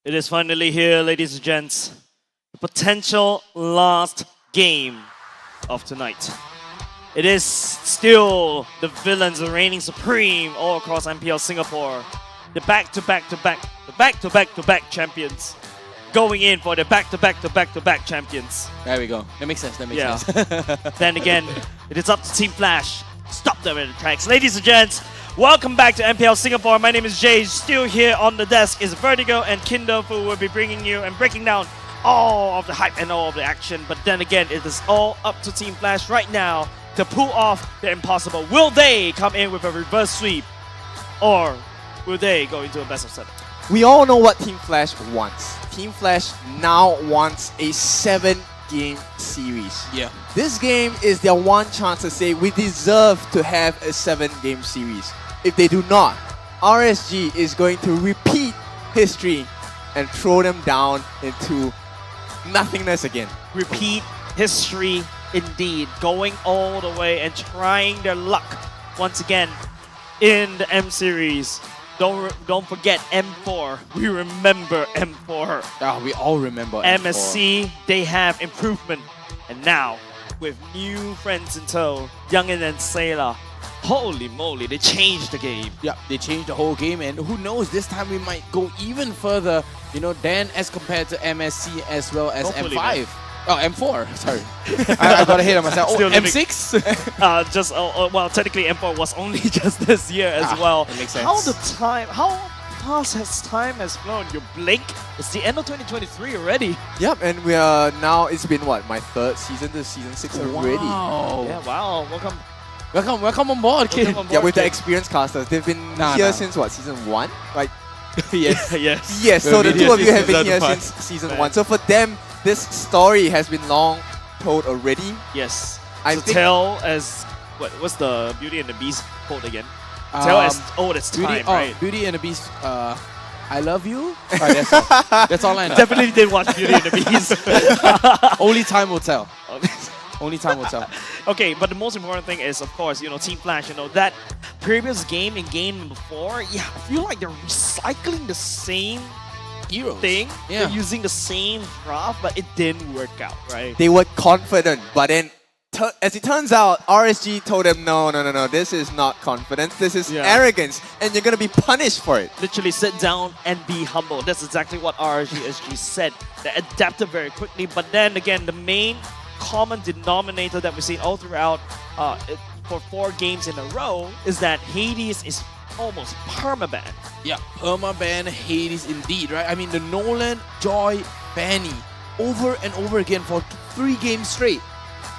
It is finally here, ladies and gents. The potential last game of tonight. It is still the villains reigning supreme all across MPL Singapore. The back-to-back champions going in for the back-to-back champions. There we go. That makes sense. That makes sense. Then again, it is up to Team Flash. Stop them in the tracks. Ladies and gents, welcome back to MPL Singapore. My name is Jay. Still here on the desk is Vertigo and Kindle, who will be bringing you and breaking down all of the hype and all of the action. But then again, it is all up to Team Flash right now to pull off the impossible. Will they come in with a reverse sweep, or will they go into a best of 7? We all know what Team Flash wants. Team Flash now wants a 7-game series. Yeah. This game is their one chance to say we deserve to have a 7-game series. If they do not, RSG is going to repeat history and throw them down into nothingness again. Repeat history indeed, going all the way and trying their luck once again in the M series. Don't forget M4. We remember M4. Oh, we all remember M4. MSC, they have improvement. And now, with new friends in tow, Youngin and Sailor, holy moly, they changed the game. Yeah, they changed the whole game, and who knows, this time we might go even further, than as compared to MSC as well as Hopefully, M5. man. Oh, M4, sorry. I got ahead of myself. Oh, Still living. M6? Well, technically M4 was only just this year as well. It makes sense. How fast has time has flown? You blink, it's the end of 2023 already. Yep, and we are now, it's been what, my 3rd season to season 6 already. Wow. Yeah, wow, Welcome on board, kid. Yeah, with the experienced casters. They've been here since what, season 1? Like, yes. Yes, so the two of you have been here 2005. since season 1. So for them, this story has been long told already. Yes. I so think tell as what's the Beauty and the Beast quote again? Tell as old as time, right? Beauty and the Beast. I love you. That's all. That's all I know. Definitely did watch Beauty and the Beast. Only time will tell. Only time will tell. Okay, but the most important thing is, of course, Team Flash. That previous game in game number 4. Yeah, I feel like they're recycling the same heroes thing. Yeah. They're using the same draft, but it didn't work out, right? They were confident, but then as it turns out, RSG told them, no, this is not confidence, this is arrogance, and you're going to be punished for it. Literally sit down and be humble. That's exactly what RSG said. They adapted very quickly, but then again, the main common denominator that we've seen all throughout for 4 games in a row is that Hades is almost permaban. Yeah, permaban Hades indeed, right? I mean, the Nolan, Joy, Fanny, over and over again for 3 games straight.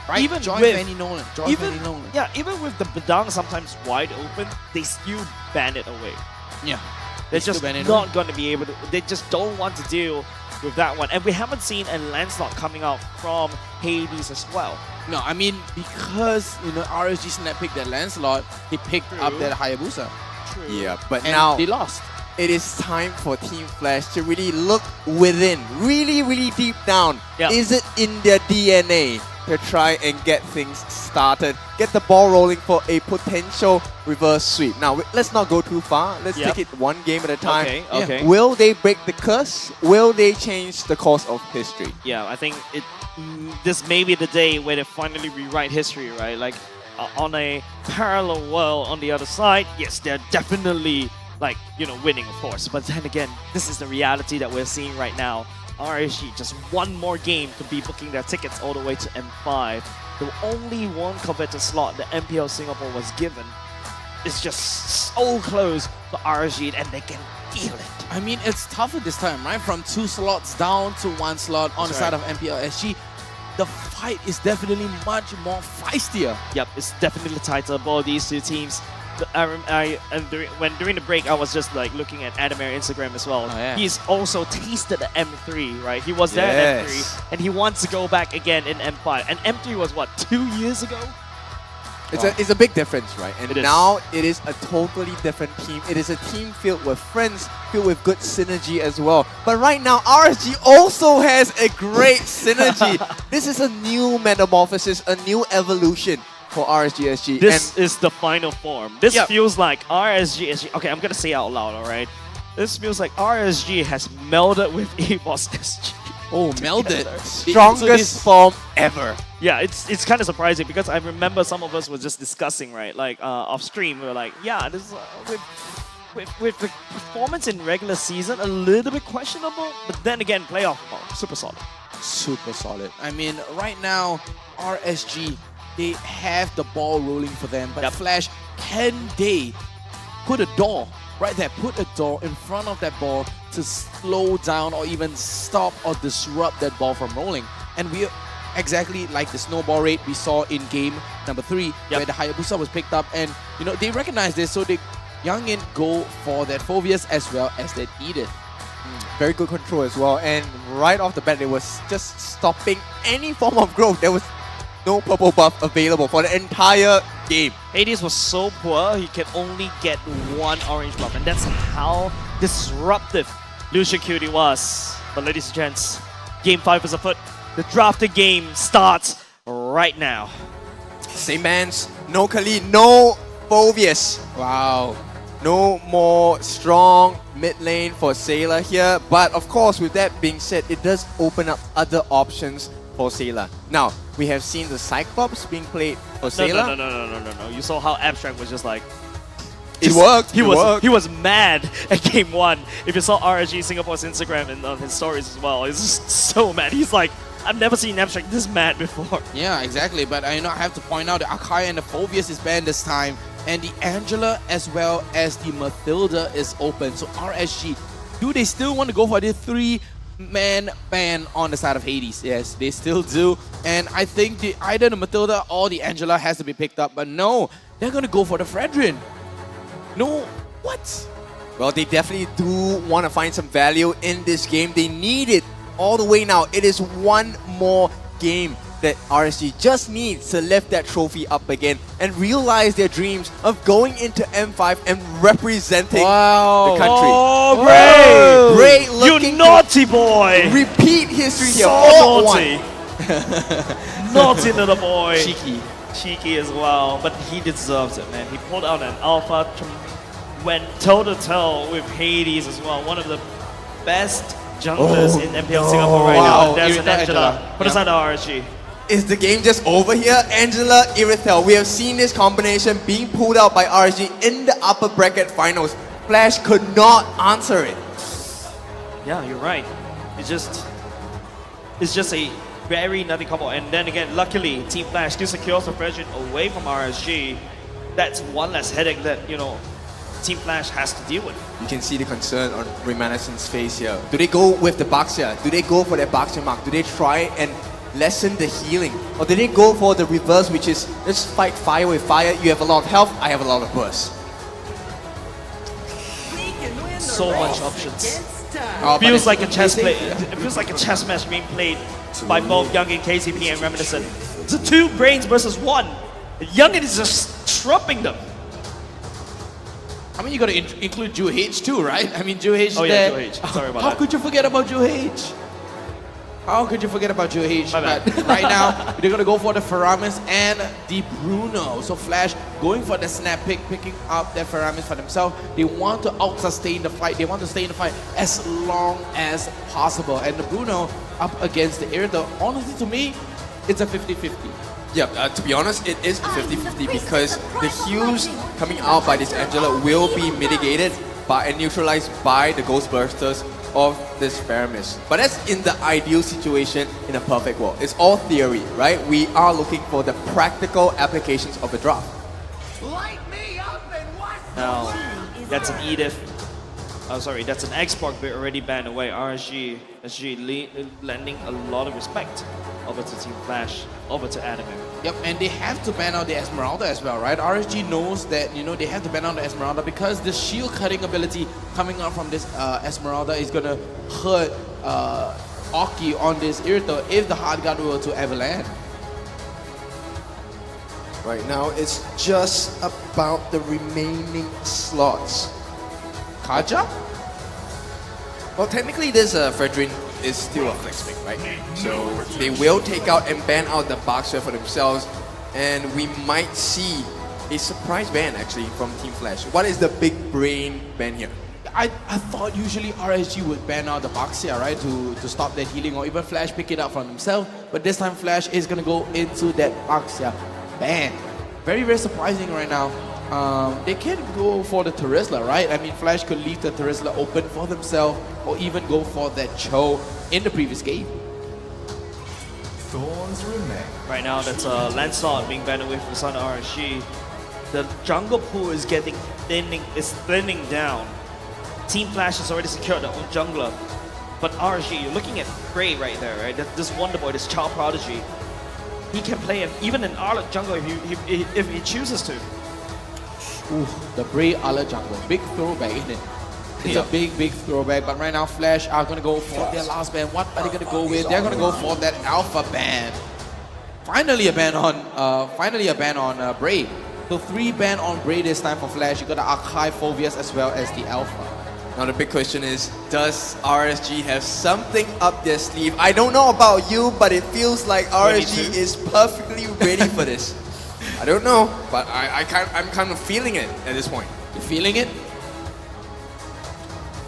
Right? Even Joy, with Fanny, Nolan. Joy, even, Fanny, Nolan. Yeah, even with the Badang sometimes wide open, they still ban it away. Yeah. They're just not going to be able to. They just don't want to deal with that one. And we haven't seen a Lancelot coming out from Hades as well. No, I mean, because, RSG snap picked that Lancelot, he picked up that Hayabusa. True. Yeah, but And now they lost. It is time for Team Flash to really look within, really deep down. Yeah. Is it in their DNA to try and get things started, get the ball rolling for a potential reverse sweep? Now, let's not go too far. Let's take it one game at a time. Okay. Will they break the curse? Will they change the course of history? Yeah, I think this may be the day where they finally rewrite history, right? Like, on a parallel world on the other side, yes, they're definitely, winning, of course. But then again, this is the reality that we're seeing right now. RSG, just one more game to be booking their tickets all the way to M5. The only one coveted slot that MPL Singapore was given is just so close for RSG, and they can feel it. I mean, it's tougher this time, right? From 2 slots down to 1 slot on the side of MPL SG. The fight is definitely much more feistier. Yep, it's definitely tighter. Both these 2 teams. During the break, I was just looking at Adamir Instagram as well. Oh, yeah. He's also tasted the M3, right? He was there at M3, and he wants to go back again in M5. And M3 was what, 2 years ago? It's a big difference, right? And It now it is a totally different team. It is a team filled with friends, filled with good synergy as well. But right now, RSG also has a great synergy. This is a new metamorphosis, a new evolution for RSG-SG. This is the final form. This feels like RSG-SG. Okay, I'm going to say it out loud, all right? This feels like RSG has melded with EVOS SG. Oh, melded. Strongest form ever. Yeah, it's kind of surprising because I remember some of us were just discussing, right? Like off stream, we were like, yeah, this with the performance in regular season a little bit questionable, but then again, playoff mode, super solid. Super solid. I mean, right now, RSG, they have the ball rolling for them, but Flash, can they put a door right there, put a door in front of that ball to slow down or even stop or disrupt that ball from rolling? And we exactly like the snowball rate we saw in game number 3, where the Hayabusa was picked up, and you know they recognize this, so they Youngin go for that Phobius as well as that Edith. Very good control as well, and right off the bat it was just stopping any form of growth. There was no purple buff available for the entire game. Hades was so poor, he can only get 1 orange buff, and that's how disruptive Lucian Cutie was. But ladies and gents, game 5 is afoot. The drafted game starts right now. Same bans, no Khalid, no Phobius. Wow. No more strong mid lane for Sailor here, but of course with that being said, it does open up other options for Sailor. Now, we have seen the Cyclops being played for Sailor. No. You saw how Abstract was just like... It worked. He was mad at game 1. If you saw RSG Singapore's Instagram and on his stories as well, he's just so mad. He's like, I've never seen Abstract this mad before. Yeah, exactly. But I have to point out that Akai and the Phobius is banned this time, and the Angela as well as the Mathilda is open. So RSG, do they still want to go for the 3-man ban on the side of Hades? Yes, they still do. And I think either the Mathilda or the Angela has to be picked up. But no, they're going to go for the Fredrin. No, what? Well, they definitely do want to find some value in this game. They need it all the way now. It is one more game that RSG just needs to lift that trophy up again and realize their dreams of going into M5 and representing the country. Oh, Bray looking you naughty boy! Repeat history here. So naughty. Naughty little boy. Cheeky as well, but he deserves it, man. He pulled out an alpha, went toe-to-toe with Hades as well. One of the best junglers in MPL Singapore right now. And there's an Angela. Put aside the RSG. Is the game just over here? Angela, Irithel. We have seen this combination being pulled out by RSG in the upper bracket finals. Flash could not answer it. Yeah, you're right. It's just a very nutty combo. And then again, luckily, Team Flash still secures the pressure away from RSG. That's one less headache that, you know, Team Flash has to deal with. You can see the concern on Remanescence's face here. Do they go with the Baxia? Do they go for their Baxia mark? Do they try and lessen the healing? Or do they go for the reverse, which is let's fight fire with fire? You have a lot of health, I have a lot of burst. So much options. Feels like a chess play. It feels like a chess match being played by both Youngin, KCP, and Reminiscent. It's a 2 brains versus 1. Youngin is just trumping them. I mean, you got to include Ju H too, right? I mean, Ju H. Oh yeah, Ju H. Sorry about that. How could you forget about Ju H? How could you forget about Ju H? But right now, they're going to go for the Faramis and the Bruno. So Flash going for the snap pick, picking up their Faramis for themselves. They want to out-sustain the fight. They want to stay in the fight as long as possible. And the Bruno up against the Irithel. Honestly, to me, it's a 50-50. Yeah, to be honest, it is 50-50 because the heals coming out by this Angela will be mitigated and neutralized by the Ghostbusters of this Faramis. But that's in the ideal situation in a perfect world. It's all theory, right? We are looking for the practical applications of the draft. Now, that's an Edith. Oh, sorry, that's an X-Spark bit already banned away. RSG lending a lot of respect over to Team Flash, over to Anime. Yep, and they have to ban out the Esmeralda as well, right? RSG knows that, you know, they have to ban out the Esmeralda because the shield cutting ability coming out from this Esmeralda is gonna hurt Oki on this Irithel if the hard guard were to ever land. Right now, it's just about the remaining slots. Kaja? Well, technically this Fredrin is still a flex pick, right? So they will take out and ban out the Baxter for themselves, and we might see a surprise ban actually from Team Flash. What is the big brain ban here? I thought usually RSG would ban out the Baxia, right, to stop that healing, or even Flash pick it up from himself. But this time Flash is gonna go into that Baxia ban. Very, very surprising right now. They can go for the Terizla, right? I mean, Flash could leave the Terizla open for themselves, or even go for that Cho in the previous game. Thorns remain. Right now, that's Lancelot being banned away from the side of RSG. The jungle pool is thinning down. Team Flash has already secured their own jungler. But RSG, you're looking at Grey right there, right? This Wonder Boy, this child prodigy. He can play even an Arlet jungle if he chooses to. Ooh, the Bray Ala jungle. Big throwback, isn't it? It's a big, big throwback. But right now, Flash are going to go for their last ban. What are they going to go with? They're going to go for that Alpha ban. Finally a ban on Bray. So 3 ban on Bray this time for Flash. You got the Archive Phobias as well as the Alpha. Now the big question is, does RSG have something up their sleeve? I don't know about you, but it feels like RSG is perfectly ready for this. I don't know, but I'm kind of feeling it at this point. You're feeling it?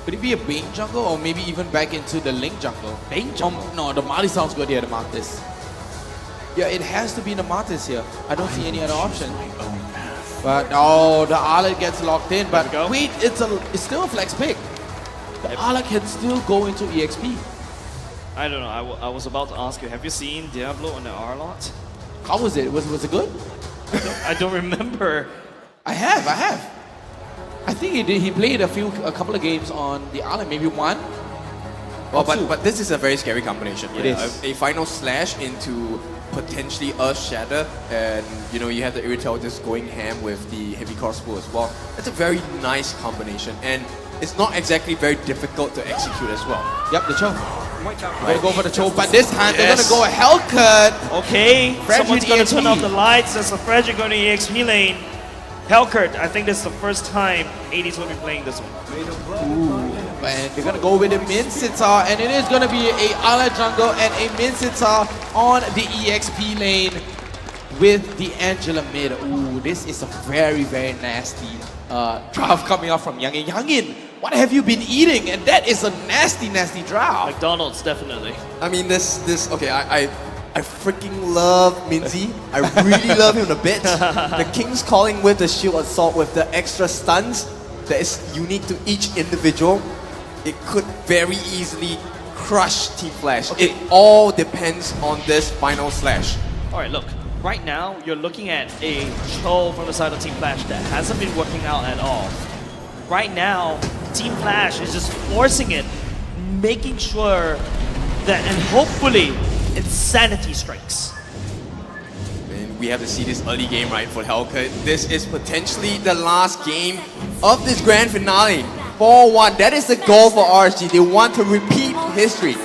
Could it be a Bane jungle, or maybe even back into the Link jungle? Bane jungle? No, the Marty sounds good here, the Martis. Yeah, it has to be the Martis here. I don't see any other option. But oh, the Arlet gets locked in. But wait, it's still a flex pick. The Arlet can still go into EXP. I don't know. I was about to ask you. Have you seen Diablo on the Arlot? How was it? Was it good? I don't remember. I have. I think he did. He played a couple of games on the Arlet, maybe one. Well, but this is a very scary combination. It is. A final slash into potentially Earth Shatter, and you know you have the Irritel just going ham with the heavy crossbow as well. That's a very nice combination, and it's not exactly very difficult to execute as well. Yep, the Cho. Gonna go for the Cho, but this time they're gonna go a Hellcut. Okay, someone's gonna turn off the EXP. lights. There's a Frederick going to EXP lane. Hellcut, I think this is the first time 80s will be playing this one. Ooh, and they're gonna go with a Min Sitar, and it is gonna be a Ala jungle and a Min Sitar on the EXP lane with the Angela mid. Ooh, this is a very, very nasty draft coming up from Youngin. Youngin, what have you been eating? And that is a nasty, nasty draft. McDonald's, definitely. I mean, okay, I freaking love Minzy. I really love him a bit. The King's Calling with the Shield Assault with the extra stuns that is unique to each individual. It could very easily crush Team Flash. Okay. It all depends on this final slash. Alright, look. Right now, you're looking at a Cho from the side of Team Flash that hasn't been working out at all. Right now, Team Flash is just forcing it, making sure that, and hopefully, it's sanity strikes. And we have to see this early game right for Hellcut. This is potentially the last game of this grand finale. 4-1. That is the goal for RSG. They want to repeat history.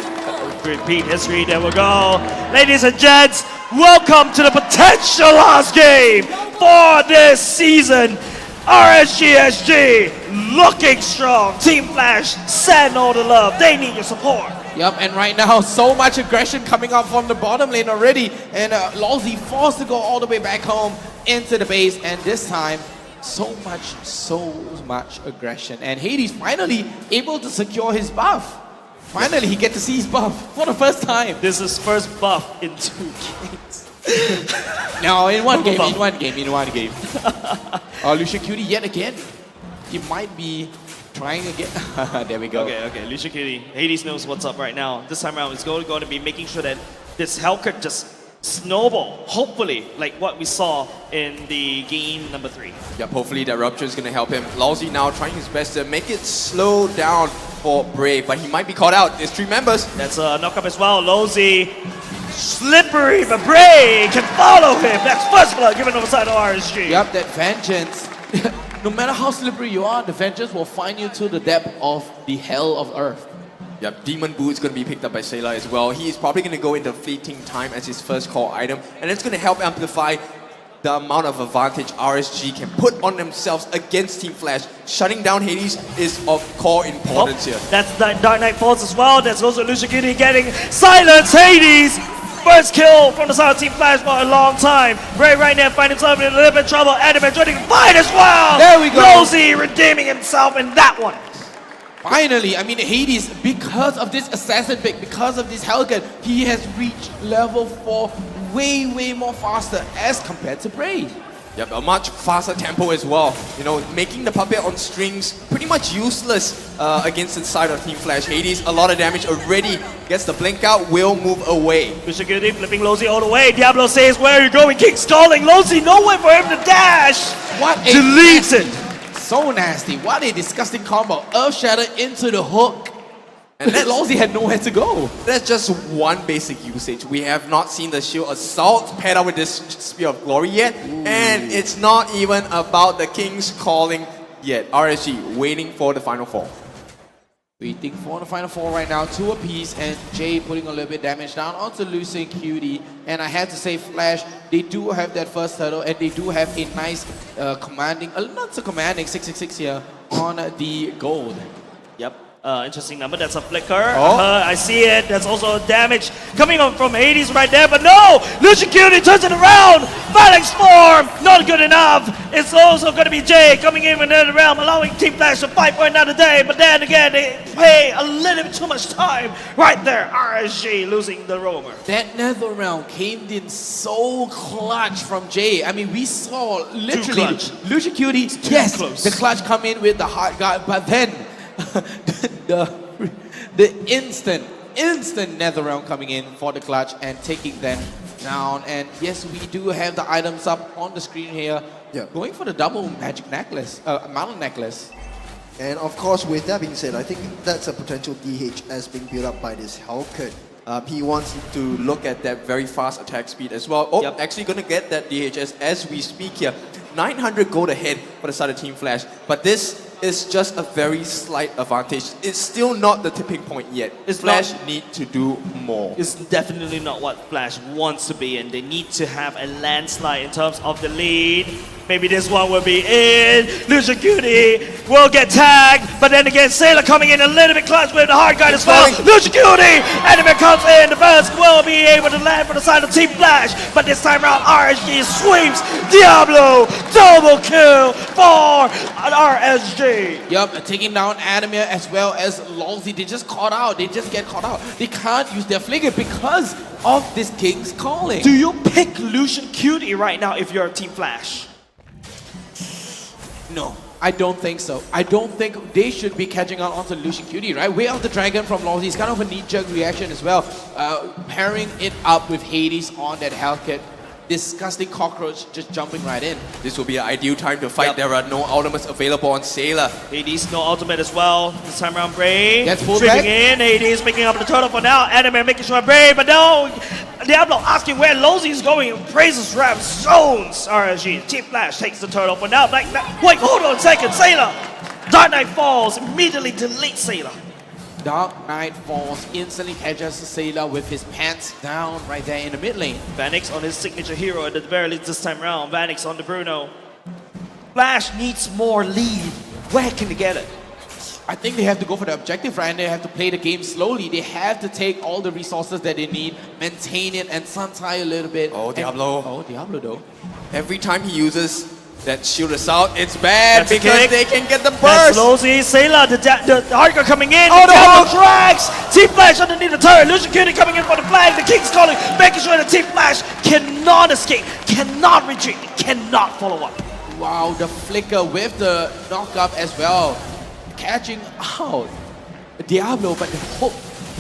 Repeat history, there we go. Ladies and gents, welcome to the potential last game for this season. RSGSG looking strong. Team Flash, send all the love. They need your support. Yep, and right now, so much aggression coming up from the bottom lane already. And Lawsy forced to go all the way back home into the base. And this time, so much aggression. And Hades finally able to secure his buff. Finally, he gets to see his buff for the first time. This is first buff in 2 games. No, in one game. Lucia Cutie yet again. He might be trying again. There we go. Okay, Lucia Cutie. Hades knows what's up right now. This time around, it's going to be making sure that this Hellcut just snowball, hopefully, like what we saw in the game number 3. Yep, hopefully that Rupture is going to help him. Lousy now trying his best to make it slow down for Brave, but he might be caught out. There's 3 members. That's a knock-up as well. Lozy, slippery, but Brave can follow him. That's first blood given over side of RSG. Yep, that vengeance. No matter how slippery you are, the vengeance will find you to the depth of the hell of earth. Yep, Demon Boot's going to be picked up by Sailor as well. He is probably going to go into Fleeting Time as his first call item, and it's going to help amplify the amount of advantage RSG can put on themselves against Team Flash. Shutting down Hades is of core importance here. That's the Dark Knight Falls as well. There's also Lucia Cutie getting silence. Hades! First kill from the side of Team Flash for a long time. Ray right now finds himself in a little bit of trouble. Anime joining the fight as well. There we go. Rosie redeeming himself in that one. Finally, I mean, Hades, because of this assassin pick, because of this Hellcat, he has reached level 4 way more faster as compared to Brave. Yep, a much faster tempo as well. You know, making the puppet on strings pretty much useless against the side of Team Flash. Hades, a lot of damage already. Gets the blink out, will move away. Security flipping Lozi all the way. Diablo says, where are you going? King's calling. Lozi, nowhere for him to dash. What a Deletes it. So nasty. What a disgusting combo. Earth Shatter into the hook. And that Lozi had nowhere to go. That's just one basic usage. We have not seen the Shield Assault paired up with this Spear of Glory yet. And it's not even about the King's Calling yet. RSG waiting for the final fall. Waiting for the final fall right now, 2 apiece, and Jay putting a little bit damage down onto Lucy and Cutie. And I have to say, Flash, they do have that first turtle, and they do have a nice commanding, not so commanding 666 here on the gold. Yep. Interesting number. That's a flicker. I see it. That's also damage coming on from Hades right there. But no! Lucian Cutie turns it around. Phalanx form. Not good enough. It's also going to be Jay coming in with another realm, allowing Team Flash to fight for another day. But then again, they pay a little bit too much time right there. RSG losing the roamer. That nether realm came in so clutch from Jay. I mean, we saw literally Lucian Cutie, yes, the clutch come in with the hard guard, but then the instant nether realm coming in for the clutch and taking them down. And yes, we do have the items up on the screen here. Yeah. Going for the double magic necklace, mountain necklace. And of course, with that being said, I think that's a potential DHS being built up by this Hellcat. He wants to look at that very fast attack speed as well. Oh, actually going to get that DHS as we speak here. 900 gold ahead for the side of Team Flash. But this is just a very slight advantage. It's still not the tipping point yet. Flash need to do more. It's definitely not what Flash wants to be, and they need to have a landslide in terms of the lead. Maybe this one will be in. Lucian Cutie will get tagged, but then again, Sailor coming in a little bit clutch with the hard guard as well. Lucian Cutie! Enemy comes in. The burst will be able to land for the side of Team Flash, but this time around, RSG sweeps Diablo. Double kill for RSG. Yup, taking down Adamir as well as Lolzy. They just caught out. They just get caught out. They can't use their flicker because of this King's Calling. Do you pick Lucian Cutie right now if you're Team Flash? No, I don't think so. I don't think they should be catching on onto Lucian Cutie, right? Way out the dragon from Lolzy. It's kind of a knee-jerk reaction as well. Pairing it up with Hades on that Hellcat. Disgusting cockroach just jumping right in. This will be an ideal time to fight. There are no ultimates available on Sailor. Hades no ultimate as well. This time around Bray. Gets pulled Tripping back. in. Hades picking up the turtle for now. Anime making sure Bray, but no. Diablo asking where Lozi is going. Praises Ram zones. RSG. Team Flash takes the turtle for now. Wait, hold on a second. Sailor. Dark Knight falls. Immediately deletes Sailor. Dark Knight Falls instantly catches Sailor with his pants down right there in the mid lane. Vanix on his signature hero at the very least this time around. Vanix on the Bruno. Flash needs more lead. Where can they get it? I think they have to go for the objective, right? And they have to play the game slowly. They have to take all the resources that they need, maintain it, and sun-tie a little bit. Oh, Diablo. Oh, Diablo though. Every time he uses that shield assault, it's bad That's because they can get the That's burst. Lozi, Sailor, the hardcore coming in. Oh, the Diablo hook! drags. Team Flash underneath the turret. Lucian Cutie coming in for the flag. The King's calling, making sure that Team Flash cannot escape, cannot retreat, cannot follow up. Wow, the flicker with the knock-up as well. Catching out Diablo, but the hook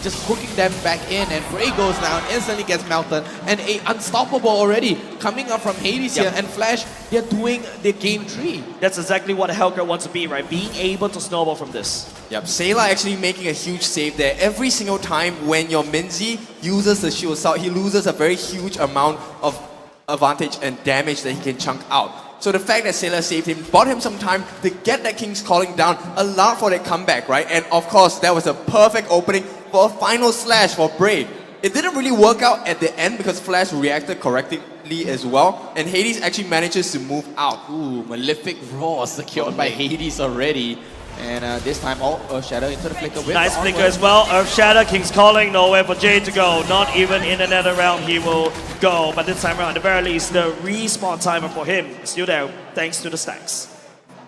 just hooking them back in, and Bray goes down, instantly gets melted, and a unstoppable already coming up from Hades here, and Flash, they're doing the game tree. That's exactly what a Hellcat wants to be, right? Being able to snowball from this. Yep, Sailor actually making a huge save there. Every single time when your Minzy uses the shield assault, he loses a very huge amount of advantage and damage that he can chunk out. So the fact that Sailor saved him, bought him some time to get that King's Calling down, allowed for that comeback, right? And of course, that was a perfect opening for a final slash for Bray. It didn't really work out at the end because Flash reacted correctly as well, and Hades actually manages to move out. Ooh, Malefic Roar secured by Hades already. And this time, Earth Shadow into the flicker with Nice the flicker as well. Earth Shadow, King's calling, nowhere for Jay to go. Not even in another round he will go. But this time around, at the very least, the respawn timer for him is still there, thanks to the stacks.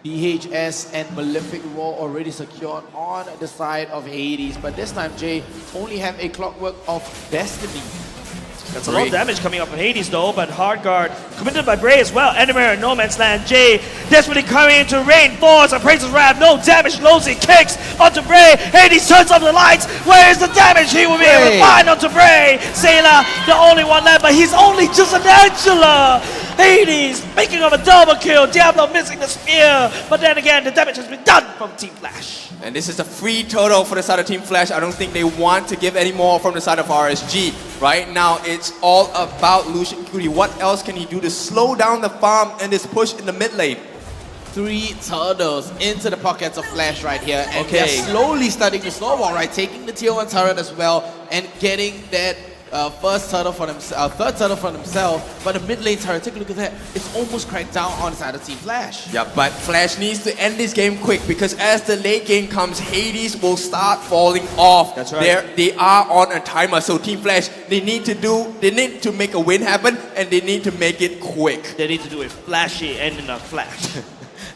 DHS and Malefic Roar already secured on the side of Hades, but this time Jay only have a Clockwork of Destiny. That's a lot of damage coming up from Hades though, but hard guard committed by Bray as well. Enemy No Man's Land. Jay desperately coming into reinforce. Appraiser's Wrath, no damage. Lozy kicks onto Bray. Hades turns off the lights. Where is the damage? He will be able to find onto Bray. Sailor, the only one left, but he's only just an Angela. Hades picking up a double kill. Diablo missing the spear, but then again, the damage has been done from Team Flash. And this is a free total for the side of Team Flash. I don't think they want to give any more from the side of RSG. Right now, it's all about Lucian Cutie. What else can he do to slow down the farm and this push in the mid lane? 3 turtles into the pockets of Flash right here. And they're slowly starting to snowball, right? Taking the tier 1 turret as well and getting that first turtle for themselves, third turtle for themselves. But the mid lane turret, take a look at that. It's almost cracked down on the side of Team Flash. Yeah, but Flash needs to end this game quick because as the late game comes, Hades will start falling off. That's right. They are on a timer, so Team Flash, they need to make a win happen and they need to make it quick. They need to do it flashy and in a flash.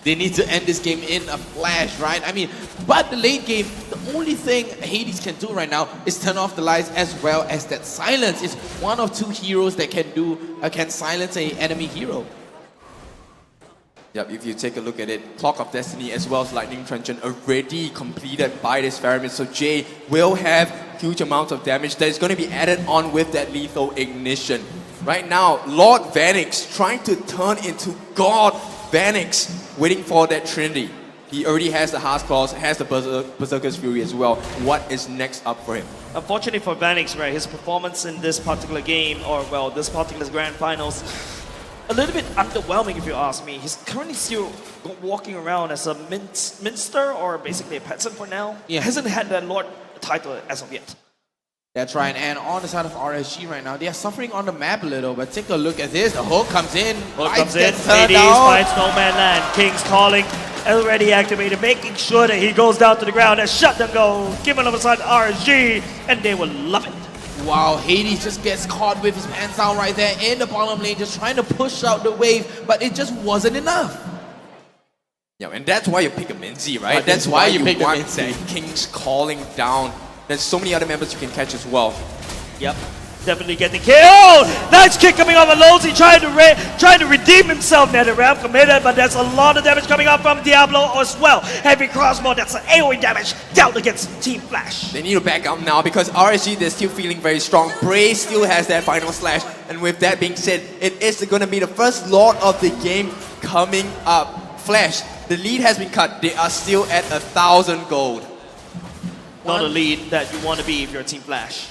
They need to end this game in a flash, right? I mean, but the late game, the only thing Hades can do right now is turn off the lights as well as that silence. It's one of 2 heroes that can silence an enemy hero. Yep, if you take a look at it, Clock of Destiny as well as Lightning Trenchant already completed by this Faramir, so Jay will have huge amounts of damage that is going to be added on with that lethal ignition. Right now, Lord Vanix trying to turn into God Vanix, waiting for that Trinity. He already has the Heart's Claws, has the Berserker's Fury as well. What is next up for him? Unfortunately for Vanix, right, his performance in this particular game, or well, this particular grand finals, a little bit underwhelming if you ask me. He's currently still walking around as a minster or basically a peasant for now. He hasn't had that Lord title as of yet. That's right, and on the side of RSG right now, they are suffering on the map a little, but take a look at this. The hook comes in. Hook comes in, Hades finds No Man Land. King's Calling already activated, making sure that he goes down to the ground and shut them go. Give him side RSG, and they will love it. Wow, Hades just gets caught with his pants down right there in the bottom lane, just trying to push out the wave, but it just wasn't enough. Yeah, and that's why you pick a Minzy, right? That's why you pick want that King's Calling down. There's so many other members you can catch as well. Yep, definitely getting killed. Nice kick coming off of Lozy, trying to redeem himself. NetherRealm committed, but there's a lot of damage coming up from Diablo as well. Heavy crossbow, that's an AoE damage dealt against Team Flash. They need to back out now because RSG, they're still feeling very strong. Bray still has that final slash, and with that being said, it is going to be the first Lord of the game coming up. Flash, the lead has been cut. They are still at 1,000 gold. Not a lead that you want to be if you're a Team Flash.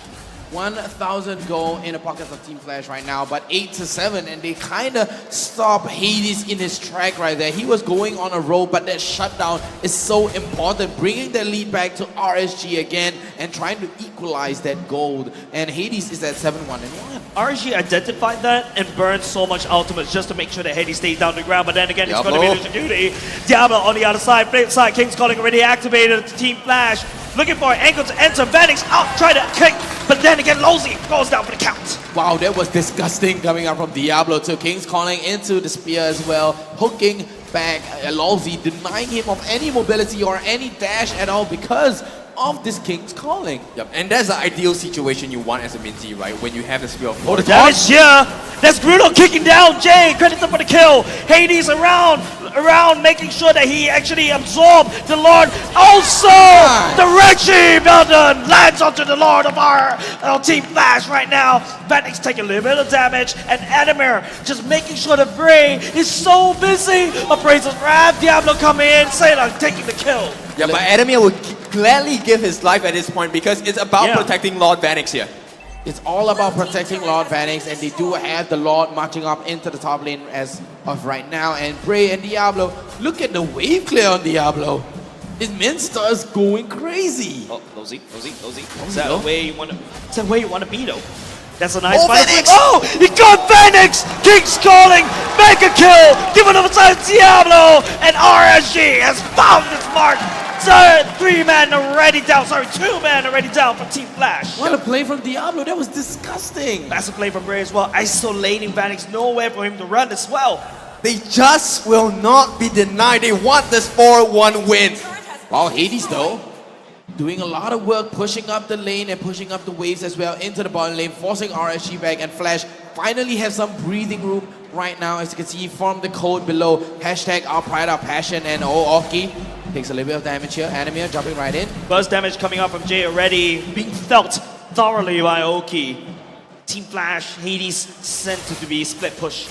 1,000 gold in the pockets of Team Flash right now, but 8-7, and they kind of stop Hades in his track right there. He was going on a roll, but that shutdown is so important, bringing the lead back to RSG again and trying to equalize that gold. And Hades is at 7-1-1. RSG identified that and burned so much ultimates just to make sure that Hades stays down the ground, but then again, it's going to be the duty. Diablo on the other side, flip side, King's Calling already activated to Team Flash. Looking for an angle to enter. Vanix out, try to kick, but then again, Lozy goes down for the count. Wow, that was disgusting coming up from Diablo to King's Calling into the spear as well. Hooking back Lozy, denying him of any mobility or any dash at all because of this King's Calling. Yep, and that's the ideal situation you want as a Minzy, right? When you have the Spear of Oh, the damage here. That's Bruno kicking down Jay. Credit for the kill. Hades around, making sure that he actually absorbed the Lord. Also, the Reggie Belden lands onto the Lord of our Team Flash right now. Vanix taking a little bit of damage, and Adamir just making sure that Bray is so busy. Appraiser's Wrath, Diablo coming in, Sailor taking the kill. Yeah, but Adamir would gladly give his life at this point because it's about protecting Lord Vanix here. It's all about protecting Lord Vanix, and they do have the Lord marching up into the top lane as of right now. And Bray and Diablo, look at the wave clear on Diablo. His Minster is going crazy. Oh, Lozy. Is that the way you want to? Is that the way you want to be though? That's a nice fight. Vanix! Oh, he got Vanix! King's Calling, make a kill, give it over to Diablo, and RSG has found its mark. So 2 men already down for Team Flash. What a play from Diablo, that was disgusting. Massive play from Bray as well, isolating Vanix, nowhere for him to run as well. They just will not be denied. They want this 4-1 win. Wow, Hades though, doing a lot of work, pushing up the lane and pushing up the waves as well into the bottom lane, forcing RSG back, and Flash finally has some breathing room right now, as you can see from the code below. Hashtag our pride, our passion, and Oki takes a little bit of damage here. Animir jumping right in. First damage coming up from Jay already, being felt thoroughly by Oki. Team Flash, Hades sent to be split push,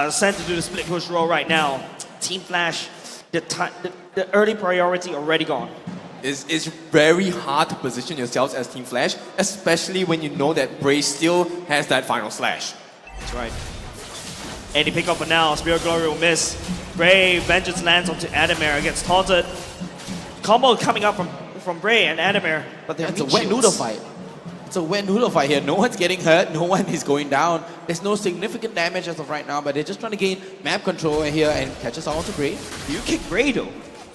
sent to do the split push role right now. Team Flash, the early priority already gone. It's very hard to position yourselves as Team Flash, especially when you know that Bray still has that final slash. That's right. Any pick up for now, Spirit Glory will miss. Bray, Vengeance lands onto Adamir, gets taunted. Combo coming up from Bray and Adamir, but they're It's a wet noodle fight. It's a wet noodle fight here. No one's getting hurt, no one is going down. There's no significant damage as of right now, but they're just trying to gain map control here and catch us all to Bray. Do you kick Bray though?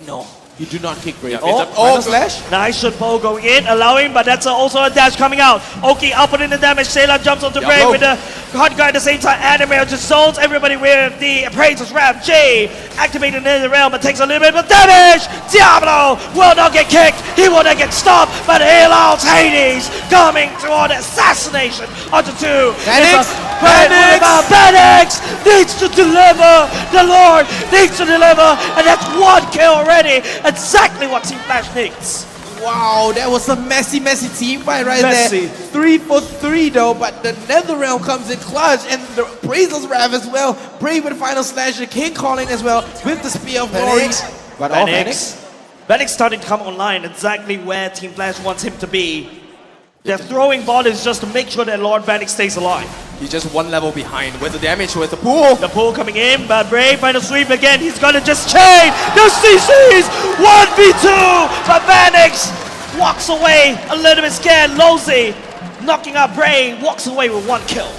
No, you do not kick Bray. Oh, slash. Nice shot bow going in, allowing, but that's also a dash coming out. Oki outputting the damage. Sailor jumps onto Bray with the hot guy at the same time. Adamir just zones everybody with the Appraiser's Wrap. Jay activating in the realm, but takes a little bit of damage. Diablo will not get kicked. He will not get stopped, but he allows Hades coming toward assassination onto two. Phoenix needs to deliver. The Lord needs to deliver, and that's one kill already. Exactly what Team Flash needs. Wow, that was a messy team fight right there. 3 for 3 though, but the Netherrealm comes in clutch, and the Appraiser's Wrath as well. Brave with the final slash, the King calling as well with the Spear of Glory. But Phoenix starting to come online exactly where Team Flash wants him to be. They're throwing bodies just to make sure that Lord Phoenix stays alive. He's just one level behind. Where's the damage? Where's the pool? The pool coming in, but Brave final sweep again. He's gonna just chain the CCs 1v2, but Phoenix walks away a little bit scared. Lozy knocking out Bray, walks away with 1 kill.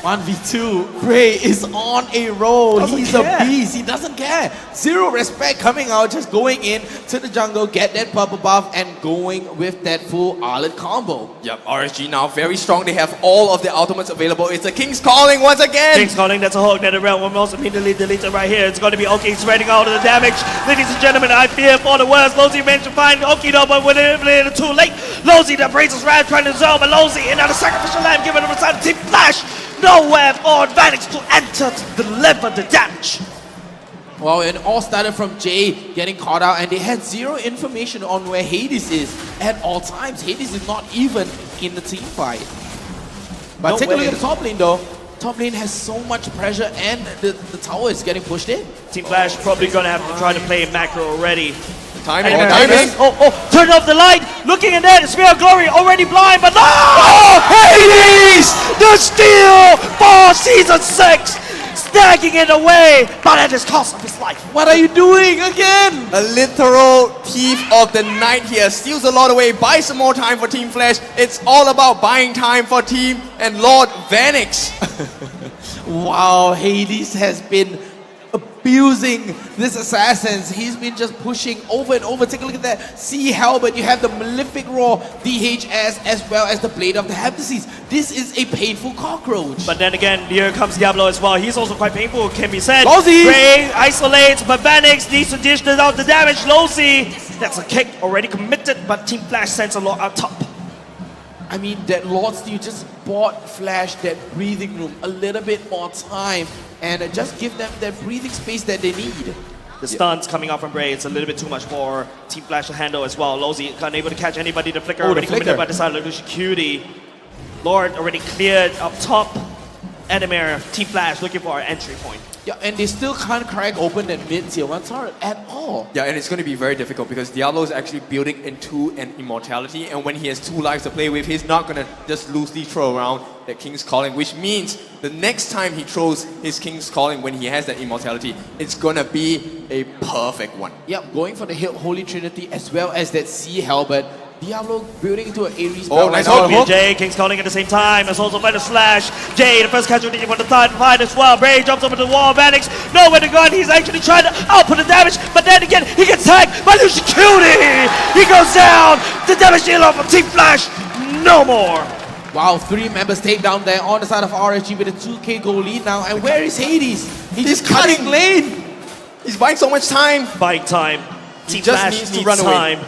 1v2, Bray is on a roll. He's a beast. He doesn't care. Zero respect coming out, just going in to the jungle, get that purple buff, and going with that full Arlet combo. Yep, RSG now very strong. They have all of their ultimates available. It's a King's Calling once again. King's Calling, that's a hook. Netherrealm will most immediately delete it right here. It's going to be Oki spreading out of the damage. Ladies and gentlemen, I fear for the worst. Lozy managed to find Oki though, but when it too late. Lozy, the Appraiser's Wrath trying to zone, but Lozy, another sacrificial lamb given over time to Team Flash. Nowhere for Advantage to enter to deliver the damage. Well, it all started from Jay getting caught out, and they had zero information on where Hades is at all times. Hades is not even in the team fight. But take a look at the top lane though. Top lane has so much pressure, and the tower is getting pushed in. Team Flash probably gonna have to try to play macro already. Timing. Turn off the light. Looking at that, Spear of Glory already blind, but no! Hades! The steal for Season 6! Snagging it away, but at the cost of his life. What are you doing again? A literal thief of the night here. Steals a lot away, buys some more time for Team Flash. It's all about buying time for Team and Lord Vanix. Wow, Hades has been abusing this assassins. He's been just pushing over and over. Take a look at that. See Halbert, you have the Malefic Roar, DHS, as well as the Blade of the Heptases. This is a painful cockroach. But then again, here comes Diablo as well. He's also quite painful, can be said. Lozy! Bray isolates, but Vanix needs to dish out the damage. Lozy, that's a kick already committed, but Team Flash sends a lot up top. I mean, that Lord Steel just bought Flash that breathing room, a little bit more time, and just give them that breathing space that they need. The stuns coming out from Bray, it's a little bit too much for Team Flash to handle as well. Lozy unable to catch anybody. The flicker already committed by the side of Lucian Cutie. Lord already cleared up top. Adamir, Team Flash looking for an entry point. Yeah, and they still can't crack open that mid-tier 1 turret at all. Yeah, and it's going to be very difficult because Diablo is actually building into an immortality, and when he has 2 lives to play with, he's not going to just loosely throw around that King's Calling, which means the next time he throws his King's Calling when he has that immortality, it's going to be a perfect one. Yep, going for the Holy Trinity as well as that Sea Halbert. Diablo building into an Ares spell. Oh, nice hook. Jay, King's Calling at the same time. It's also by the slash. Jay, the first casualty for the third fight as well. Bray jumps over the wall. Vanix, nowhere to go. He's actually trying to output the damage, but then again, he gets tagged by Lucian Cutie. He goes down. The damage dealer from Team Flash, no more. Wow, 3 members take down there on the side of RSG with a 2k goal lead now. And where is Hades? He's cutting lane. He's buying so much time. Buying time. Team Flash needs to needs run time. away.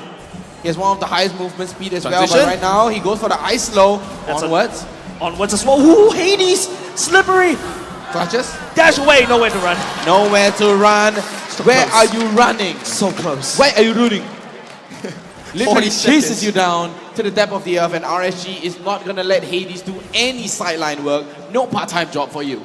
He has one of the highest movement speed as well, Transition. but right now he goes for the ice slow. Onwards. Onwards as well. Ooh, Hades! Slippery! Clutches. Dash away, nowhere to run. Nowhere to run. Where are you running? So close. Where are you running? Literally 40 chases seconds. you down to the depth of the earth, and RSG is not gonna let Hades do any sideline work. No part-time job for you.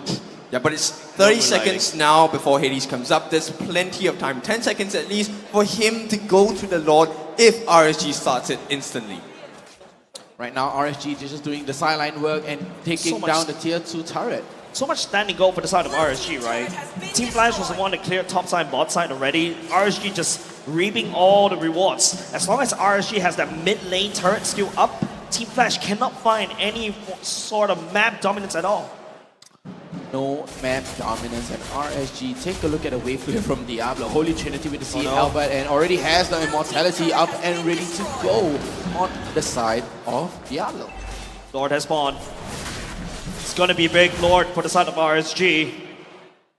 Yeah, but it's 30 seconds now before Hades comes up. There's plenty of time, 10 seconds at least, for him to go to the Lord if RSG starts it instantly. Right now, RSG is just doing the sideline work and taking down the tier 2 turret. So much standing goal for the side of RSG, right? Team Flash was the one that cleared top side, bot side already. RSG just reaping all the rewards. As long as RSG has that mid lane turret skill up, Team Flash cannot find any sort of map dominance at all. No map dominance, and RSG, take a look at the wave flip from Diablo. Holy Trinity with the Sea no. Halberd, and already has the Immortality up and ready to go on the side of Diablo. Lord has spawned. It's gonna be a big Lord for the side of RSG.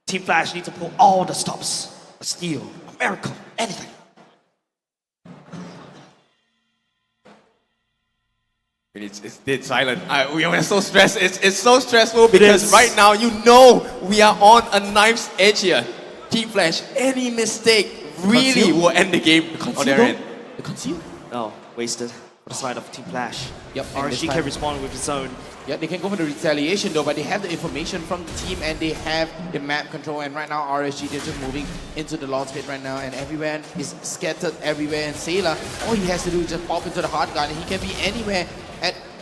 Team Flash needs to pull all the stops. A steal, a miracle, anything. It's dead silent. We are so stressed. It's so stressful because right now you know we are on a knife's edge here. Team Flash, any mistake really will end the game on their end. The conceal? No, wasted. For the side of Team Flash. Yep. and this RSG time- can respond with his own. Yeah, they can go for the retaliation though, but they have the information from the team and they have the map control. And right now, RSG, they're just moving into the Lord's Pit right now, and everyone is scattered everywhere. And Sailor, all he has to do is just pop into the hard guard, and he can be anywhere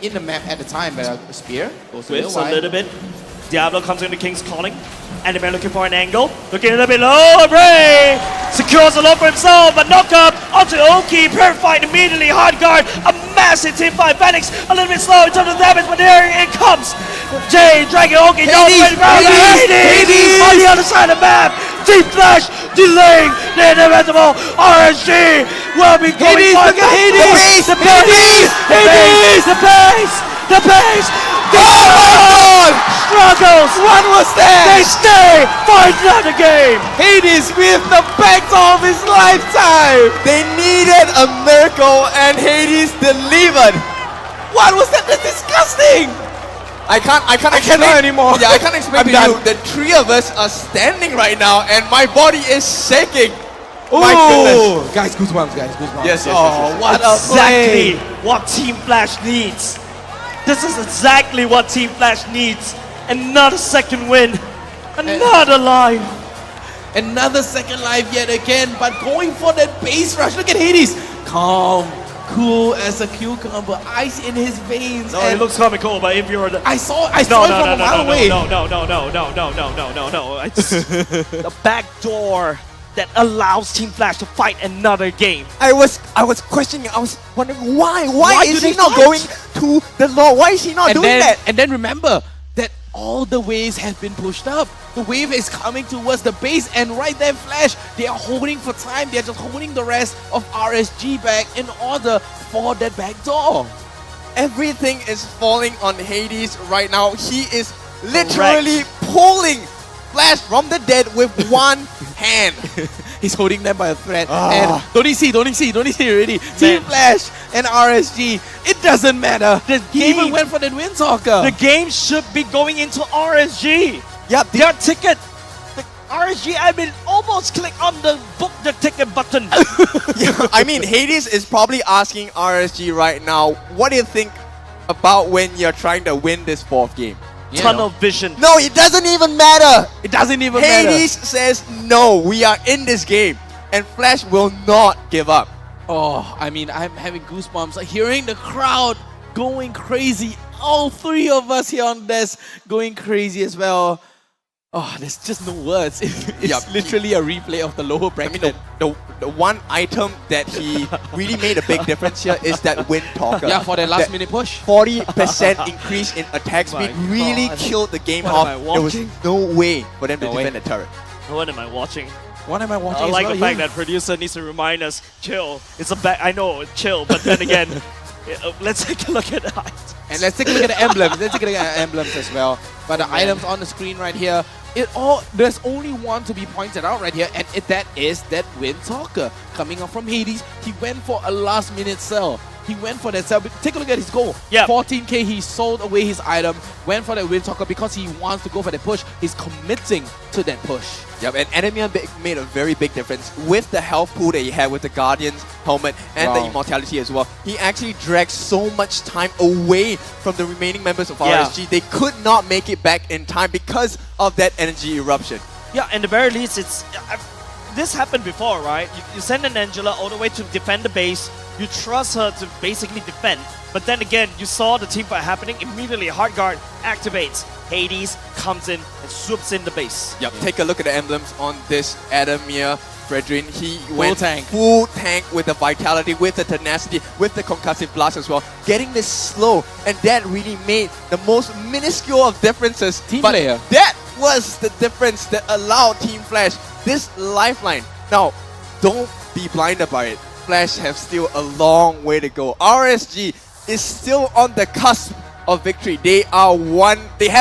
in the map at the time. But a spear goes Whips a a little little wide. bit. Diablo comes into King's Calling. And the man looking for an angle. Looking a little bit low. Ray secures a low for himself. But knock up onto Oki. Purified immediately. Hard guard. A massive team fight. Phoenix a little bit slow in terms of damage. But there it comes. Jay dragging Oki down the way to ground. Hades on the other side of the map. Team Flash delaying the inevitable. RSG will be going for the pace. The pace. The pace. The pace. Struggles! What was that? They stay for another game! Hades with the backs of his lifetime! They needed a miracle and Hades delivered! What was that? That's disgusting! I can't explain anymore. Yeah, I can't explain to you. The 3 of us are standing right now and my body is shaking. My goodness. Guys, goosebumps, guys, goosebumps. Yes. What exactly what Team Flash needs. This is exactly what Team Flash needs. Another second win. Another life. Another second life yet again, but going for that base rush. Look at Hades. Calm, cool as a cucumber, ice in his veins. No, it looks comical, but if you're the... I saw it from a mile away. No. The back door that allows Team Flash to fight another game. I was questioning. I was wondering why is do he they not fight? going to the Lord? Why is he not doing that? And then remember that all the waves have been pushed up. The wave is coming towards the base, and right there, Flash, they are holding for time. They're just holding the rest of RSG back in order for that back door. Everything is falling on Hades right now. He is literally pulling Flash from the dead with one hand. He's holding them by a thread. And don't you see already? Team Flash and RSG, it doesn't matter. He even went for that Wind Talker. The game should be going into RSG. Yeah, their ticket. The RSG admin almost clicked on the book the ticket button. Yeah, I mean, Hades is probably asking RSG right now, what do you think about when you're trying to win this 4th game? Tunnel vision. No, it doesn't even matter. It doesn't even matter. Hades says no, we are in this game. And Flash will not give up. Oh, I mean, I'm having goosebumps. Hearing the crowd going crazy. All 3 of us here on this going crazy as well. Oh, there's just no words. It's literally a replay of the lower bracket. I mean, the one item that he really made a big difference here is that Wind Talker. Yeah, for that last minute push. 40% increase in attack speed really killed the game off. There was no way for them to defend the turret. What am I watching? What am I watching? I like the fact that producer needs to remind us, chill. It's a I know, chill, but then again, let's take a look at that. And let's take a look at the emblems. Let's take a look at the emblems as well. But the items on the screen right here, there's only one to be pointed out right here, and that is that Wind Talker coming up from Hades. He went for a last-minute sell. He went for that sell. But take a look at his goal. 14k, he sold away his item, went for that Wind Talker because he wants to go for the push. He's committing to that push. Yep, and Enemy made a very big difference with the health pool that he had with the Guardian's helmet and the immortality as well. He actually dragged so much time away from the remaining members of RSG. They could not make it back in time because of that energy eruption. Yeah, and the very least, this happened before, right? You send an Angela all the way to defend the base. You trust her to basically defend. But then again, you saw the team fight happening. Immediately, Hard Guard activates. Hades comes in and swoops in the base. Yep, take a look at the emblems on this Adamir Fredrin. He went tank. full tank with the vitality, with the tenacity, with the concussive blast as well. Getting this slow, and that really made the most minuscule of differences. Team player. That was the difference that allowed Team Flash this lifeline. Now, don't be blinded by it. Flash have still a long way to go. RSG is still on the cusp of victory. They have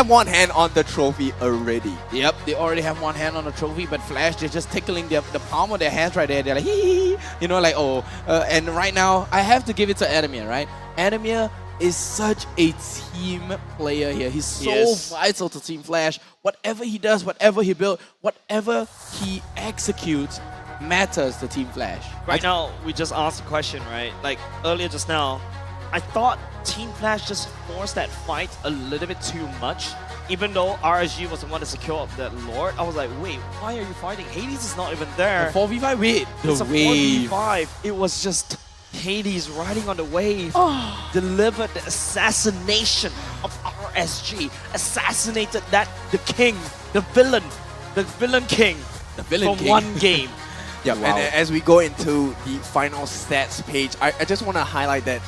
one hand on the trophy already. Yep, they already have one hand on the trophy, but Flash, they're just tickling the palm of their hands right there. They're like, hee, you know, like, oh. And right now, I have to give it to Adamir, right? Adamir is such a team player here. He's so vital to Team Flash. Whatever he does, whatever he builds, whatever he executes matters to Team Flash. Right now, we just asked a question, right? Like earlier just now, I thought Team Flash just forced that fight a little bit too much. Even though RSG was the one to secure that Lord, I was like, wait, why are you fighting? Hades is not even there. The 4v5, wait, it's the a wave. 4v5. It was just Hades riding on the wave, delivered the assassination of RSG, assassinated the king, the villain king, from one game. Yeah, and as we go into the final stats page, I just want to highlight that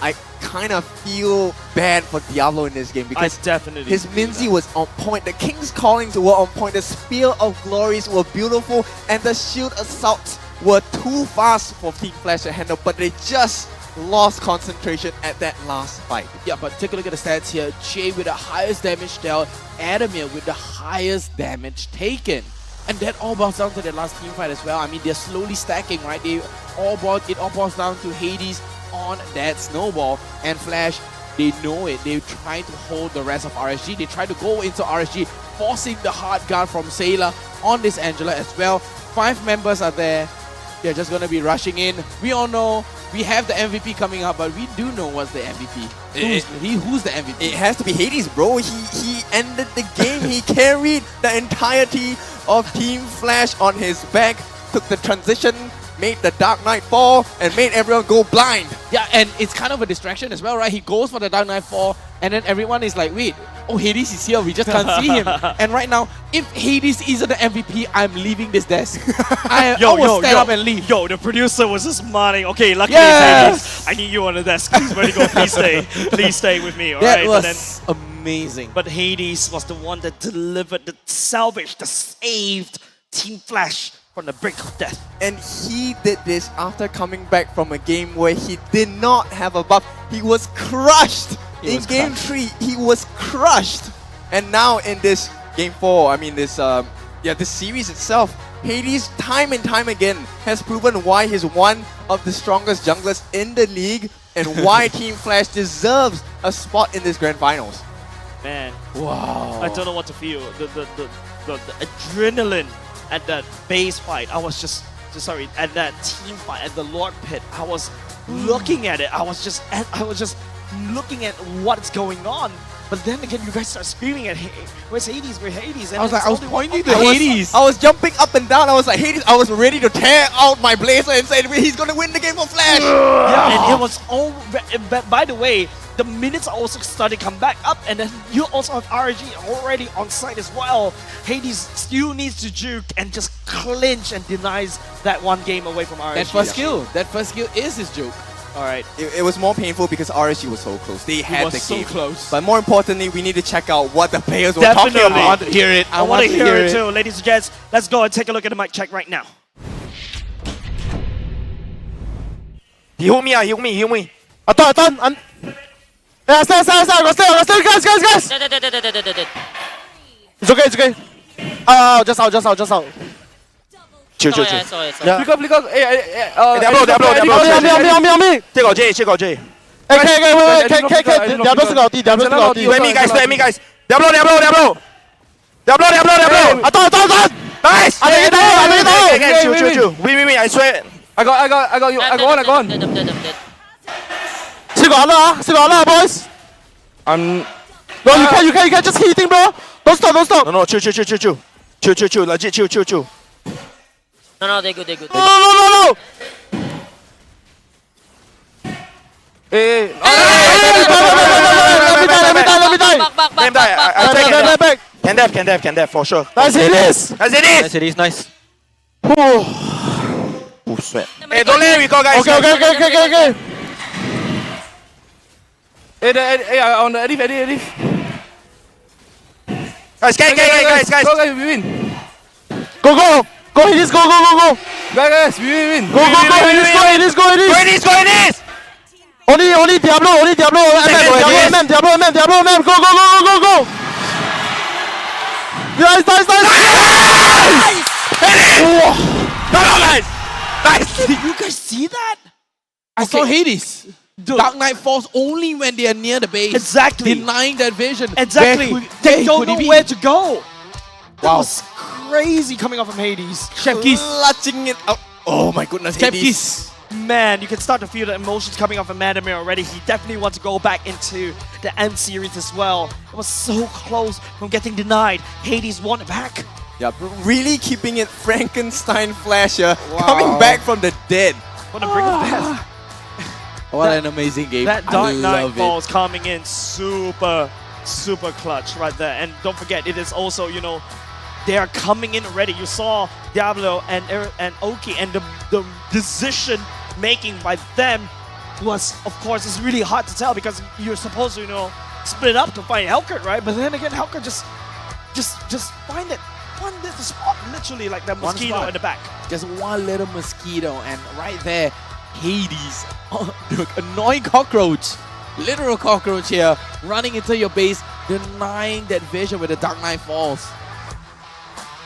I kind of feel bad for Diablo in this game because his Minzy was on point, the King's Callings were on point, the Spear of Glories were beautiful, and the Shield Assaults were too fast for Team Flash to handle, but they just lost concentration at that last fight. Yeah, but take a look at the stats here. Jay with the highest damage dealt, Adamir with the highest damage taken. And that all boils down to the last team fight as well. I mean, they're slowly stacking, right? It all boils down to Hades on that snowball. And Flash, they know it. They try to hold the rest of RSG. They try to go into RSG, forcing the hard guard from Sailor on this Angela as well. 5 members are there. They're just going to be rushing in. We all know we have the MVP coming up, but we do know what's the MVP. Who's the MVP? It has to be Hades, bro. He ended the game. He carried the entirety of Team Flash on his back, took the transition, made the Dark Knight fall, and made everyone go blind. Yeah, and it's kind of a distraction as well, right? He goes for the Dark Knight fall, and then everyone is like, wait, oh, Hades is here, we just can't see him. And right now, if Hades isn't the MVP, I'm leaving this desk. I will stand up and leave. Yo, the producer was just smiling. Okay, luckily it's Hades. I need you on the desk. Please, ready go. Please stay. Please stay with me, alright? That was amazing. But Hades was the one that delivered, the salvaged, the saved Team Flash from the brink of death. And he did this after coming back from a game where he did not have a buff. He was crushed. In game 3, he was crushed. And now in this game 4, I mean this series itself, Hades time and time again has proven why he's one of the strongest junglers in the league and why Team Flash deserves a spot in this grand finals. Man, wow. I don't know what to feel. The adrenaline at that base fight, I was just sorry, at that team fight at the Lord Pit, I was looking at it. I was just looking at what's going on. But then again, you guys start screaming at where's Hades? Where's Hades? And I was pointing to Hades. I was jumping up and down. I was like, Hades. I was ready to tear out my blazer and say he's gonna win the game for Flash. Yeah, and it was all. By the way, the minutes also started to come back up, and then you also have RSG already on site as well. Hades still needs to juke and just clinch and denies that one game away from RSG. That first skill is his juke. Alright. It was more painful because RSG was so close. They had the game. so close. But more importantly, we need to check out what the players were talking about. I want to hear it. I want to hear it too, ladies and gents. Let's go and take a look at the mic check right now. Heal me. Yeah, stay, guys. Dead. It's okay. Just out. Chill. Oh, yeah, I saw it. Yeah. Flicker. Diablo. On me. Take out J. Okay, wait. Diablo still got Diablo still got Let me guys. Diablo. Attack. Nice. I take it down. Chill. Win. I swear. I got you. I go on. I'm dead. Still got Anna, boys. I'm. No, you can just hit him, bro. Don't stop. No, chill. Legit, chill. No, they're good. No. Hey. Let me die. Back. Can def for sure. As it is. Nice. Oh, sweat. Hey, don't let me go, guys. Okay. Hey, on the Edith. Guys. Go, Guys, we win. Go, Hades, go. Guys, we win. Go, Hades. Go, Hades. Only Diablo. Diablo, MM. Go. Nice. No, guys. Nice. Did you guys see that? I saw Hades. Dark Knight falls only when they are near the base. Exactly. Denying that vision. Exactly. They don't know where to go. That Wow. was crazy coming off from Hades. Chef Keys. Clutching it out. Oh my goodness, Chef Hades. Keys. Man, you can start to feel the emotions coming off of Madamir already. He definitely wants to go back into the M series as well. It was so close from getting denied. Hades won it back. Yeah, really keeping it Frankenstein Flasher coming back from the dead. On the brink of death. What an amazing game. That I Dark Knight love Falls coming in super clutch right there. And don't forget, it is also, they are coming in already. You saw Diablo and Oki, and the decision making by them was, of course, it's really hard to tell because you're supposed to, split up to find Hellcat, right? But then again, Hellcat just find it. One little spot, literally like that mosquito in the back. Just one little mosquito, and right there, Hades, the annoying cockroach, literal cockroach here, running into your base, denying that vision with the Dark Knight Falls.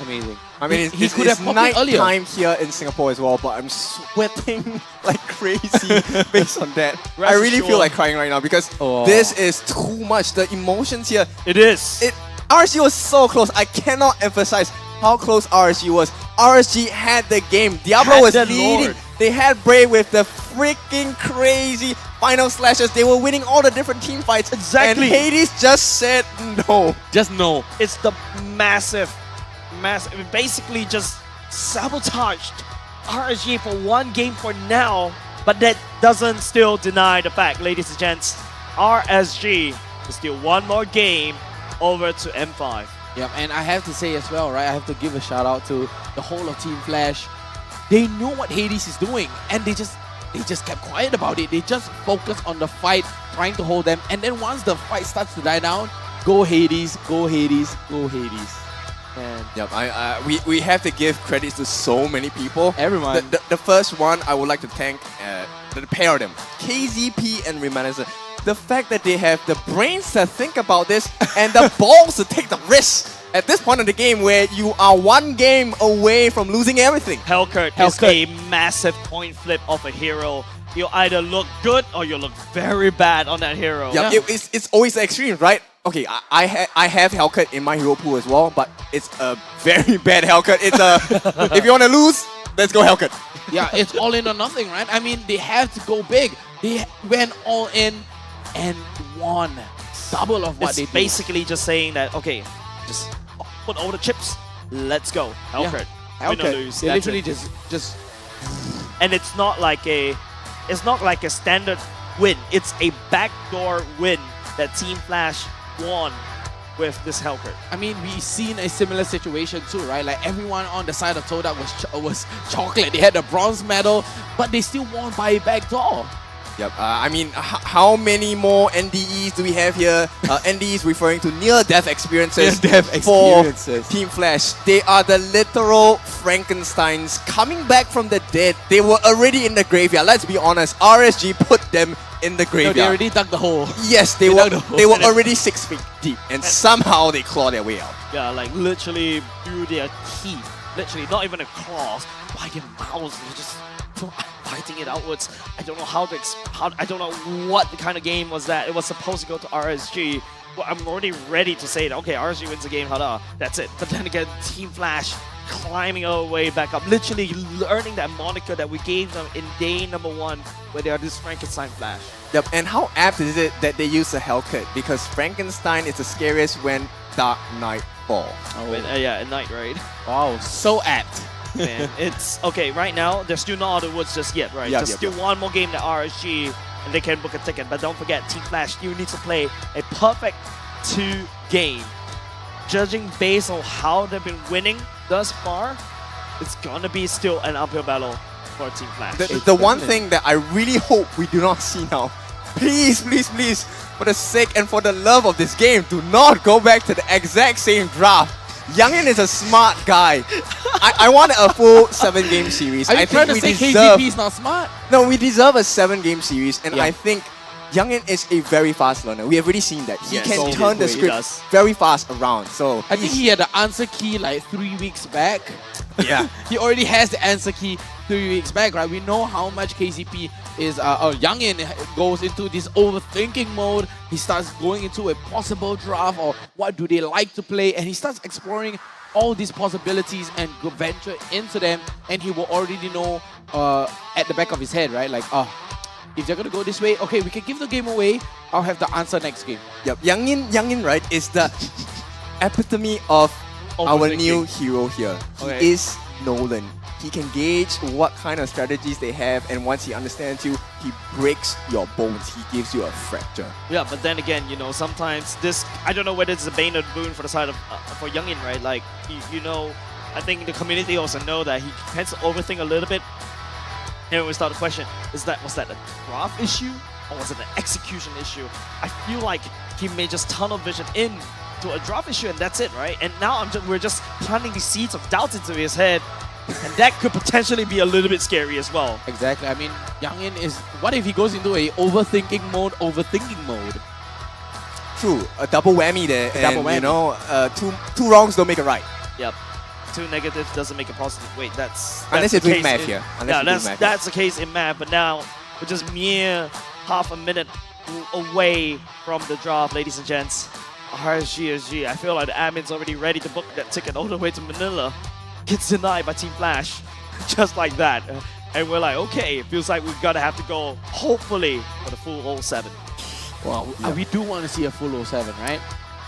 Amazing. I mean, he it's could have popped it earlier. night time here in Singapore as well, but I'm sweating like crazy based on that. I really feel like crying right now because this is too much. The emotions here. It is. RSG was so close. I cannot emphasize how close RSG was. RSG had the game. Diablo was leading. Lord. They had Bray with the freaking crazy final slashes. They were winning all the different team fights. Exactly. And Hades just said no. Just no. It's the massive, basically just sabotaged RSG for one game for now, but that doesn't still deny the fact, ladies and gents, RSG is still one more game over to M5. Yeah, and I have to say as well, right? I have to give a shout out to the whole of Team Flash. They know what Hades is doing, and they just kept quiet about it. They just focus on the fight, trying to hold them, and then once the fight starts to die down, go Hades. And we have to give credits to so many people. Everyone. The first one I would like to thank the pair of them, KZP and Remanescent. The fact that they have the brains to think about this and the balls to take the risk at this point in the game where you are one game away from losing everything. Hellcat is a massive point flip of a hero. You either look good or you look very bad on that hero. Yeah, it's always the extreme, right? Okay, I have Hellcat in my hero pool as well, but it's a very bad Hellcat. It's a if you want to lose, let's go Hellcat. Yeah, it's all in or nothing, right? I mean, they have to go big. They went all in and won double of what It's they did. basically just saying that, okay, just put all the chips, let's go. Hellcat. Win or lose. They that's literally it. just And it's not like a standard win. It's a backdoor win that Team Flash won with this Hellcat. I mean, we've seen a similar situation too, right? Like everyone on the side of Todak was chocolate. They had the bronze medal, but they still won by a backdoor. Yep. I mean, how many more NDEs do we have here? NDEs referring to near-death experiences for Team Flash. They are the literal Frankensteins coming back from the dead. They were already in the graveyard. Let's be honest. RSG put them in the No, graveyard. they already dug the hole. Yes, they dug the hole. were already 6 feet deep, and somehow they claw their way out. Yeah, like literally through their teeth. Literally, not even a claws, by their mouths. They're just biting it outwards. I don't know I don't know what kind of game was that. It was supposed to go to RSG. Well, I'm already ready to say that, okay, RSG wins the game, hada, that's it. But then again, Team Flash climbing our way back up, literally earning that moniker that we gave them in day #1, where they are this Frankenstein Flash. Yep, and how apt is it that they use a Hellcat? Because Frankenstein is the scariest when Dark Knight falls. Yeah, at night, right? Wow, so apt. Man, it's okay. Right now, they're still not out of the woods just yet, right? Just still one more game to RSG, and they can book a ticket. But don't forget, Team Flash still needs to play a perfect 2 game. Judging based on how they've been winning thus far, it's gonna be still an uphill battle for Team Flash. The one thing that I really hope we do not see now, please, for the sake and for the love of this game, do not go back to the exact same draft. Youngin is a smart guy. I want a full 7-game series. Are you I trying think to we say deserve. KCP is not smart? No, we deserve a 7-game series, and Yeah. I think Youngin is a very fast learner. We have already seen that. He Yes, can he turn the does. script very fast around. So I think he had the answer key like 3 weeks back. Yeah. He already has the answer key 3 weeks back, right? We know how much KCP is, Youngin goes into this overthinking mode. He starts going into a possible draft or what do they like to play, and he starts exploring all these possibilities and go venture into them, and he will already know at the back of his head, right? Like, if they're gonna go this way, okay, we can give the game away. I'll have the answer next game. Yep, Youngin, right, is the epitome of our new hero here. Okay. He is Nolan. He can gauge what kind of strategies they have, and once he understands you, he breaks your bones. He gives you a fracture. Yeah, but then again, you know, sometimes this, I don't know whether it's a bane or boon for the side of, for Youngin, right? Like, you know, I think the community also know that he tends to overthink a little bit. And we start to question, was that a draft issue or was it an execution issue? I feel like he may just tunnel vision in to a draft issue and that's it, right? And now we're just planting the seeds of doubt into his head. And that could potentially be a little bit scary as well. Exactly. I mean, Youngin is... What if he goes into a overthinking mode? True, a double whammy there. Double whammy. You know, two wrongs don't make a right. Yep. 2 negatives doesn't make a positive. Wait, that's Unless the you're doing case math in- here. That's the case in math. But now we're just mere half a minute away from the draft, ladies and gents. RSG. I feel like the admin's already ready to book that ticket all the way to Manila. Gets denied by Team Flash, just like that. And we're like, okay, it feels like we're gonna have to go, hopefully, for the full 07. Well, we do want to see a full 07, right?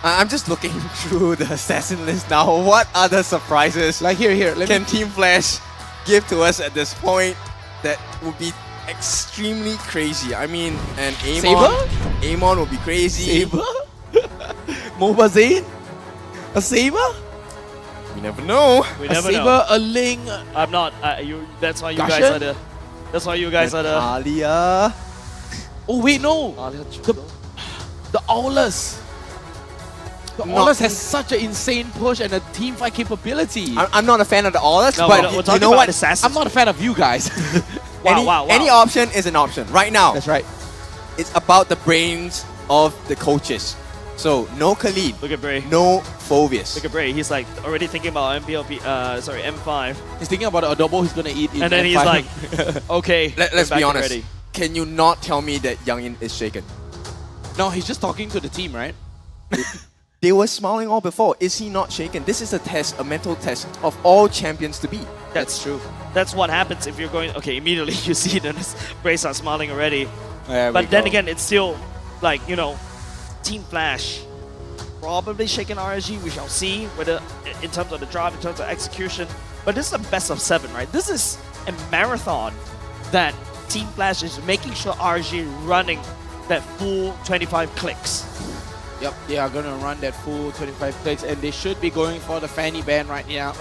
I'm just looking through the assassin list now. What other surprises like here can Team Flash give to us at this point that would be extremely crazy? I mean, an Amon would be crazy. Saber? Moba Zane? A Saber? We never know. We a never Saber, know. a Ling. I'm not. That's why you Gushen? guys are the. That's why you guys are the. Alia. Oh wait, no. The Owlers. The Owlers has such an insane push and a team fight capability. I'm not a fan of the Owlers, No, but we're you know what? I'm not a fan of you guys. Wow. Any option is an option. Right now, That's right. it's about the brains of the coaches. So no Khalid, Look at Bray. no Phobius. Look at Bray. He's like already thinking about M5. He's thinking about the adobo he's gonna eat. And then he's like, okay. Let's back be and honest. ready. Can you not tell me that Youngin is shaken? no, he's just talking to the team, right? They were smiling all before. Is he not shaken? This is a test, a mental test of all champions to be. That's true. That's what happens if you're going. Okay, immediately you see then Bray starts smiling already. But then again, it's still like, you know, Team Flash probably shaking RSG. We shall see whether in terms of the drive, in terms of execution. But this is a best of 7, right? This is a marathon that Team Flash is making sure RSG running that full 25 clicks. Yep, they are gonna run that full 25 clicks, and they should be going for the fanny ban right now.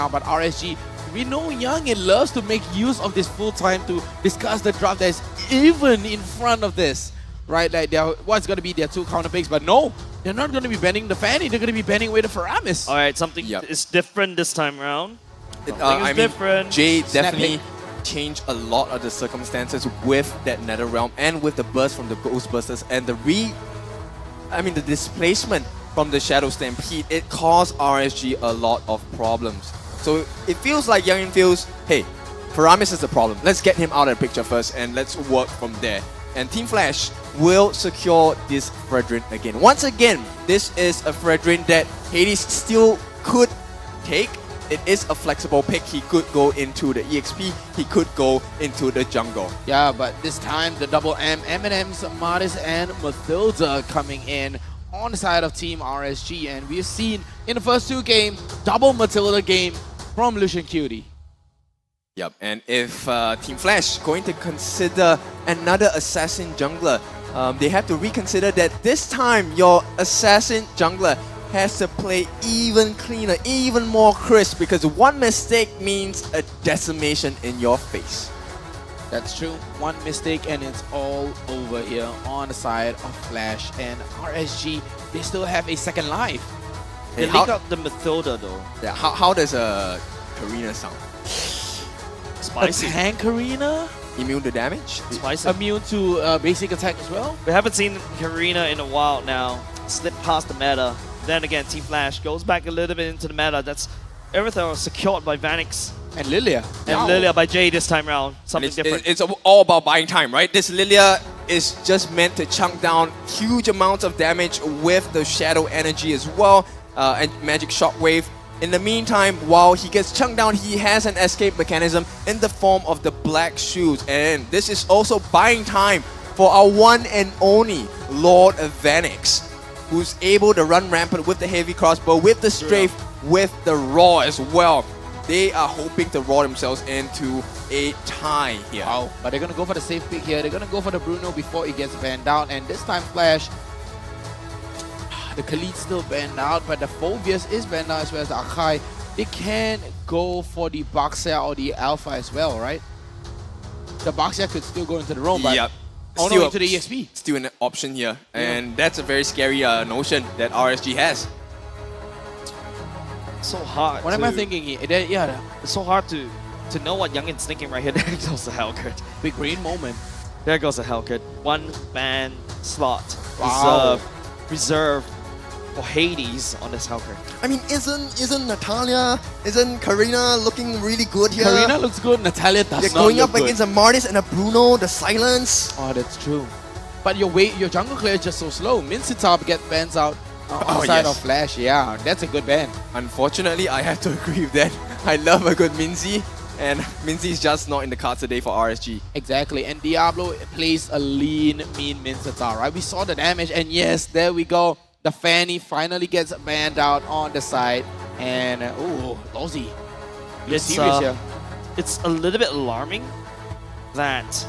But RSG, we know Youngin loves to make use of this full time to discuss the draft that's even in front of this, right? Like, what's gonna be their 2 counter picks? But no, they're not gonna be banning the fanny. They're gonna be banning away the Faramis. All right, something is different this time around. I mean, different. Jay Snap definitely change a lot of the circumstances with that Netherrealm and with the burst from the Ghostbusters and the displacement from the Shadow Stampede. It caused RSG a lot of problems. So it feels like Youngin feels, hey, Paramis is the problem. Let's get him out of the picture first and let's work from there. And Team Flash will secure this Fredrin again. Once again, this is a Fredrin that Hades still could take. It is a flexible pick. He could go into the EXP. He could go into the jungle. Yeah, but this time the double M&Ms, Martis and Mathilda coming in on the side of Team RSG. And we've seen in the first 2 games, double Mathilda game from Lucian Cutie. Yep, and if Team Flash going to consider another assassin jungler, they have to reconsider that this time your assassin jungler has to play even cleaner, even more crisp, because one mistake means a decimation in your face. That's true. One mistake and it's all over here on the side of Flash. And RSG, they still have a second life. They link up the Mathilda though. Yeah, how does a Karina sound? Spicy. A tank Karina? Immune to damage? Spicy. Immune to basic attack as well? We haven't seen Karina in a while now. Slip past the meta. Then again, Team Flash goes back a little bit into the meta. That's everything was secured by Vanix. And Lilia. And Lilia by Jay this time round. Something different. It's all about buying time, right? This Lilia is just meant to chunk down huge amounts of damage with the Shadow Energy as well. And Magic Shockwave. In the meantime, while he gets chunked down, he has an escape mechanism in the form of the Black Shoes. And this is also buying time for our one and only Lord Vanix, who's able to run rampant with the heavy crossbow, with the strafe, with the raw as well. They are hoping to roll themselves into a tie here. Wow, but they're going to go for the safe pick here. They're going to go for the Bruno before he gets banned out. And this time Flash, the Khalid still banned out, but the Phobius is banned out as well as the Akai. They can go for the Boxer or the Alpha as well, right? The Boxer could still go into the roam, but yep. only into the EXP. Still an option here. And that's a very scary notion that RSG has. So hard. What am I thinking here? Yeah, it's so hard to know what Youngin's thinking right here. There goes the Hellcat. Big brain moment. There goes the Hellcat. 1 ban slot. Wow. Reserved for Hades on this Hellcat. I mean, isn't Natalia, isn't Karina looking really good here? Karina looks good. Natalia does They're not going look up good. against a Martis and a Bruno, the silence. Oh, that's true. But your jungle clear is just so slow. Minsitop get bans out on the side of Flash. Yeah, that's a good ban. Unfortunately, I have to agree with that. I love a good Minzy, and Minzy's just not in the cards today for RSG. Exactly, and Diablo plays a lean, mean Minsitop, right? We saw the damage, and yes, there we go. The Fanny finally gets banned out on the side, and oh, Lozzy. You're serious here. It's a little bit alarming that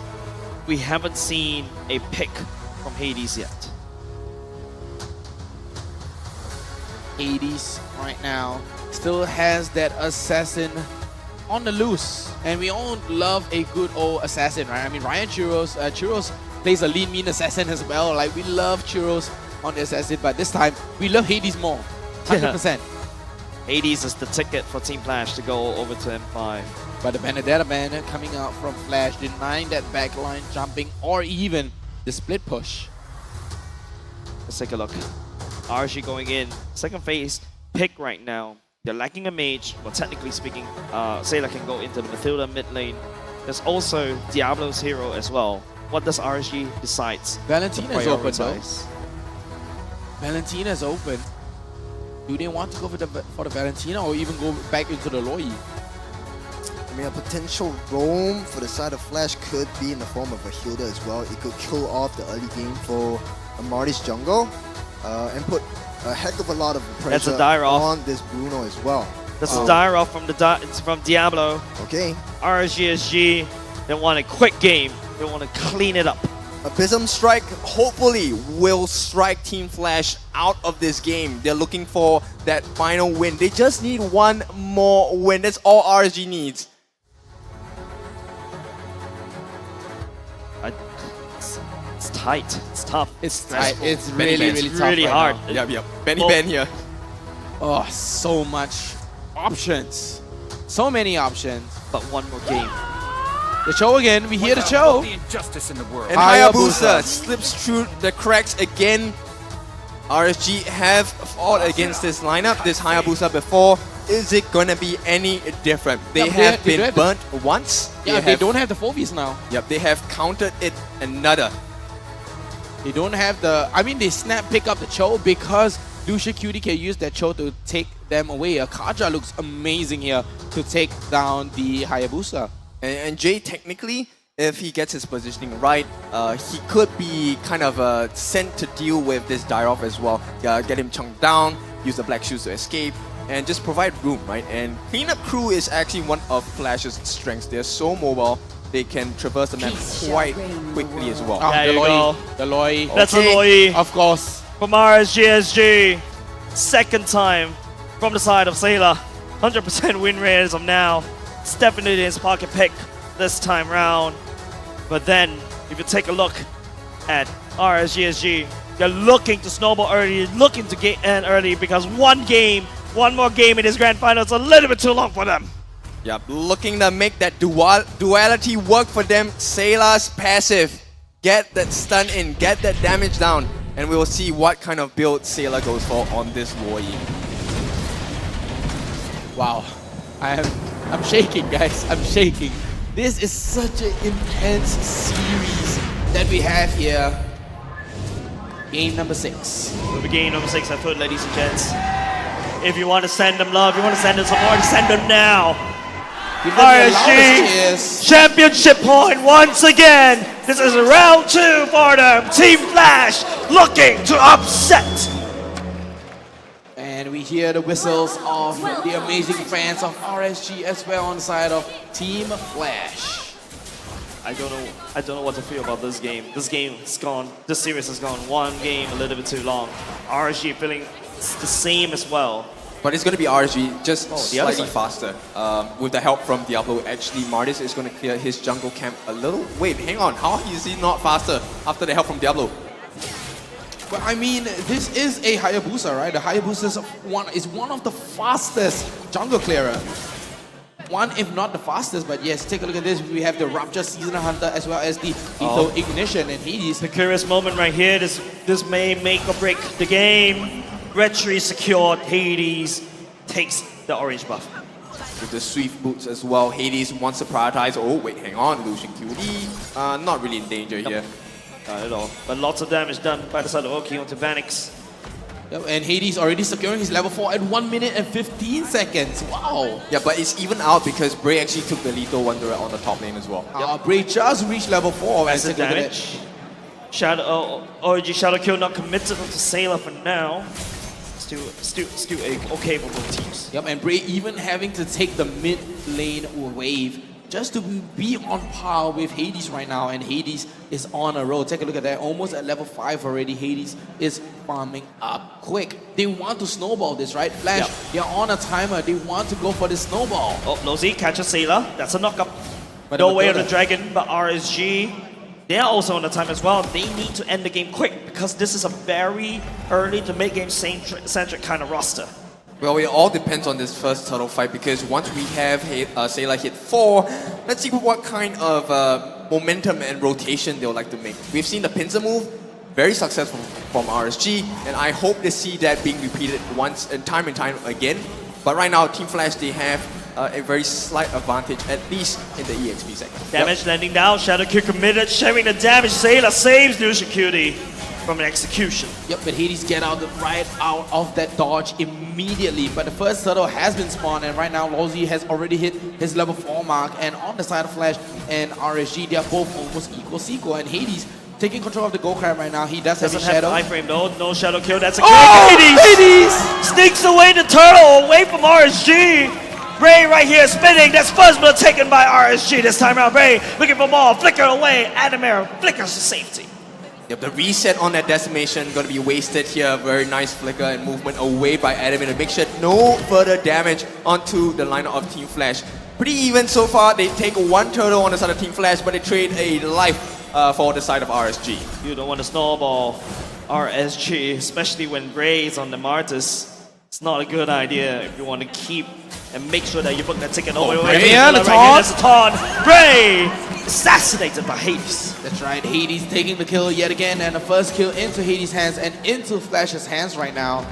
we haven't seen a pick from Hades yet. Hades right now still has that assassin on the loose, and we all love a good old assassin, right? I mean, Ryan Churros plays a lean, mean assassin as well. Like, we love Churros on the assassin, but this time we love Hades more. 100%. Hades is the ticket for Team Flash to go over to M5. But the Benedetta ban coming out from Flash, denying that backline jumping or even the split push. Let's take a look. RSG going in. Second phase pick right now. They're lacking a mage. Well, technically speaking, Sailor can go into the Mathilda mid lane. There's also Diablo's hero as well. What does RSG decides? Valentina's open though. Valentina's open. Do they want to go for the Valentina or even go back into the Loi? I mean, a potential roam for the side of Flash could be in the form of a Hilda as well. It could kill off the early game for a Martis jungle and put a heck of a lot of pressure on this Bruno as well. That's a dire off from Diablo. Okay. RSG, they want a quick game. They want to clean it up. Abysm Strike hopefully will strike Team Flash out of this game. They're looking for that final win. They just need one more win. That's all RSG needs. It's tight. It's tough. It's tight. It's Benny really, Ben's really tough. Really right hard. now. Yep. Benny Ben here. Oh, so much options. So many options. But one more game. The Cho again. We hear the Cho. And Hayabusa slips through the cracks again. RSG have fought against this lineup, this Hayabusa before. Is it gonna be any different? They have been burnt once. Yeah, they don't have the 4Vs now. Yep, they have countered it another. They don't have the... I mean, they pick up the Cho because Lucia Cutie can use that Cho to take them away. Kaja looks amazing here to take down the Hayabusa. And Jay, technically, if he gets his positioning right, he could be kind of sent to deal with this Dyrov as well. Get him chunked down, use the black shoes to escape, and just provide room, right? And cleanup crew is actually one of Flash's strengths. They're so mobile, they can traverse the map quite quickly as well. There you go. The Loi. That's a Loi. Of course. From RSG. Second time from the side of Sailor. 100% win rate as of now. It's definitely his pocket pick this time round. But then, if you take a look at RSG, they're looking to snowball early, looking to get in early because one more game in this grand final is a little bit too long for them. Yep, looking to make that duality work for them. Sailor's passive. Get that stun in, get that damage down, and we will see what kind of build Sailor goes for on this Loi. Wow. I'm shaking, guys. I'm shaking. This is such an intense series that we have here. Game number 6. With the game number 6 afoot, ladies and gents. If you want to send them love, you want to send them support, send them now. RSG championship point once again. This is round 2 for them. Team Flash looking to upset. And we hear the whistles of the amazing fans of RSG as well on the side of Team Flash. I don't know what to feel about this game. This game is gone. This series has gone one game a little bit too long. RSG feeling the same as well. But it's going to be RSG just slightly faster. With the help from Diablo, actually Martis is going to clear his jungle camp a little. Wait, hang on. How is he not faster after the help from Diablo? Well, I mean, this is a Hayabusa, right? The Hayabusa is one of the fastest jungle clearer. One, if not the fastest, but yes, take a look at this. We have the Rapture Seasonal Hunter as well as the Lethal Ignition and Hades. The curious moment right here. This may make or break the game. Red Tree secured. Hades takes the orange buff. With the swift boots as well, Hades wants to prioritize. Oh, wait, hang on. Lucian QD. Not really in danger here. Not at all. But lots of damage done by the side of Oki onto Vanix. Yep, and Hades already securing his level 4 at 1 minute and 15 seconds. Wow. Yeah, but it's even out because Bray actually took the lethal Wanderer on the top lane as well. Bray just reached level 4. Massive damage. Shadow, OG Shadow Kill not committed to Sailor for now. Still okay for both teams. Yep, and Bray even having to take the mid lane wave just to be on par with Hades right now, and Hades is on a roll. Take a look at that, almost at level 5 already. Hades is farming up quick. They want to snowball this, right? Flash, they're on a timer. They want to go for the snowball. Oh, Lozy catches Sailor. That's a knockup. No way of the dragon, but RSG, they're also on the time as well. They need to end the game quick because this is a very early to mid-game centric kind of roster. Well, it all depends on this first turtle fight because once we have Sailor hit 4, let's see what kind of momentum and rotation they'll like to make. We've seen the pincer move, very successful from RSG, and I hope to see that being repeated once and time again. But right now, Team Flash, they have a very slight advantage, at least in the EXP segment. Damage landing down, Shadow Q committed, sharing the damage. Sailor saves Lucian Cutie from an execution. Yep, but Hades get right out of that dodge immediately. But the first turtle has been spawned, and right now Lozy has already hit his level 4 mark. And on the side of Flash and RSG, they are both almost equal. And Hades taking control of the Go Crab right now. He doesn't have Shadow. Iframe though, no Shadow Kill. That's a kill. Hades sneaks away the turtle away from RSG. Bray right here spinning. That's Fuzzblood taken by RSG this time around. Bray looking for more. Flicker away. Adamir flickers to safety. Yep, the reset on that decimation going to be wasted here. Very nice flicker and movement away by Adamir to make sure no further damage onto the lineup of Team Flash. Pretty even so far. They take one turtle on the side of Team Flash, but they trade a life for the side of RSG. You don't want to snowball RSG, especially when Bray is on the Martis. It's not a good idea if you want to keep and make sure that you book that ticket all the way. Yeah, that's a taunt. Bray assassinated by Hades. That's right, Hades taking the kill yet again, and the first kill into Hades' hands and into Flash's hands right now.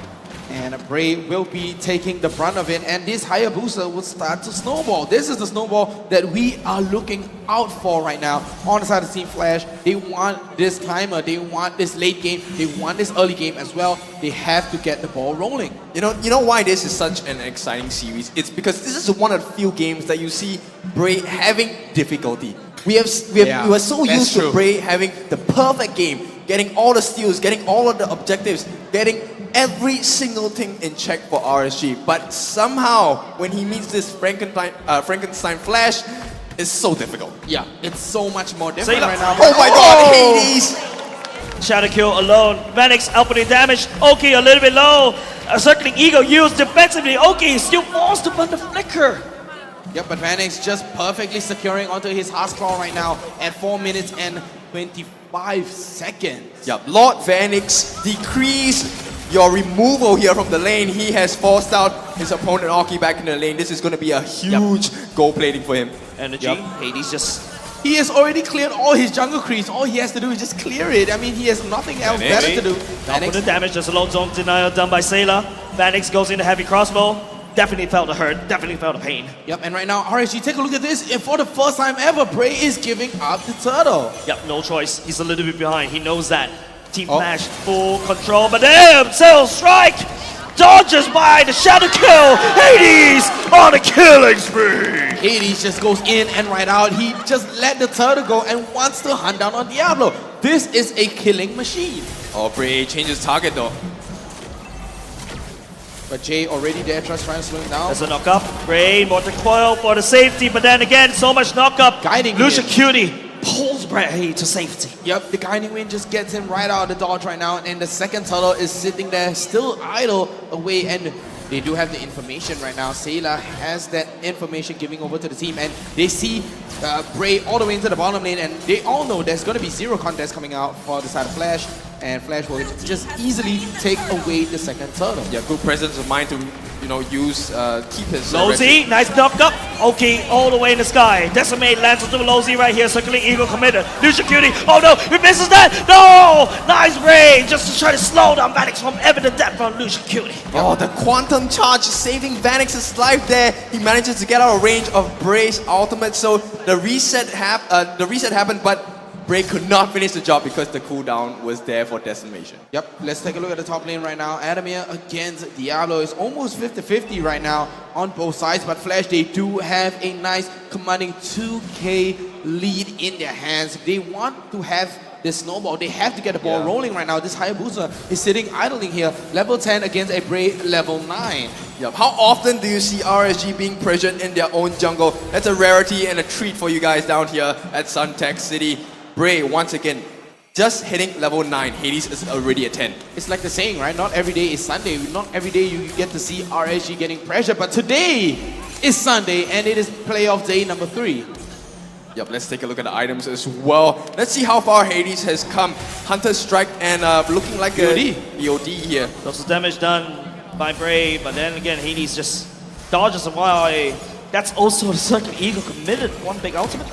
And Bray will be taking the brunt of it, and this Hayabusa will start to snowball. This is the snowball that we are looking out for right now on the side of Team Flash. They want this timer, they want this late game, they want this early game as well. They have to get the ball rolling. You know why this is such an exciting series? It's because this is one of the few games that you see Bray having difficulty. We are so used to Bray having the perfect game, getting all the steals, getting all of the objectives, getting every single thing in check for RSG. But somehow, when he meets this Frankenstein Flash, it's so difficult. Yeah, it's so much more difficult right now. Oh my god, Hades! Shadow kill alone. Vanix outputting damage. Oki a little bit low. Circling Eagle used defensively. Oki still forced to burn the flicker. Yep, but Vanix just perfectly securing onto his Heart's Claw right now at 4 minutes and 25 seconds. Yep, Lord Vanix, decrease your removal here from the lane. He has forced out his opponent Oki back in the lane. This is going to be a huge goal plating for him. Energy. Hades he has already cleared all his jungle creeps. All he has to do is just clear it. I mean, he has nothing else better to do. Output the damage. There's a low zone denial done by Sailor. Vanix goes into heavy crossbow. Definitely felt the hurt, definitely felt the pain. Yep, and right now, RSG, take a look at this. And for the first time ever, Bray is giving up the turtle. Yep, no choice. He's a little bit behind. He knows that. Team Flash, full control, but damn, Cell Strike dodges by the Shadow Kill. Hades on a killing spree. Hades just goes in and right out. He just let the turtle go and wants to hunt down on Diablo. This is a killing machine. Oh, Bray changes target though. But Jay already there, trying to slow him down. There's a knock-up. Bray, more recoil for the safety, but then again, so much knock-up. Guiding Lucia Cutie pulls Bray to safety. Yep, the guiding wind just gets him right out of the dodge right now, and the second turtle is sitting there, still idle away, and they do have the information right now. Sailor has that information giving over to the team, and they see Bray all the way into the bottom lane, and they all know there's going to be zero contest coming out for the side of Flash, and Flash will just easily take away the second turtle. Yeah, good presence of mind to, use, keep his... Lowzy, nice knock up. Okay, all the way in the sky. Decimate lands onto Lowzy right here, circling Eagle committed. Lucia Cutie, oh no, he misses that! No! Nice Bray, just to try to slow down Vanix from evident death from Lucia Cutie. Oh, the quantum charge saving Vanix's life there. He manages to get out of range of Bray's ultimate, so the reset happened, but Bray could not finish the job because the cooldown was there for decimation. Yep, let's take a look at the top lane right now. Adamir against Diablo is almost 50-50 right now on both sides, but Flash, they do have a nice commanding 2k lead in their hands. They want to have this snowball. They have to get the ball rolling right now. This Hayabusa is sitting idling here. Level 10 against a Bray level 9. Yep. How often do you see RSG being pressured in their own jungle? That's a rarity and a treat for you guys down here at Suntech City. Bray, once again, just hitting level 9. Hades is already at 10. It's like the saying, right? Not every day is Sunday. Not every day you get to see RSG getting pressure, but today is Sunday and it is playoff day number 3. Yep, let's take a look at the items as well. Let's see how far Hades has come. Hunter Strike and looking like a BOD here. Lots of damage done by Bray, but then again, Hades just dodges away. That's also the Circle Eagle committed one big ultimate.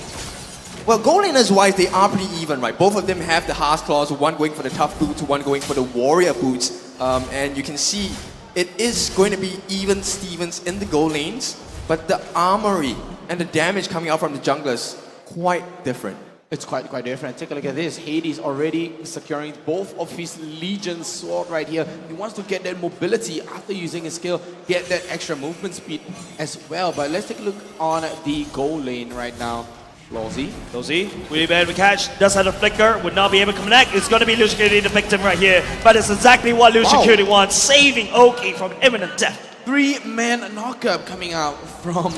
Well, goal laners wise, they are pretty even, right? Both of them have the Heart's Claws, one going for the tough boots, one going for the warrior boots. And you can see it is going to be even Stevens in the goal lanes, but the armory and the damage coming out from the junglers, quite different. It's quite different. Take a look at this. Hades already securing both of his Legion sword right here. He wants to get that mobility after using his skill, get that extra movement speed as well. But let's take a look on the goal lane right now. Lowzy, really bad to catch, does have a flicker, would not be able to connect. It's going to be Lucia Cutie the victim right here, but it's exactly what Lucia Cutie wants, saving Oki from imminent death. 3-man knockup coming out from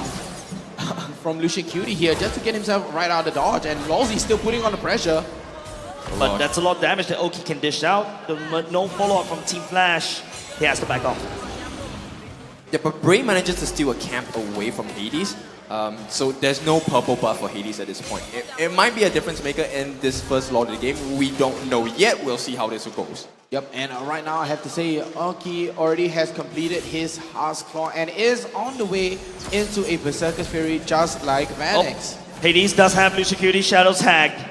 Lucia Cutie here, just to get himself right out of the dodge, and Lowzy still putting on the pressure. But that's a lot of damage that Oki can dish out. No follow-up from Team Flash. He has to back off. Yeah, but Bray manages to steal a camp away from Hades. So there's no purple buff for Hades at this point. It might be a difference maker in this first lot of the game. We don't know yet. We'll see how this goes. Yep, and right now I have to say Oki already has completed his Heart's Claw and is on the way into a Berserker's Fury just like Vanix. Hades does have blue security, Shadows hacked.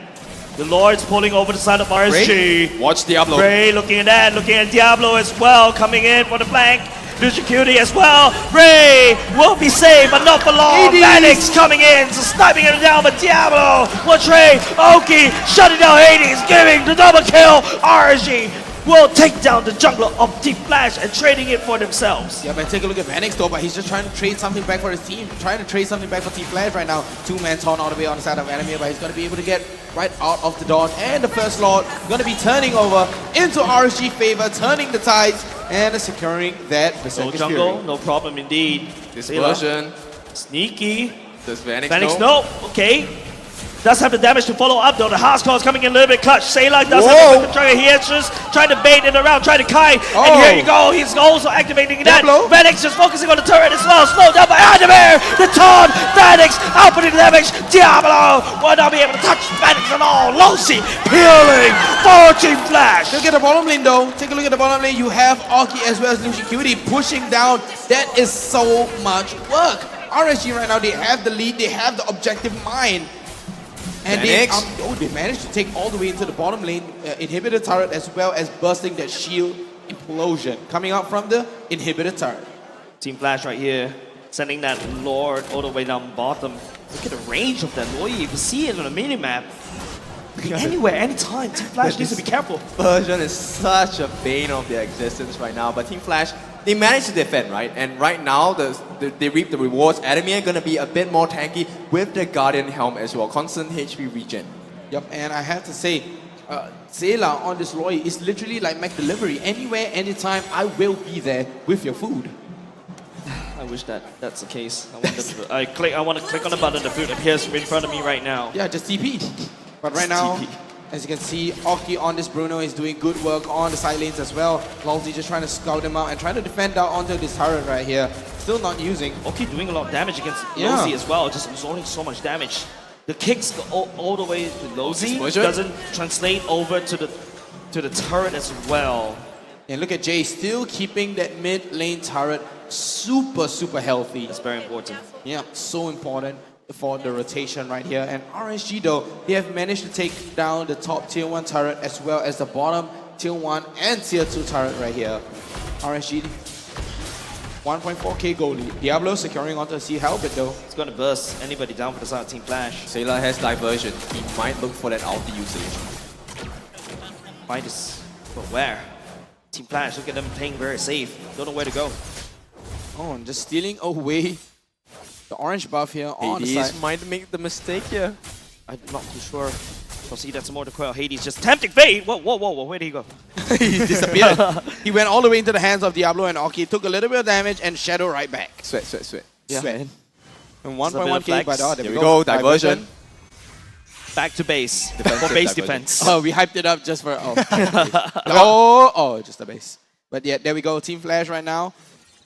The Lord's pulling over the side of RSG. Watch Diablo. Ray looking at that, looking at Diablo as well, coming in for the flank. Blue security as well. Ray will be saved, but not for long. Vanix coming in, so sniping him down, but Diablo will trade. Oki shutting down Hades, giving the double kill. RSG will take down the jungler of Team Flash and trading it for themselves. Yeah, but take a look at Vanix though, but he's just trying to trade something back for his team. Trying to trade something back for Team Flash right now. Two-man taunt all the way on the side of enemy, but he's going to be able to get right out of the dodge. And the first Lord going to be turning over into RSG favor, turning the tides, and securing that Berserker's No jungle, Fury. no problem indeed. Dispersion. Sneaky. Does Vanix no. Okay. Does have the damage to follow up though. The Hardcore is coming in a little bit clutch. Sayla does have the trigger here, just trying to bait it around, trying to kite. And here you go. He's also activating that. Vanix just focusing on the turret as well. Slowed down by Adamir. The taunt. Vanix outputting the damage. Diablo will not be able to touch Vanix at all. Losi peeling for Team Flash. Look at the bottom lane though. Take a look at the bottom lane. You have Oki as well as Lucian Cutie pushing down. That is so much work. RSG right now, they have the lead. They have the objective mind. And they managed to take all the way into the bottom lane, inhibitor turret, as well as bursting that shield implosion coming out from the inhibitor turret. Team Flash right here, sending that Lord all the way down bottom. Look at the range of that Lord. You can see it on the minimap. Anywhere, anytime. Team Flash needs to be careful. Version is such a bane of their existence right now, but Team Flash, they managed to defend, right? And right now, they reap the rewards. Adamir gonna be a bit more tanky with the Guardian Helm as well. Constant HP regen. Yep, and I have to say, Sayla on this Roy is literally like Mac Delivery. Anywhere, anytime, I will be there with your food. I wish that's the case. I want to click on the button. The food appears in front of me right now. Yeah, just TP. But right now, as you can see, Oki on this Bruno is doing good work on the side lanes as well. Lalzi just trying to scout him out and trying to defend down onto this turret right here. Still not using. Oki doing a lot of damage against Lozi as well, just absorbing so much damage. The kicks go all the way to Lozi, doesn't translate over to the turret as well. And look at Jay still keeping that mid lane turret super healthy. That's very important. Yeah, so important for the rotation right here. And RSG though, they have managed to take down the top tier 1 turret as well as the bottom tier 1 and tier 2 turret right here. RSG 1.4k goal lead. Diablo securing onto a Sea Halberd though. It's gonna burst anybody down for the side of Team Flash. Sayla has diversion. He might look for that ulti usage. Might is, but where? Team Flash, look at them playing very safe. Don't know where to go. Oh, and just stealing away the orange buff here on the side. Hades might make the mistake here. I'm not too sure. I'll see that's more the quail. Hades just tempting fate. Whoa, where did he go? He disappeared. He went all the way into the hands of Diablo and Oki. Took a little bit of damage and Shadow right back. Sweat. Yeah. Sweat. And 1.1k, but there we go. Diversion. Back to base. For base defense. Oh, we hyped it up just for... just the base. But yeah, there we go. Team Flash right now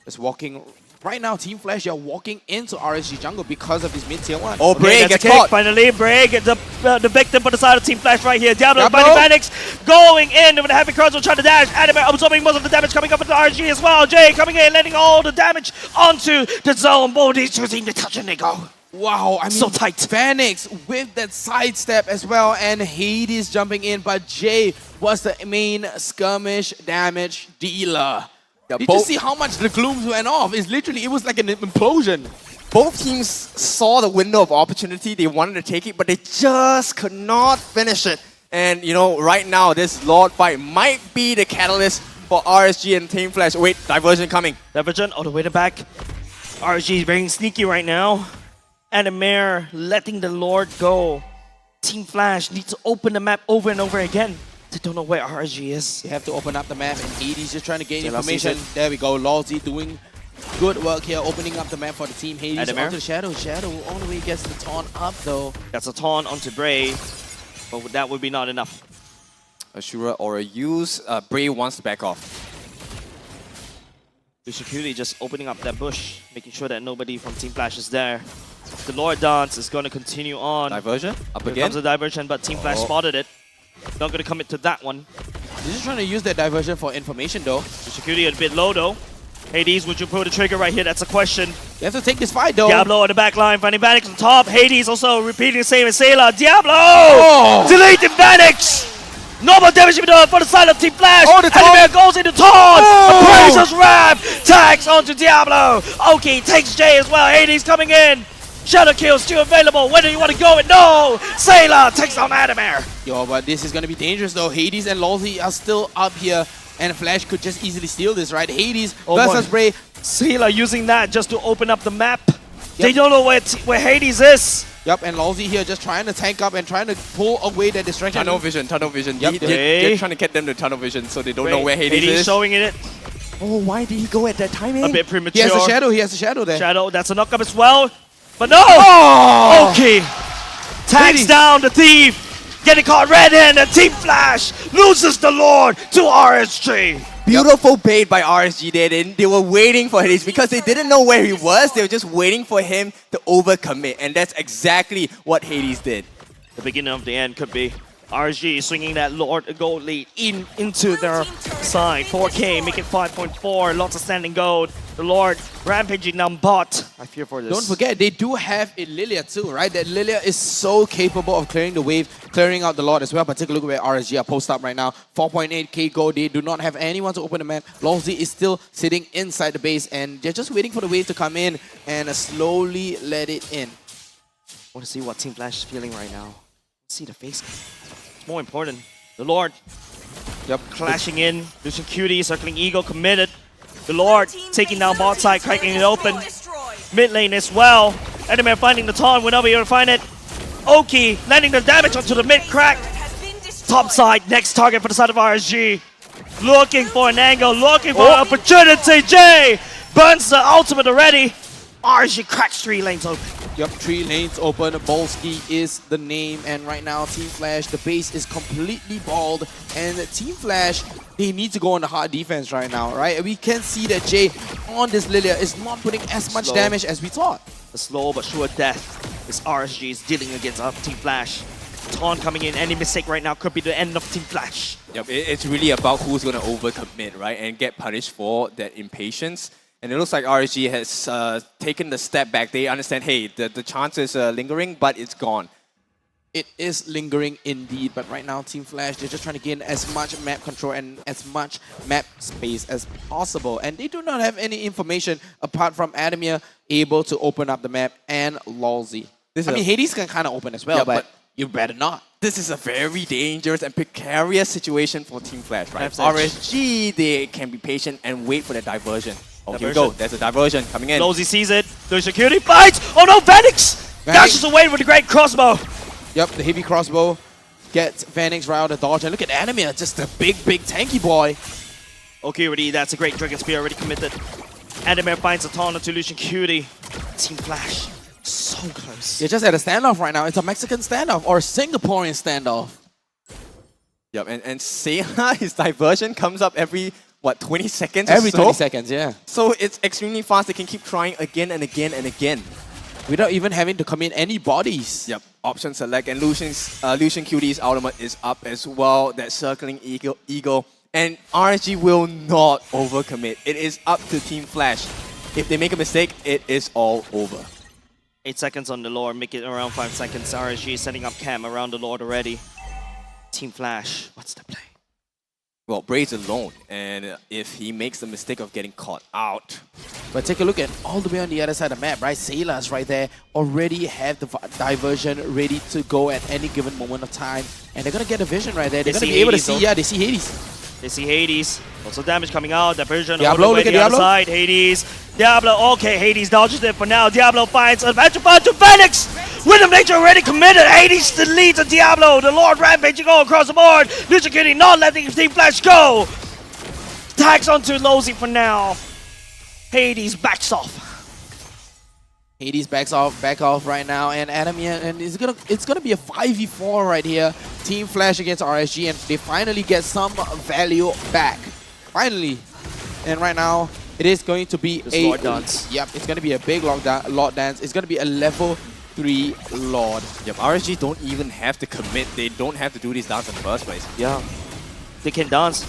is walking... Right now, Team Flash, you're walking into RSG jungle because of this mid-tier 1. Oh, Bray gets caught. Finally, Bray gets the victim for the side of Team Flash right here. Diablo finding Vanix going in with a heavy crowd trying to dash. Adamir absorbing most of the damage coming up into RSG as well. Jay coming in, letting all the damage onto the zone. Both these two seem to touch and they go. Wow, I mean, so tight. Vanix with that sidestep as well, and Hades jumping in, but Jay was the main skirmish damage dealer. Yeah, Did you see how much the glooms went off? It was like an implosion. Both teams saw the window of opportunity. They wanted to take it, but they just could not finish it. And, you know, right now, this Lord fight might be the catalyst for RSG and Team Flash. Wait, diversion coming. Diversion all the way to back. RSG is very sneaky right now. Adamir letting the Lord go. Team Flash needs to open the map over and over again. They don't know where RSG is. You have to open up the map, and Hades just trying to gain information. There we go. Lalzi doing good work here, opening up the map for the team. Hades Adamir onto Shadow. Shadow all the way gets the taunt up though. That's a taunt onto Bray, but that would be not enough. Ashura or a use. Bray wants to back off. Security just opening up that bush, making sure that nobody from Team Flash is there. The Lord Dance is going to continue on. Diversion? Up Here again? comes the diversion, but Team Flash spotted it. Not going to commit to that one. He's just trying to use that diversion for information though. The security a bit low though. Hades, would you pull the trigger right here? That's a question. You have to take this fight though. Diablo on the back line, finding Vanix on top. Hades also repeating the same as Sailor. Diablo! Deleting Vanix! Normal damage for the side of Team Flash. Oh, the Anime goes into taunt. Appraiser's Wrap. Tags onto Diablo. Okay, takes Jay as well. Hades coming in. Shadow kill still available. Whether you want to go it, no. Sailor takes on Adamir. Yo, but this is gonna be dangerous though. Hades and Lolzy are still up here, and Flash could just easily steal this, right? Hades versus Bray. Sailor using that just to open up the map. They don't know where Hades is. Yep, and Lolzy here just trying to tank up and trying to pull away that distraction. Tunnel vision, tunnel vision. Yep. They're trying to get them to tunnel vision so they don't know where Hades is. showing it. Oh, why did he go at that timing? A bit premature. He has a shadow. He has a shadow there. Shadow, that's a knock up as well. But no! Oh! Okay. Tags down the thief. Getting caught red-handed. Team Flash loses the Lord to RSG. Beautiful bait by RSG there. They were waiting for Hades because they didn't know where he was. They were just waiting for him to overcommit. And that's exactly what Hades did. The beginning of the end could be RSG swinging that Lord gold lead into their side. 4K, making 5.4. Lots of standing gold. The Lord rampaging down bot. I fear for this. Don't forget, they do have a Lilia too, right? That Lilia is so capable of clearing the wave, clearing out the Lord as well. But take a look at where RSG are post up right now. 4.8k gold. They do not have anyone to open the map. Lolzy is still sitting inside the base, and they're just waiting for the wave to come in and slowly let it in. I want to see what Team Flash is feeling right now. See the face. It's more important. The Lord. Yep. Clashing in. Lucian Cutie, circling Eagle, committed. The Lord taking down bot side, cracking it open. Mid lane as well. Enderman finding the taunt, will not be able to find it. Oki landing the damage onto the mid crack. Top side, next target for the side of RSG. Looking for an angle, looking for an opportunity. Jay burns the ultimate already. RSG cracks 3 lanes open. Yep, 3 lanes open. Bolski is the name, and right now Team Flash, the base is completely balled, and Team Flash, they need to go on the hard defense right now, right? We can see that Jay on this Lilia is not putting as much damage as we thought. A slow but sure death is RSG is dealing against Team Flash. Taunt coming in, any mistake right now could be the end of Team Flash. Yep, it's really about who's going to overcommit, right? And get punished for that impatience. And it looks like RSG has taken the step back. They understand, hey, the chance is lingering, but it's gone. It is lingering indeed, but right now Team Flash, they're just trying to gain as much map control and as much map space as possible. And they do not have any information apart from Adamir able to open up the map and Lolzy. I mean, Hades can kind of open as well, yeah, but you better not. This is a very dangerous and precarious situation for Team Flash, right? RSG, they can be patient and wait for the diversion. Oh, here we go. There's a diversion coming in. Lolzy sees it. The security fights. Oh no, Vanix! Dashes away with the great crossbow. Yep, the heavy crossbow gets Vanix right out of dodge. And look at Adamir, just a big tanky boy. Okay, already, that's a great Dragon Spear already committed. Adamir finds a taunt onto Lucian Cutie. Team Flash, so close. You're just at a standoff right now. It's a Mexican standoff or a Singaporean standoff. Yep, and Seiya, his diversion comes up every, what, 20 seconds Every or so? 20 seconds, yeah. So it's extremely fast. They can keep trying again and again and again. Without even having to commit any bodies. Yep, option select, and Lucian Cutie's ultimate is up as well. That circling eagle. And RSG will not overcommit. It is up to Team Flash. If they make a mistake, it is all over. 8 seconds on the Lord, make it around 5 seconds. RSG setting up cam around the Lord already. Team Flash, what's the play? Well, Bray's alone, and if he makes the mistake of getting caught out. But take a look at all the way on the other side of the map, right? Sailor's right there, already have the diversion ready to go at any given moment of time. And they're going to get a vision right there. They're going to be able to see, yeah, they see Hades. They see Hades. Also damage coming out. Diversion Diablo, all the way look at the other Diablo. side. Hades. Diablo, okay, Hades dodges it for now. Diablo finds advantage to Phoenix. Wind of Nature already committed. Hades leads to Diablo. The Lord rampaging all across the board. Lucian Cutie not letting Team Flash go. Tags onto Lolzy for now. Hades backs off. Hades back off right now, and Adamir, and it's gonna be a 5v4 right here. Team Flash against RSG, and they finally get some value back. Finally. And right now, it is going to be a Lord dance. Yep, it's gonna be a big Lord dance. It's gonna be a level 3 Lord. Yep, RSG don't even have to commit. They don't have to do this dance in the first place. Yeah. They can dance.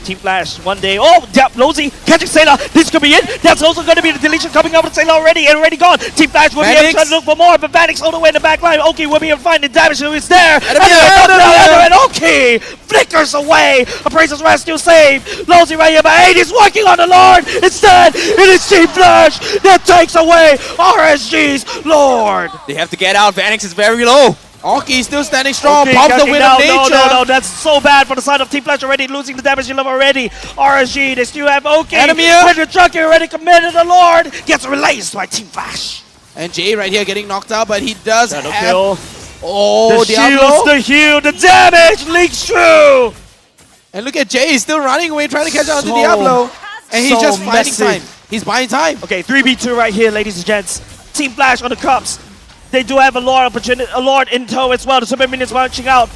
Team Flash, one day. Oh, Lozy catching Sailor. This could be it. That's also going to be the deletion coming over to Sailor already. Already gone. Team Flash will be able to try to look for more, but Vanix all the way in the back line. Oki will be able to find the damage who is there. And Oki flickers away. Appraiser's rescue save. Lozy right here, but 8 is working on the Lord. Instead, it is Team Flash that takes away RSG's Lord. They have to get out. Vanix is very low. Oki still standing strong. Okay, Pops the win of nature. No, that's so bad for the side of Team Flash already, losing the damage level already. RSG, they still have Oki. With the Junkie already committed, the Lord gets released by Team Flash. And Jay right here getting knocked out, but he does Shadow have... kill. Oh, the shields, the heal, the damage leaks through. And look at Jay, he's still running away, trying to catch out to Diablo. And he's just finding time. He's buying time. Okay, 3v2 right here, ladies and gents. Team Flash on the cups. They do have a Lord opportunity, a Lord in tow as well. The super minions marching out.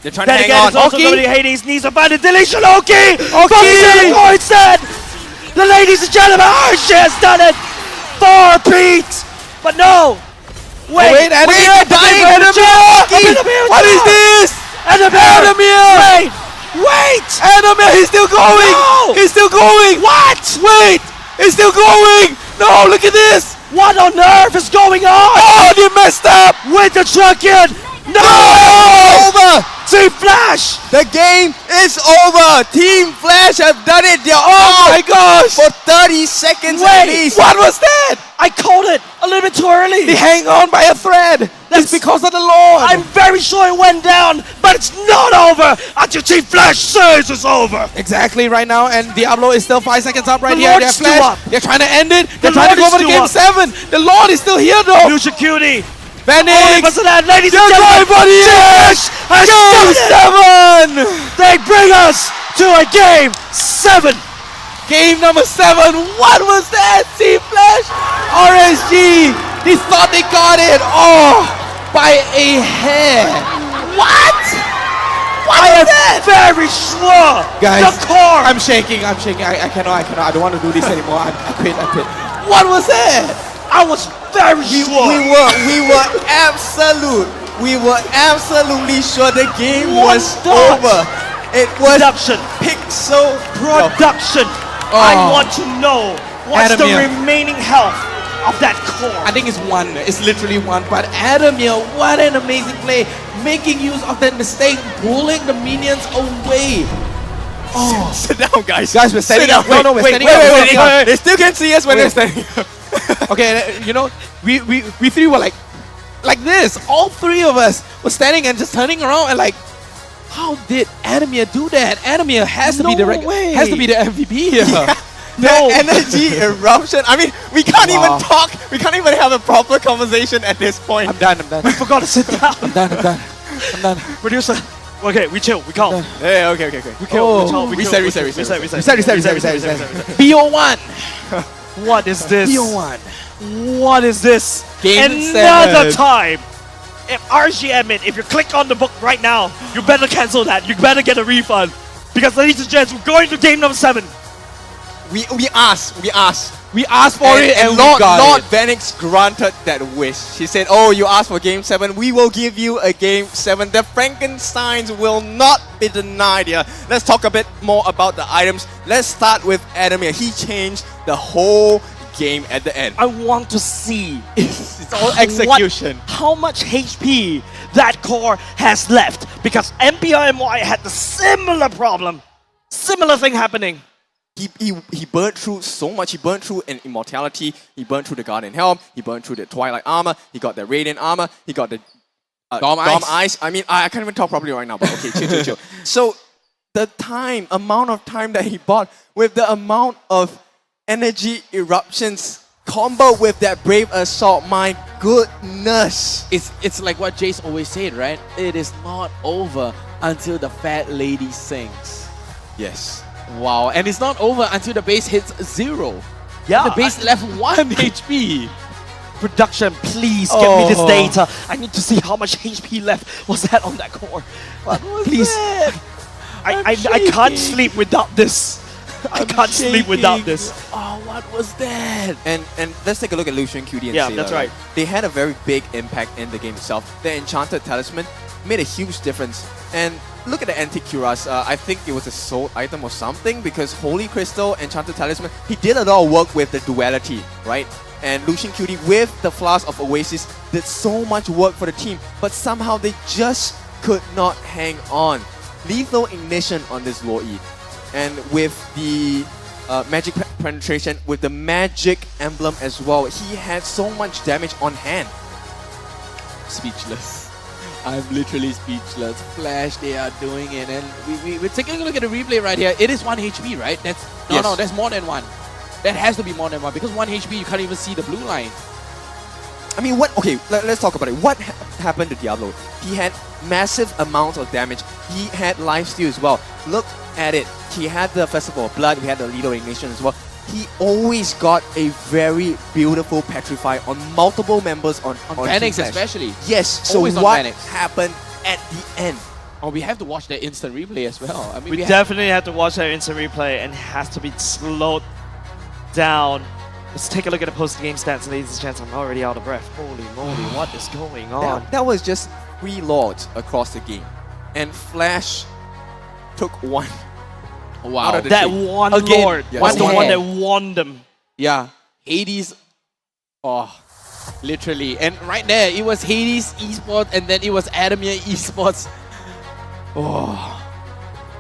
They're trying to hang on. It's also going to be Hades needs to find a deletion. Oki! Instead! The ladies and gentlemen, Archie has done it! 4 Pete! But no! Wait, Adamir! What is this? Adamir! Wait! Adamir, he's still going! No! He's still going! What? Wait! He's still going! No, look at this! What on earth is going on? Oh, they messed up! With the Drunken! No! Over! Team Flash! The game is over! Team Flash have done it! They're Oh my gosh! For 30 seconds at least! What was that? I called it a little bit too early! They hang on by a thread! That's because of the Lord! I'm very sure it went down, but it's not over until Team Flash says it's over! Exactly right now, and Diablo is still 5 seconds up right The here. Lord They're is still Flash. up. They're trying to end it. They're The trying to Lord go is for the still game 7. The Lord is still here though. Lucia Cutie! Vanix! Ladies and gentlemen, Yes! Game 7! They bring us to a Game 7! Game number 7. What was that? Team Flash, RSG. They thought they got it. Oh, by a hair. What? I am very sure. Guys, the core. I'm shaking. I cannot. I don't want to do this anymore. I quit. What was that? I was very sure. We were absolutely sure the game was over. It was production. Pixel Production. I want to know what's the remaining health of that core. I think it's 1. It's literally 1. But Adamir, what an amazing play. Making use of that mistake, pulling the minions away. Oh, sit down, guys. Guys, we're standing up. No, we're standing up. They still can't see us when they're standing up. Okay, you know, we 3 were like this. All 3 of us were standing and just turning around and like, how did Adamir do that? Adamir has to be the MVP here. Yeah. The energy eruption. I mean, we can't even talk. We can't even have a proper conversation at this point. I'm done. We forgot to sit down. I'm done. Producer. Okay, we chill. We calm. Yeah, okay. We chill. We reset. BO1. What is this? BO1. What is this? Game Another 7. time. If RSG admin, if you click on the book right now, you better cancel that. You better get a refund. Because ladies and gents, we're going to game number 7. We asked for it and Lord we got it. Vanix granted that wish. She said, oh, you asked for game 7, we will give you a game 7. The Frankensteins will not be denied here. Let's talk a bit more about the items. Let's start with Adamir. He changed the whole game at the end. I want to see it's all execution. How much HP that core has left. Because MPL had the similar problem. Similar thing happening. He burned through so much. He burned through an immortality. He burned through the Guardian Helm. He burned through the Twilight armor. He got the Radiant armor. He got the Dom Ice. I mean, I can't even talk properly right now, but okay, chill. So the amount of time that he bought with the amount of energy eruptions combo with that Brave Assault, my goodness. It's like what Jace always said, right? It is not over until the fat lady sings. Yes. Wow, and it's not over until the base hits 0. Yeah. The base left 1 HP. Production, please get me this data. I need to see how much HP left was that on that core. Please. That? I can't sleep without this. I can't sleep without this. Oh, what was that? And let's take a look at Lucian, QD, and Yeah, Sailor, that's right. They had a very big impact in the game itself. The Enchanted Talisman made a huge difference. And look at the antique cuirass. I think it was a sold item or something because Holy Crystal, Enchanted Talisman, he did a lot of work with the duality, right? And Lucian Cutie with the Flask of Oasis did so much work for the team, but somehow they just could not hang on. Lethal Ignition on this low E. And with the magic penetration, with the magic emblem as well, he had so much damage on hand. Speechless. I'm literally speechless. Flash, they are doing it, and we're taking a look at the replay right here. It is 1 HP, right? No, that's more than 1. That has to be more than 1 because 1 HP you can't even see the blue line. I mean, let's talk about it. What happened to Diablo? He had massive amounts of damage. He had lifesteal as well. Look at it. He had the Festival of Blood. We had the Lethal Ignition as well. He always got a very beautiful Petrify on multiple members on Phoenix especially. Yes, so Always what happened at the end? Oh, we have to watch that instant replay as well. I mean, we definitely have to watch that instant replay and it has to be slowed down. Let's take a look at the post-game stats, ladies and gents. I'm already out of breath. Holy moly, what is going on? That was just 3 lords across the game. And Flash took 1. Wow, that one lord was the one that won them. Yeah, Hades. Oh, literally. And right there, it was Hades esports, and then it was Adamir esports. Oh,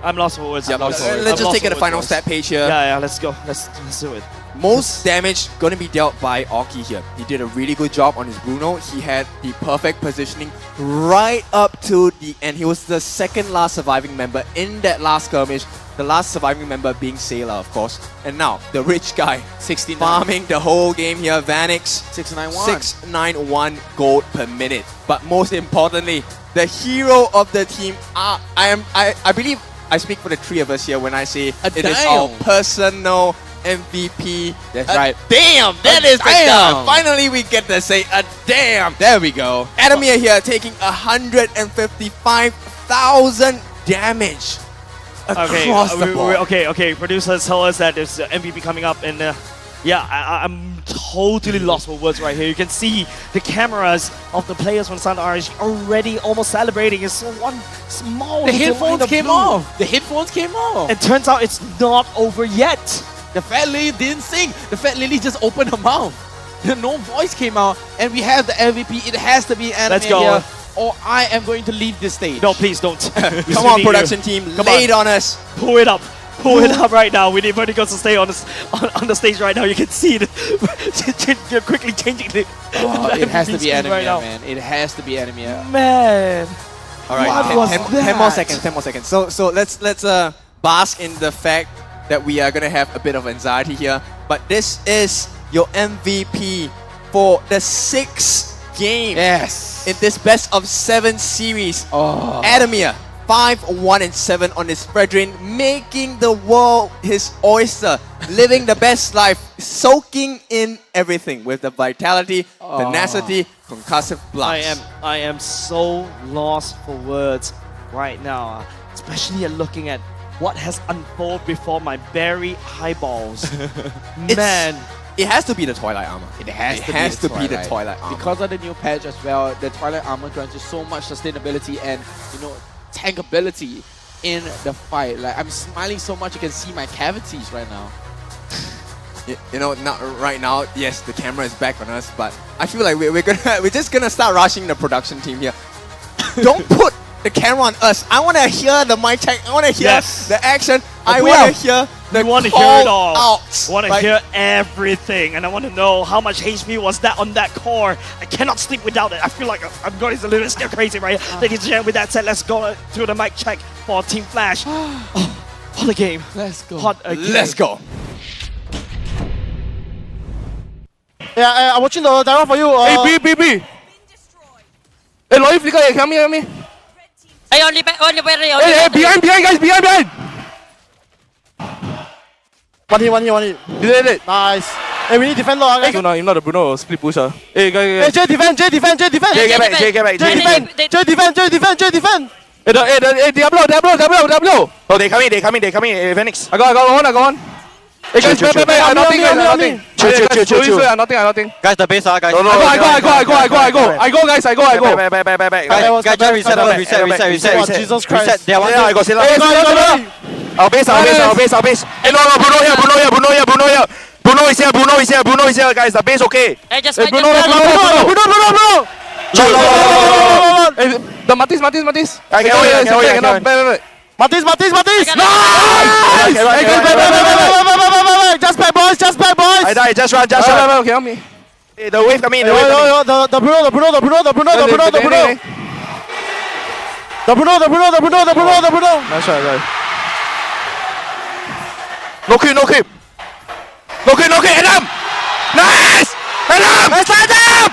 I'm lost for words. Let's just take it to the final stat page here. Yeah, let's go. Let's do it. Most damage going to be dealt by Aoki here. He did a really good job on his Bruno. He had the perfect positioning right up to the end. He was the second last surviving member in that last skirmish. The last surviving member being Sailor, of course. And now, the rich guy, 69. Farming the whole game here. Vanix, 691 gold per minute. But most importantly, the hero of the team, I believe I speak for the 3 of us here when I say it is our personal MVP. That's right. Damn, that is the guy. Finally, we get to say a damn. There we go. Adamir here taking 155,000 damage across the board. Okay. Producers tell us that there's MVP coming up, and I'm totally lost for words right here. You can see the cameras of the players from Team RSG already almost celebrating. It's one small. The headphones came off. The headphones came off. It turns out it's not over yet. The Fat Lily didn't sing. The Fat Lily just opened her mouth. No voice came out, and we have the MVP. It has to be Adamir here, or I am going to leave this stage. No, please don't. Come on, production team, lay it on us. Pull it up. Pull it up right now. We need Verticals to stay on the stage right now. You can see it. You're quickly changing it. It has to be Adamir, right man. It has to be Adamir. Man. All right, 10 more seconds. 10 more seconds. So let's bask in the fact that we are gonna have a bit of anxiety here. But this is your MVP for the 6th game. Yes. In this best of 7 series. Oh. Adamir, 5-1-7 on his brethren, making the world his oyster, living the best life, soaking in everything with the vitality, tenacity, concussive blast. I am so lost for words right now, especially looking at what has unfolded before my very eyeballs. Man. It has to be the Twilight Armor. It has to be the Twilight Armor. Because of the new patch as well, the Twilight Armor grants you so much sustainability and, tankability in the fight. Like, I'm smiling so much you can see my cavities right now. Not right now. Yes, the camera is back on us, but I feel like we're just gonna start rushing the production team here. Don't put the camera on us. I want to hear the mic check. I want to hear the action. I want to hear the want to call hear it all. outs. I want to hear everything, and I want to know how much HP was that on that core. I cannot sleep without it. I feel like I'm going a little stir crazy right here. Ladies and gentlemen, with that said, let's go to the mic check for Team Flash. What a game. Let's go. What a game. Let's go. Yeah, I'm watching the dialogue for you. Hey, B. Hey, Lloyd, flicker, help me. Hey, only berry. Hey, behind, guys, behind. One hit. You did it. Nice. Hey, we need defend low, guys. No, not the Bruno split push. Hey, guys. Hey, Jay defend. Jay, get back. Jay defend. Hey, Diablo. Oh, they coming. Hey, Phoenix. I got one. Hey, guys, back. Nothing. chill. Nothing. Guys, the base, guys. No, I go, guys. I go. Guys, just reset. Jesus Christ. Reset. They want I go. Our base. Hey, no, Bruno here. Bruno is here, guys. The base okay. Hey, just Hey, fight, Bruno. Hey, the Matis. I can wait. Matis! Nice! Just back, boys! I die, just run. Okay, help me. Hey, the wave coming. The Bruno! Nice try. No creep. Adam! Nice! Adam! Nice Adam!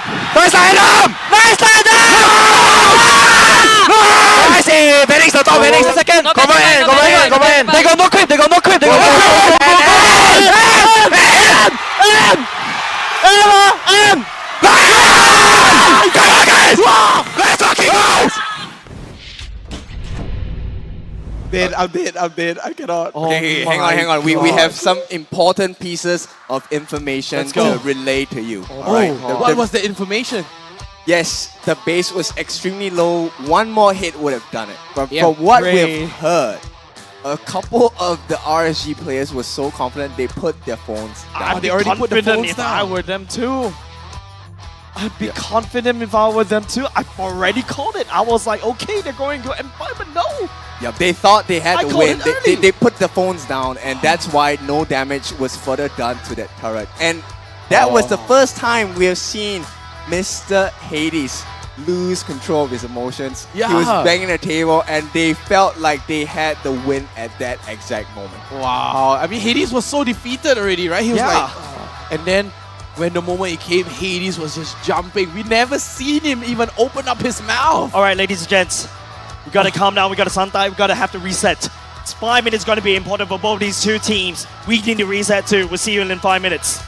Nice! Phoenix the top, Phoenix the second. Come on. They got no creep. Come on, guys! Let's fucking go! I'm dead. I cannot. Okay, hang on. We have some important pieces of information to relay to you. Alright. What was the information? Yes, the base was extremely low. One more hit would have done it. But Yeah, from what great. we've heard, a couple of the RSG players were so confident they put their phones down. They already put the phones if down. I were them too. I'd be confident if I were them too. I've already called it. I was like, okay, they're going to go M5, but no. Yeah, they thought they had I to called win. it early. They put the phones down, and that's why no damage was further done to that turret. And that was the first time we have seen Mr. Hades lose control of his emotions. He was Yeah. banging the table, and they felt like they had the win at that exact moment. Wow. I mean, Hades was so defeated already, right? He was Yeah. like, and then when the moment it came, Hades was just jumping. We never seen him even open up his mouth. All right, ladies and gents, we gotta calm down. We gotta Santai. We gotta have to reset. It's 5 minutes gonna be important for both these two teams. We need to reset too. We'll see you in 5 minutes.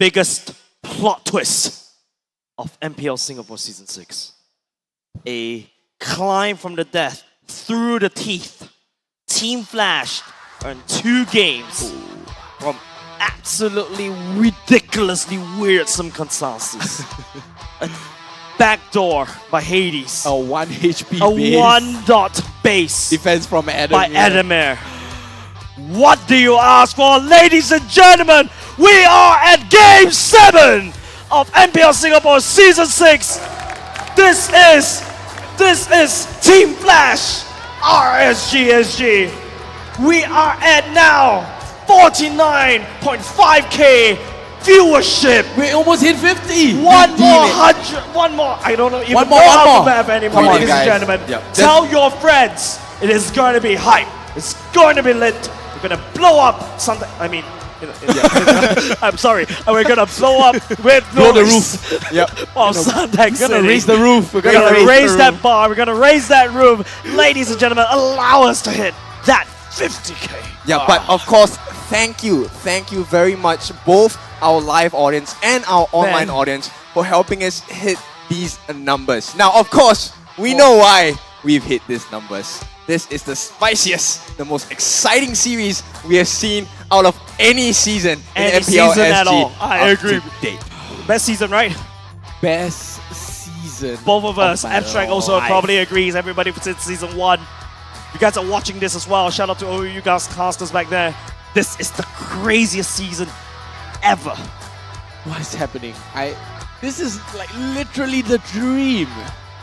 biggest plot twist of MPL Singapore Season 6. A climb from the death through the teeth. Team Flash earned 2 games from absolutely ridiculously weird circumstances. A backdoor by Hades. A 1 HP A base. 1 dot base. Defense from Adamir. By Adamir. What do you ask for, ladies and gentlemen? We are at Game 7 of MPL Singapore Season 6. This is Team Flash RSGSG. We are at now 49.5k viewership. We almost hit 50. One more. I don't know even One more, know one how to more. math anymore, Come on, ladies and guys. gentlemen. Yep. Tell your friends it is going to be hype. It's going to be lit. We're going to blow up something. I mean, I'm sorry. We're going to blow up with Blow the noise. roof. Yep. Of Suntec We're gonna City. raise the roof. We're gonna raise that bar. We're gonna raise that roof. Ladies and gentlemen, allow us to hit that 50k. Yeah, but of course, thank you very much, both our live audience and our online audience, for helping us hit these numbers. Now, of course, we know why we've hit these numbers. This is the spiciest, the most exciting series we have seen out of any season in Any MPL season SG at all. I up agree. to date. Best season, right? Best season. Both of us. my Abstract also life. probably agrees. Everybody since season 1. You guys are watching this as well. Shout out to all you guys casters back there. This is the craziest season ever. What is happening? This is like literally the dream.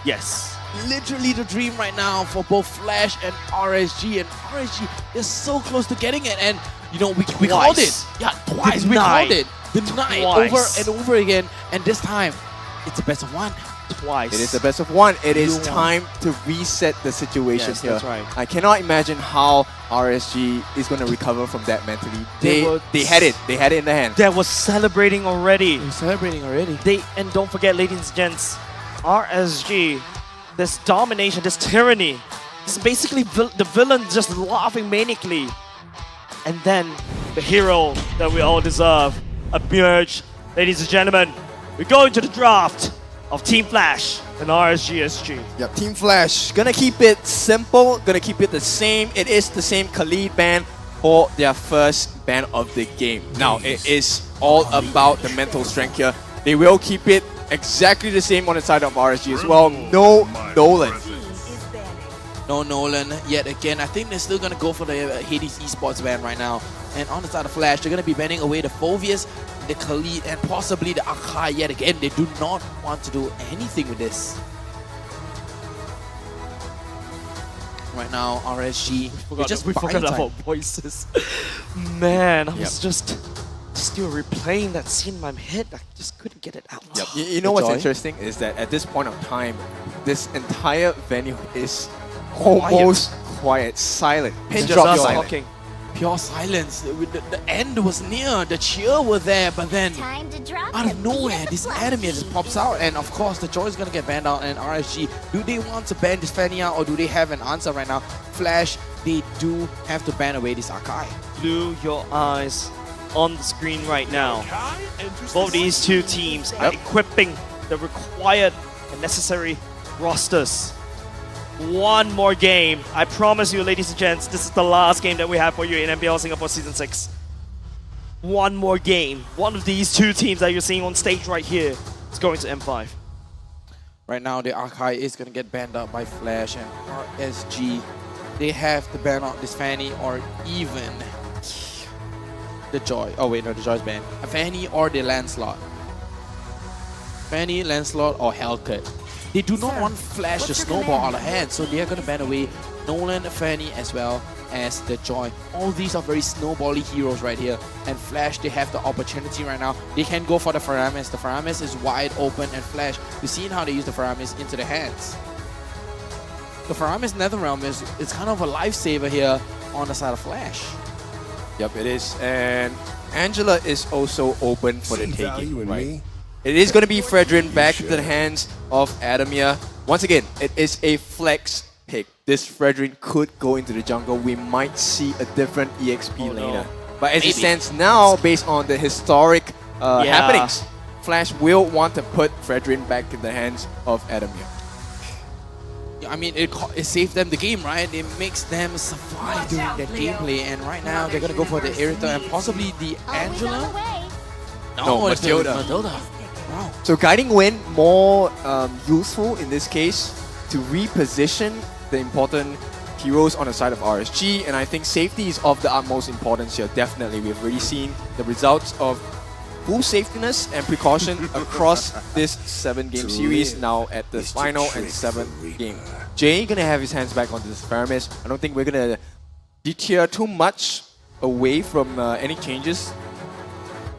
Yes. Literally the dream right now for both Flash and RSG. And RSG is so close to getting it. And you know, we called it. Yeah, twice. We called it. Denied over Twice. and over again. And this time, it's a best of 1. Twice. It is the best of 1. It is You won. time to reset the situation Yes, here. that's right. I cannot imagine how RSG is going to recover from that mentally. They had it. They had it in their hand. That was celebrating already. We're celebrating already. And don't forget, ladies and gents, RSG, this domination, this tyranny, it's basically the villain just laughing manically. And then the hero that we all deserve emerged. Ladies and gentlemen, we go into the draft of Team Flash and RSGSG. Yep, Team Flash gonna keep it simple, gonna keep it the same. It is the same Khalid ban for their first ban of the game. Now, it is all about the mental strength here. They will keep it exactly the same on the side of RSG as well. No Nolan. No Nolan yet again. I think they're still going to go for the Hades Esports ban right now. And on the side of Flash, they're going to be banning away the Phovius, the Khalid, and possibly the Akai yet again. They do not want to do anything with this. Right now, RSG, We forgot about voices. Man, I was just still replaying that scene in my head. I just couldn't get it out. Yep. You know what's interesting is that at this point of time, this entire venue is almost quiet, silent. Pin Just drop us silent. talking. Pure silence. The end was near. The cheer were there, but then out of nowhere, this Adamir just pops out, and of course, the Joy is gonna get banned out. And RSG, do they want to ban this Fanny out, or do they have an answer right now? Flash, they do have to ban away this Akai. Glue your eyes on the screen right now. Both these two teams are equipping the required and necessary rosters. One more game. I promise you, ladies and gents, this is the last game that we have for you in MPL Singapore Season 6. One more game. One of these two teams that you're seeing on stage right here is going to M5. Right now, the Akai is gonna get banned out by Flash and RSG. They have to ban out this Fanny or even the Joy. Oh wait, no, the Joy's banned. A Fanny or the Lancelot. Fanny, Lancelot, or Hellcat. They do not want Flash to snowball out of hand, so they are going to ban away Nolan, Fanny, as well as the Joy. All these are very snowbally heroes right here. And Flash, they have the opportunity right now. They can go for the Faramis. The Faramis is wide open, and Flash, you've seen how they use the Faramis into the hands. The Faramis Netherrealm is kind of a lifesaver here on the side of Flash. Yep, it is. And Angela is also open for the taking, right? me? It is going to be Fredrin back into the hands of Adamir. Once again, it is a flex pick. This Fredrin could go into the jungle. We might see a different EXP laner. But as it stands now, based on the historic happenings. Flash will want to put Fredrin back in the hands of Adamir. I mean, it saved them the game, right? It makes them survive during that gameplay, and right now they're gonna go for the Irita and possibly the Angela. No, Matilda. Wow. So guiding wind more useful in this case to reposition the important heroes on the side of RSG, and I think safety is of the utmost importance here. Definitely, we've already seen the results of full safetiness and precaution across this 7-game series now at the final and 7th game. Jay gonna have his hands back on this Paramis. I don't think we're gonna deter too much away from any changes.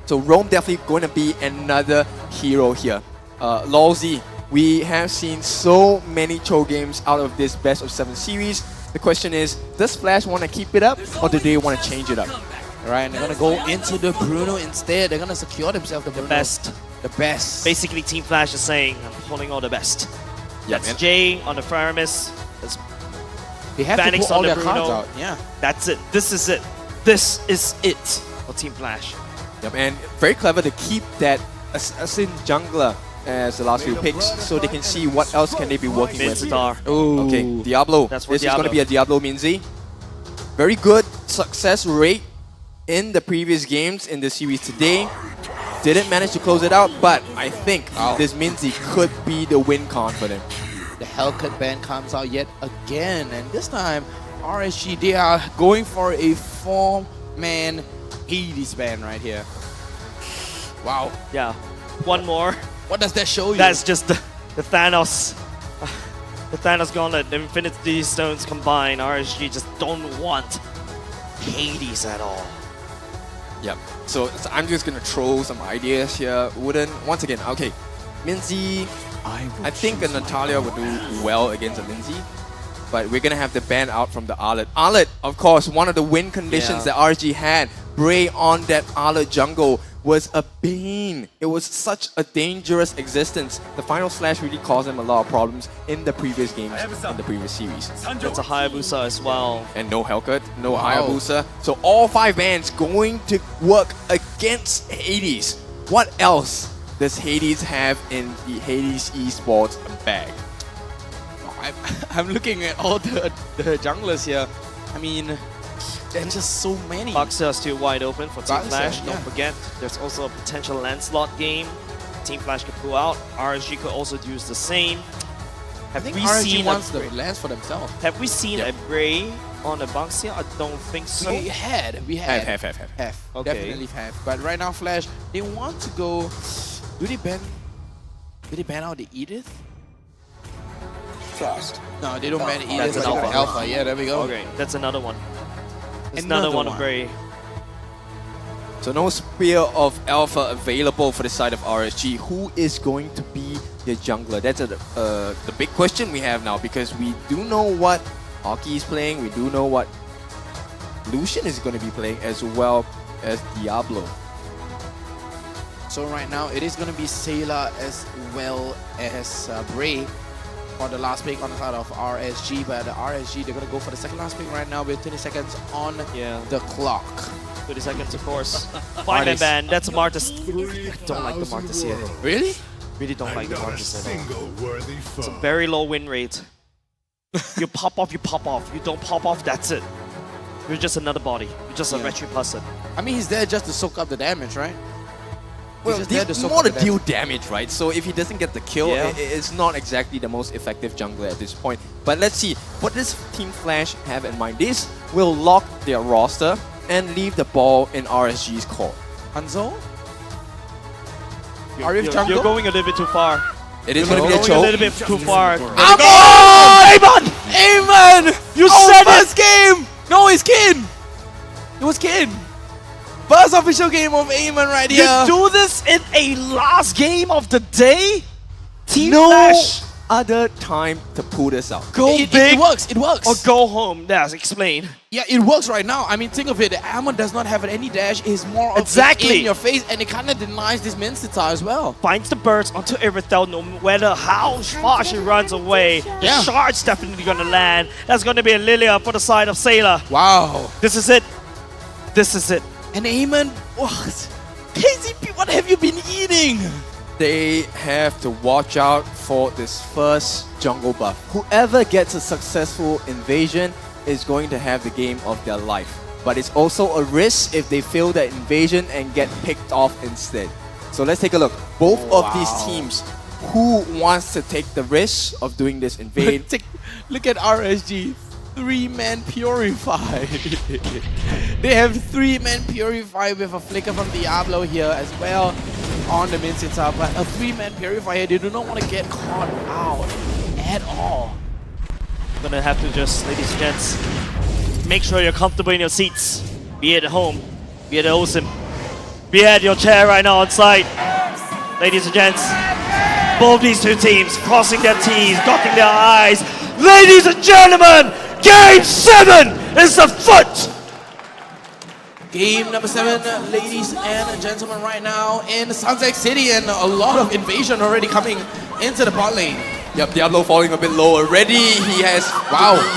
So Rome definitely going to be another hero here. Lawsy, we have seen so many Cho games out of this best of 7 series. The question is, does Flash want to keep it up or do they want to change it up? Right, and they're gonna go into the Bruno instead. They're gonna secure themselves the Bruno. Best. The best. Basically, Team Flash is saying, I'm pulling all the best. Yeah, That's Jay on the Faramis. That's they have Phoenix to put all on the their Bruno. cards out. Yeah. That's it. This is it. This is it for Team Flash. Yep, and very clever to keep that assassin jungler as the last few picks so they can see what else can they be working with. Mid-star. Okay, Diablo. That's for this Diablo. is going to be a Diablo Minzy. Very good success rate in the previous games in the series today. Didn't manage to close it out, but I think this Minzy could be the win con for them. The Hellcat band comes out yet again, and this time RSG, they are going for a 4-man Hades band right here. Wow. Yeah. One more. What does that show you? That's just the Thanos. The Thanos Gauntlet, the Infinity Stones combined. RSG just don't want Hades at all. Yep. So I'm just gonna throw some ideas here. Once again, okay, Minzy. I think a Natalia would do well against a Minzy, but we're gonna have the ban out from the Arlet. Arlet, of course, one of the win conditions that RSG had. Bray on that Arlet jungle was a bane. It was such a dangerous existence. The final slash really caused them a lot of problems in the previous games, in the previous series. That's a Hayabusa as well. And no Hellcat, no Hayabusa. So all 5 bans going to work against Hades. What else does Hades have in the Hades esports bag? I'm looking at all the junglers here. I mean, there's just so many. Boxer is still wide open for Team Boxer, Flash. yeah. Don't forget, there's also a potential Lancelot game. Team Flash could pull out. RSG could also use the same. I think RSG wants the lands for themselves. Have we seen a Bray on a Boxer? I don't think so. We had. Have. Okay. Definitely have. But right now, Flash, they want to go. Do they ban out the Edith? Trust. No, they don't ban Edith. That's an but alpha. Alpha. Yeah, there we go. Okay, that's another one. There's another one of Bray. So no Spear of Alpha available for the side of RSG. Who is going to be the jungler? That's the big question we have now, because we do know what Hockey is playing. We do know what Lucian is going to be playing, as well as Diablo. So right now, it is going to be Sayla as well as Bray for the last pick on the side of RSG. But the RSG, they're going to go for the second last pick right now with 20 seconds on the clock. 30 seconds, of course. Fireman ban. That's a Martis. I don't like the Martis here. Really? Really don't like the Martis at all. It's a very low win rate. You pop off, you pop off. You don't pop off, that's it. You're just another body. You're just a retry person. I mean, he's there just to soak up the damage, right? Well, more to deal damage, right? So if he doesn't get the kill, it's not exactly the most effective jungler at this point. But let's see, what does Team Flash have in mind? This will lock their roster and leave the ball in RSG's court. Hanzo? You're going a little bit too far. It is going to be a Going choke. a little bit too far. Amon! Amon! You said first game! No, it's Kin! It was Kin! First official game of Amon right here. You do this in a last game of the day? Team No Flash. other time to pull this out. Go It big works, it works. or go home. That's explain. Yeah, it works right now. I mean, think of it. Amon does not have any dash. It's more of Exactly. in your face, and it kind of denies this Minstita as well. Finds the birds onto Irithel no matter how far she runs away. The Yeah. shard's definitely gonna land. That's gonna be a Lilia for the side of Sayla. Wow. This is it. This is it. And Amon, what? KCP, What have you been eating? They have to watch out for this first jungle buff. Whoever gets a successful invasion is going to have the game of their life. But it's also a risk if they fail that invasion and get picked off instead. So let's take a look. Both of these teams, who wants to take the risk of doing this invade? Look at RSG. 3-man Purify. They have 3-man Purify with a flicker from Diablo here as well on the mid setup. But a 3-man Purify, they do not want to get caught out at all. Gonna have to just, ladies and gents, make sure you're comfortable in your seats. Be it at home, be it at OSIM, be at your chair right now on site. Ladies and gents, both these two teams crossing their T's, dotting their I's. Ladies and gentlemen, Game 7 is afoot! Game number 7, ladies and gentlemen, right now in Sunset City, and a lot of invasion already coming into the bot lane. Yep, Diablo falling a bit low already. He has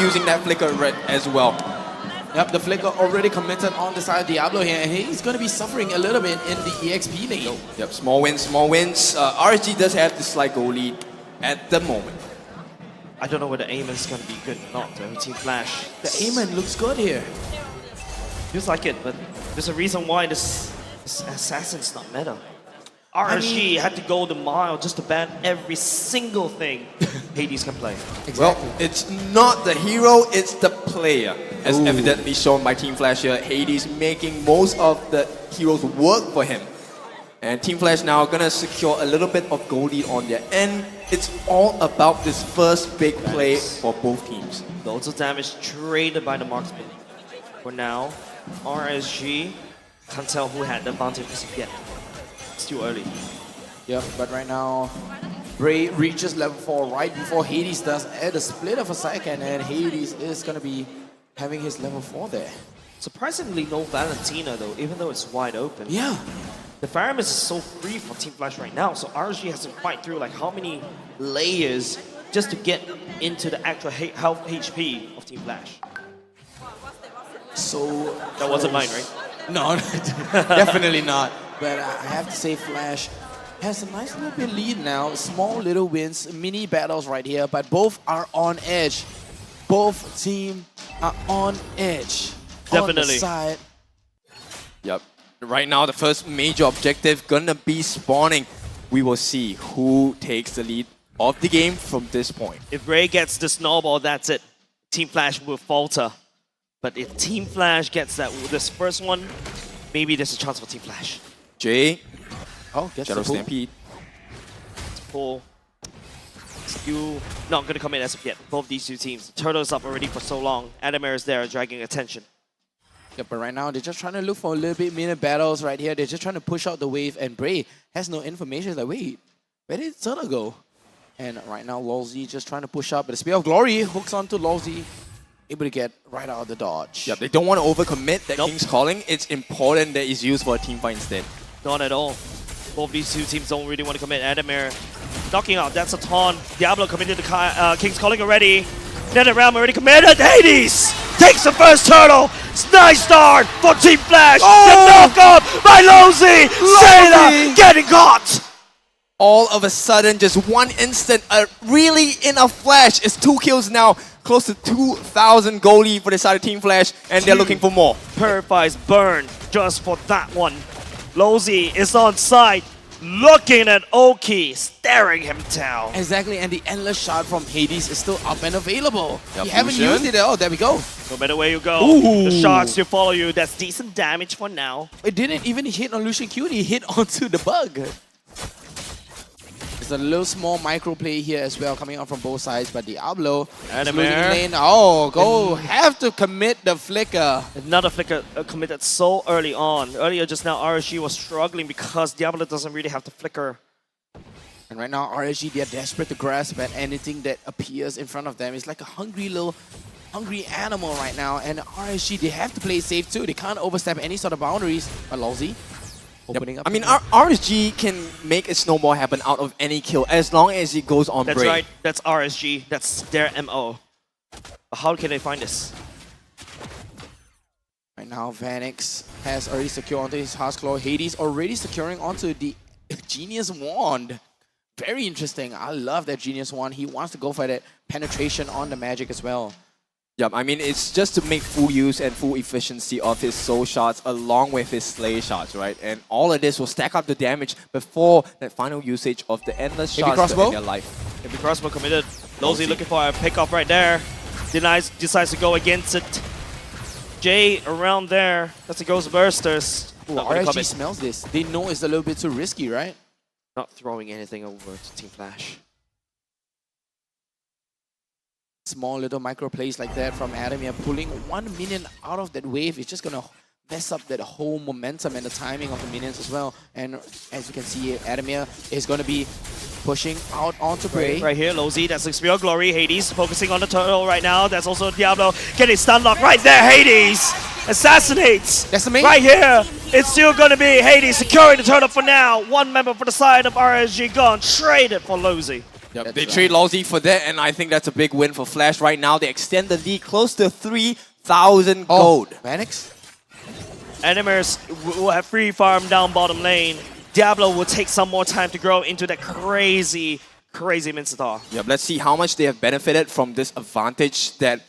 using that flicker red as well. Yep, the flicker already committed on the side of Diablo here, and he's going to be suffering a little bit in the EXP lane. Yep, small wins, small wins. RSG does have the slight goal lead at the moment. I don't know whether Aemon's going to be good or not, though. Team Flash. The Aemon looks good here. Feels like it, but there's a reason why this assassin's not meta. RSG had to go the mile just to ban every single thing Hades can play. Exactly. Well, it's not the hero, it's the player. As evidently shown by Team Flash here, Hades making most of the heroes work for him. And Team Flash now gonna secure a little bit of gold lead on their end. It's all about this first big play for both teams. Loads of damage traded by the marksman. For now, RSG can't tell who had the advantage yet. It's too early. Yep, but right now, Bray reaches level 4 right before Hades does at a split of a second, and Hades is gonna be having his level 4 there. Surprisingly, no Valentina though, even though it's wide open. Yeah. The Fire Mist is so free for Team Flash right now, so RSG has to fight through like how many layers just to get into the actual health HP of Team Flash. So that wasn't mine, right? No, definitely not. But I have to say Flash has a nice little bit lead now. Small little wins, mini battles right here, but both are on edge. Both teams are on edge. Definitely. On the side. Yep. Right now, the first major objective gonna be spawning. We will see who takes the lead of the game from this point. If Ray gets the snowball, that's it. Team Flash will falter. But if Team Flash gets this first one, maybe there's a chance for Team Flash. Jay. Gets Shadow the pull. Stampede. It's pull. Still not going to come in as of yet. Both these two teams. Turtle's up already for so long. Adamir is there dragging attention. Yeah, but right now they're just trying to look for a little bit minute battles right here. They're just trying to push out the wave, and Bray has no information. Like, wait, where did Turtle go? And right now, Lolzy just trying to push up, but the Spear of Glory hooks onto Lolzy, able to get right out of the dodge. Yeah, they don't want to overcommit that King's Calling. It's important that it's used for a team fight instead. Not at all. Both these two teams don't really want to commit. Adamir knocking out. That's a taunt. Diablo committed to King's Calling already. NetherRealm already committed. Hades takes the first turtle. Nice start for Team Flash. The knock-up by Lolzy. Sailor getting caught. All of a sudden, just one instant, really in a flash. It's 2 kills now. Close to 2,000 goal lead for the side of Team Flash, and they're looking for more. Purifies burn just for that one. Lolzy is on site, looking at Oki, staring him down. Exactly, and the endless shot from Hades is still up and available. Yep, You haven't used it. Oh, there we go. No matter where you go, Ooh. the shots still follow you. That's decent damage for now. It didn't even hit on Lucian Q, it hit onto the bug. There's a little small micro play here as well coming out from both sides, but Diablo is losing lane. Oh, have to commit the flicker. Another flicker committed so early on. Earlier just now, RSG was struggling because Diablo doesn't really have the flicker. And right now, RSG, they're desperate to grasp at anything that appears in front of them. It's like a hungry animal right now. And RSG, they have to play safe too. They can't overstep any sort of boundaries. But Lolzy opening up. I mean, RSG can make a snowball happen out of any kill as long as it goes on break. That's right. That's RSG. That's their MO. But how can they find this? Right now, Vanix has already secured onto his Heart's Claw. Hades already securing onto the Genius Wand. Very interesting. I love that Genius Wand. He wants to go for that penetration on the magic as well. Yeah, I mean, it's just to make full use and full efficiency of his soul shots along with his slay shots, right? And all of this will stack up the damage before that final usage of the endless Heavy shots crossbow? in their life. Heavy crossbow committed. Losey looking for a pickup right there. Decides to go against it. Jay around there. That's the Ghost Bursters. Ooh, RSG smells this. They know it's a little bit too risky, right? Not throwing anything over to Team Flash. Small little micro plays like that from Adamir, pulling 1 minion out of that wave is just gonna mess up that whole momentum and the timing of the minions as well. And as you can see, Adamir is gonna be pushing out onto Bray. Right here, Losey, that's Experial Glory. Hades focusing on the turtle right now. That's also Diablo getting stun lock right there. Hades assassinates. That's the main. Right here, it's still gonna be Hades securing the turtle for now. One member for the side of RSG gone, traded for Losey. Yep, they trade Losey for that, and I think that's a big win for Flash. Right now, they extend the lead close to 3,000 gold. Vanix? Animers will have free farm down bottom lane. Diablo will take some more time to grow into that crazy Mincetar. Yep, let's see how much they have benefited from this advantage that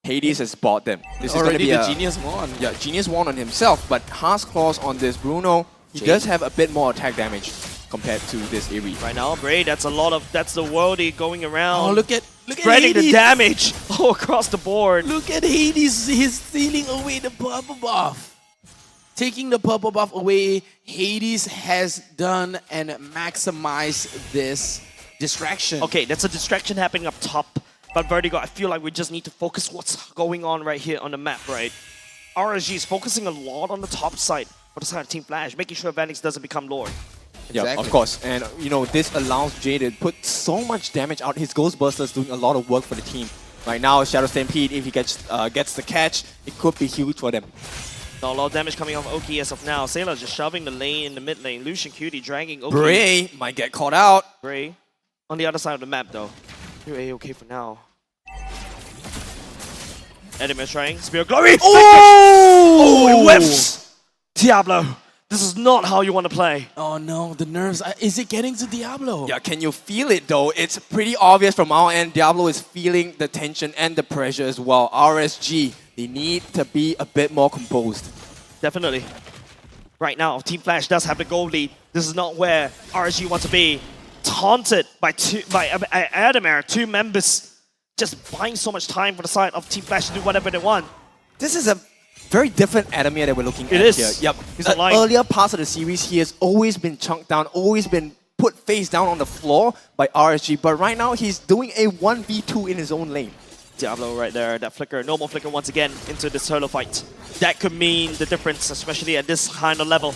Hades has bought them. This is going to be the Genius Wand. Yeah, Genius Wand on himself, but Heart's Claws on this Bruno, he does have a bit more attack damage compared to this Aerie. Right now, Bray, that's the worldie going around. Oh, look at spreading Hades. the damage all across the board. Look at Hades. He's stealing away the purple buff. Taking the purple buff away, Hades has done and maximized this distraction. Okay, that's a distraction happening up top. But Vertigo, I feel like we just need to focus what's going on right here on the map, right? RSG is focusing a lot on the top side for the side of Team Flash, making sure Vanix doesn't become Lord. Yeah, of course. And, you know, this allows Jay to put so much damage out. His Ghostbusters doing a lot of work for the team. Right now, Shadow Stampede, if he gets the catch, it could be huge for them. A lot of damage coming off Oki as of now. Sailor just shoving the lane in the mid lane. Lucian Cutie dragging Oki. Bray might get caught out. Bray on the other side of the map though. You're A-okay for now. Enemy trying. Spear Glory! Oh! It whiffs! Diablo, this is not how you want to play. Oh no, the nerves. Is it getting to Diablo? Yeah, can you feel it though? It's pretty obvious from our end. Diablo is feeling the tension and the pressure as well. RSG, they need to be a bit more composed. Definitely. Right now, Team Flash does have the goal lead. This is not where RSG wants to be. Taunted by Adamir, two members just buying so much time for the side of Team Flash to do whatever they want. This is a very different Adamir that we're looking at is. here. Yep. He's aligned. Earlier parts of the series, he has always been chunked down, always been put face down on the floor by RSG, but right now he's doing a 1v2 in his own lane. Diablo right there, that flicker, normal flicker once again into this solo fight. That could mean the difference, especially at this kind of level.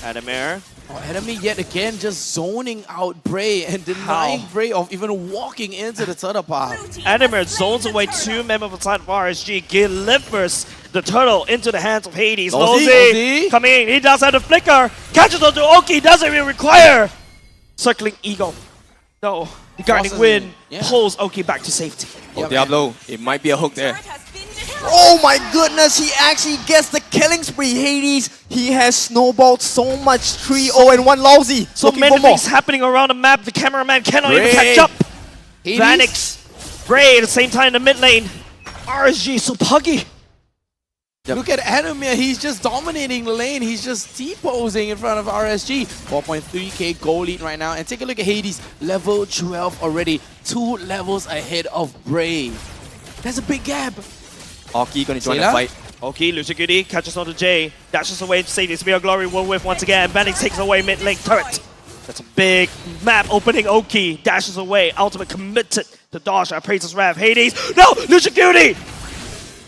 Adamir. Oh, Adamir yet again just zoning out Bray and denying Bray of even walking into the turtle path. Adamir zones away two members of the side of RSG, delivers the turtle into the hands of Hades. Losey coming in, he does have the flicker, catches onto Oki, doesn't even require. Circling Eagle. No, the guarding wind pulls Oki back to safety. Oh, Diablo, it might be a hook there. Oh my goodness, he actually gets the killing spree. Hades, he has snowballed so much 3-0 and 1 lousy. So many things happening around the map, the cameraman cannot even catch up. Vanix, Bray at the same time in the mid lane. RSG so puggy. Look at Adamir, he's just dominating the lane. He's just T-posing in front of RSG. 4.3k goal lead right now. And take a look at Hades, level 12 already. 2 levels ahead of Bray. That's a big gap. Oki gonna join the fight. Oki, Lucian Cutie catches onto Jay. Dashes away to save the Spear of Glory. Will whiff once again. Vanix takes away mid lane turret. That's a big map opening. Oki dashes away. Ultimate committed to dodge. Appraiser's Wrath. Hades. No! Lucian Cutie!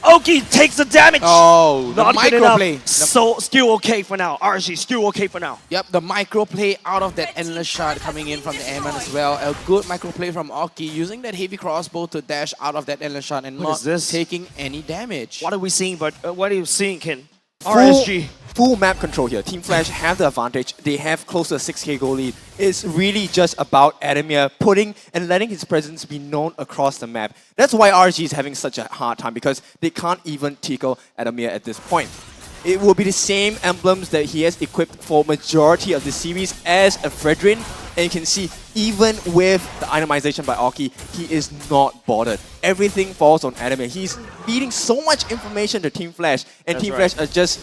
Oki takes the damage. Oh, the not good enough. microplay. So still okay for now. RSG still okay for now. Yep, the microplay out of that endless shot coming in from the airman as well. A good microplay from Oki using that heavy crossbow to dash out of that endless shot and not taking any damage. What are we seeing? But what are you seeing, Ken? RSG. Full map control here. Team Flash have the advantage. They have close to a 6k goal lead. It's really just about Adamir putting and letting his presence be known across the map. That's why RSG is having such a hard time, because they can't even tickle Adamir at this point. It will be the same emblems that he has equipped for majority of the series as a Fredrin. And you can see, even with the itemization by Oki, he is not bothered. Everything falls on Adamir. He's feeding so much information to Team Flash, and That's Team right. Flash are just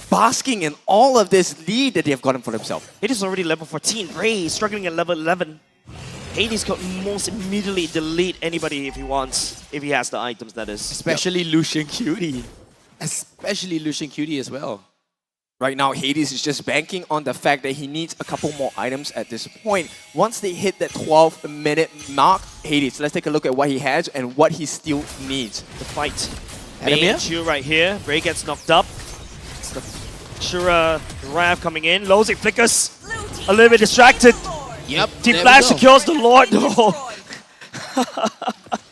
basking in all of this lead that they have gotten for themselves. It is already level 14. Ray is struggling at level 11. Hades could most immediately delete anybody if he wants, if he has the items, that is. Especially Lucian Cutie. Especially Lucian Cutie as well. Right now, Hades is just banking on the fact that he needs a couple more items at this point. Once they hit that 12-minute mark, Hades, let's take a look at what he has and what he still needs. The fight. Adamir? Chu right here. Ray gets knocked up. It's the Shura Rav coming in. Lozy flickers. A little bit distracted. Yep. Team there Flash we go. secures the Lord. No.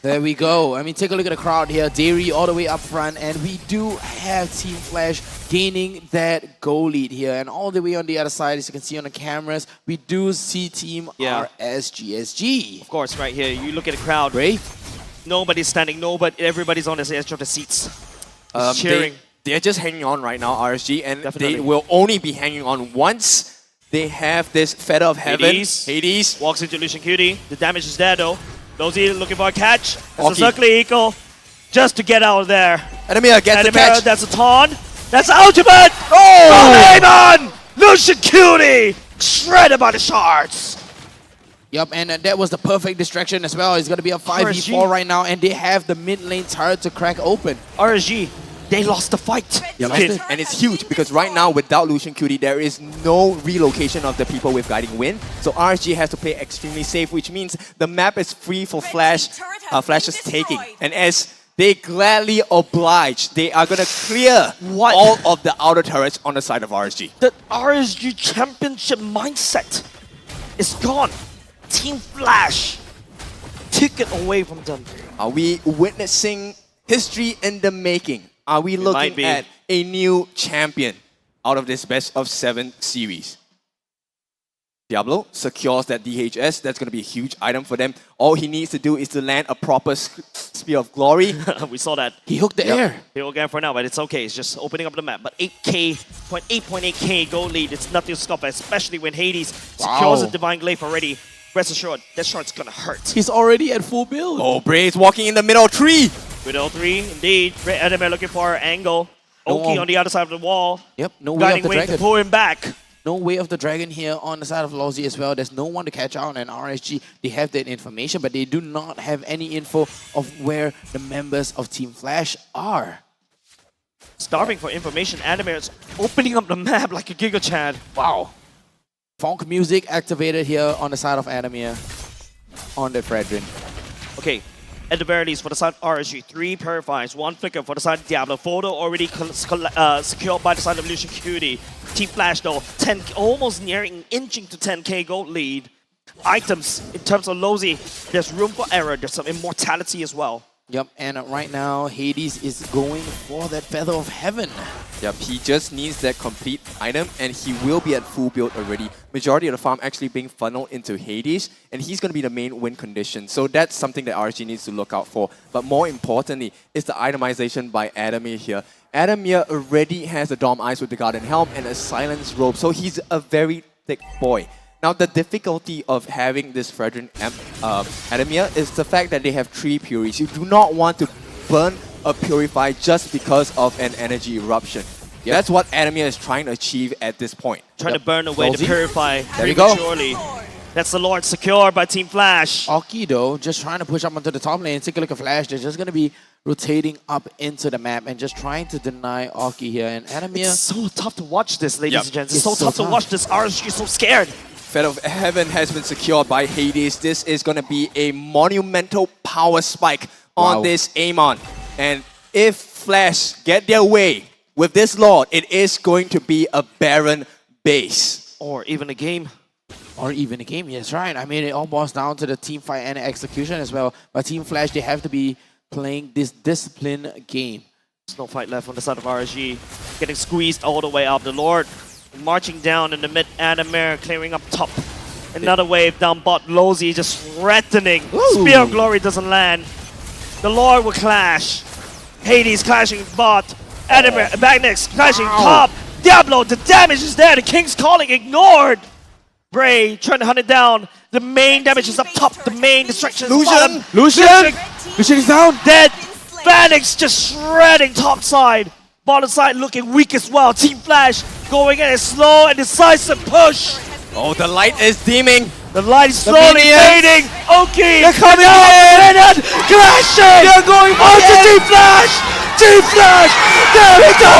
There we go. I mean, take a look at the crowd here. Dairy all the way up front, and we do have Team Flash gaining that goal lead here. And all the way on the other side, as you can see on the cameras, we do see Team RSGSG. Of course, right here. You look at the crowd. Ray? Nobody's standing. Everybody's on the edge of the seats. Cheering. They're just hanging on right now, RSG, and Definitely. they will only be hanging on once they have this Feather of Heaven. Hades. Walks into Lucian Cutie. The damage is there though. Lozy looking for a catch. It's a Oki. circling eco. Just to get out of there. Adamir gets the catch. That's a taunt. That's ultimate! Oh! Lucian Cutie! Shredded by the shards. Yep, and that was the perfect distraction as well. It's going to be a 5v4 right now, and they have the mid lane turret to crack open. RSG, they lost the fight. Yep. And it's huge, because right now, without Lucian Cutie, there is no relocation of the people with Guiding Wind. So RSG has to play extremely safe, which means the map is free for Flash's taking. And as they gladly oblige, they are going to clear all of the outer turrets on the side of RSG. The RSG championship mindset is gone. Team Flash took it away from them. Are we witnessing history in the making? Are we might looking be. at a new champion out of this best of 7 series? Diablo secures that DHS. That's going to be a huge item for them. All he needs to do is to land a proper Spear of Glory. We saw that. He hooked the air. He hooked air for now, but it's okay. It's just opening up the map. But 8.8k goal lead. It's nothing to scoff at, especially when Hades secures a Divine Glaive already. Rest assured, that shot's going to hurt. He's already at full build. Oh, Brave's walking in the middle tree. Widow 3, indeed. Adamir looking for an angle. Oki on the other side of the wall. Yep, no way of Guiding the Wing dragon. to pull him back. No way of the dragon here on the side of Lozy as well. There's no one to catch out, and RSG, they have that information, but they do not have any info of where the members of Team Flash are. Starving for information, Adamir is opening up the map like a Giga Chad. Wow. Funk music activated here on the side of Adamir on the Fredrin. Okay, at the very least, for the side of RSG, 3 Purifiers, 1 Flicker for the side of Diablo. Photo already secured by the side of Lucian Cutie. Team Flash though, almost nearing, inching to 10k gold lead. Items, in terms of Lozy, there's room for error, there's some immortality as well. Yep, and right now, Hades is going for that Feather of Heaven. Yep, he just needs that complete item, and he will be at full build already. Majority of the farm actually being funneled into Hades, and he's going to be the main win condition. So that's something that RSG needs to look out for. But more importantly, is the itemization by Adamir here. Adamir already has a Dom Eyes with the Garden Helm and a Silence Robe, so he's a very thick boy. Now, the difficulty of having this Fredrin Adamir is the fact that they have 3 Puries. You do not want to burn a Purify just because of an energy eruption. Yep. That's what Adamir is trying to achieve at this point. Trying to burn away the Purify There we go. prematurely. That's the Lord secured by Team Flash. Oki though, just trying to push up onto the top lane. Take a look at Flash. They're just going to be rotating up into the map and just trying to deny Oki here. And Adamir... It's so tough to watch this, ladies and gents. It's so so tough to watch this. RSG is so scared. Feather of Heaven has been secured by Hades. This is going to be a monumental power spike on this Amon. And if Flash get their way with this Lord, it is going to be a barren base. Or even a game. Or even a game, yes, right. I mean, it all boils down to the team fight and execution as well. But Team Flash, they have to be playing this disciplined game. There's no fight left on the side of RSG. getting squeezed all the way up. The Lord marching down in the mid, Adamir clearing up top. Another wave down bot, Lozy just threatening. Spear of Glory doesn't land. The Lord will clash. Hades clashing bot. Adamir back next, clashing top. Diablo, the damage is there. The King's Calling ignored. Bray trying to hunt it down. The main damage is up top. The main destruction is bottom. Lucian is down. Dead. Phoenix just shredding top side. Bottom side looking weak as well. Team Flash going in a slow and decisive push. Oh, the light is dimming. The light is slowly fading. Oki. They're coming in. Clashing. They're going for onto it. Team Flash. Team Flash. There we go.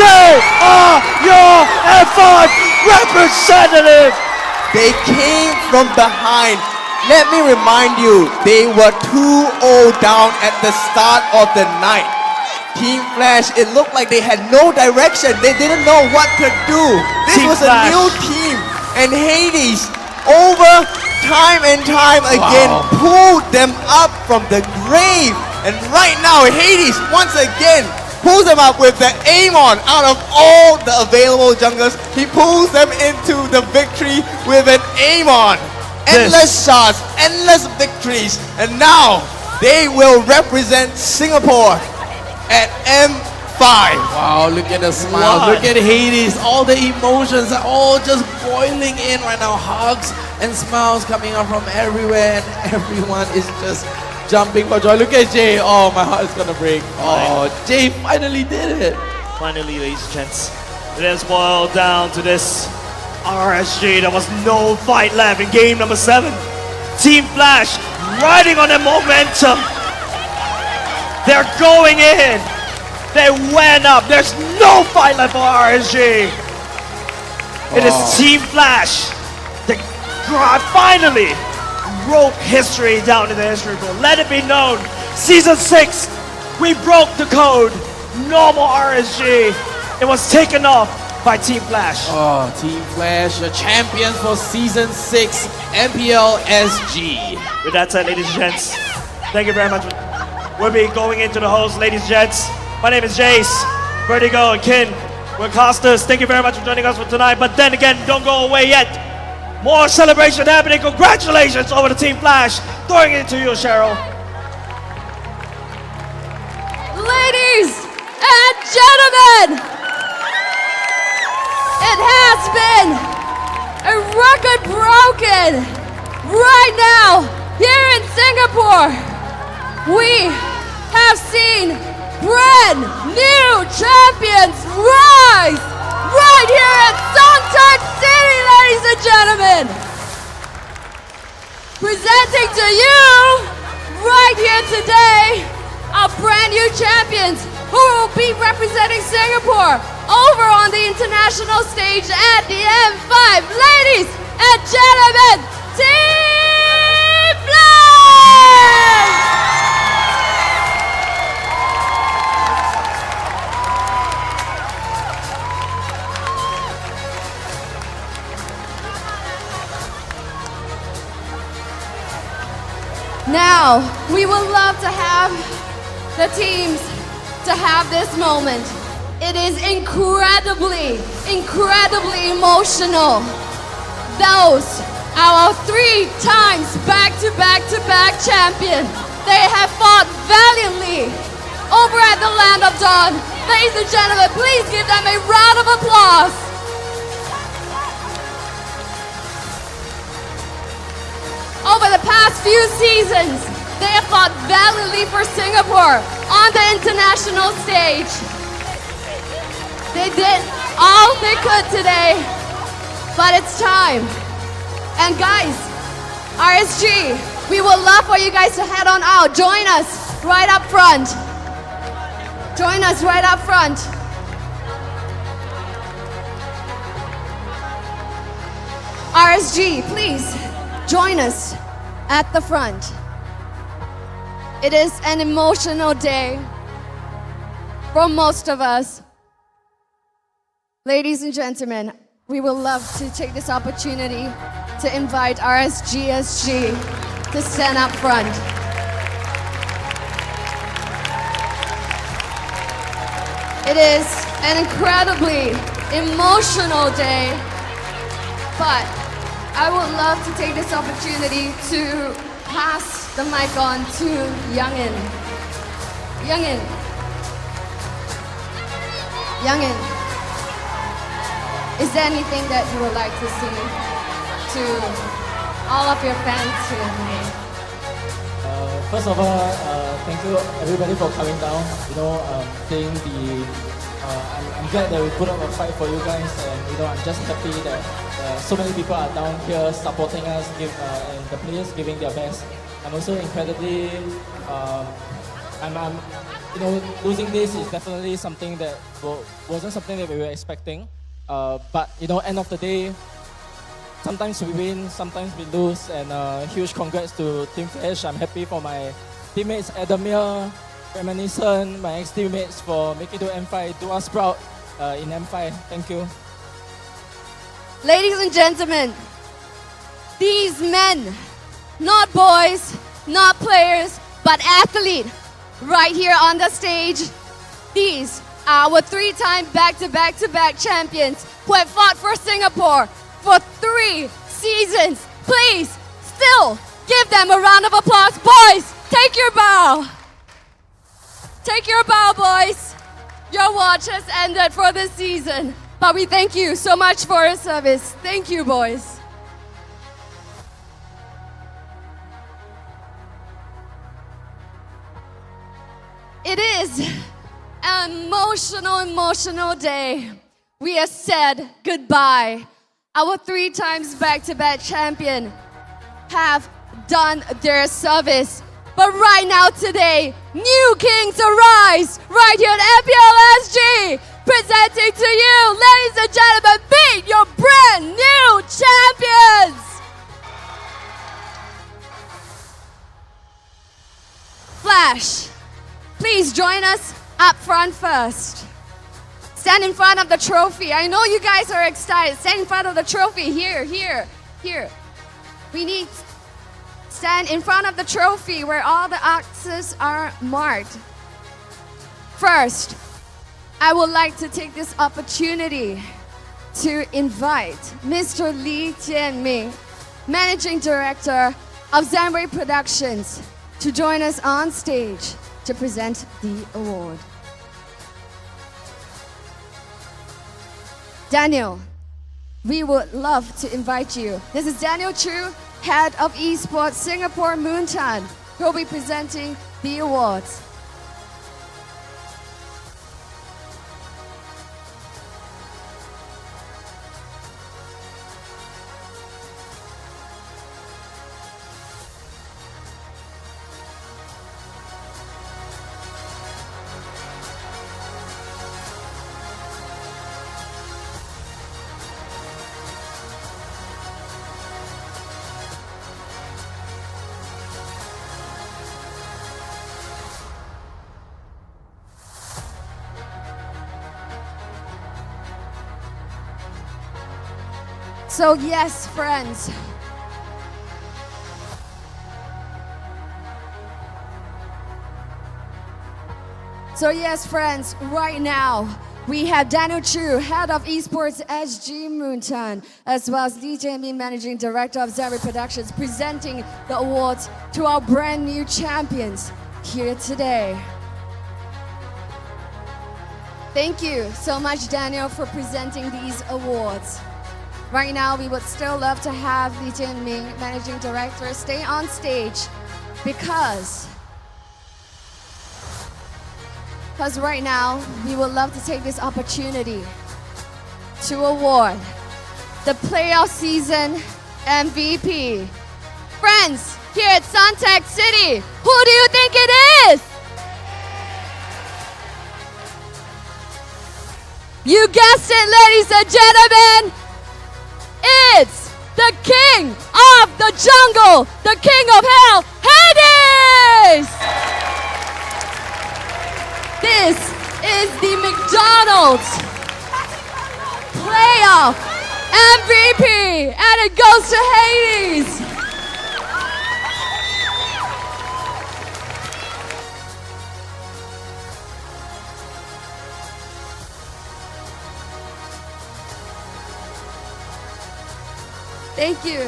They are your F5 representative. They came from behind. Let me remind you, they were 2-0 down at the start of the night. Team Flash, it looked like they had no direction. They didn't know what to do. This Team was Flash. a new team. And Hades, over time and time again, pulled them up from the grave. And right now, Hades, once again, pulls them up with the Amon. Out of all the available junglers, he pulls them into the victory with an Amon. Endless shots, endless victories, and now they will represent Singapore at M5. Wow, look at the smile. Look at Hades. All the emotions are all just boiling in right now. Hugs and smiles coming out from everywhere, and everyone is just jumping for joy. Look at Jay. Oh, my heart is gonna break. Oh, Jay finally did it. Finally, ladies and gents, it has boiled down to this RSG. There was no fight left in game number 7. Team Flash riding on the momentum. They're going in. They went up. There's no fight left for RSG. It is Team Flash that finally wrote history down in the history book. Let it be known, Season 6, we broke the code. Normal RSG. It was taken off by Team Flash. Oh, Team Flash, the champions for Season 6 MPL SG. With that said, ladies and gents, thank you very much. We'll be going into the host, ladies and gents. My name is Jace, Vertigo, and Kin. We're casters. Thank you very much for joining us for tonight. But then again, don't go away yet. More celebration happening. Congratulations over to Team Flash. Throwing it to you, Cheryl. Ladies and gentlemen, it has been a record broken right now here in Singapore. We have seen brand new champions rise right here at Suntec City, ladies and gentlemen. Presenting to you right here today our brand new champions who will be representing Singapore over on the international stage at the M5. Ladies and gentlemen, Team Flash! Now, we would love to have the teams to have this moment. It is incredibly emotional. Those are our 3 times back-to-back-to-back champion. They have fought valiantly over at the Land of Dawn. Ladies and gentlemen, please give them a round of applause. Over the past few seasons, they have fought valiantly for Singapore on the international stage. They did all they could today, but it's time. And guys, RSG, we would love for you guys to head on out. Join us right up front. Join us right up front. RSG, please join us at the front. It is an emotional day for most of us. Ladies and gentlemen, we would love to take this opportunity to invite RSGSG to stand up front. It is an incredibly emotional day, but I would love to take this opportunity to pass the mic on to Youngin. Youngin, is there anything that you would like to say to all of your fans here today? First of all, thank you everybody for coming down. Playing the. I'm glad that we put up a fight for you guys, and I'm just happy that so many people are down here supporting us, and the players giving their best. I'm also incredibly. Losing this is definitely something that wasn't something that we were expecting. But end of the day, sometimes we win, sometimes we lose, and huge congrats to Team Flash. I'm happy for my teammates Adamir, Reminiscent, my ex-teammates for making it to M5, do us proud in M5. Thank you. Ladies and gentlemen, these men, not boys, not players, but athletes, right here on the stage, these are our 3-time back-to-back champions who have fought for Singapore for 3 seasons. Please, still give them a round of applause. Boys, take your bow. Take your bow, boys. Your watch has ended for this season, but we thank you so much for your service. Thank you, boys. It is an emotional day. We have said goodbye. Our 3 times back-to-back champion have done their service. But right now today, new kings arise right here at MPL SG, presenting to you, ladies and gentlemen, meet your brand new champions. Flash, please join us up front first. Stand in front of the trophy. I know you guys are excited. Stand in front of the trophy. Here. We need stand in front of the trophy where all the X's are marked. First, I would like to take this opportunity to invite Mr. Lee Jianming, Managing Director of Zenway Productions, to join us on stage to present the award. Daniel, we would love to invite you. This is Daniel Chu, Head of Esports Singapore Moontan, who will be presenting the awards. So yes, friends, right now we have Daniel Chu, Head of Esports SG Moontan, as well as Lee Jianming, Managing Director of Zenway Productions, presenting the awards to our brand new champions here today. Thank you so much, Daniel, for presenting these awards. Right now, we would still love to have Lee Jianming, Managing Director, stay on stage because right now, we would love to take this opportunity to award the playoff season MVP. Friends, here at Suntec City, who do you think it is? You guessed it, ladies and gentlemen. It's the king of the jungle, the king of hell, Hades! This is the McDonald's playoff MVP, and it goes to Hades. Thank you.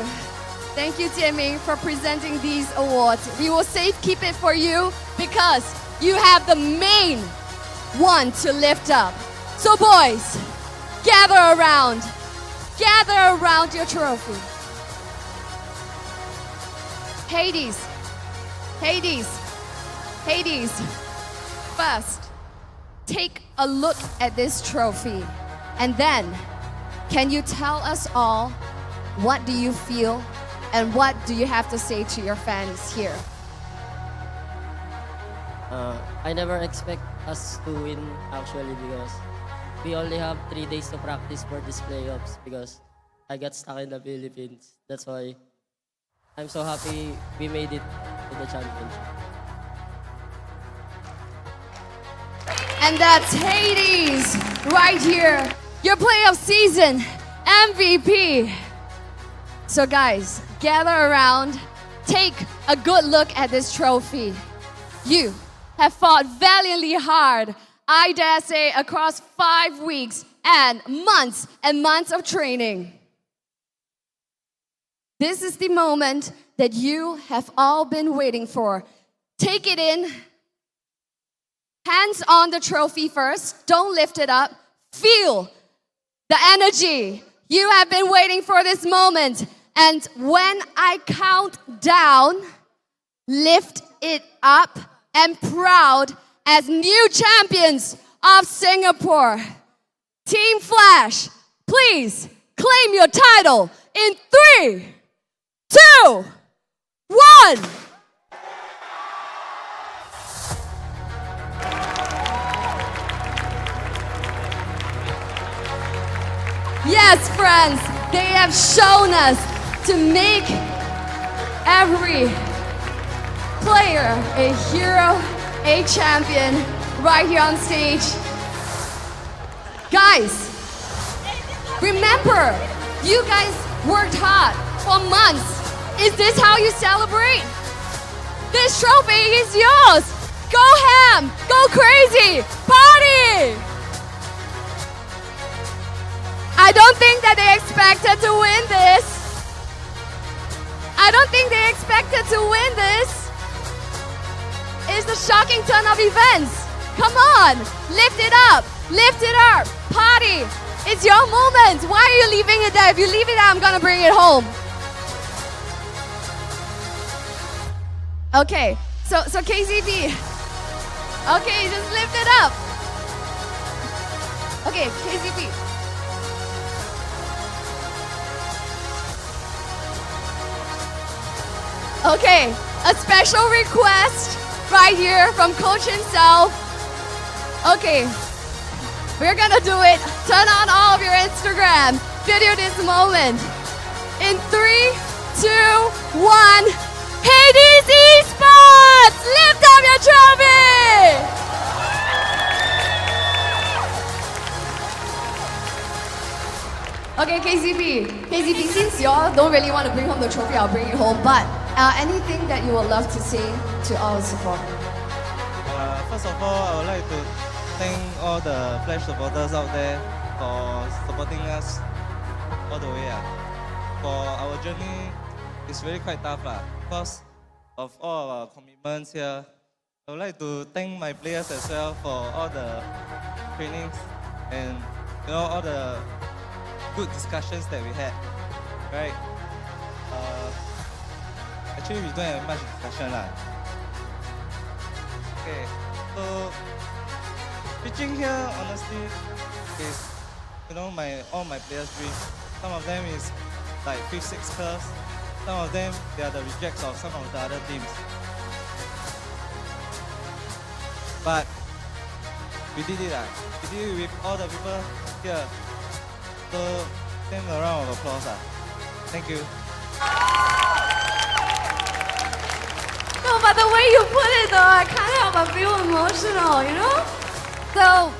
Thank you, Timmy, for presenting these awards. We will keep it for you because you have the main one to lift up. So boys, gather around your trophy. Hades. First, take a look at this trophy. And then, can you tell us all what do you feel and what do you have to say to your fans here? I never expect us to win actually because we only have 3 days to practice for these playoffs because I got stuck in the Philippines. That's why I'm so happy we made it to the championship. And that's Hades right here, your playoff season MVP. So guys, gather around, take a good look at this trophy. You have fought valiantly hard, I dare say, across 5 weeks and months of training. This is the moment that you have all been waiting for. Take it in. Hands on the trophy first. Don't lift it up. Feel the energy. You have been waiting for this moment. And when I count down, lift it up and proud as new champions of Singapore. Team Flash, please claim your title in 3, 2, 1. Yes, friends, they have shown us to make every player a hero, a champion, right here on stage. Guys, remember, you guys worked hard for months. Is this how you celebrate? This trophy is yours. Go ham, go crazy, party! I don't think that they expected to win this. I don't think they expected to win this. It's a shocking turn of events. Come on, lift it up, party. It's your moment. Why are you leaving it there? If you leave it there, I'm gonna bring it home. Okay, so KZB. Okay, just lift it up. Okay, KZB. Okay, a special request right here from Coach himself. Okay, we're gonna do it. Turn on all of your Instagram. Video this moment. In 3, 2, 1. Hades Esports! Lift up your trophy! Okay, KZB, since y'all don't really want to bring home the trophy, I'll bring it home. But anything that you would love to say to all the support? First of all, I would like to thank all the Flash supporters out there for supporting us all the way. For our journey, it's really quite tough because of all our commitments here. I would like to thank my players as well for all the trainings and all the good discussions that we had. Right? Actually, we don't have much discussion Okay, so pitching here honestly is all my players' dreams. Some of them is like 5-6 curves. Some of them they are the rejects of some of the other teams. But we did it We did it with all the people here. So send a round of applause Thank you. No, but the way you put it though, I can't help but feel emotional, So,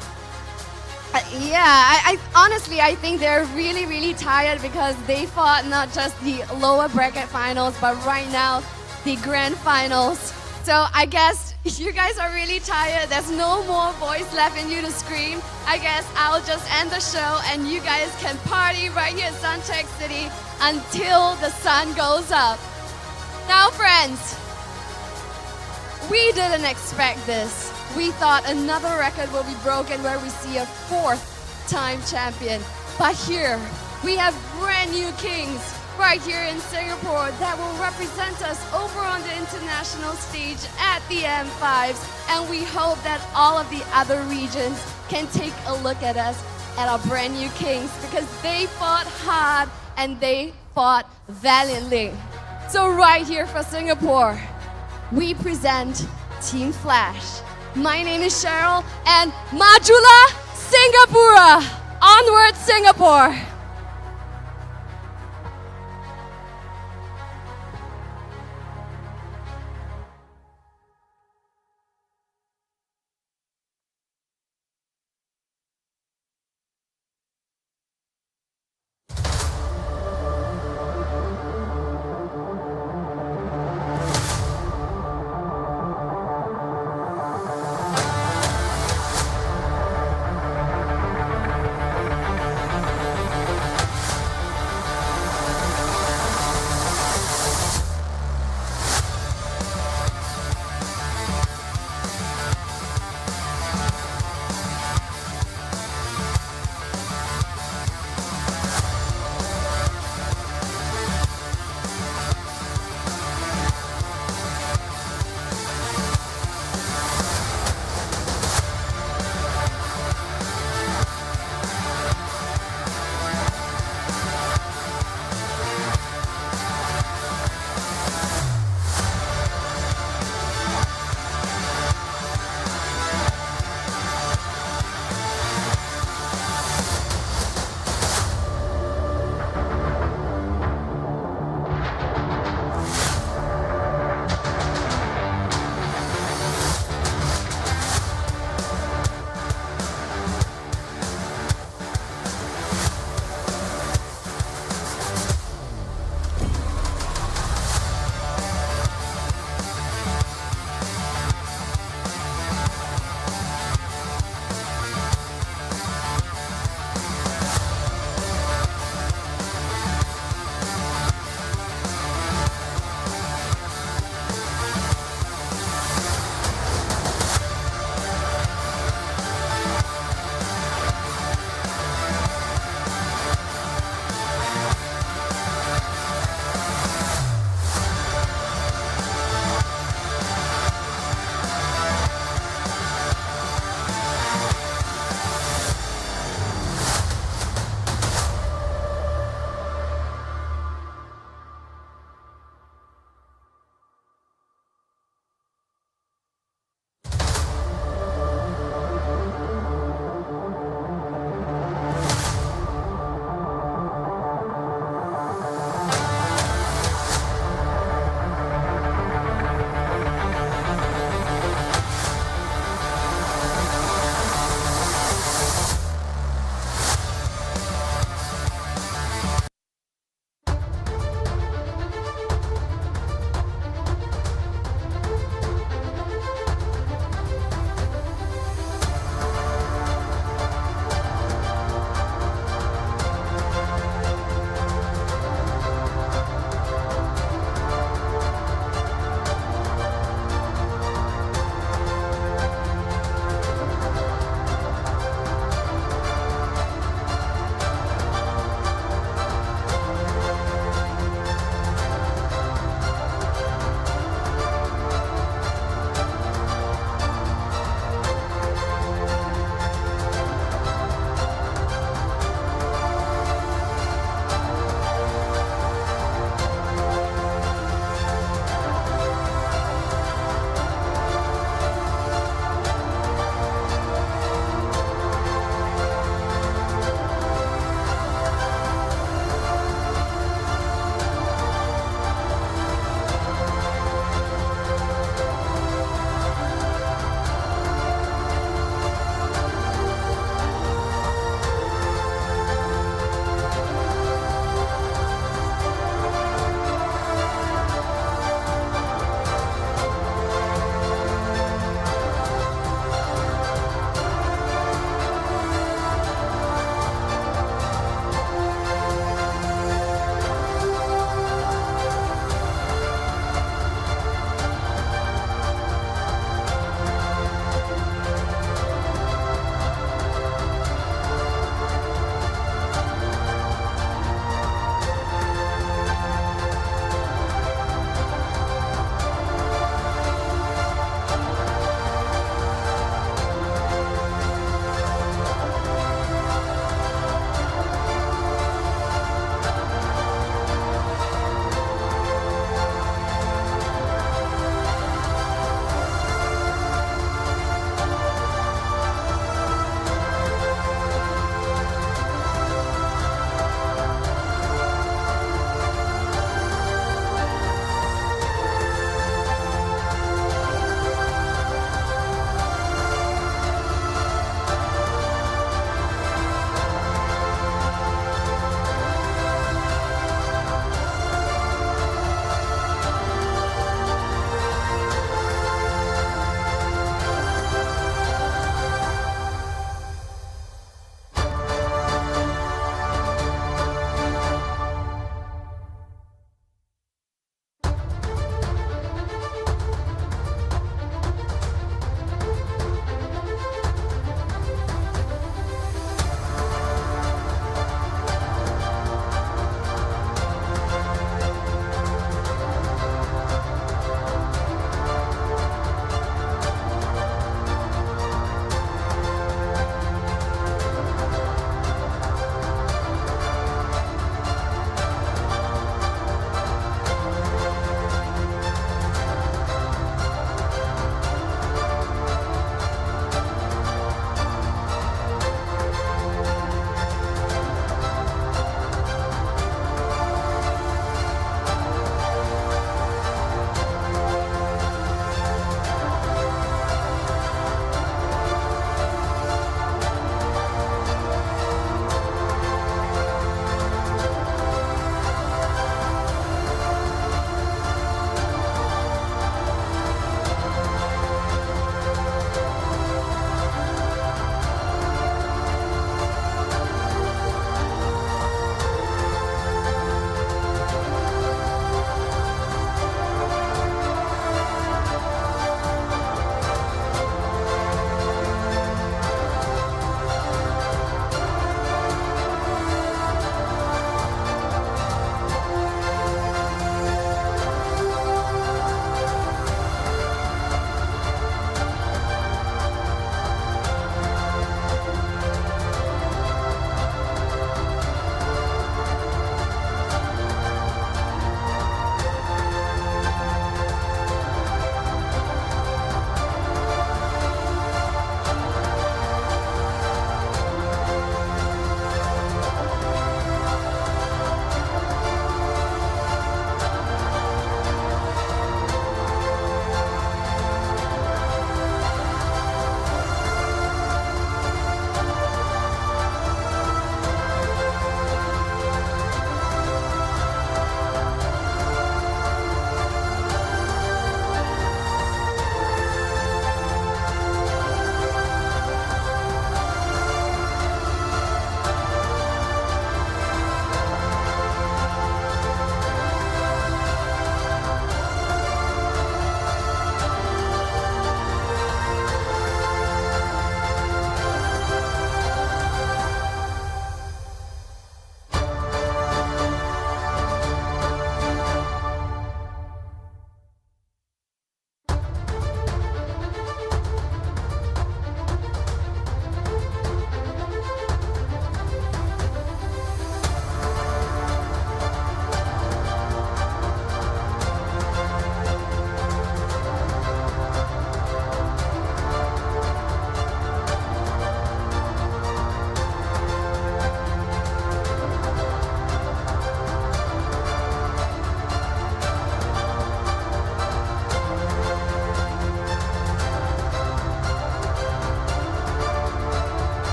I honestly, I think they're really, really tired because they fought not just the lower bracket finals, but right now, the grand finals. So I guess if you guys are really tired, there's no more voice left in you to scream, I guess I'll just end the show and you guys can party right here in Suncheck City until the sun goes up. Now friends, we didn't expect this. We thought another record will be broken where we see a 4th-time champion. But here, we have brand new kings right here in Singapore that will represent us over on the international stage at the M5s, and we hope that all of the other regions can take a look at us, at our brand new kings, because they fought hard and they fought valiantly. So right here for Singapore, we present Team Flash. My name is Cheryl, and Majula Singapura! Onward Singapore!